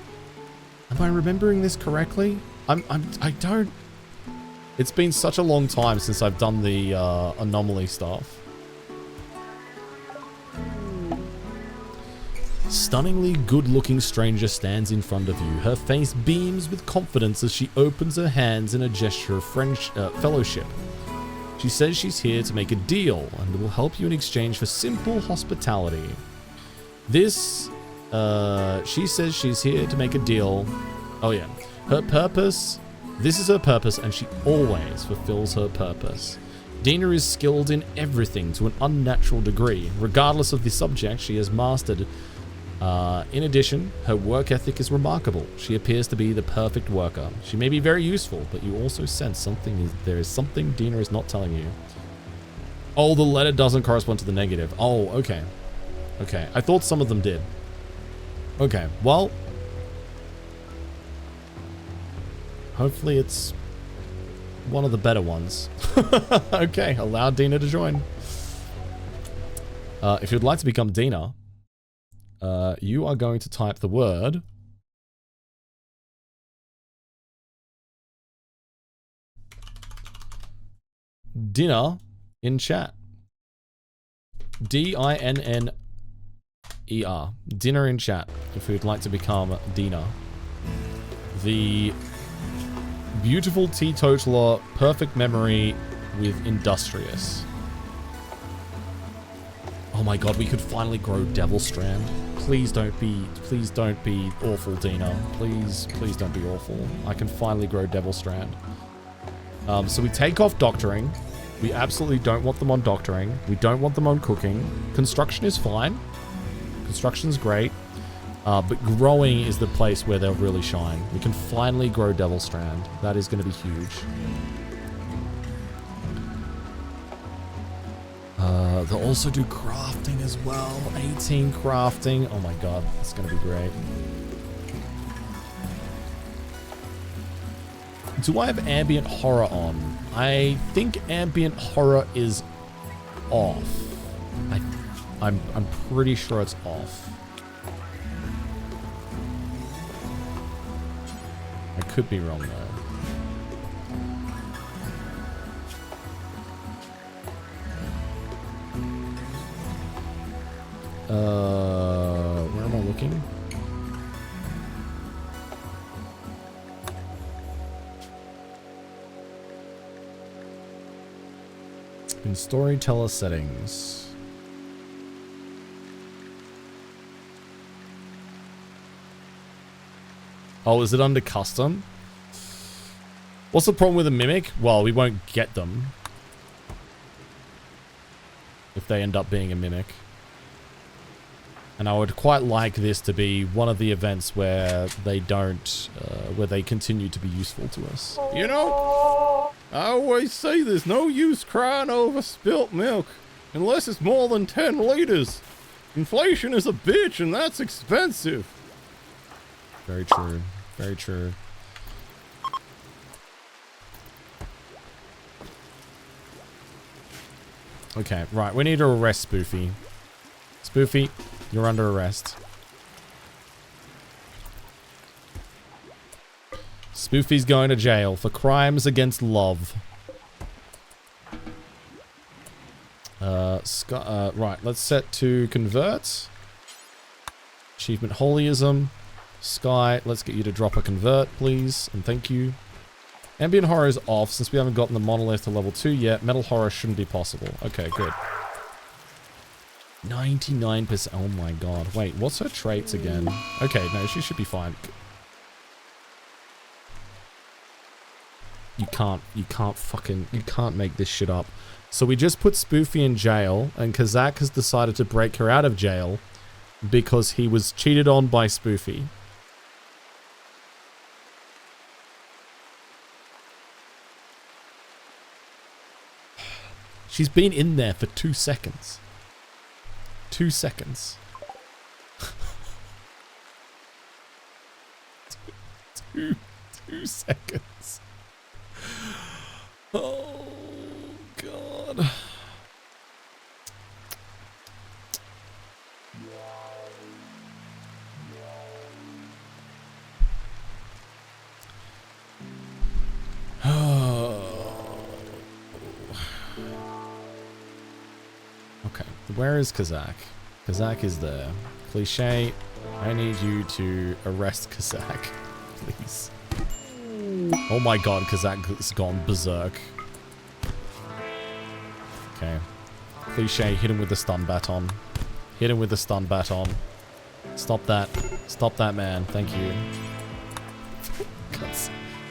Am I remembering this correctly? I don't... It's been such a long time since I've done the anomaly stuff. Stunningly good-looking stranger stands in front of you. Her face beams with confidence as she opens her hands in a gesture of fellowship. She says she's here to make a deal and will help you in exchange for simple hospitality. She says she's here to make a deal. Oh yeah. Her purpose. This is her purpose, and she always fulfills her purpose. Dina is skilled in everything to an unnatural degree. Regardless of the subject, she has mastered. In addition, her work ethic is remarkable. She appears to be the perfect worker. She may be very useful, but you also sense there is something Dina is not telling you. Oh, the letter doesn't correspond to the negative. Oh, okay. Okay, I thought some of them did. Okay, well, hopefully it's one of the better ones. Okay, allow Dina to join. If you'd like to become Dina, you are going to type the word dinner in chat. D-I-N-N-E-R. Dinner in chat if you'd like to become Dina. The beautiful teetotaler, perfect memory with industrious. Oh my god, we could finally grow Devil Strand. Please don't be awful, Dina. Please don't be awful. I can finally grow Devil Strand. So we take off doctoring. We absolutely don't want them on doctoring. We don't want them on cooking. Construction is fine. Construction's great. But growing is the place where they'll really shine. We can finally grow Devil Strand. That is going to be huge. They'll also do crafting as well. 18 crafting. Oh my god, it's going to be great. Do I have ambient horror on? I think ambient horror is off. I'm pretty sure it's off. I could be wrong though. Where am I looking? In storyteller settings. Oh, is it under custom? What's the problem with a mimic? Well, we won't get them if they end up being a mimic. And I would quite like this to be one of the events where they don't, where they continue to be useful to us. You know, I always say there's no use crying over spilt milk unless it's more than 10 liters. Inflation is a bitch and that's expensive. Very true. Very true. Okay, right. We need to arrest Spoofy. Spoofy, you're under arrest. Spoofy's going to jail for crimes against love. Right, let's set to convert. Achievement holyism. Sky, let's get you to drop a convert, please, and thank you. Ambient horror is off since we haven't gotten the monolith to level 2 yet. Metal horror shouldn't be possible. Okay, good. 99%. Oh my god. Wait, what's her traits again? Okay, no, she should be fine. You can't make this shit up. So we just put Spoofy in jail, and Kazak has decided to break her out of jail because he was cheated on by Spoofy. She's been in there for 2 seconds. 2 seconds. 2 seconds. Oh, God. Okay, where is Kazak? Kazak is there. Cliche, I need you to arrest Kazak, please. Oh my god, Kazak has gone berserk. Okay. Cliche, hit him with the stun baton. Hit him with the stun baton. Stop that. Stop that, man. Thank you.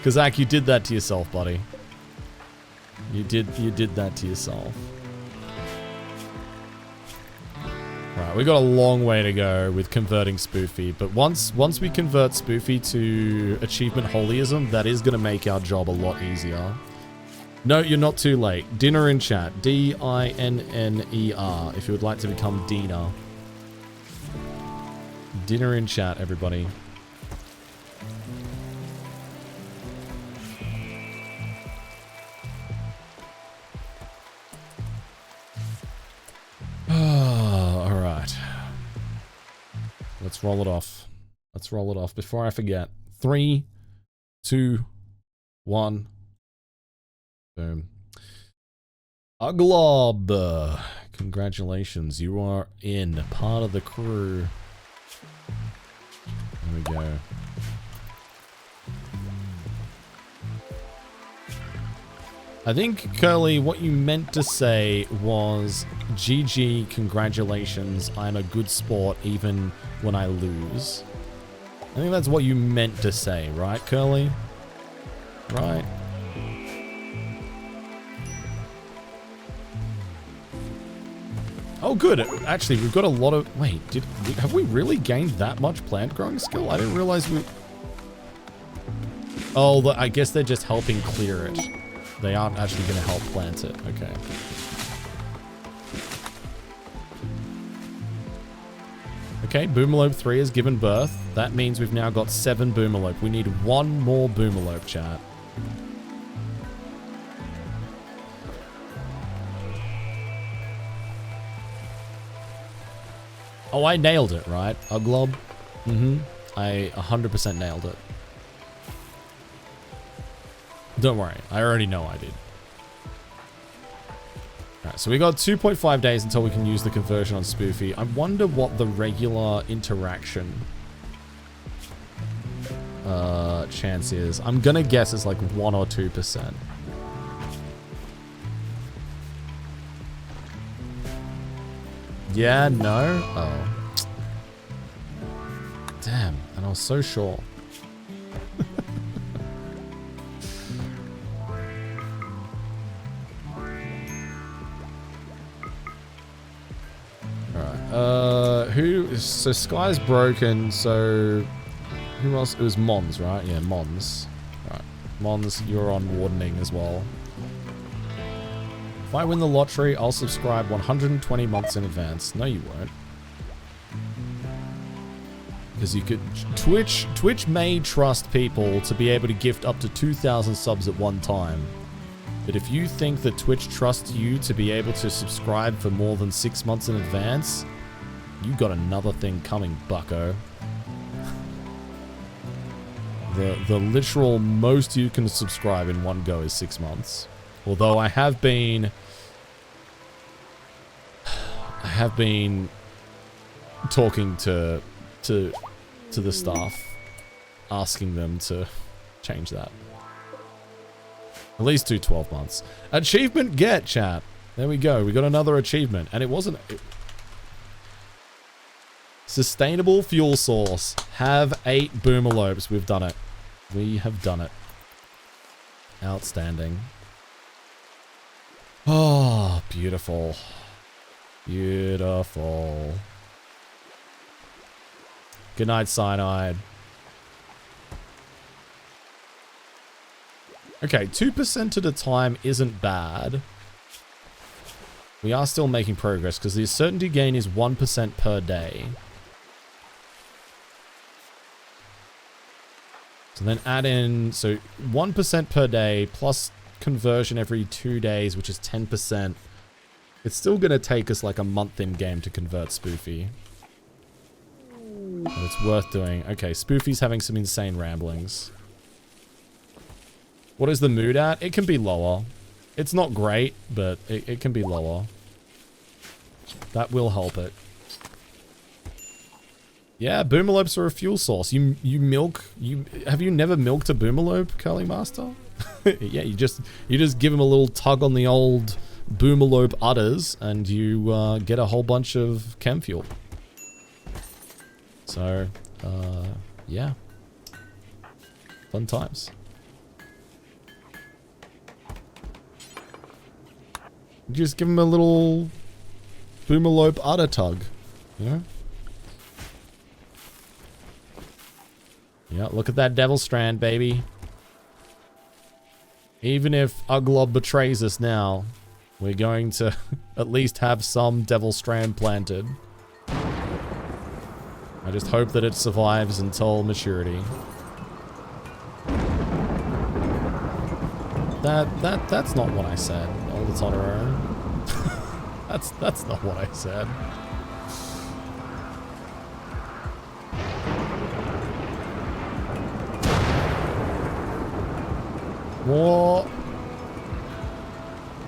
Kazak, you did that to yourself, buddy. You did that to yourself. Right, we got a long way to go with converting Spoofy, but once we convert Spoofy to achievement holyism, that is going to make our job a lot easier. No, you're not too late. Dinner in chat. D-I-N-N-E-R, if you would like to become Dina. Dinner in chat, everybody. Let's roll it off. Let's roll it off before I forget. 3, 2, 1. Boom. Uglob. Congratulations. You are in. Part of the crew. There we go. I think, Curly, what you meant to say was, GG, congratulations, I'm a good sport even when I lose. I think that's what you meant to say, right, Curly? Right? Oh, good. Actually, we've got a lot of... Wait, have we really gained that much plant growing skill? I didn't realize we... Oh, I guess they're just helping clear it. They aren't actually going to help plant it. Okay. Okay, Boomalope 3 has given birth. That means we've now got 7 Boomalope. We need 1 more Boomalope, chat. Oh, I nailed it, right? Uglob? Mm-hmm. I 100% nailed it. Don't worry, I already know I did. Alright, so we got 2.5 days until we can use the conversion on Spoofy. I wonder what the regular interaction chance is. I'm gonna guess it's like 1 or 2%. Yeah, no? Oh. Damn, and I was so sure. so Sky's broken, so who else? It was Mons, right? Yeah, Mons. Right. Mons, you're on wardening as well. If I win the lottery, I'll subscribe 120 months in advance. No, you won't. Because you could... Twitch may trust people to be able to gift up to 2,000 subs at one time. But if you think that Twitch trusts you to be able to subscribe for more than 6 months in advance, you got another thing coming, bucko. The literal most you can subscribe in one go is 6 months. Although I have been talking to the staff, asking them to change that. At least do 12 months. Achievement get, chat. There we go. We got another achievement. And it wasn't... Sustainable fuel source. Have 8 boomalopes. We've done it. We have done it. Outstanding. Oh, beautiful. Beautiful. Good night, Cyanide. Okay, 2% at a time isn't bad. We are still making progress because the certainty gain is 1% per day. So then add in, so 1% per day plus conversion every 2 days, which is 10%. It's still going to take us like a month in game to convert Spoofy. But it's worth doing. Okay, Spoofy's having some insane ramblings. What is the mood at? It can be lower. It's not great, but it can be lower. That will help it. Yeah, boomalopes are a fuel source. You have you never milked a boomalope, Curling Master? Yeah, you just give him a little tug on the old boomalope udders and you get a whole bunch of chem fuel. So, yeah. Fun times. Just give him a little boomalope udder tug, you know? Yeah, look at that devil strand, baby. Even if Uglob betrays us now, we're going to at least have some devil strand planted. I just hope that it survives until maturity. That's not what I said. All it's on her own. That's not what I said. What?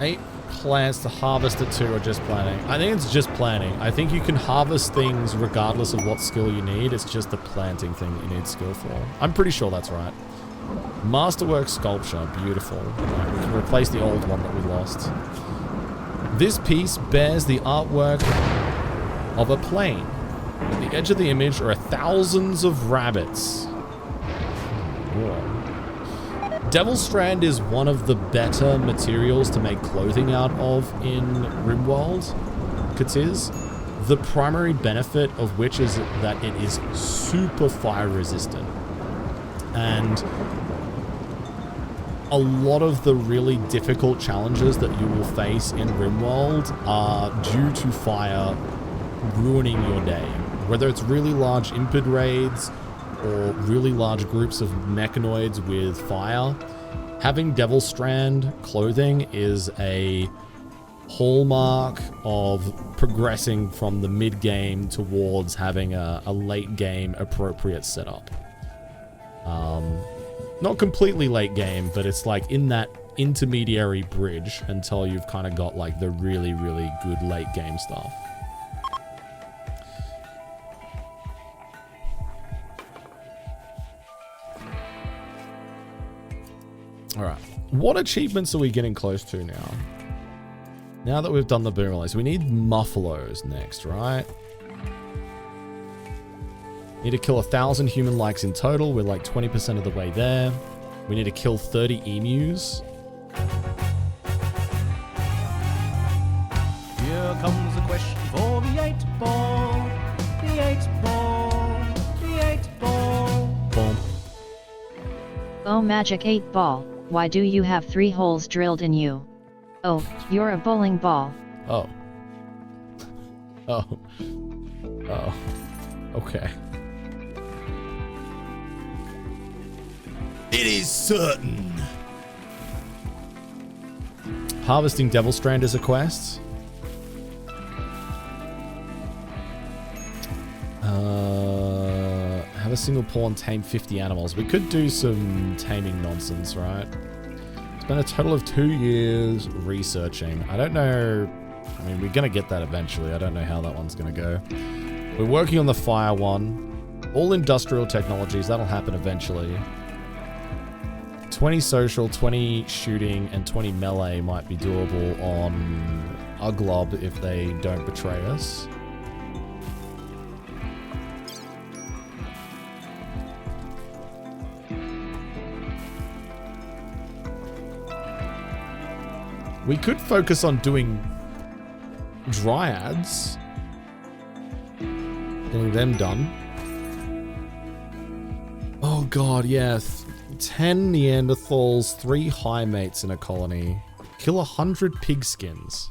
8 plants to harvest at 2 or just planting? I think it's just planting. I think you can harvest things regardless of what skill you need. It's just the planting thing that you need skill for. I'm pretty sure that's right. Masterwork sculpture. Beautiful. Right, we can replace the old one that we lost. This piece bears the artwork of a plane. At the edge of the image are thousands of rabbits. Whoa. Devil Strand is one of the better materials to make clothing out of in Rimworld. Katiz. The primary benefit of which is that it is super fire resistant. And a lot of the really difficult challenges that you will face in Rimworld are due to fire ruining your day. Whether it's really large impid raids or really large groups of mechanoids with fire, having Devil Strand clothing is a hallmark of progressing from the mid-game towards having a late-game appropriate setup. Not completely late game, but it's like in that intermediary bridge until you've kind of got like the really, really good late game stuff. Alright, what achievements are we getting close to now? Now that we've done the boomerlays, we need muffalos next, right? Need to kill 1,000 human likes in total. We're like 20% of the way there. We need to kill 30 emus. Here comes a question for the 8 ball. The 8 Oh magic 8 ball, why do you have 3 holes drilled in you? Oh, you're a bowling ball. Oh. Oh. Oh. Okay. It is certain. Harvesting Devil Strand is a quest. Have a single pawn tame 50 animals. We could do some taming nonsense, right? Spent a total of 2 years researching. I don't know. I mean, we're going to get that eventually. I don't know how that one's going to go. We're working on the fire one. All industrial technologies. That'll happen eventually. 20 social, 20 shooting, and 20 melee might be doable on Uglob if they don't betray us. We could focus on doing dryads. Getting them done. Oh god, yeah. 10 Neanderthals, 3 high mates in a colony. Kill 100 pigskins.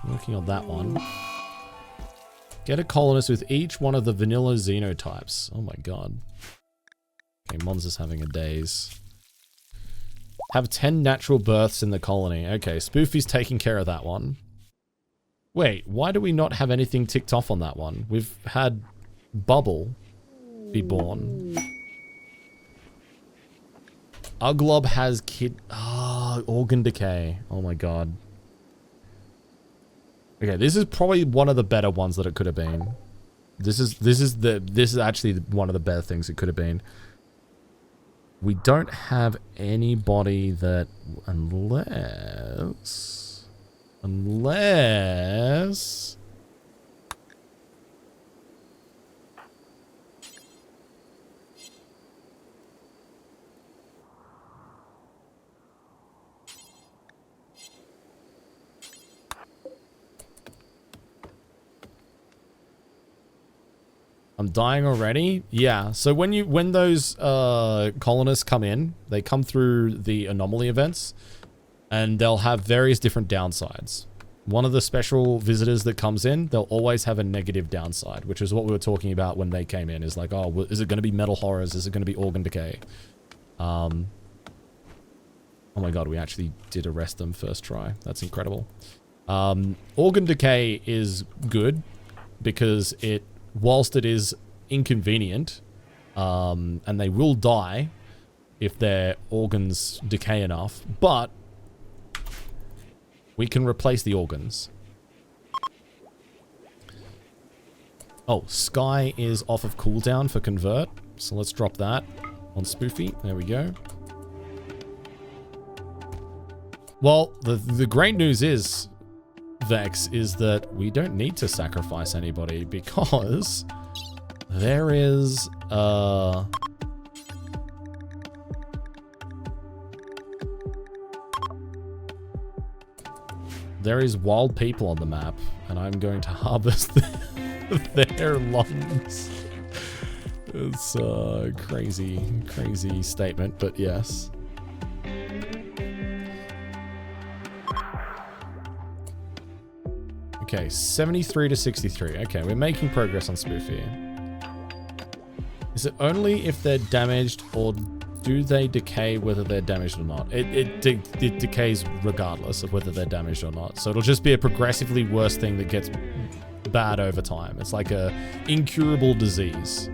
Working on that one. Get a colonist with each one of the vanilla xenotypes. Oh my god. Okay, Mons is having a daze. Have 10 natural births in the colony. Okay, Spoofy's taking care of that one. Wait, why do we not have anything ticked off on that one? We've had Bubble be born. Uglob has organ decay. Oh my god. Okay, this is probably one of the better ones that it could have been. This is actually one of the better things it could have been. We don't have anybody that unless I'm dying already? Yeah, so when those colonists come in, they come through the anomaly events, and they'll have various different downsides. One of the special visitors that comes in, they'll always have a negative downside, which is what we were talking about when they came in. Is like, oh, is it going to be metal horrors? Is it going to be organ decay? Oh my god, we actually did arrest them first try. That's incredible. Organ decay is good because it, whilst it is inconvenient, and they will die if their organs decay enough, but we can replace the organs. Oh, Sky is off of cooldown for convert, so let's drop that on Spoofy. There we go. Well, the great news is, Vex, is that we don't need to sacrifice anybody because there is wild people on the map, and I'm going to harvest their lungs. It's a crazy statement, but yes. Okay, 73 to 63. Okay, we're making progress on Spoofy. Is it only if they're damaged, or do they decay whether they're damaged or not? It decays regardless of whether they're damaged or not. So it'll just be a progressively worse thing that gets bad over time. It's like a incurable disease.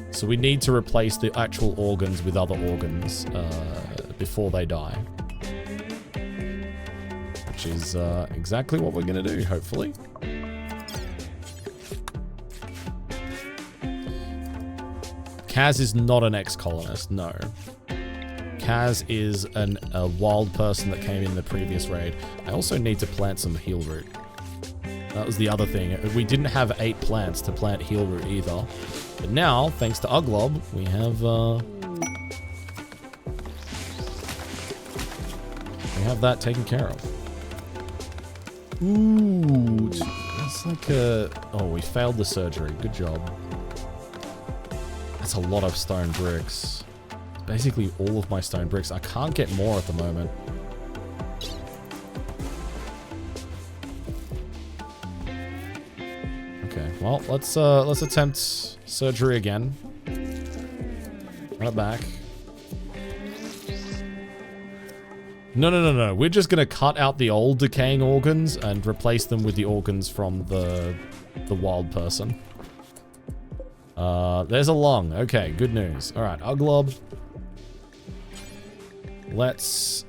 So we need to replace the actual organs with other organs before they die. Which is exactly what we're going to do, hopefully. Kaz is not an ex-colonist, no. Kaz is a wild person that came in the previous raid. I also need to plant some heal root. That was the other thing. We didn't have 8 plants to plant heal root either. But now, thanks to Uglob, we have that taken care of. Ooh, that's like a... Oh, we failed the surgery. Good job. That's a lot of stone bricks. basically all of my stone bricks. I can't get more at the moment. Okay, well, let's attempt surgery again. Run it back. No. We're just gonna cut out the old decaying organs and replace them with the organs from the wild person. There's a lung. Okay, good news. All right, Uglob. Let's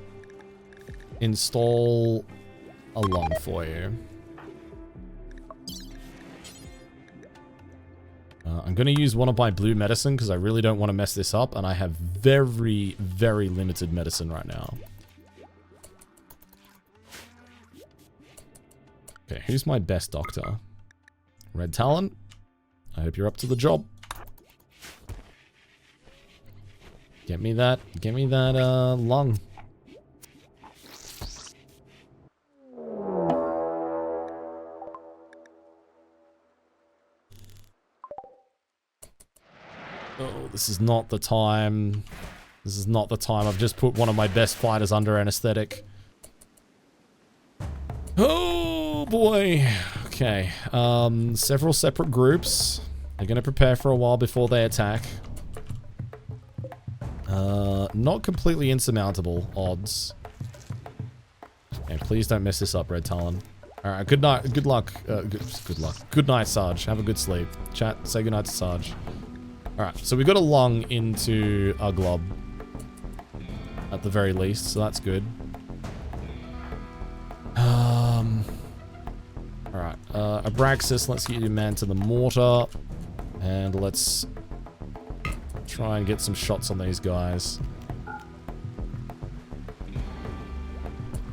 install a lung for you. I'm going to use one of my blue medicine because I really don't want to mess this up, and I have very, very limited medicine right now. Okay, who's my best doctor? Red Talon. I hope you're up to the job. Get me that lung. Oh, this is not the time. This is not the time. I've just put one of my best fighters under anesthetic. Oh boy. Okay. Several separate groups. They're gonna prepare for a while before they attack. Not completely insurmountable odds. Okay, please don't mess this up, Red Talon. Alright, good night. Good luck. Good luck. Good night, Sarge. Have a good sleep. Chat, say good night to Sarge. Alright, so we got a lung into Uglob. At the very least, so that's good. Alright, Abraxas, let's get your man to the mortar. And let's try and get some shots on these guys.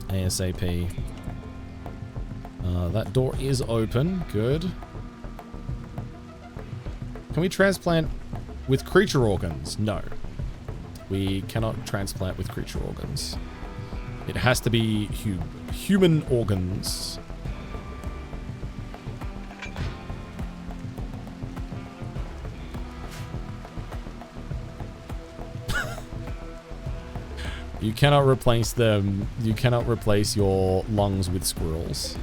ASAP. That door is open. Good. Can we transplant with creature organs? No. We cannot transplant with creature organs. It has to be human organs. You cannot replace them. You cannot replace your lungs with squirrels.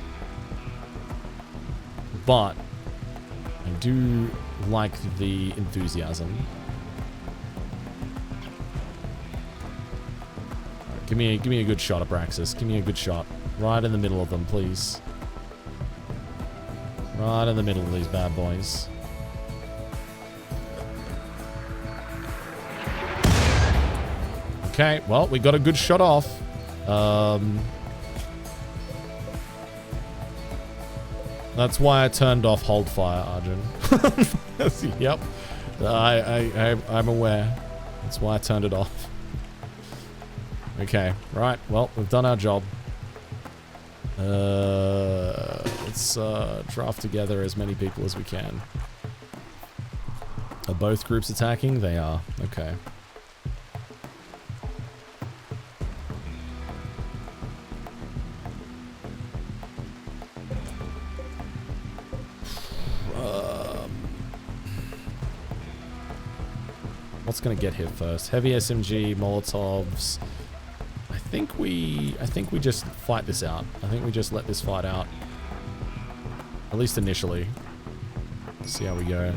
But I do like the enthusiasm. Right, give me a good shot, Abraxas. Give me a good shot. Right in the middle of them, please. Right in the middle of these bad boys. Okay, well, we got a good shot off. That's why I turned off hold fire, Arjun. Yep. I'm aware. That's why I turned it off. Okay, right. Well, we've done our job. Let's draft together as many people as we can. Are both groups attacking? They are. Okay. What's gonna get hit first? Heavy SMG, Molotovs. I think we just fight this out. I think we just let this fight out. At least initially. See how we go.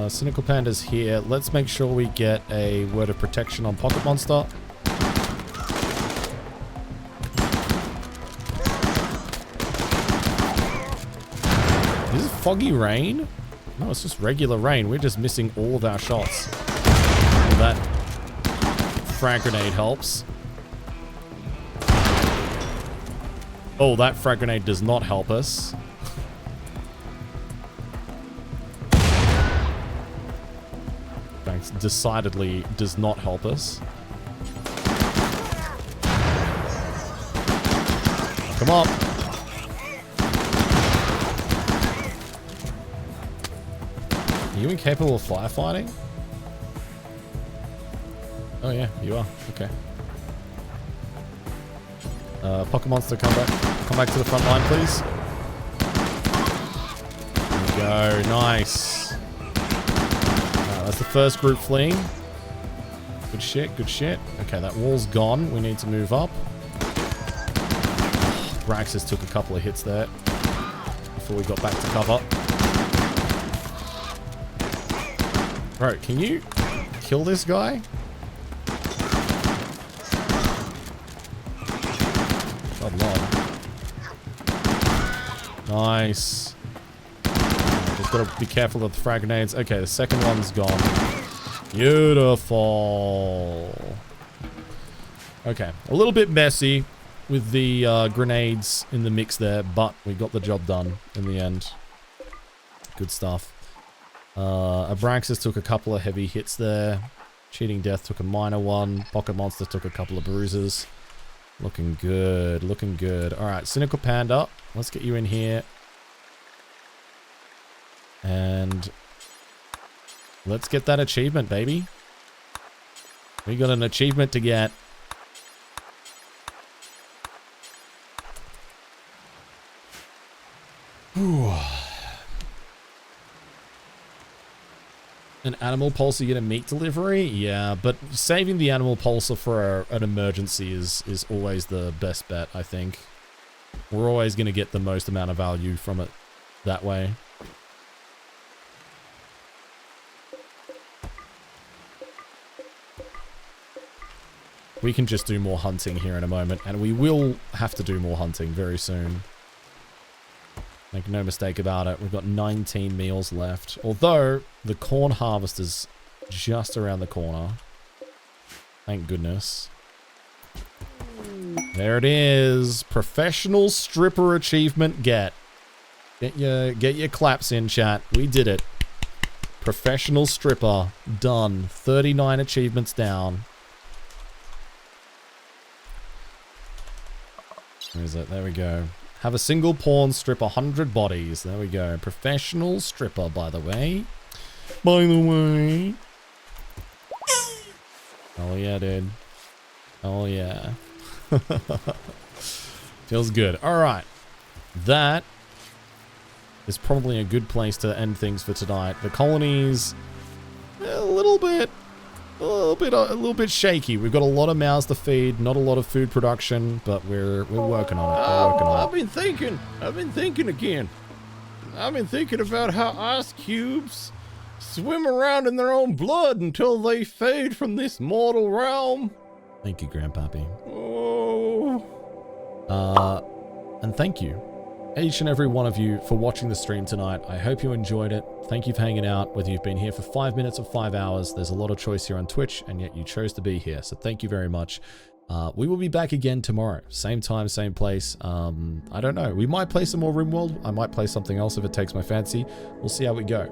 Cynical Panda's here. Let's make sure we get a word of protection on Pocket Monster. Is this foggy rain? No, it's just regular rain. We're just missing all of our shots. Well, that frag grenade helps. Oh, that frag grenade does not help us. Decidedly does not help us. Come on. Are you incapable of firefighting? Oh yeah, you are. Okay. Pocket Monster, come back to the front line, please. There we go. Nice. That's the first group fleeing. Good shit, good shit. Okay, that wall's gone. We need to move up. Braxis took a couple of hits there before we got back to cover. Bro, can you kill this guy? God, Lord. Nice. Just gotta be careful of the frag grenades. Okay, the second one's gone. Beautiful. Okay, a little bit messy with the grenades in the mix there, but we got the job done in the end. Good stuff. Abraxas took a couple of heavy hits there. Cheating Death took a minor one. Pocket Monster took a couple of bruises. Looking good, looking good. Alright, Cynical Panda, let's get you in here. And let's get that achievement, baby. We got an achievement to get. Whew. An animal pulsar, you get a meat delivery? Yeah, but saving the animal pulsar for an emergency is always the best bet, I think. We're always going to get the most amount of value from it that way. We can just do more hunting here in a moment, and we will have to do more hunting very soon. Make no mistake about it, we've got 19 meals left. Although, the corn harvest is just around the corner. Thank goodness. There it is. Professional stripper achievement get. Get your claps in, chat. We did it. Professional stripper. Done. 39 achievements down. Where is it? There we go. Have a single pawn strip 100 bodies. There we go. Professional stripper, by the way. By the way. Oh yeah, dude. Oh yeah. Feels good. Alright. That is probably a good place to end things for tonight. The colonies, a little bit shaky. We've got a lot of mouths to feed, not a lot of food production, but we're working on it. We're working on it. I've been thinking again. I've been thinking about how ice cubes swim around in their own blood until they fade from this mortal realm. Thank you, Grandpappy. Oh. And thank you, each and every one of you, for watching the stream tonight. I hope you enjoyed it. Thank you for hanging out, whether you've been here for 5 minutes or 5 hours. There's a lot of choice here on Twitch, and yet you chose to be here. So thank you very much. We will be back again tomorrow. Same time, same place. I don't know. We might play some more Rimworld. I might play something else if it takes my fancy. We'll see how we go.